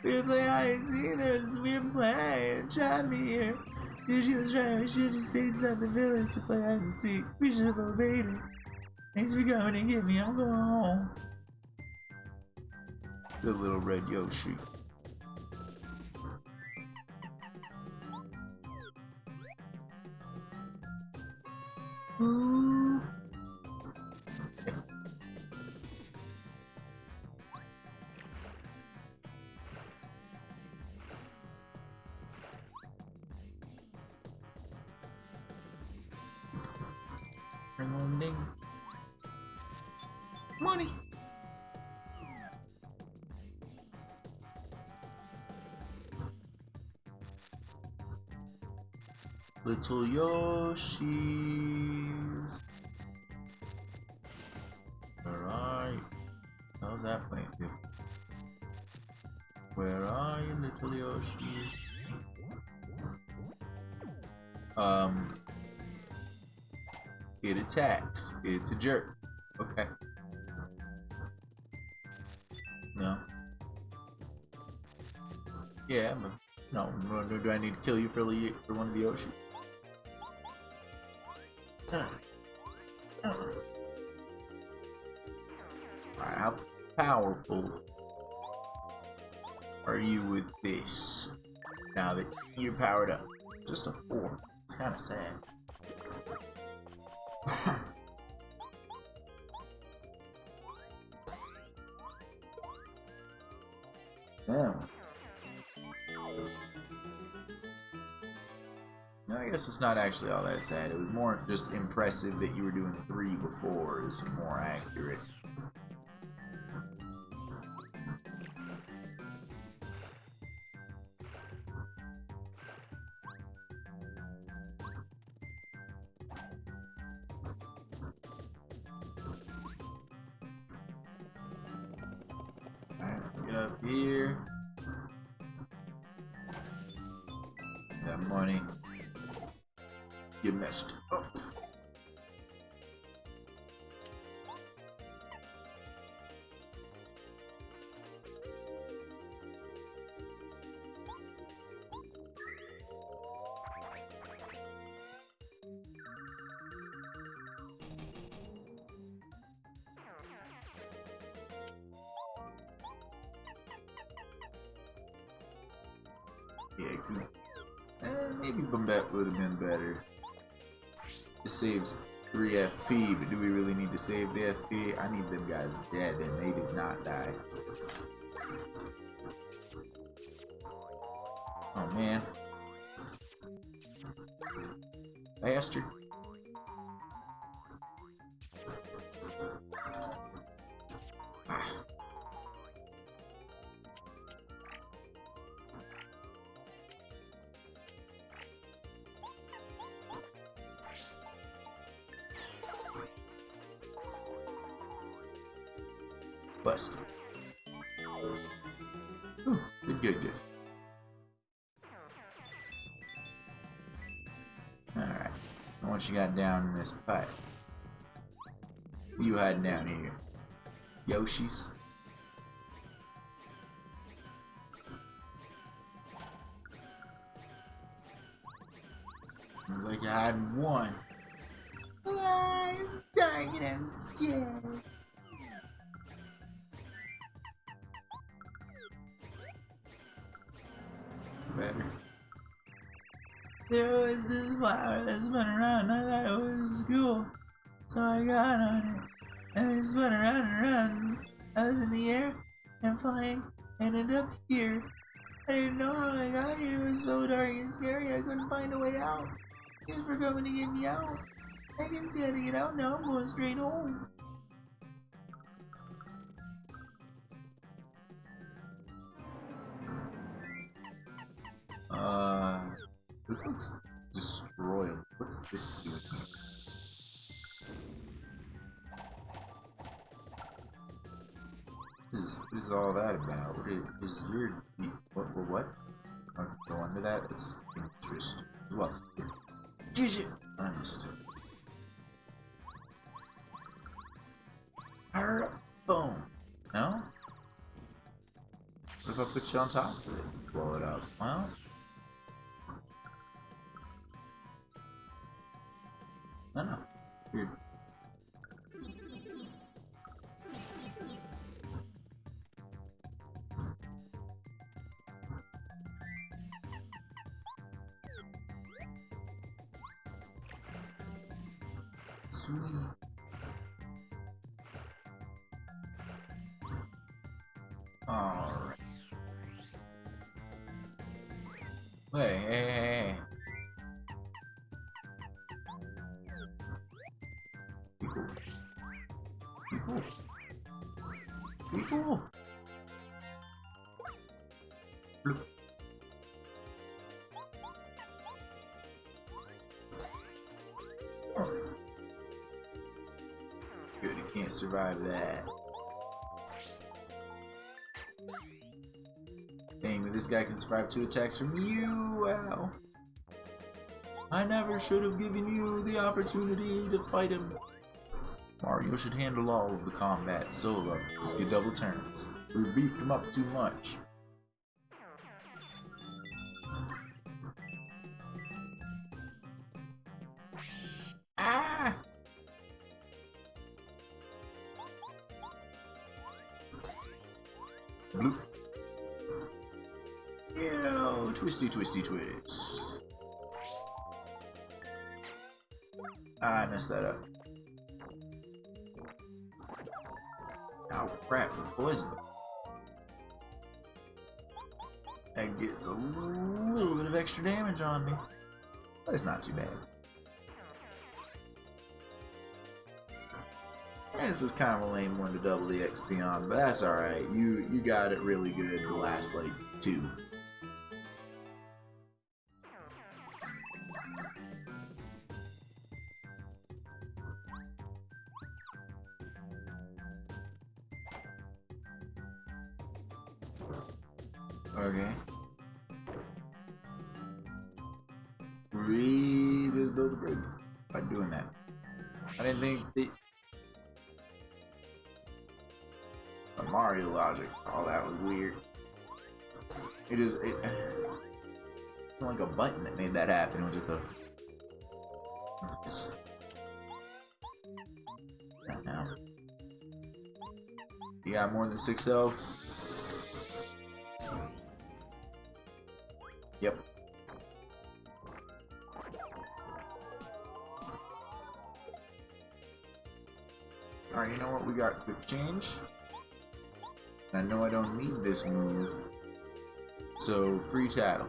We were playing hide and seek, there was this weird plan. Trapped me here. Dude, she was right. We should have just stayed inside the village to play hide and seek. We should have obeyed her. Thanks for coming to get me. I'm going home. Good little red Yoshi. Ooh. Reloading. Money. Little Yoshi. Alright. How's that playing, dude? Where are you, little Yoshis? It attacks. It's a jerk. Okay. No. Yeah, but no. Do I need to kill you for one of the Yoshi? Alright, how powerful are you with this? Now that you're powered up. Just a 4. It's kind of sad. Yeah. No, I guess it's not actually all that sad. It was more just impressive that you were doing 3 before. Is more accurate. Alright, let's get up here. Got money. You messed up. Yeah, maybe Bombette would have been better. It saves 3 FP, but do we really need to save the FP? I need them guys dead, and they did not die. Oh man. Bastard. Ah. Busted. Ooh, good. Alright. Once you got down in this pipe, you hiding down here? Yoshi's? Looks like you're hiding one. Why? It's dark and I'm scared. Better. There was this flower that spun around, I thought it was cool. So I got on it, and it spun around and around. I was in the air and flying, and ended up here. I didn't know how I got here, it was so dark and scary, I couldn't find a way out. Thanks for coming to get me out. I can see how to get out now, I'm going straight home. This looks destroyed. What's this doing here? What is all that about? What is your... What? I'll go under that? It's interesting. Well, GG! Honest. Hurry up! Boom! No? What if I put you on top of it? Blow it up. Well... No. Weird. Sweet. Alright. Hey. Be cool. Look. Good, you can't survive that. Dang, this guy can survive 2 attacks from you. Wow. I never should have given you the opportunity to fight him. Mario should handle all of the combat solo. Just get double turns. We beefed him up too much. Ah! Bloop. Ew, twisty. Ah, I messed that up. Oh crap, the poison. That gets a little bit of extra damage on me. But it's not too bad. This is kind of a lame one to double the XP on, but that's alright. You got it really good the last, like, 2. Okay. Just build the bridge by doing that. I didn't think the Mario logic, all that was weird. It like a button that made that happen. It was just a. Not now. You got more than 6 health. Yep. Alright, you know what? We got quick change. I know I don't need this move. So, free tattle.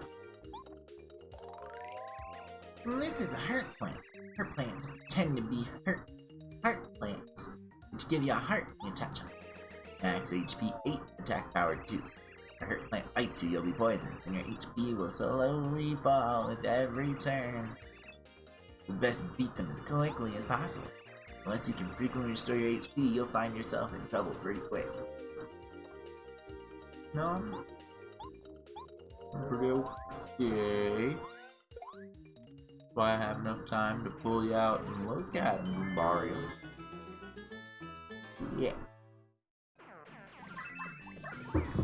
This is a heart plant. Heart plants tend to be heart plants, which give you a heart when you touch them. Max HP 8, attack power 2. A hurt plant bites you, you'll be poisoned, and your HP will slowly fall with every turn. The best beat them as quickly as possible. Unless you can frequently restore your HP, you'll find yourself in trouble pretty quick. No, I'm pretty okay. Do I have enough time to pull you out and look at him, Mario? Yeah.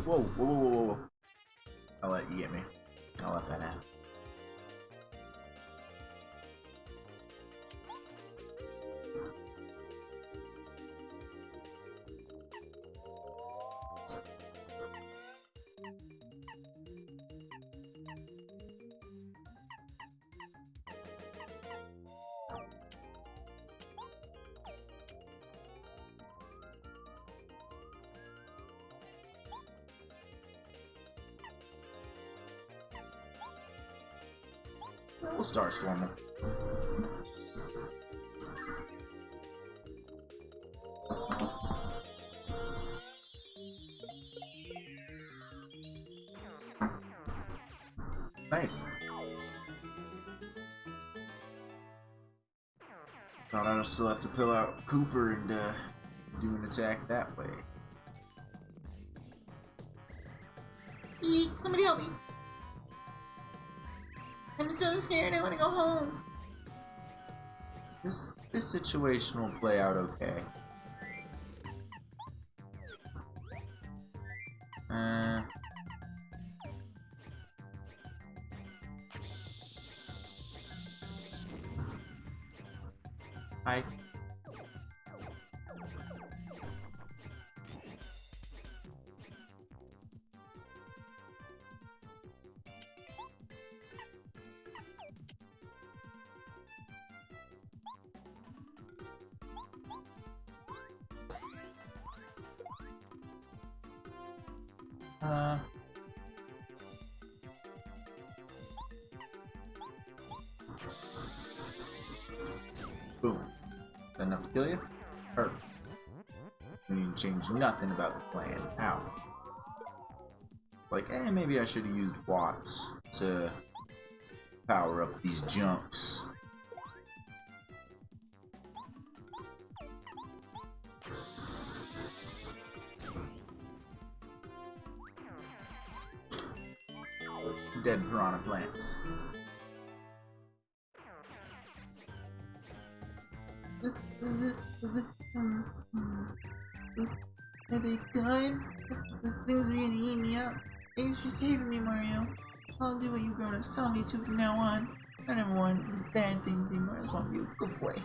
Whoa, whoa, whoa, whoa, whoa. I'll let you get me. I'll let that happen. We'll start storming. Nice. Thought I'd still have to pull out Cooper and do an attack that way. Eek, somebody help me. I'm so scared, I want to go home. This situation will play out okay. I boom. Is that enough to kill you? Perfect. We need to change nothing about the plan. Ow. Like, maybe I should have used Watts to power up these jumps. Dead piranha plants. Are they good? Those things are gonna eat me up. Thanks for saving me, Mario. I'll do what you grown-ups tell me to from now on. I never want bad things anymore. I just want to be a good boy.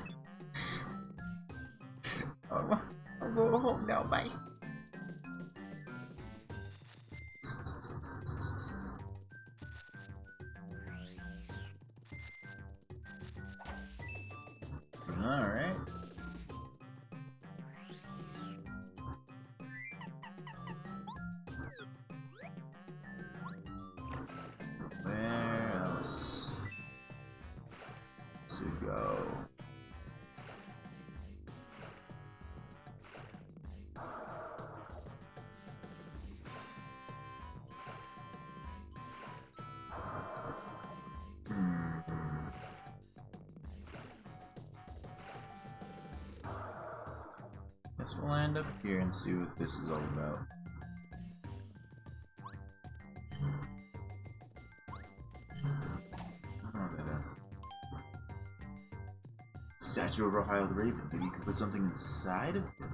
I'll go home now. Bye. Alright. Where else to go? Guess we'll end up here and see what this is all about. I don't know what that is. Statue of Raphael the Raven. Maybe you could put something inside of it.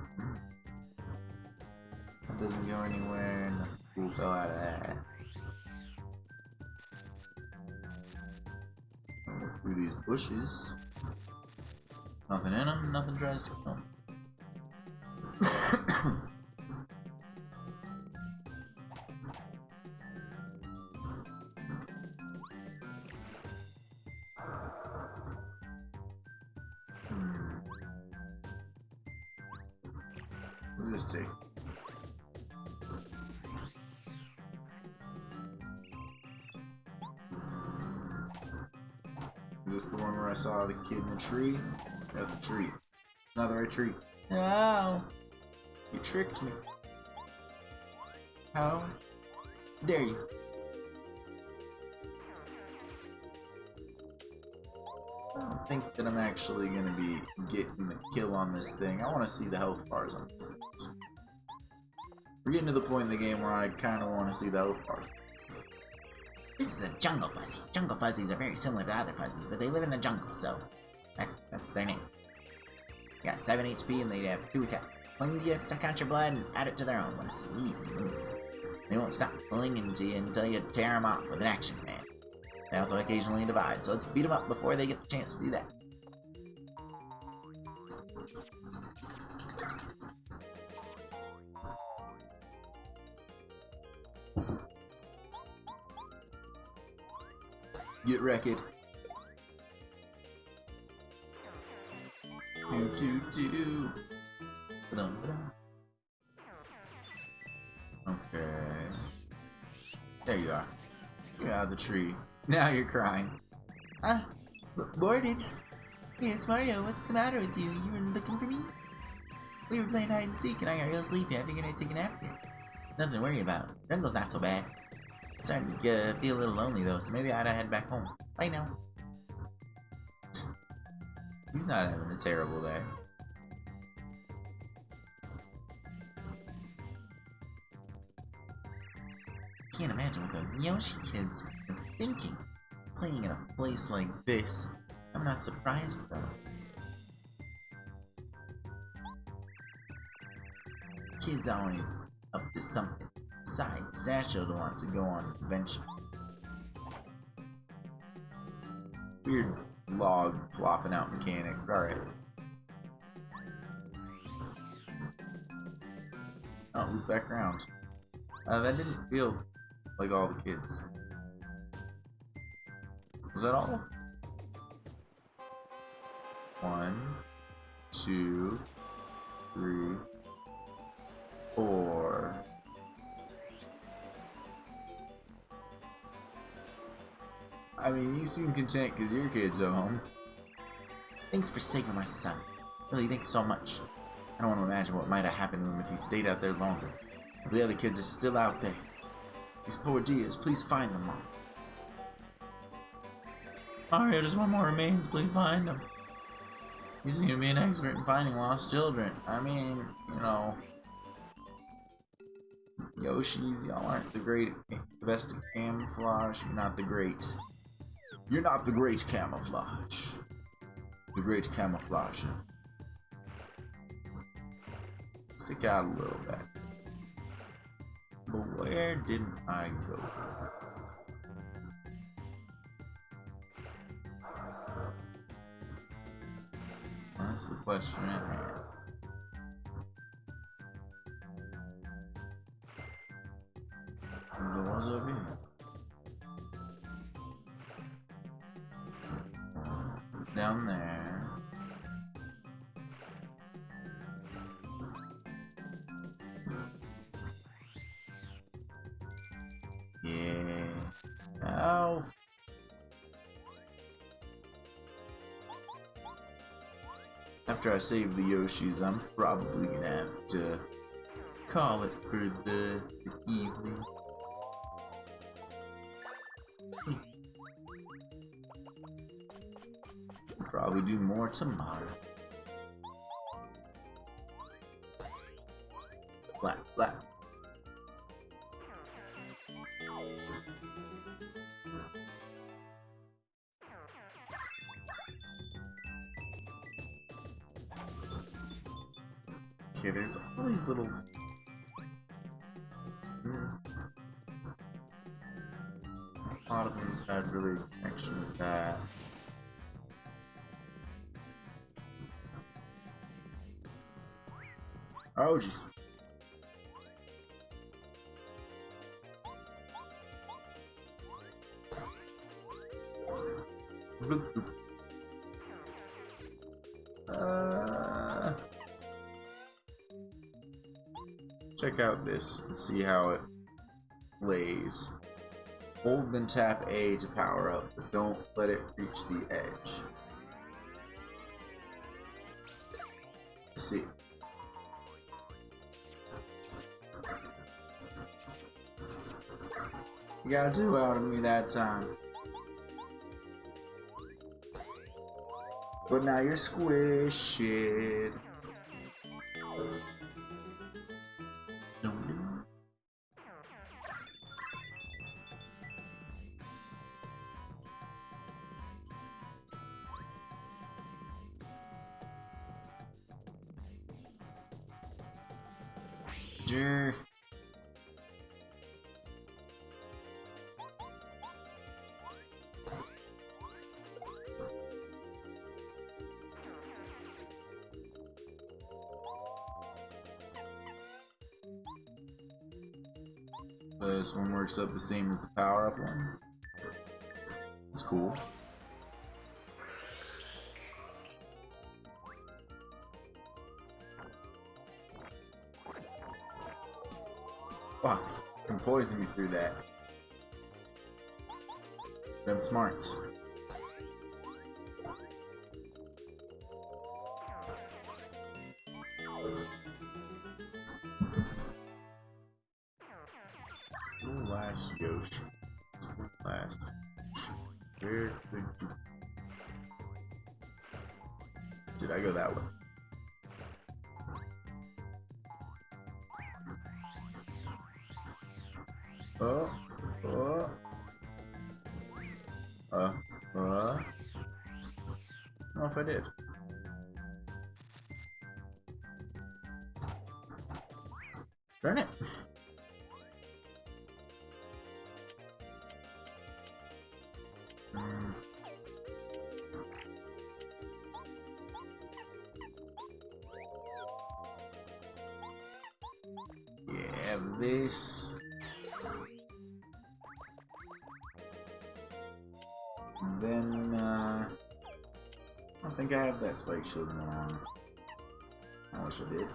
That doesn't go anywhere, and nothing cool fell out of that. I'll look through these bushes. Nothing in them, nothing tries to kill 'em. this take? Is this the one where I saw the kid in the tree? Got the tree. Not the right tree. Oh, You tricked me. how dare you? I don't think that I'm actually gonna be getting the kill on this thing. I want to see the health bars on this thing. We're getting to the point in the game where I kind of want to see the health bars. This is a jungle fuzzy. Jungle fuzzies are very similar to other fuzzies, but they live in the jungle, so that's their name. They got 7 HP and they have 2 attack. Fling to you, suck out your blood, and add it to their own. What a sleazy move. They won't stop flinging to you until you tear them off with an action command. They also occasionally divide, so let's beat them up before they get the chance to do that. Get wrecked. Do. Ba-dum. Okay. There you are. Get out of the tree. Now you're crying. Morning. Hey, it's Mario. What's the matter with you? You were looking for me? We were playing hide and seek and I got real sleepy. I figured I'd take a nap here. Nothing to worry about. Jungle's not so bad. Starting to feel a little lonely though, so maybe I'd head back home. Bye now. He's not having a terrible day. Can't imagine what those Yoshi kids are thinking. Playing in a place like this. I'm not surprised though. Kids always up to something. Besides, it's natural to want to go on an adventure. Weird log plopping out mechanic. Alright. Oh, loop back around. That didn't feel like all the kids. Was that all? 1, 2, 3, 4. I mean, you seem content because your kid's at home. Thanks for saving my son. Really, thanks so much. I don't want to imagine what might have happened to him if he stayed out there longer. The other kids are still out there. These poor dears, please find them, Mom. Mario, just one more remains. Please find them. You seem to be an expert in finding lost children. I mean, you know, Yoshis, y'all aren't the best at camouflage. You're not the great. You're not the great camouflage. The great camouflage. Stick out a little bit. But where didn't I go? That's the question at hand. The ones over here. Down there. Yeah. Ow. After I save the Yoshis, I'm probably gonna have to call it for the evening. Probably do more tomorrow. Flat. Okay, there's all these little... A lot of them had really connection with that. Oh, jeez. check out this and see how it plays. Hold then tap A to power up, but don't let it reach the edge. Let's see. You got two out of me that time. But now you're squished. Sure. This one works up the same as the power-up one. It's cool. Fuck, can poison me through that. Them smarts. Last Yoshi. Last. Where could you? Did I go that way? Oh. I don't know if I did. Darn it. Yeah, this. Then, I don't think I have that spike shield on. I wish I did.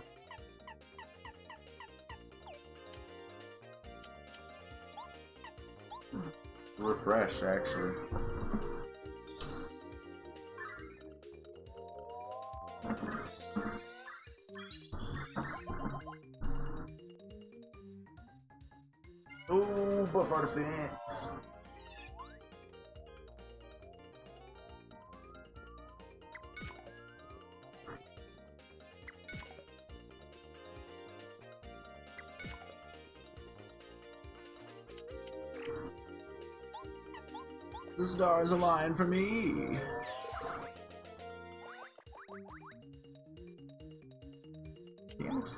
Refresh, actually. Oh, buff artifacts. The stars align for me. Damn it.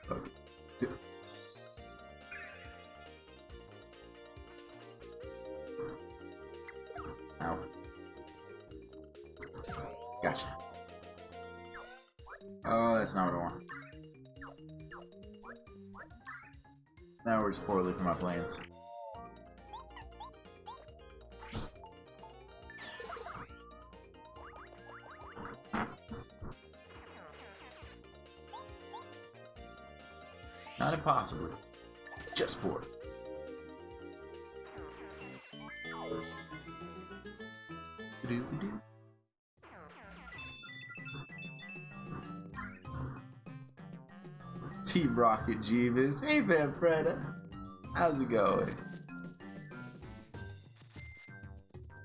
Okay. Ow. Gotcha. Oh, that's not what I want. That works poorly for my plans. Not impossible. Just poor. Team Rocket Jeeves. Hey, Vampiretta. How's it going?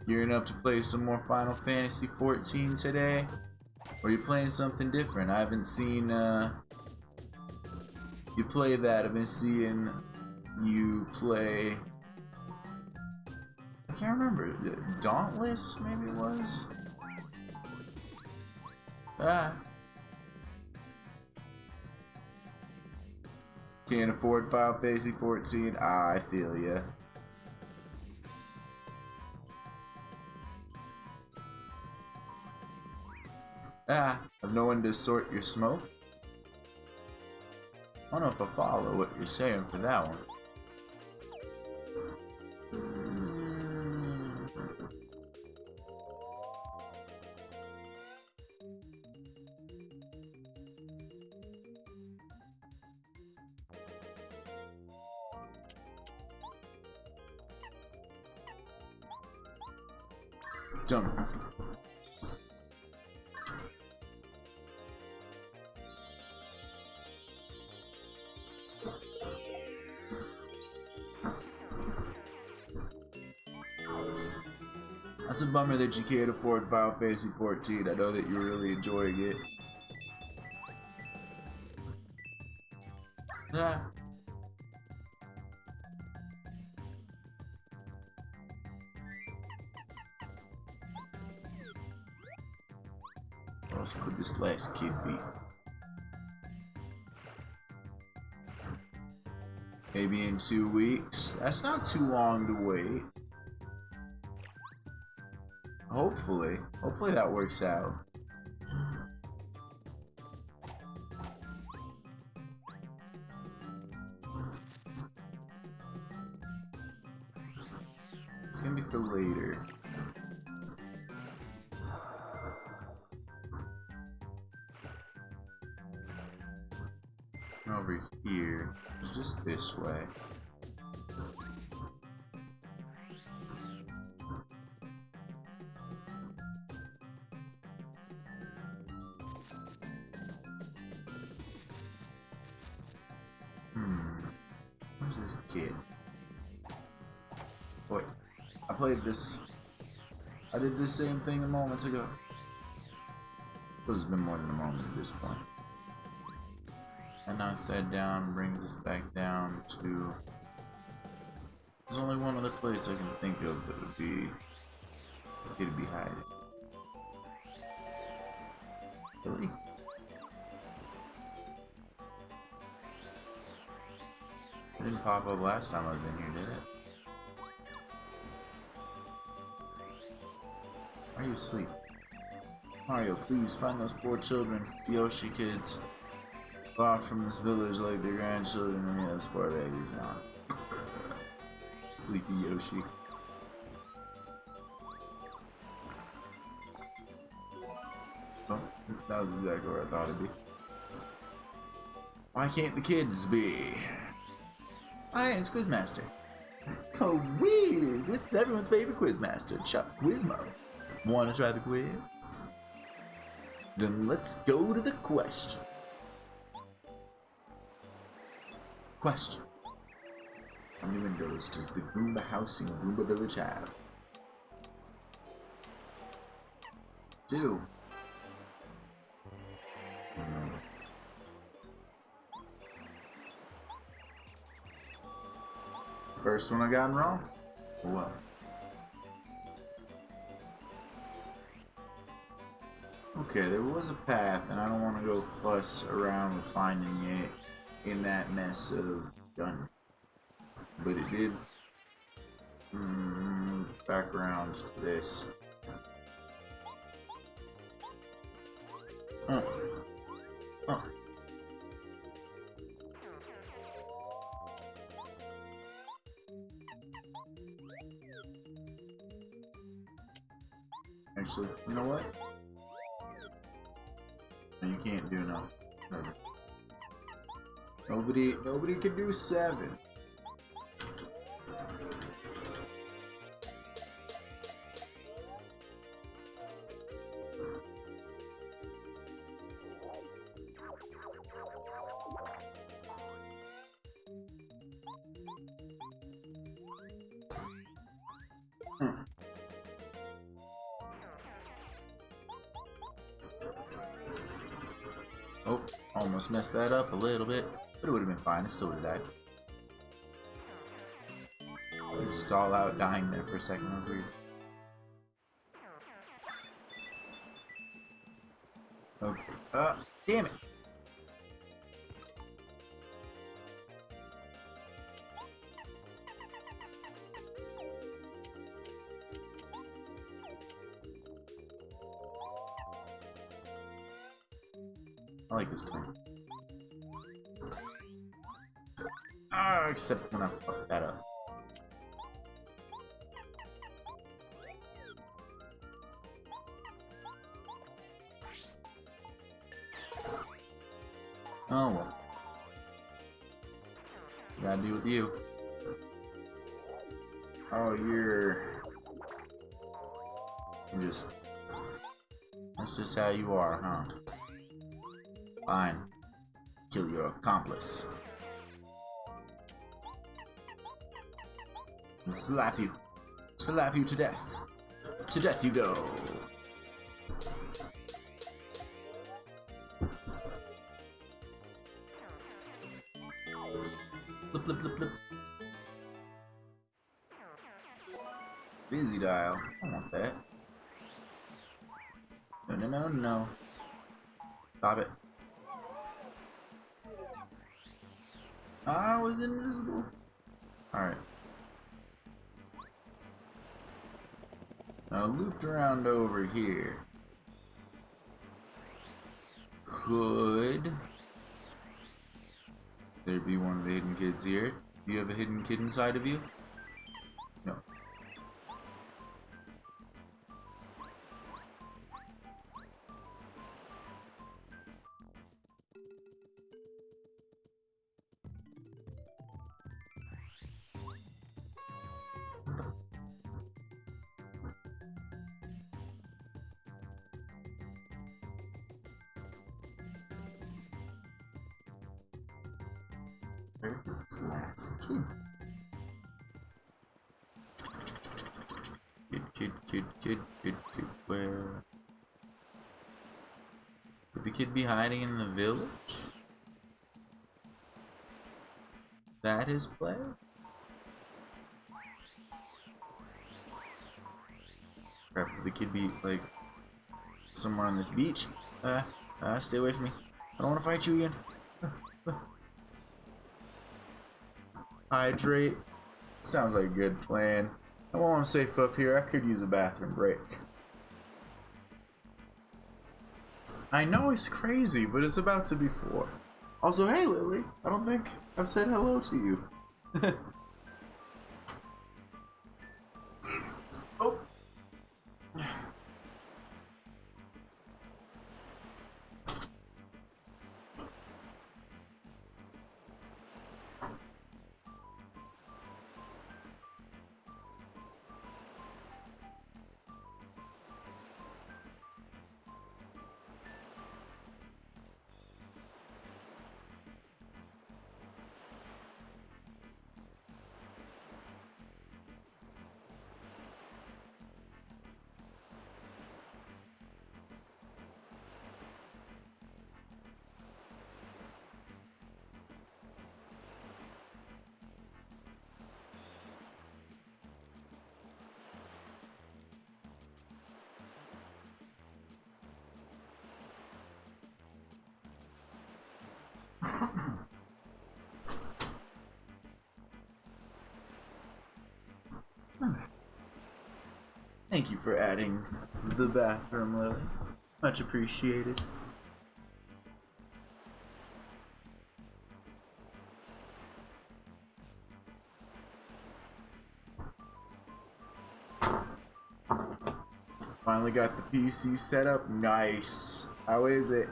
Gearing up to play some more Final Fantasy XIV today? Or are you playing something different? I haven't seen you play that. I've been seeing you play. I can't remember. Dauntless, maybe it was? Can't afford Final Fantasy 14. Ah, I feel ya. Have no one to sort your smoke? I don't know if I follow what you're saying for that one. Done with this. That's a bummer that you can't afford Final Fantasy 14. I know that you're really enjoying it. Yeah. What else could this last kid be? Maybe in 2 weeks? That's not too long to wait. Hopefully. Hopefully that works out. It's gonna be for later. Over here, it's just this way. Where's this kid? Wait, I played this. I did the same thing a moment ago. It's been more than a moment at this point. And knocks that down, brings us back down to... There's only one other place I can think of that would be... He'd be hiding. Really? It didn't pop up last time I was in here, did it? Why are you asleep? Mario, please find those poor children, the Yoshi kids. Far from this village like their grandchildren, and yeah, those poor babies now. Sleepy Yoshi. Oh, that was exactly where I thought it'd be. Why can't the kids be? Hi, it's Quizmaster. Oh, Whiz! It's everyone's favorite Quizmaster, Chuck Quizmo. Wanna try the quiz? Then let's go to the question. Question. How many windows does the Goomba house in Goomba Village have? 2. First one I got wrong? Well. Okay, there was a path, and I don't want to go fuss around with finding it in that mess of gun. But it did back around to this. Oh. Actually, you know what? No, you can't do enough. Nobody can do 7. Oh, almost messed that up a little bit, but it would have been fine. It still would have died. Stall out dying there for a second. That was weird. Okay. Damn it. I like this plan. Except when I fuck that up. Oh well. Gotta deal with you. Oh, you're Just that's just how you are, huh? Fine. Kill your accomplice. And slap you. Slap you to death. To death you go. Blip, blip, blip, blip. Busy dial. I want that. No, no, no, no. Stop it. I was invisible. Alright. Now looped around over here. Could there be one of the hidden kids here? Do you have a hidden kid inside of you? No. Where's this last kid? Kid, where? Could the kid be hiding in the village? That his play? Crap, could the kid be, like, somewhere on this beach? Stay away from me. I don't want to fight you again. Hydrate. Sounds like a good plan. And while I'm safe up here, I could use a bathroom break. I know it's crazy, but it's about to be 4. Also, hey Lily, I don't think I've said hello to you. Oh. Thank you for adding the bathroom, Lily. Much appreciated. Finally got the PC set up. Nice. How is it?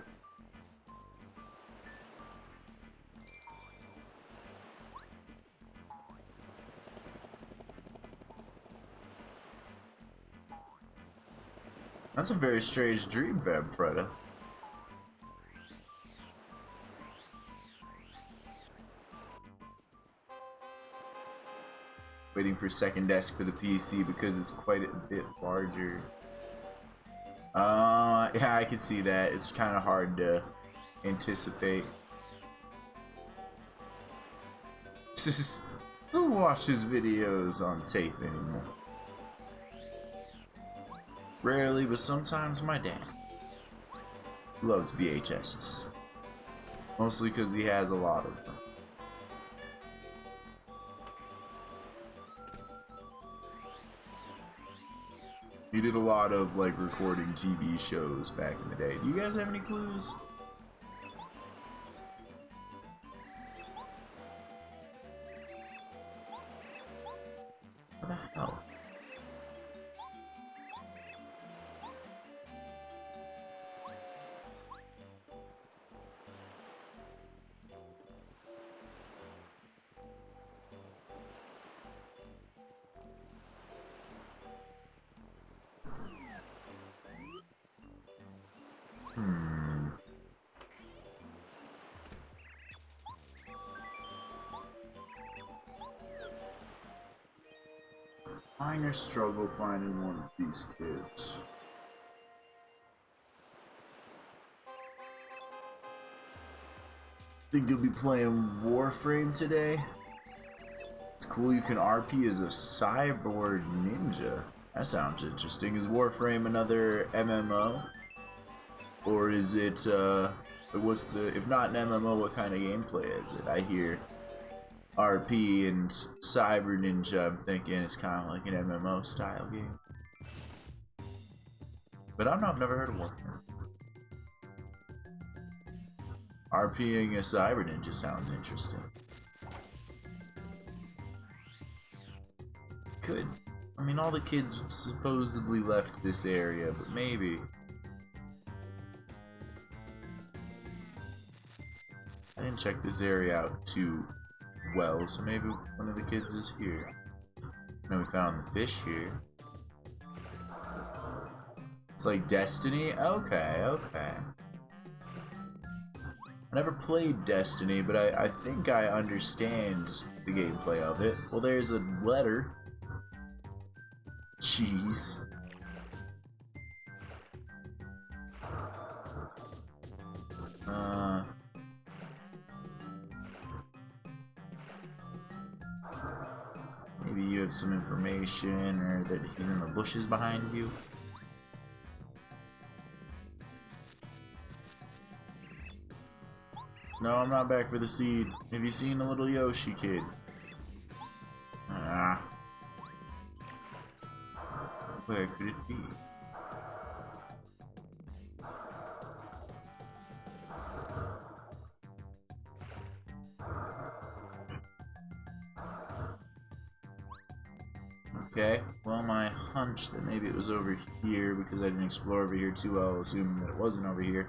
That's a very strange dream, Vampiretta. Waiting for second desk for the PC because it's quite a bit larger. Yeah, I can see that. It's kind of hard to anticipate. Who watches videos on tape anymore? Rarely, but sometimes my dad loves VHSs. Mostly because he has a lot of them. He did a lot of like recording TV shows back in the day. Do you guys have any clues? What the hell? Minor struggle finding one of these kids. Think you'll be playing Warframe today? It's cool you can RP as a cyborg ninja. That sounds interesting. Is Warframe another MMO? Or is it, what's the, if not an MMO, what kind of gameplay is it? I hear RP and Cyber Ninja, I'm thinking it's kind of like an MMO style game. But I've never heard of one. RPing a Cyber Ninja sounds interesting. Could. I mean, all the kids supposedly left this area, but maybe. I didn't check this area out too well, so maybe one of the kids is here. And we found the fish here. It's like Destiny? Okay, okay. I never played Destiny, but I think I understand the gameplay of it. Well, there's a letter. Jeez. Maybe you have some information, or that he's in the bushes behind you. No, I'm not back for the seed. Have you seen a little Yoshi kid? Ah. Where could it be? Okay, well, my hunch that maybe it was over here, because I didn't explore over here too well, assuming that it wasn't over here,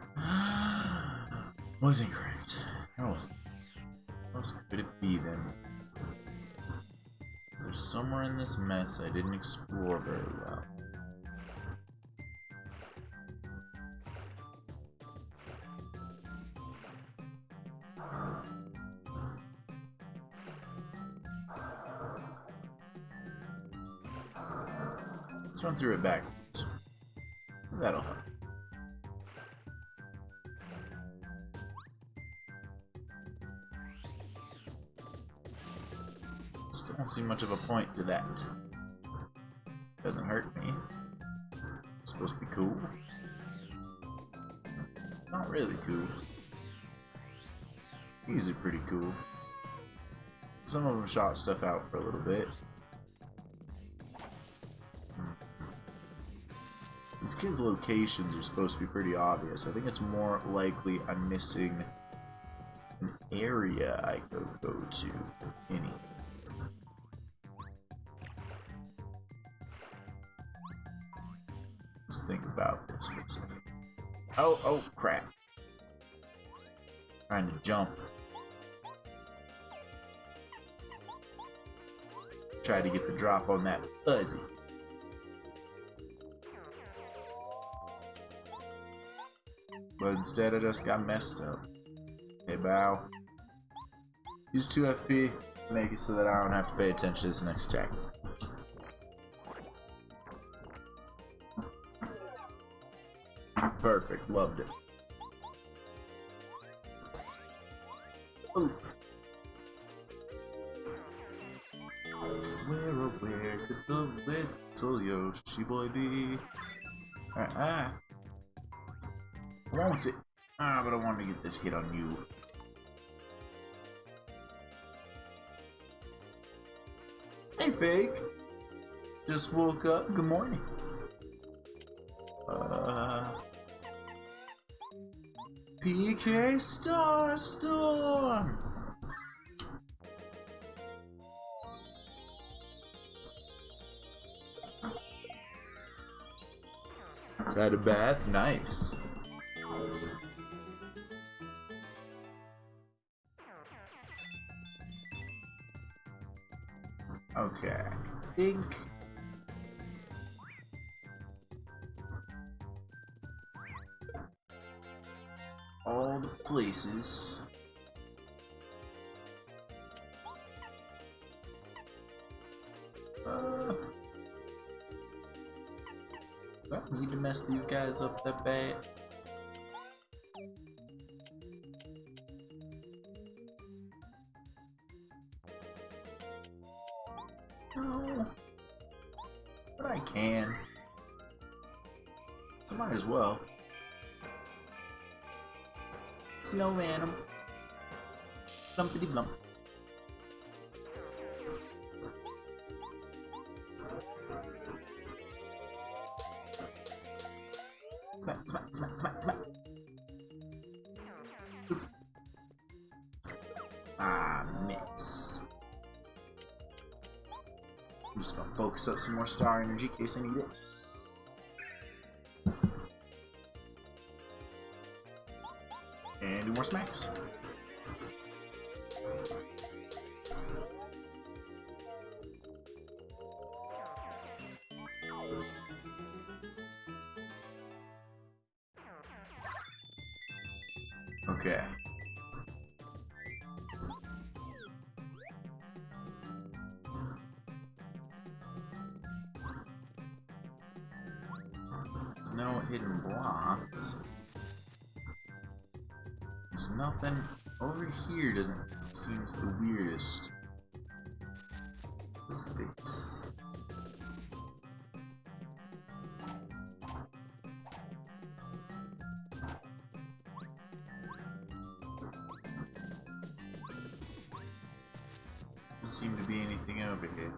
was incorrect. Oh, what else could it be then? Is there somewhere in this mess I didn't explore very well? Let's run through it backwards. That'll help. Still don't see much of a point to that. Doesn't hurt me. It's supposed to be cool. Not really cool. These are pretty cool. Some of them shot stuff out for a little bit. These kids' locations are supposed to be pretty obvious. I think it's more likely I'm missing an area I could go to, if any. Let's think about this for a second. Oh, crap. Trying to jump. Try to get the drop on that fuzzy. But instead I just got messed up. Hey, bow. Use 2 FP to make it so that I don't have to pay attention to this next attack. Perfect, loved it. Ooh. Where could the little Yoshi boy be? Wants it. But I wanted to get this hit on you. Hey, Fake. Just woke up. Good morning. PK Starstorm. Is that a bath? Nice. Okay, I think all the places Do I need to mess these guys up that bad? No. But I can. So might as well. Snowman 'em. Blumpity blump. Smack, smack, smack, smack, smack. Boop. Ah, miss. I'm just gonna focus up some more star energy in case I need it. And do more smacks. Okay. There's no hidden blocks. There's nothing over here. Doesn't seems the weirdest. What's this? Doesn't seem to be anything over here.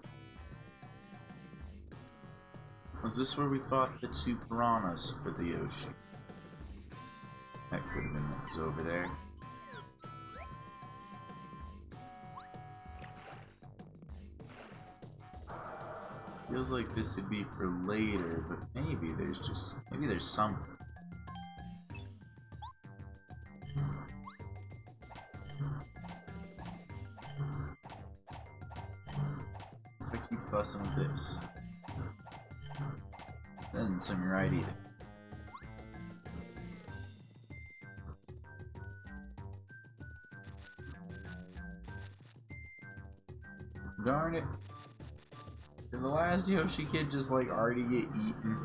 Was this where we fought the two piranhas for the ocean? That could have been what was over there. Feels like this would be for later, but maybe there's something. If I keep fussing with this, doesn't seem right either. Darn it. Did the last Yoshi kid just like already get eaten?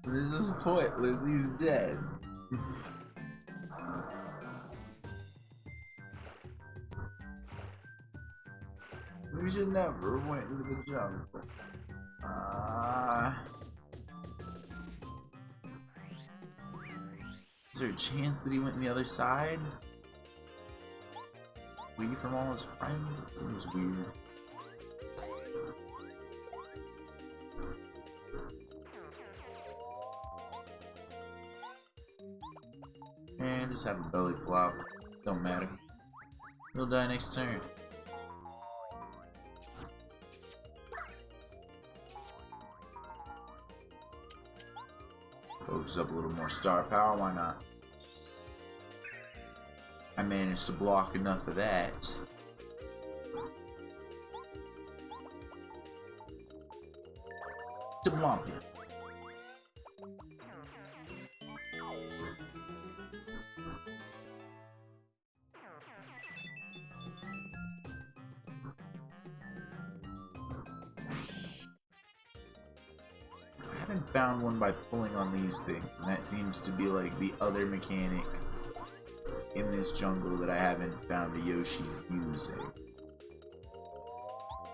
This is pointless, he's dead. We should never went into the jungle. Is there a chance that he went on the other side? Away from all his friends? That seems weird. And just have a belly flop. Don't matter. He'll die next turn. Focus up a little more star power, why not? I managed to block enough of that. To blump it. I haven't found one by pulling on these things, and that seems to be like the other mechanic in this jungle that I haven't found a Yoshi using.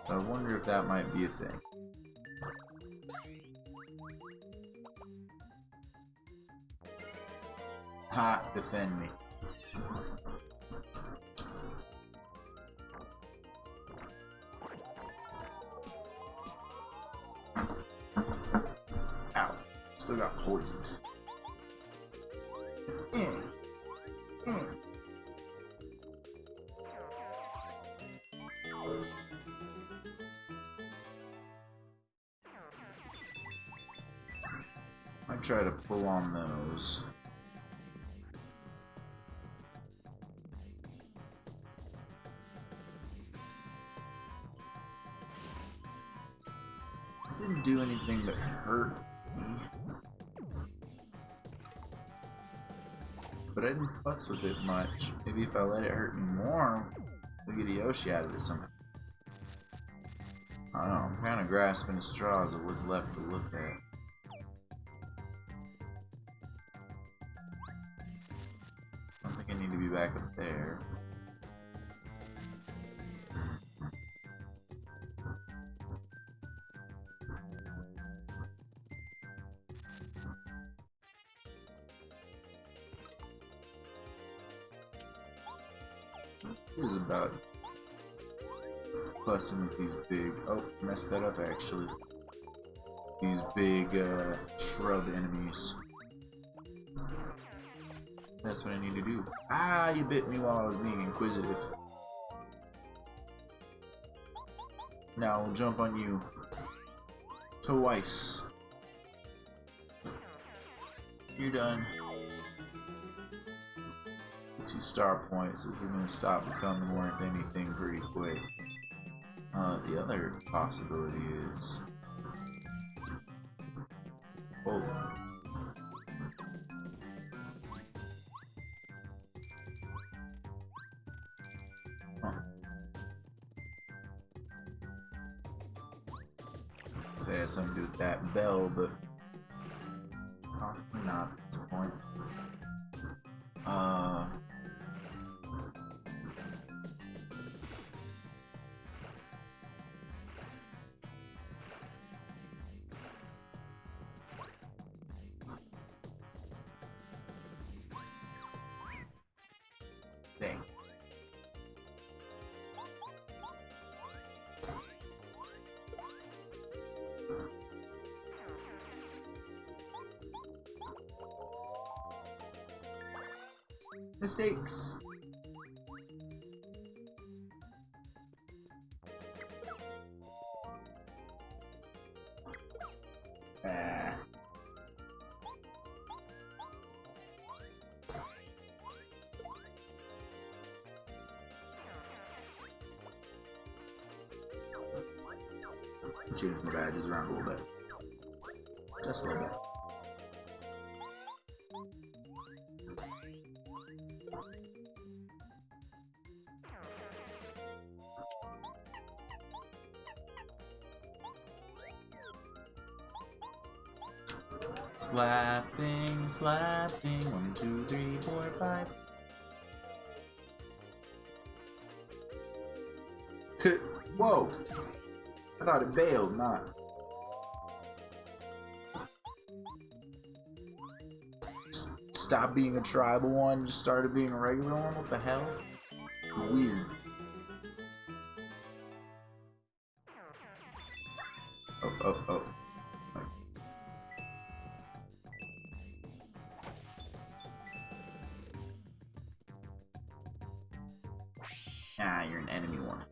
So I wonder if that might be a thing. Ha! Defend me. Ow. Still got poisoned. I try to pull on those. This didn't do anything but hurt me. But I didn't fuss with it much. Maybe if I let it hurt me more, we'll get a Yoshi out of it somehow. I don't know, I'm kind of grasping at straws of what's left to look at. I don't think I need to be back up there. It was about fussing with these big. Oh, messed that up actually. These big shrub enemies. That's what I need to do. Ah, you bit me while I was being inquisitive. Now we'll jump on you twice. You're done. 2 star points. This is gonna stop becoming worth anything pretty quick. The other possibility is, oh, huh. Say it has something to do with that bell, but possibly not at this point. Dang. Mistakes. Ah. Change my badges around a little bit. Just a little bit. Slapping, slapping. 1, 2, 3, 4, 5. Whoa! I thought it bailed, not. Stop being a tribal one, just started being a regular one? What the hell? Weird. Oh, oh, oh. Ah, you're an enemy one.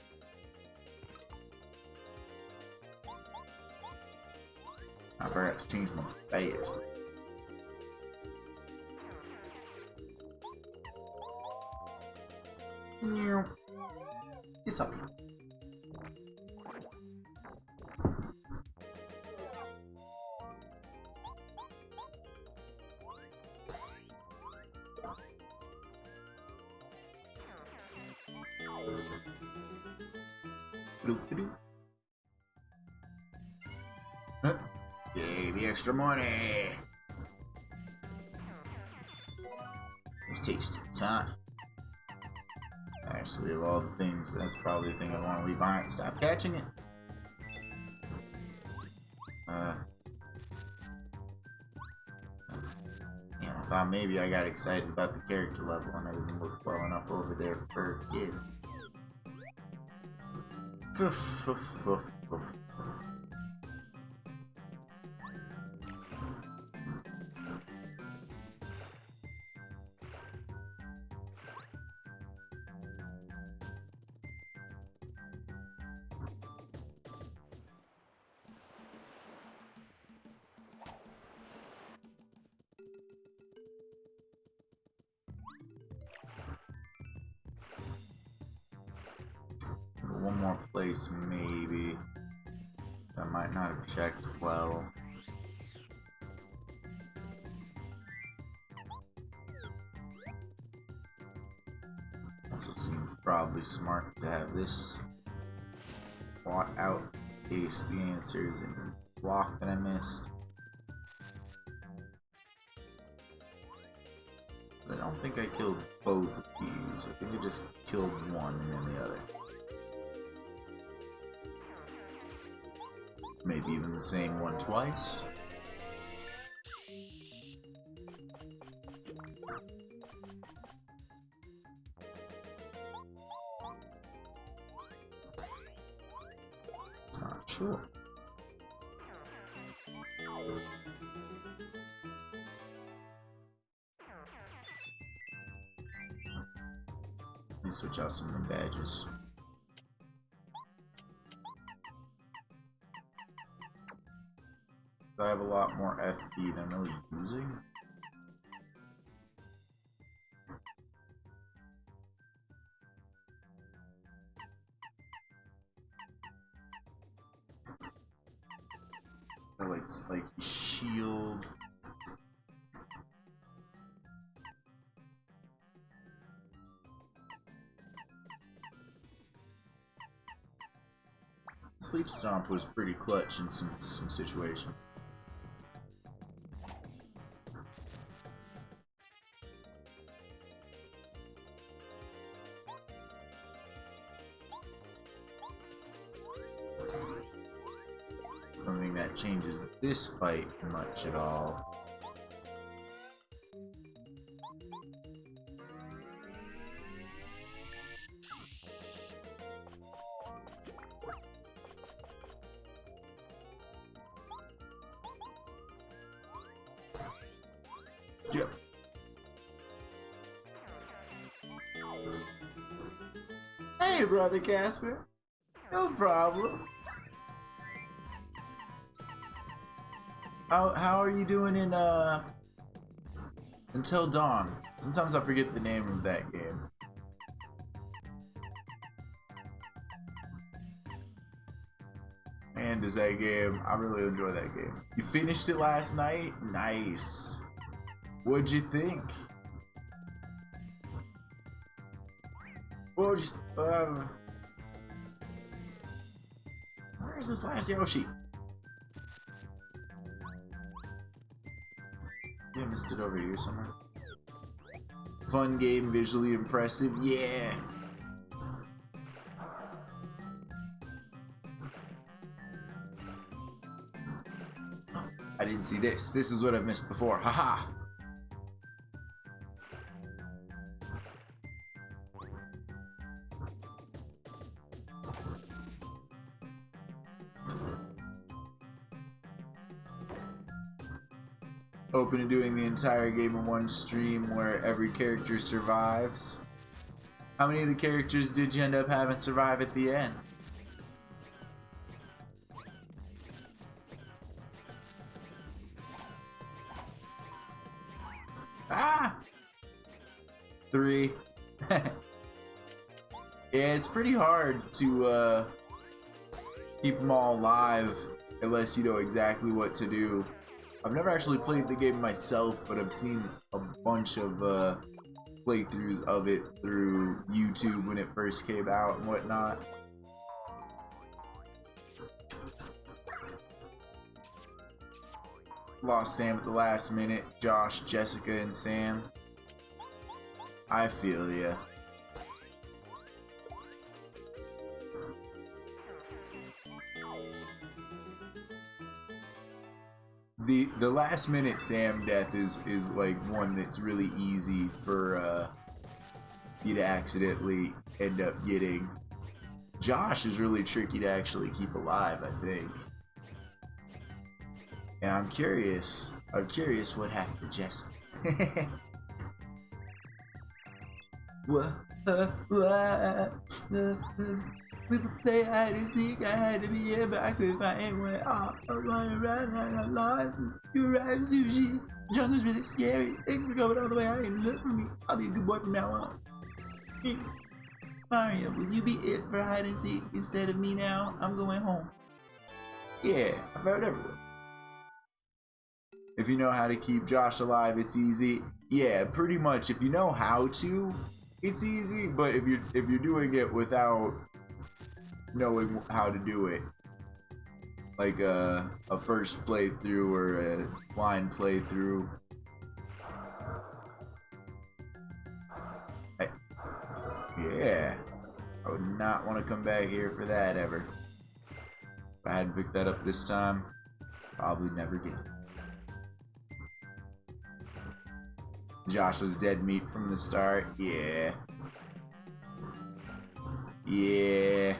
I forgot to change my badge. It's up here. Bloop-a-doop. Huh? Yay, the extra money! This takes time. Actually, of all the things, that's probably the thing I want to leave behind. Stop catching it. Damn, I thought maybe I got excited about the character level and I didn't look well enough over there for a kid. One more place, maybe. I might not have checked well. Also seems probably smart to have this bought out ace the answers and block that I missed. But I don't think I killed both of these. I think I just killed one and then the other. Maybe even the same one twice. Not sure. Let me switch out some of the badges. I have a lot more FP than I'm really using. I like spiky shield. Sleep Stomp was pretty clutch in some situations. I don't think that changes this fight much at all. Yeah. Hey, brother Casper. No problem. How are you doing in Until Dawn? Sometimes I forget the name of that game. Man, does that game, I really enjoy that game. You finished it last night? Nice. What'd you think? Well, just where's this last Yoshi? Yeah, I missed it over here somewhere. Fun game, visually impressive, yeah. I didn't see this. This is what I've missed before. Haha. Open to doing the entire game in one stream where every character survives. How many of the characters did you end up having survive at the end? Ah! 3. Yeah, it's pretty hard to keep them all alive unless you know exactly what to do. I've never actually played the game myself, but I've seen a bunch of playthroughs of it through YouTube when it first came out and whatnot. Lost Sam at the last minute. Josh, Jessica, and Sam. I feel ya. The last minute Sam death is like one that's really easy for you to accidentally end up getting. Josh is really tricky to actually keep alive, I think. And I'm curious what happened to Jessica. We would play hide and seek. I had to be here, but I couldn't find anyone. Oh, I was running around and I got lost. And you were riding sushi. The jungle's really scary. Thanks for coming all the way out and look for me. I'll be a good boy from now on. Mario, will you be it for hide and seek instead of me now? I'm going home. Yeah, I've heard everyone. If you know how to keep Josh alive, it's easy. Yeah, pretty much. If you know how to, it's easy. But if you're doing it without knowing how to do it, like a first playthrough or a blind playthrough. Hey. Yeah. I would not want to come back here for that ever. If I hadn't picked that up this time, probably never get it. Josh was dead meat from the start. Yeah. Yeah.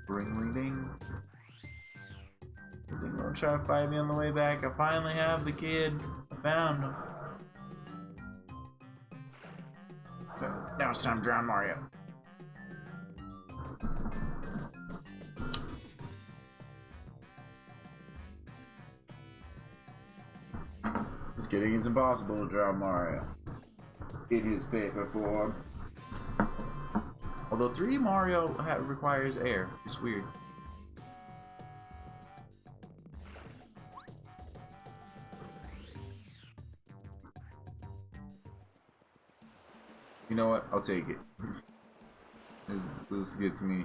Ring ring ding. You think gonna try to fight me on the way back? I finally have the kid. I found him. Now it's time to drown Mario. Just kidding, it's impossible to drown Mario. It is paper form. Although 3D Mario requires air. It's weird. You know what? I'll take it. This gets me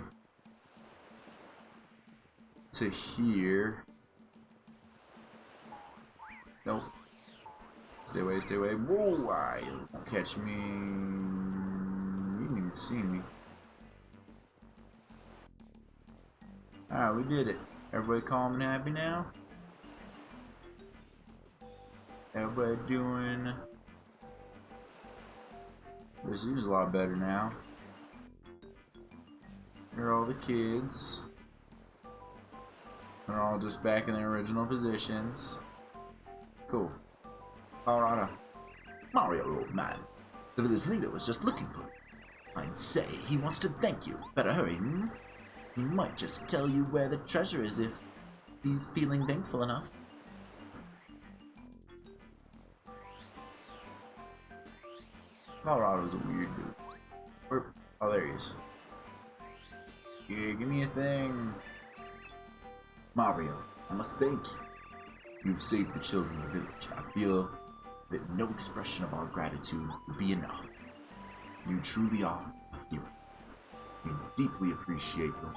to here. Nope. Stay away, stay away. Whoa, you won't catch me. You didn't even see me. Alright, we did it. Everybody calm and happy now? Everybody doing... This seems a lot better now. Here are all the kids. They're all just back in their original positions. Cool. Colorado. Mario, old man. The village leader was just looking for you. I'd say he wants to thank you. Better hurry, hmm? He might just tell you where the treasure is if he's feeling thankful enough. Colorado's a weird dude. Oh, there he is. Yeah, give me a thing. Mario, I must thank you. You've saved the children of the village. I feel that no expression of our gratitude would be enough. You truly are a hero. We deeply appreciate you.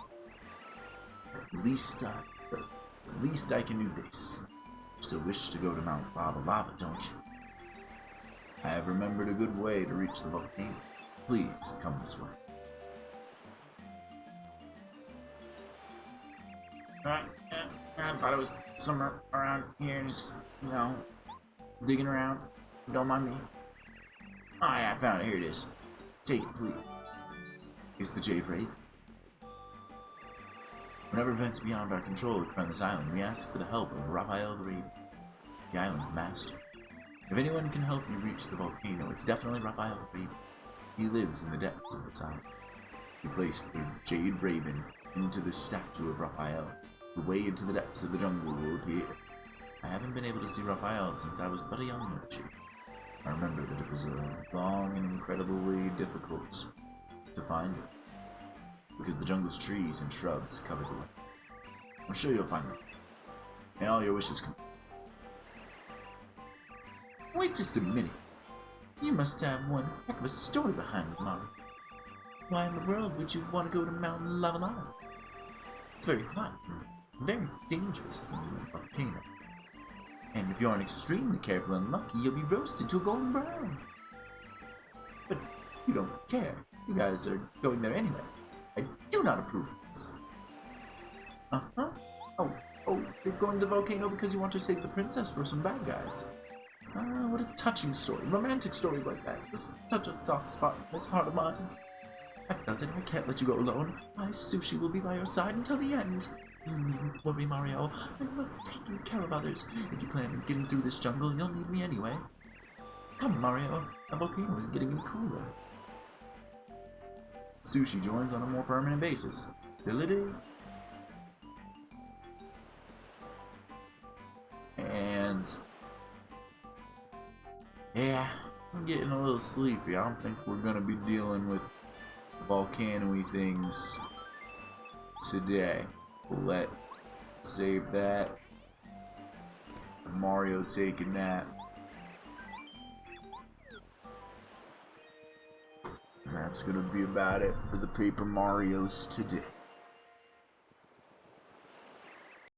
At least I can do this. You still wish to go to Mount Lava Lava, don't you? I have remembered a good way to reach the volcano. Please come this way. I thought it was somewhere around here, just, you know, digging around. Don't mind me. Oh yeah, I found it. Here it is. Take it, please. It's the Jade Raven. Whenever events beyond our control occur on this island, we ask for the help of Raphael the Raven, the island's master. If anyone can help you reach the volcano, it's definitely Raphael the Raven. He lives in the depths of its island. We placed the Jade Raven into the statue of Raphael. The way into the depths of the jungle will appear. I haven't been able to see Raphael since I was but a young urchin. I remember that it was long and incredibly difficult to find it, because the jungle's trees and shrubs covered the way. I'm sure you'll find it. May all your wishes come. Wait just a minute. You must have one heck of a story behind it, Mario. Why in the world would you want to go to Mount Lava Lava? It's very hot and very dangerous in the volcano. And if you aren't extremely careful and lucky, you'll be roasted to a golden brown. But you don't care. You guys are going there anyway. I do not approve of this. Uh-huh. Oh, you're going to the volcano because you want to save the princess from some bad guys. What a touching story. Romantic stories like that. Just such a soft spot in this heart of mine. That does it. I can't let you go alone. My Sushi will be by your side until the end. You needn't worry, Mario. I love taking care of others. If you plan on getting through this jungle, you'll need me anyway. Come, Mario. The volcano is getting cooler. Sushi joins on a more permanent basis. Ability. And... yeah, I'm getting a little sleepy. I don't think we're gonna be dealing with volcano-y things today. We'll save that. Mario taking that. that's gonna be about it for the Paper Marios today.